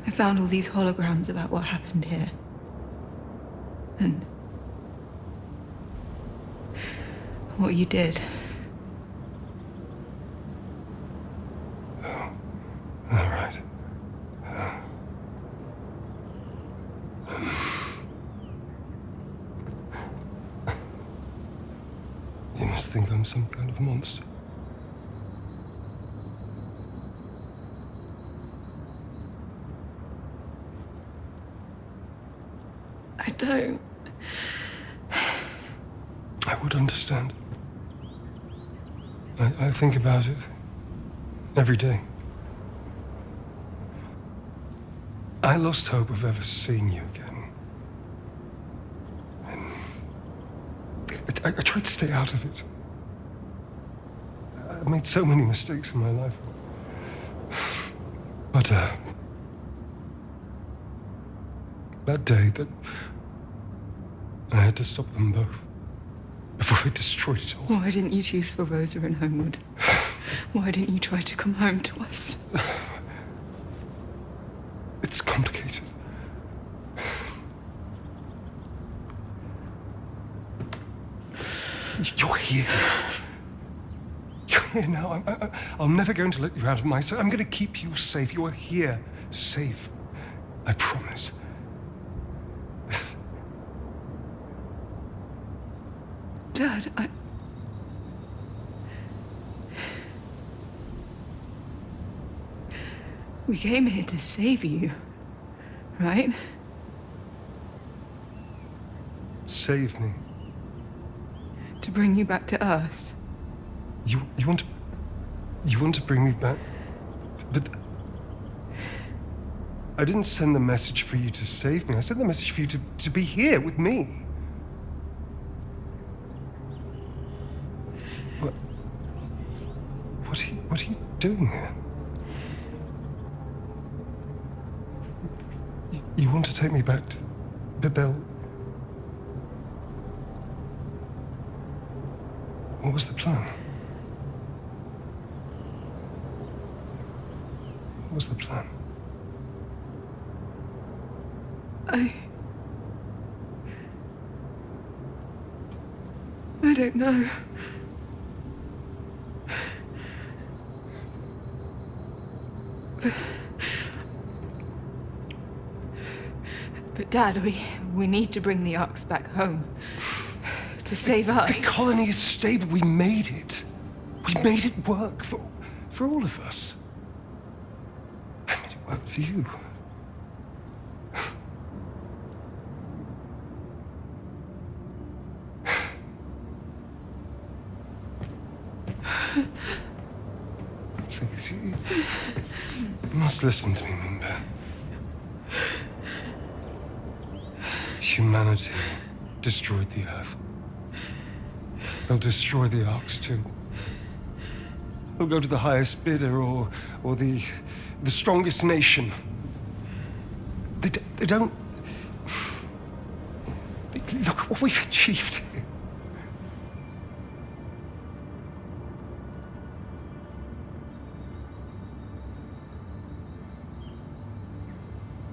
I found all these holograms about what happened here. And what you did. Oh, all right. You must think I'm some kind of monster. I don't. I would understand. I think about it every day. I lost hope of ever seeing you again. And I tried to stay out of it. I've made so many mistakes in my life. But that day that I had to stop them both before they destroyed it all. Why didn't you choose for Rosa and Homewood? Why didn't you try to come home to us? It's complicated. You're here. You're here now. I'm never going to let you out of my sight. I'm going to keep you safe. You're here, safe. I promise. Dad, we came here to save you, right? Save me. To bring you back to Earth. You want to bring me back? But I didn't send the message for you to save me. I sent the message for you to be here with me. What are you doing here? You want to take me back to... But they'll... What was the plan? What was the plan? I don't know. But Dad, we need to bring the Arks back home. To save us. The colony is stable. We made it. We made it work for all of us. I made it work for you. Please, you must listen to me, Moonbear. Humanity destroyed the Earth. They'll destroy the Arks too. They'll go to the highest bidder or the strongest nation. They don't... Look what we've achieved here.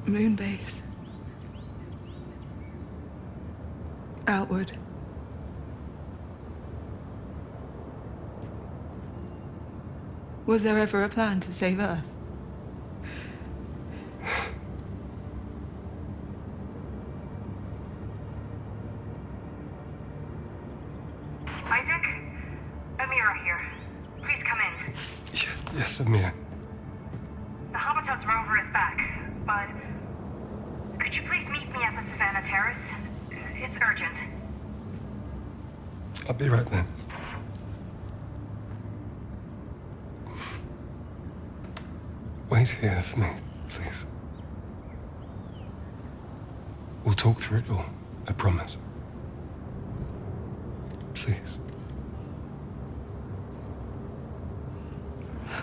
Moonbase. Outward. Was there ever a plan to save Earth? Yes, Amir. The Habitat's rover is back, but could you please meet me at the Savannah Terrace? It's urgent. I'll be right there. Wait here for me, please. We'll talk through it all, I promise. Please.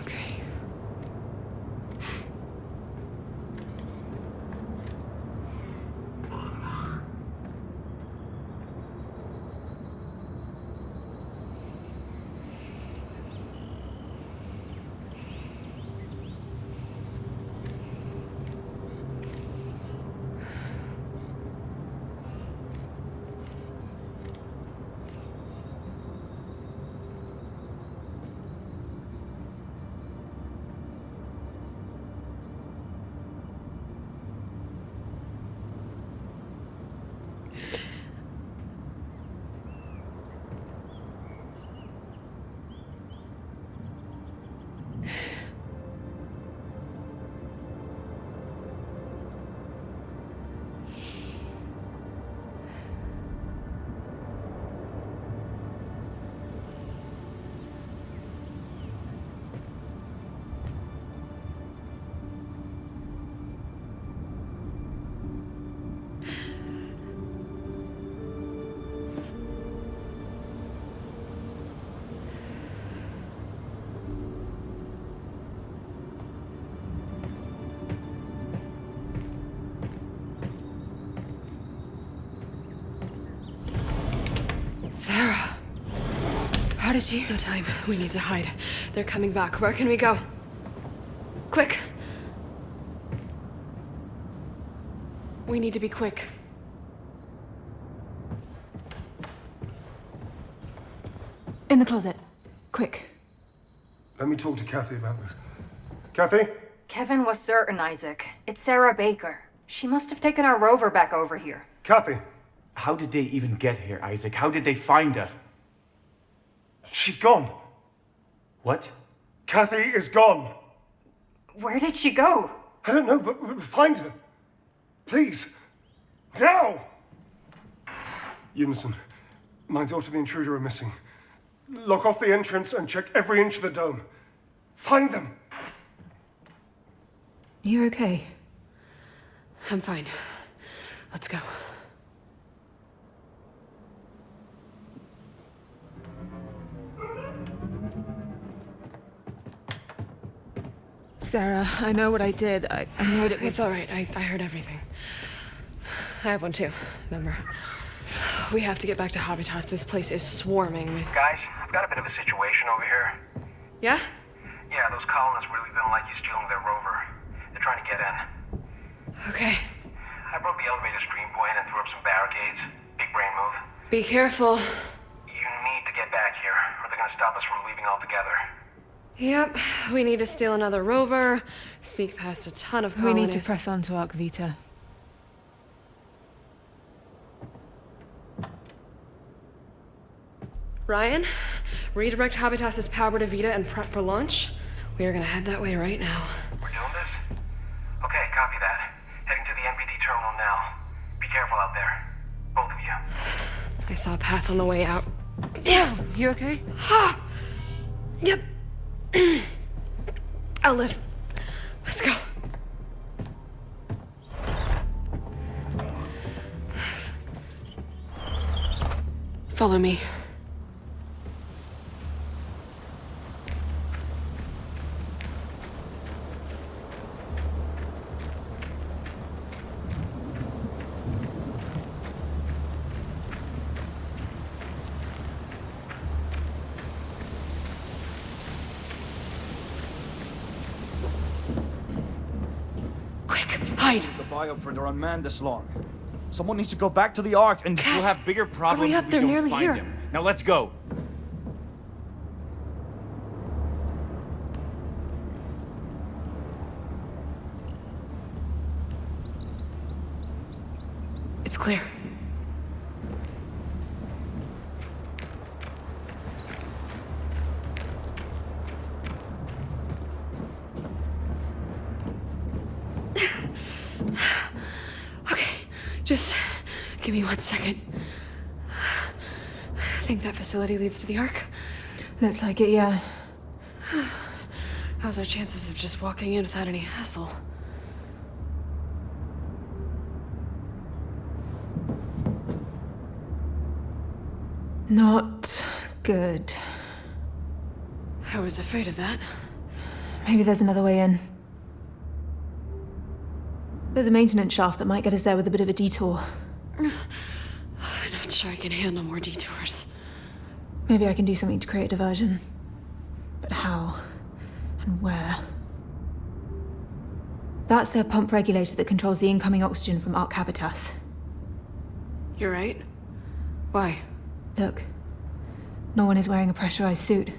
Okay. Sarah! How did you... No time. We need to hide. They're coming back. Where can we go? Quick! We need to be quick. In the closet. Quick. Let me talk to Kathy about this. Kathy? Kevin was certain, Isaac. It's Sarah Baker. She must have taken our rover back over here. Kathy? How did they even get here, Isaac? How did they find us? She's gone. What? Kathy is gone. Where did she go? I don't know, but find her. Please. Now! Unison, my daughter and the intruder are missing. Lock off the entrance and check every inch of the dome. Find them. You okay? I'm fine. Let's go. Sarah, I know what I did. I know it was... It's all right. I heard everything. I have one too, remember? We have to get back to Habitats. This place is swarming with... Guys, I've got a bit of a situation over here. Yeah? Yeah, those colonists really didn't like you stealing their rover. They're trying to get in. Okay. I broke the elevator stream point and threw up some barricades. Big brain move. Be careful. You need to get back here, or they're gonna stop us from leaving altogether. Yep, we need to steal another rover, sneak past a ton of colonists. We need to press on to Arc Vita. Ryan, redirect Habitats' power to Vita and prep for launch. We are gonna head that way right now. We're doing this? Okay, copy that. Heading to the MPT terminal now. Be careful out there. Both of you. I saw a path on the way out. Yeah, you okay? Yep. I'll live. Let's go. Follow me. Hide. The bioprinter unmanned this long. Someone needs to go back to the Ark and we'll have bigger problems hurry up, if we they're don't nearly find here. him. Now let's go. It's clear. Just give me 1 second. Think that facility leads to the Ark? Looks like it, yeah. How's our chances of just walking in without any hassle? Not good. I was afraid of that. Maybe there's another way in. There's a maintenance shaft that might get us there with a bit of a detour. I'm not sure I can handle more detours. Maybe I can do something to create a diversion. But how? And where? That's their pump regulator that controls the incoming oxygen from Ark Habitas. You're right. Why? Look. No one is wearing a pressurized suit.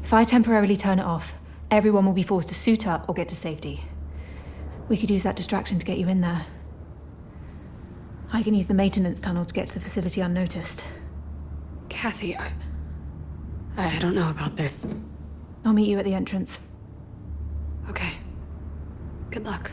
If I temporarily turn it off, everyone will be forced to suit up or get to safety. We could use that distraction to get you in there. I can use the maintenance tunnel to get to the facility unnoticed. Kathy, I don't know about this. I'll meet you at the entrance. Okay. Good luck.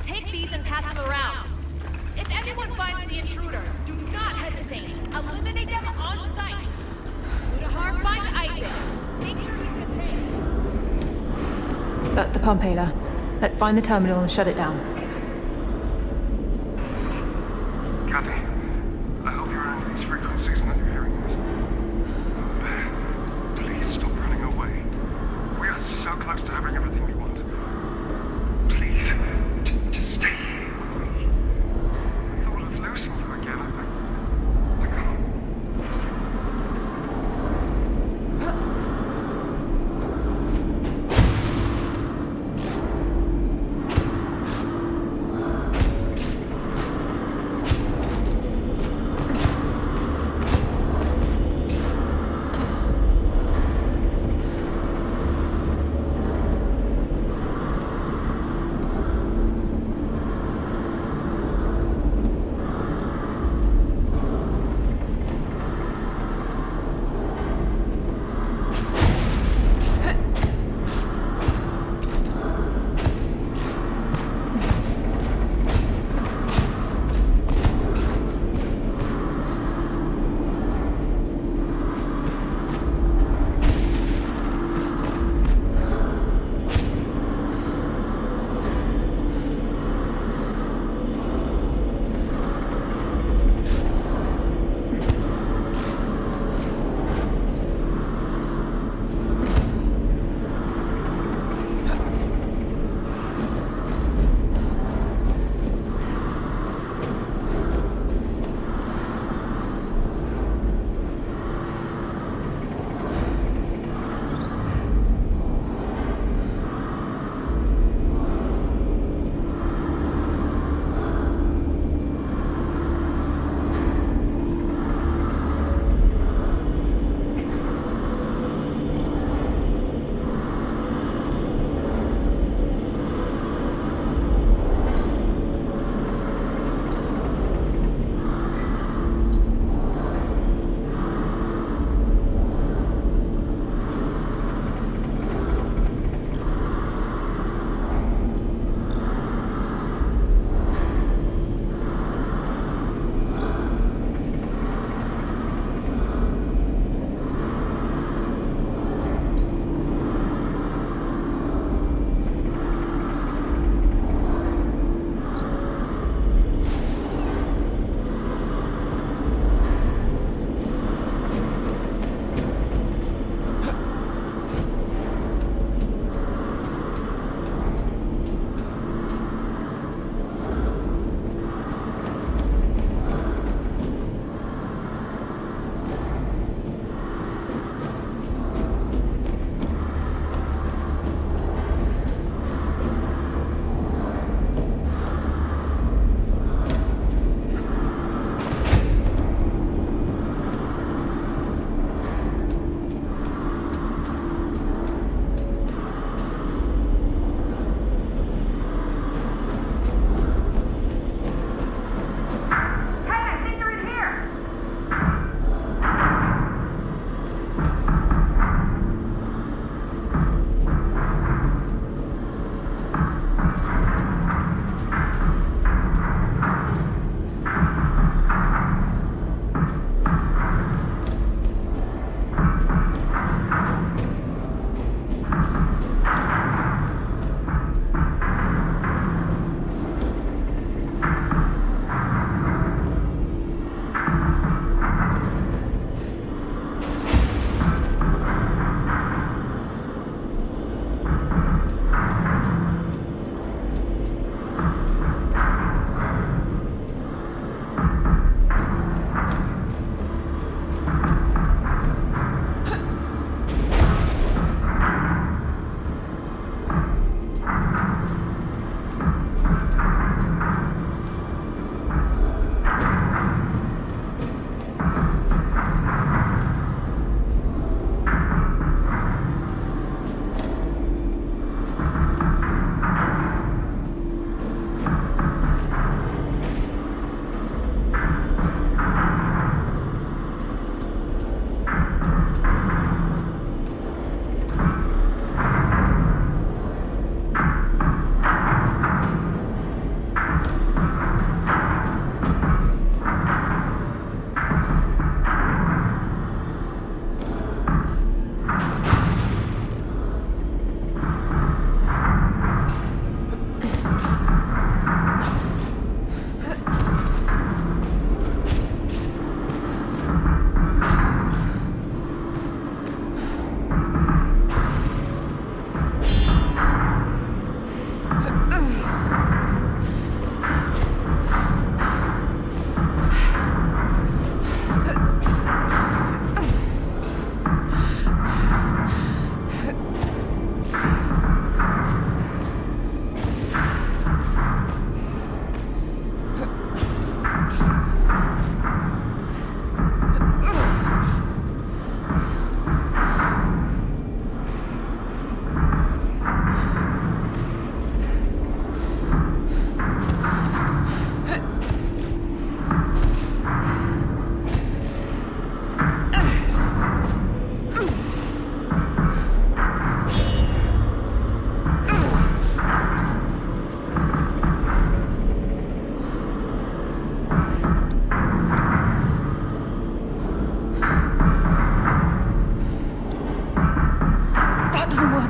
Take these and pass them around. If anyone finds the intruders, do not hesitate. Eliminate them on sight. Udahar finds Isaac. Make sure he's contained. That's the pump, Ayla. Let's find the terminal and shut it down. Kathy, I hope you're on these frequencies and that you're hearing this. Please stop running away. We are so close to having everything we want. Please, just stay here with me. I will have losing you again. I can't.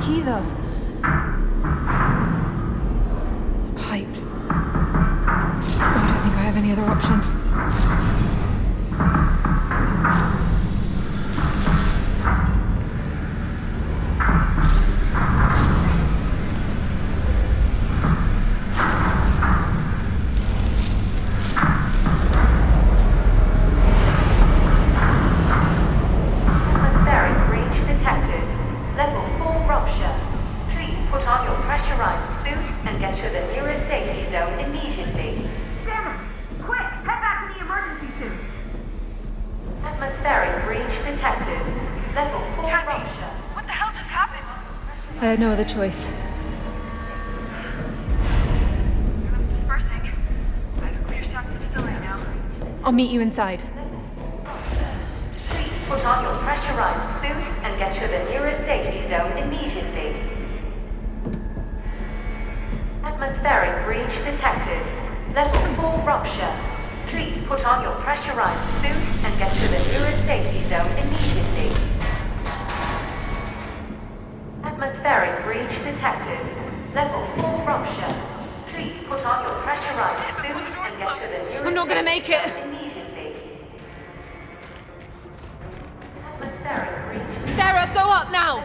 key, though. The pipes. I don't think I have any other option. I had no other choice. Dispersing. We're stuck in the facility now. I'll meet you inside. Please put on your pressurized suit and get to the nearest safety zone immediately. Atmospheric breach detected. Level 4 rupture. Please put on your pressurized suit and get to the nearest safety zone immediately. Atmospheric breach detected. Level 4 rupture. Please put on your pressurized suit and get to the nearest I'm not gonna make it. immediately. Atmospheric breach. Sarah, go up now!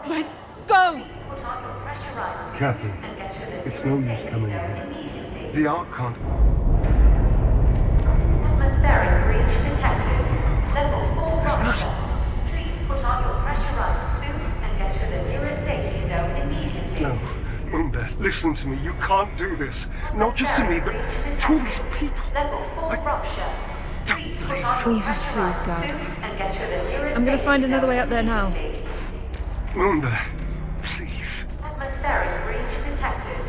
Right, go! Kathy, it's no use coming in. The Ark can't... Atmospheric breach detected. Level 4 rupture. Please put on your pressurized suit and get to the nearest safety zone immediately. No, Moonbear, listen to me. You can't do this. Not just to me, but to all these people. Level 4 rupture. Please put on We your have to, pressurized Dad. suit and get to the nearest I'm gonna safety find another zone way up there now. immediately. Moonbear, please. Atmospheric breach detected.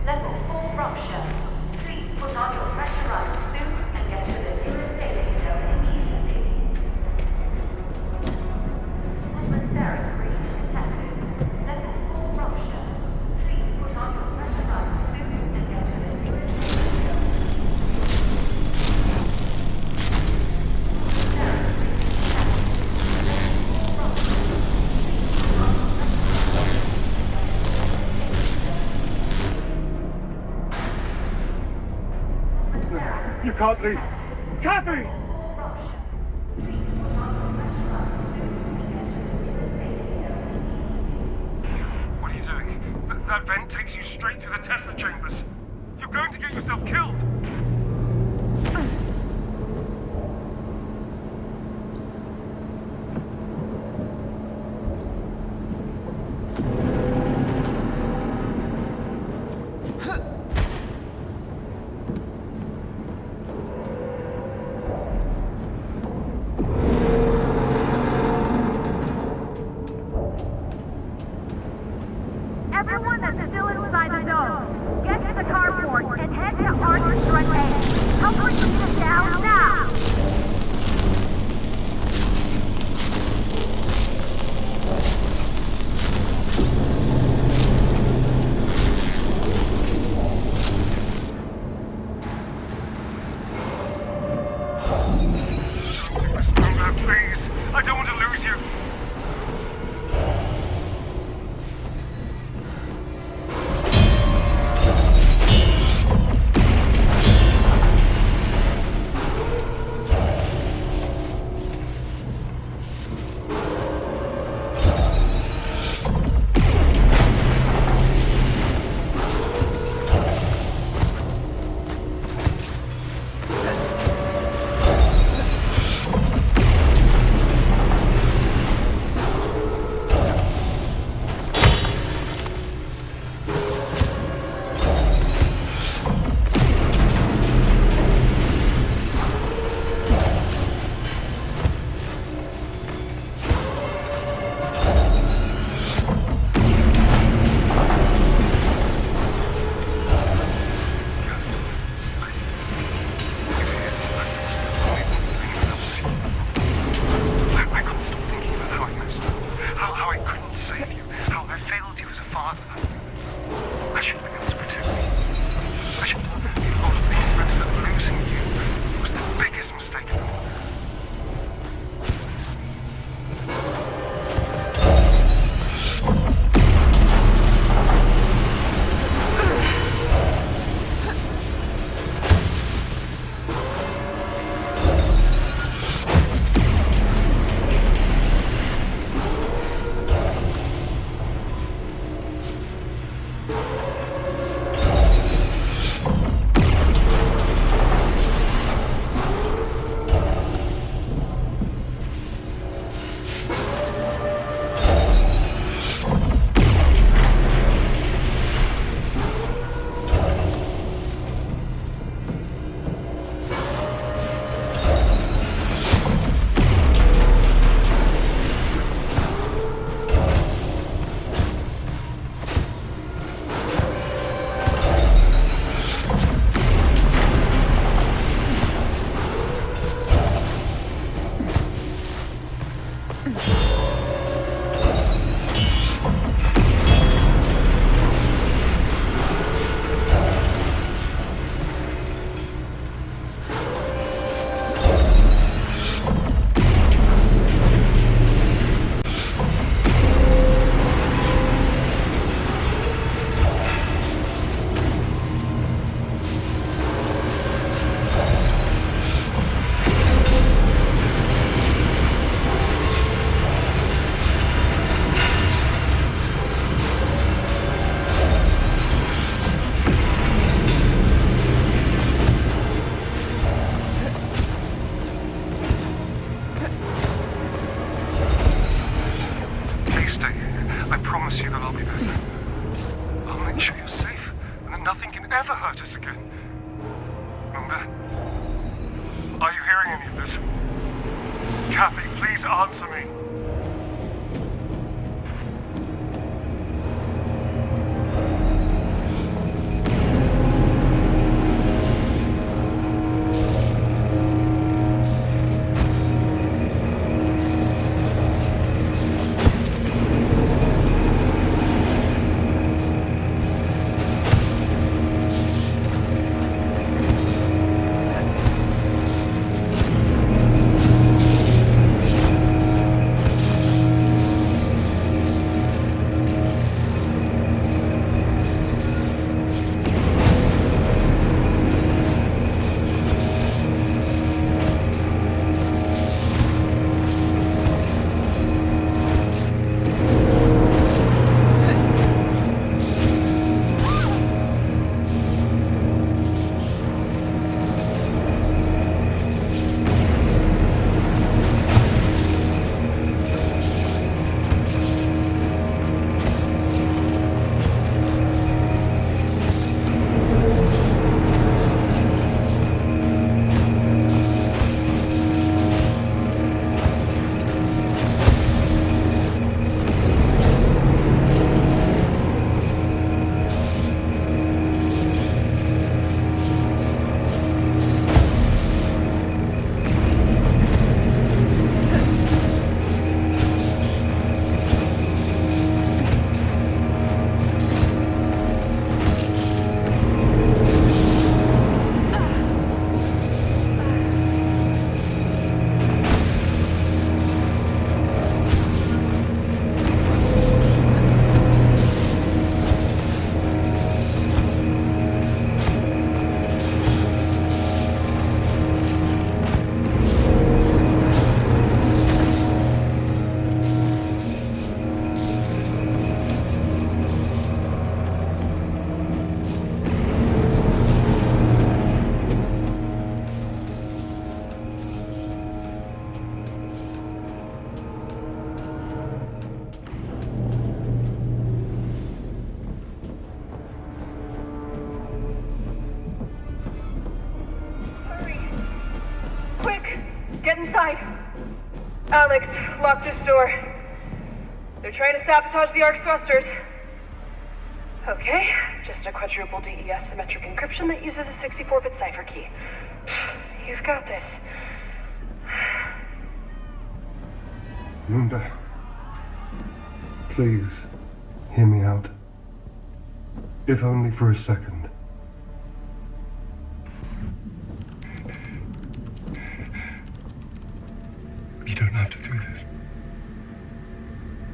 Level 4 rupture. Please put on your pressurized suit and get to the nearest safety zone immediately. Atmospheric breach detected. Level 4 rupture. Please put on your pressurized suit and get to the nearest safety zone. You can't leave. Kathy! What are you doing? That vent takes you straight to the Tesla chambers. You're going to get yourself killed. Everyone that's still inside the dome, get to the carport and head to Arch Strut A. stay here. I promise you that I'll be better. I'll make sure you're safe and that nothing can ever hurt us again. Remember? Are you hearing any of this? Kathy, please answer me. Get inside. Alex, lock this door. They're trying to sabotage the Ark's thrusters. Okay, just a quadruple DES symmetric encryption that uses a 64-bit cipher key. You've got this. Linda, please, hear me out. If only for a second. You don't have to do this.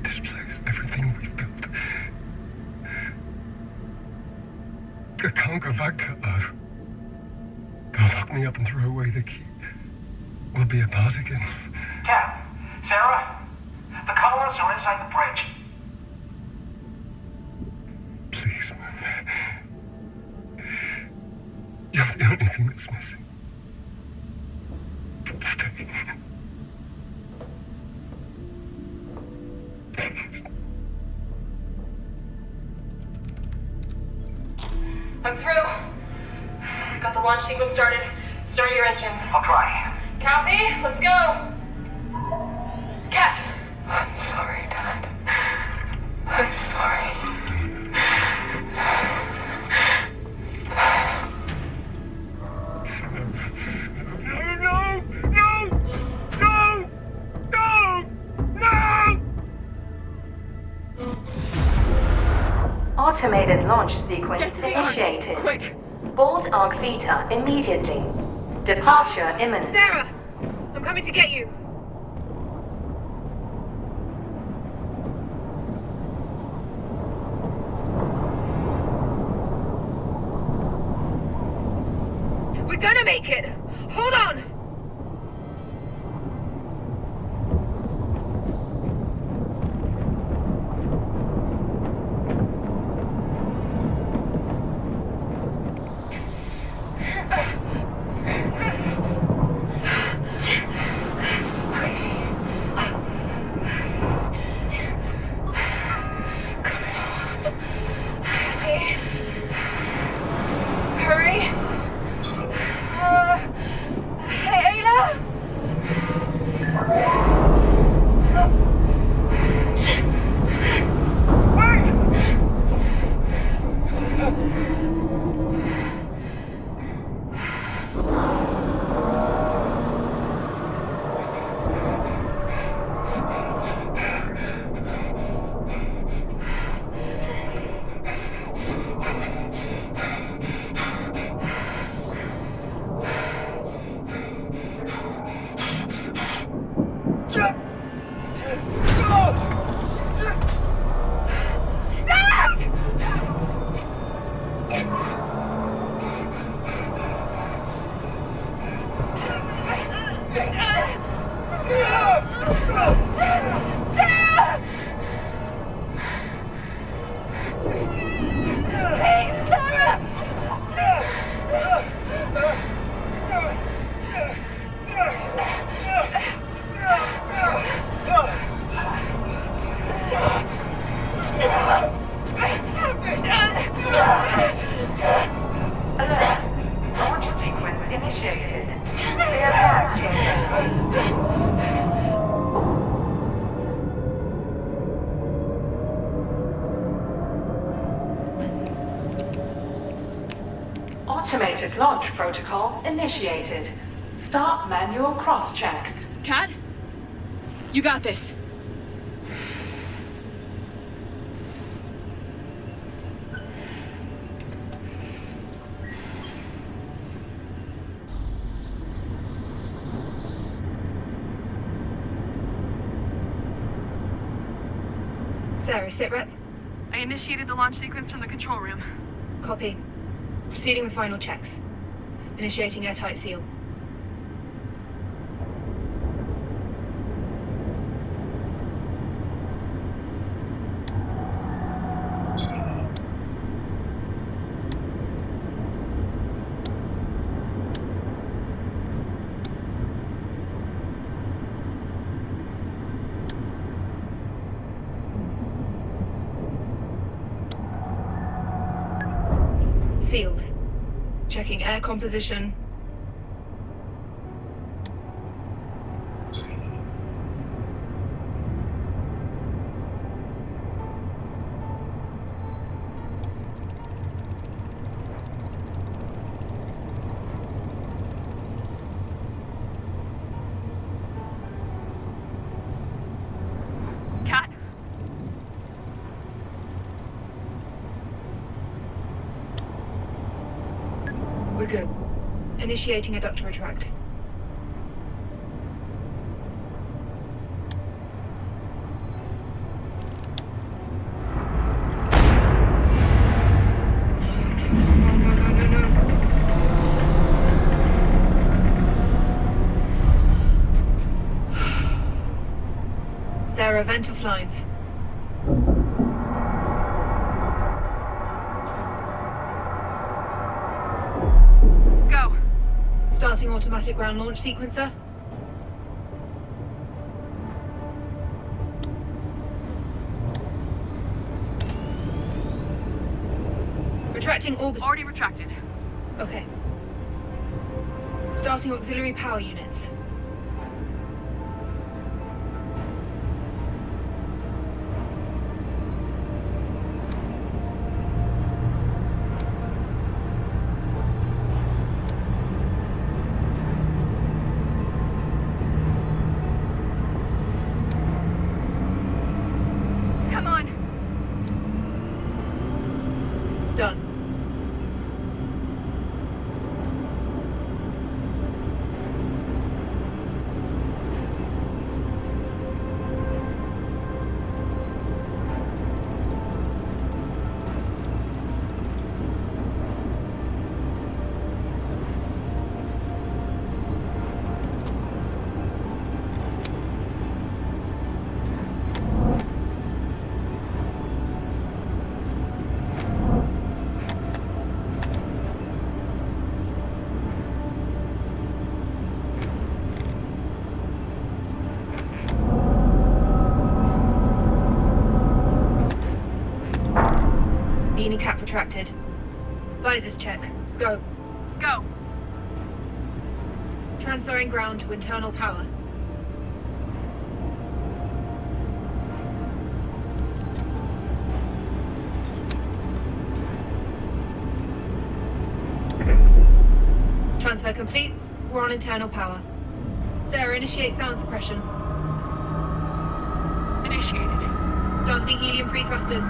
This place, everything we've built. I can't go back to Earth. They'll lock me up and throw away the key. We'll be apart again. Cap, Sarah, the colonists are inside the bridge. Please, Moon. You're the only thing that's missing. Stay. Please. I'm through. Got the launch sequence started. Start your engines. I'll try. Kathy, let's go. Kat. I'm sorry, Dad. I'm sorry. Automated launch sequence initiated. Quick! Board Arc Vita immediately. Departure imminent. Sarah! I'm coming to get you. We're gonna make it! Hold on! Automated launch protocol initiated. Start manual cross-checks. Kat? You got this. Sarah, sit rep. I initiated the launch sequence from the control room. Copy. Proceeding with final checks. Initiating airtight seal. Sealed. Checking air composition. Kat? We're good. Initiating a ductor retract. Sarah, vent off lines. Go. Starting automatic ground launch sequencer. Retracting orbit. Already retracted. Okay. Starting auxiliary power units. Come on. Done. Beanie cap retracted. Visors check. Go. Go. Transferring ground to internal power. Transfer complete. We're on internal power. Sarah, initiate sound suppression. Initiated. Starting helium pre-thrusters.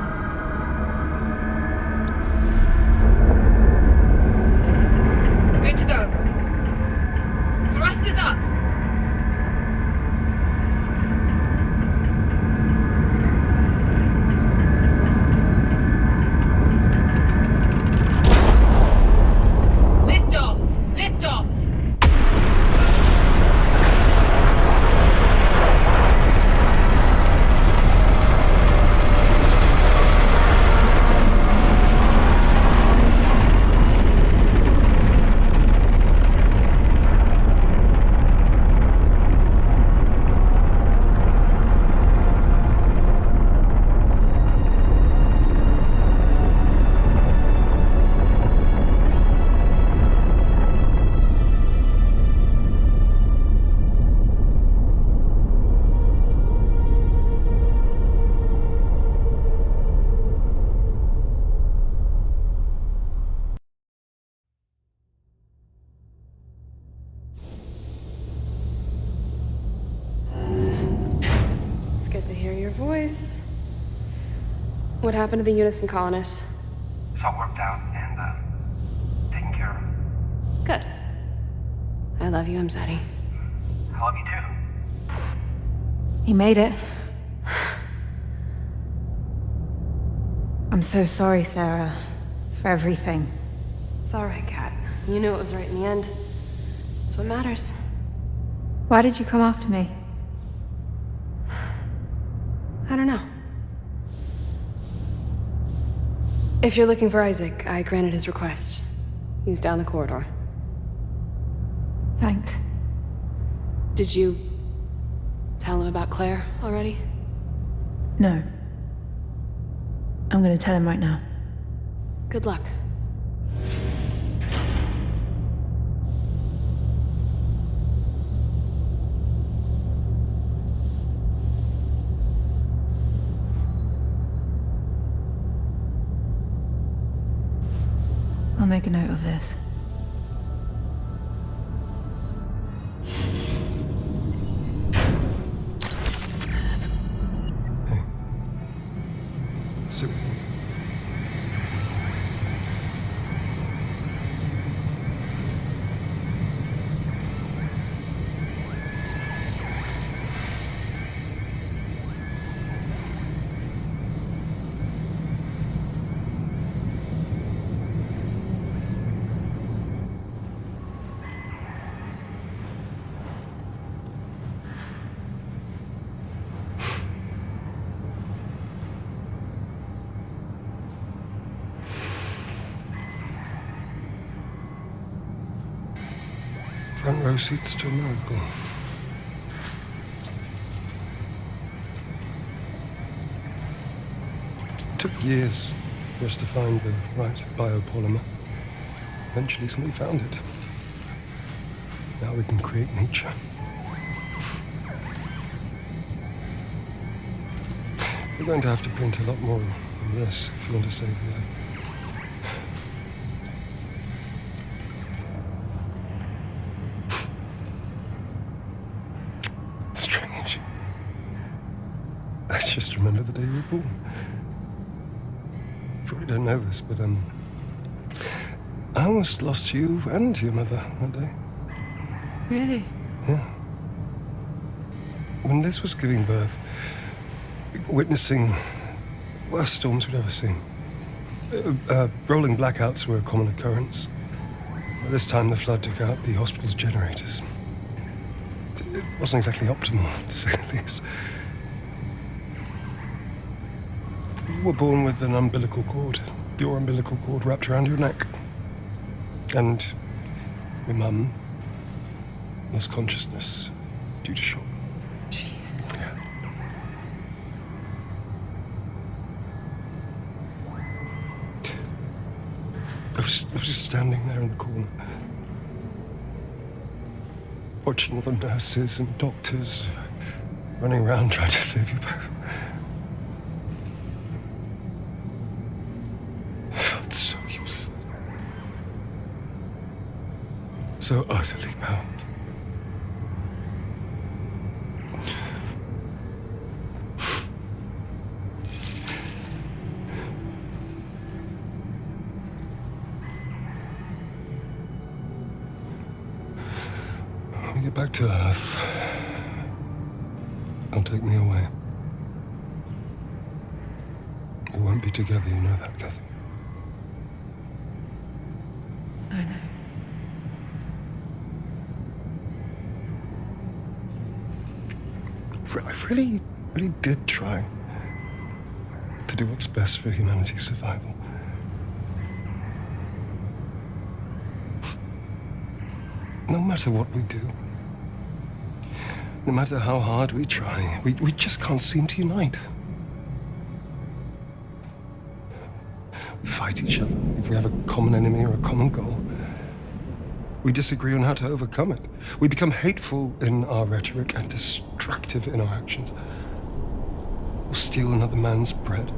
Good to go. Thrusters up. Lift off. Lift off. What happened to the Unison colonists? It's all worked out and, taken care of. Good. I love you, Mzadi. I love you too. He made it. I'm so sorry, Sarah, for everything. It's alright, Kat. You knew it was right in the end. That's what matters. Why did you come after me? I don't know. If you're looking for Isaac, I granted his request. He's down the corridor. Thanks. Did you tell him about Claire already? No. I'm gonna tell him right now. Good luck. I'll make a note of this. Sit with me. Front row seats to a miracle. It took years for us to find the right biopolymer. Eventually somebody found it. Now we can create nature. We're going to have to print a lot more than this if you want to save the Earth. Strange. I just remember the day you were born. You probably don't know this, but I almost lost you and your mother that day. Really? Yeah. When Liz was giving birth, witnessing the worst storms we'd ever seen. Rolling blackouts were a common occurrence. This time the flood took out the hospital's generators. It wasn't exactly optimal, to say the least. You were born with an umbilical cord. Your umbilical cord wrapped around your neck. And your mum lost consciousness due to shock. Jesus. Yeah. I was just standing there in the corner, watching all the nurses and doctors running around trying to save you both. I felt so useless. So utterly bound. When we get back to Earth, they'll take me away. We won't be together, you know that, Kathy. I know. I really did try to do what's best for humanity's survival. No matter what we do, no matter how hard we try, we just can't seem to unite. We fight each other if we have a common enemy or a common goal. We disagree on how to overcome it. We become hateful in our rhetoric and destructive in our actions. We'll steal another man's bread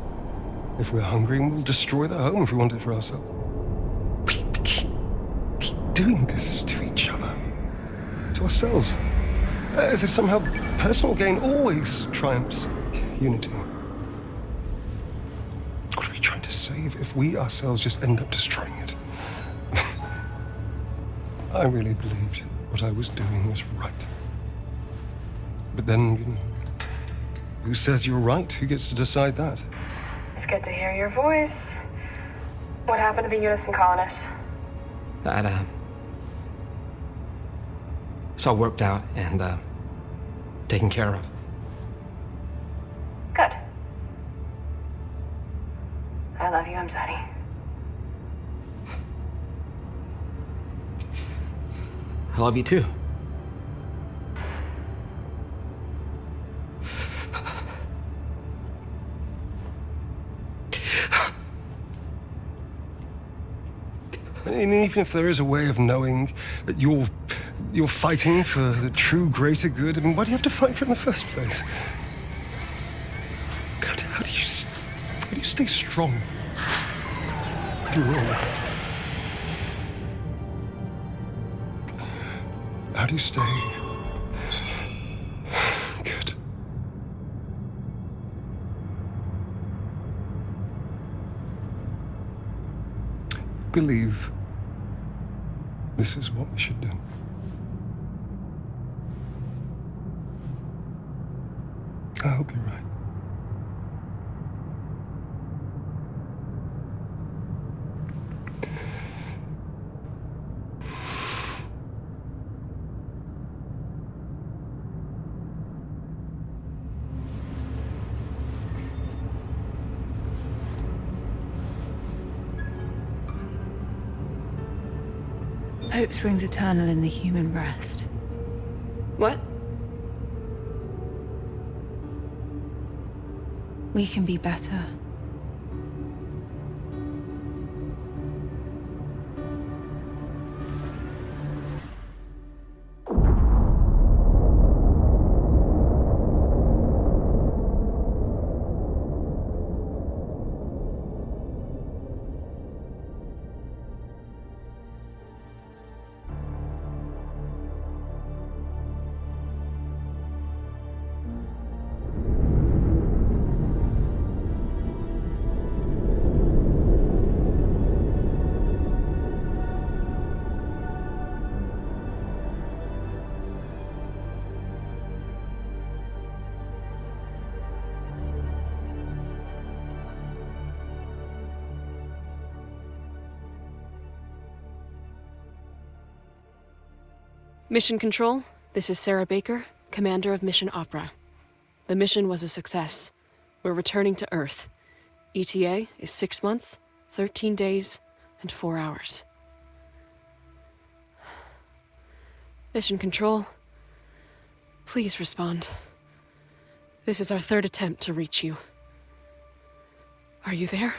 if we're hungry, and we'll destroy their home if we want it for ourselves. We keep doing this to each other, to ourselves, as if somehow personal gain always triumphs unity. save if we ourselves just end up destroying it. I really believed what I was doing was right. But then, you know, who says you're right? Who gets to decide that? It's good to hear your voice. What happened to the Unison colonists? It's all worked out and, taken care of. Good. I love you, Amzadi. I love you too. And even if there is a way of knowing that you're fighting for the true greater good, I mean, why do you have to fight for it in the first place? God, how do you stay strong through all of it? How do you stay good? Believe this is what we should do. I hope you're right. Hope springs eternal in the human breast. What? We can be better. Mission Control, this is Sarah Baker, Commander of Mission Opera. The mission was a success. We're returning to Earth. ETA is 6 months, 13 days, and 4 hours. Mission Control, please respond. This is our 3rd attempt to reach you. Are you there?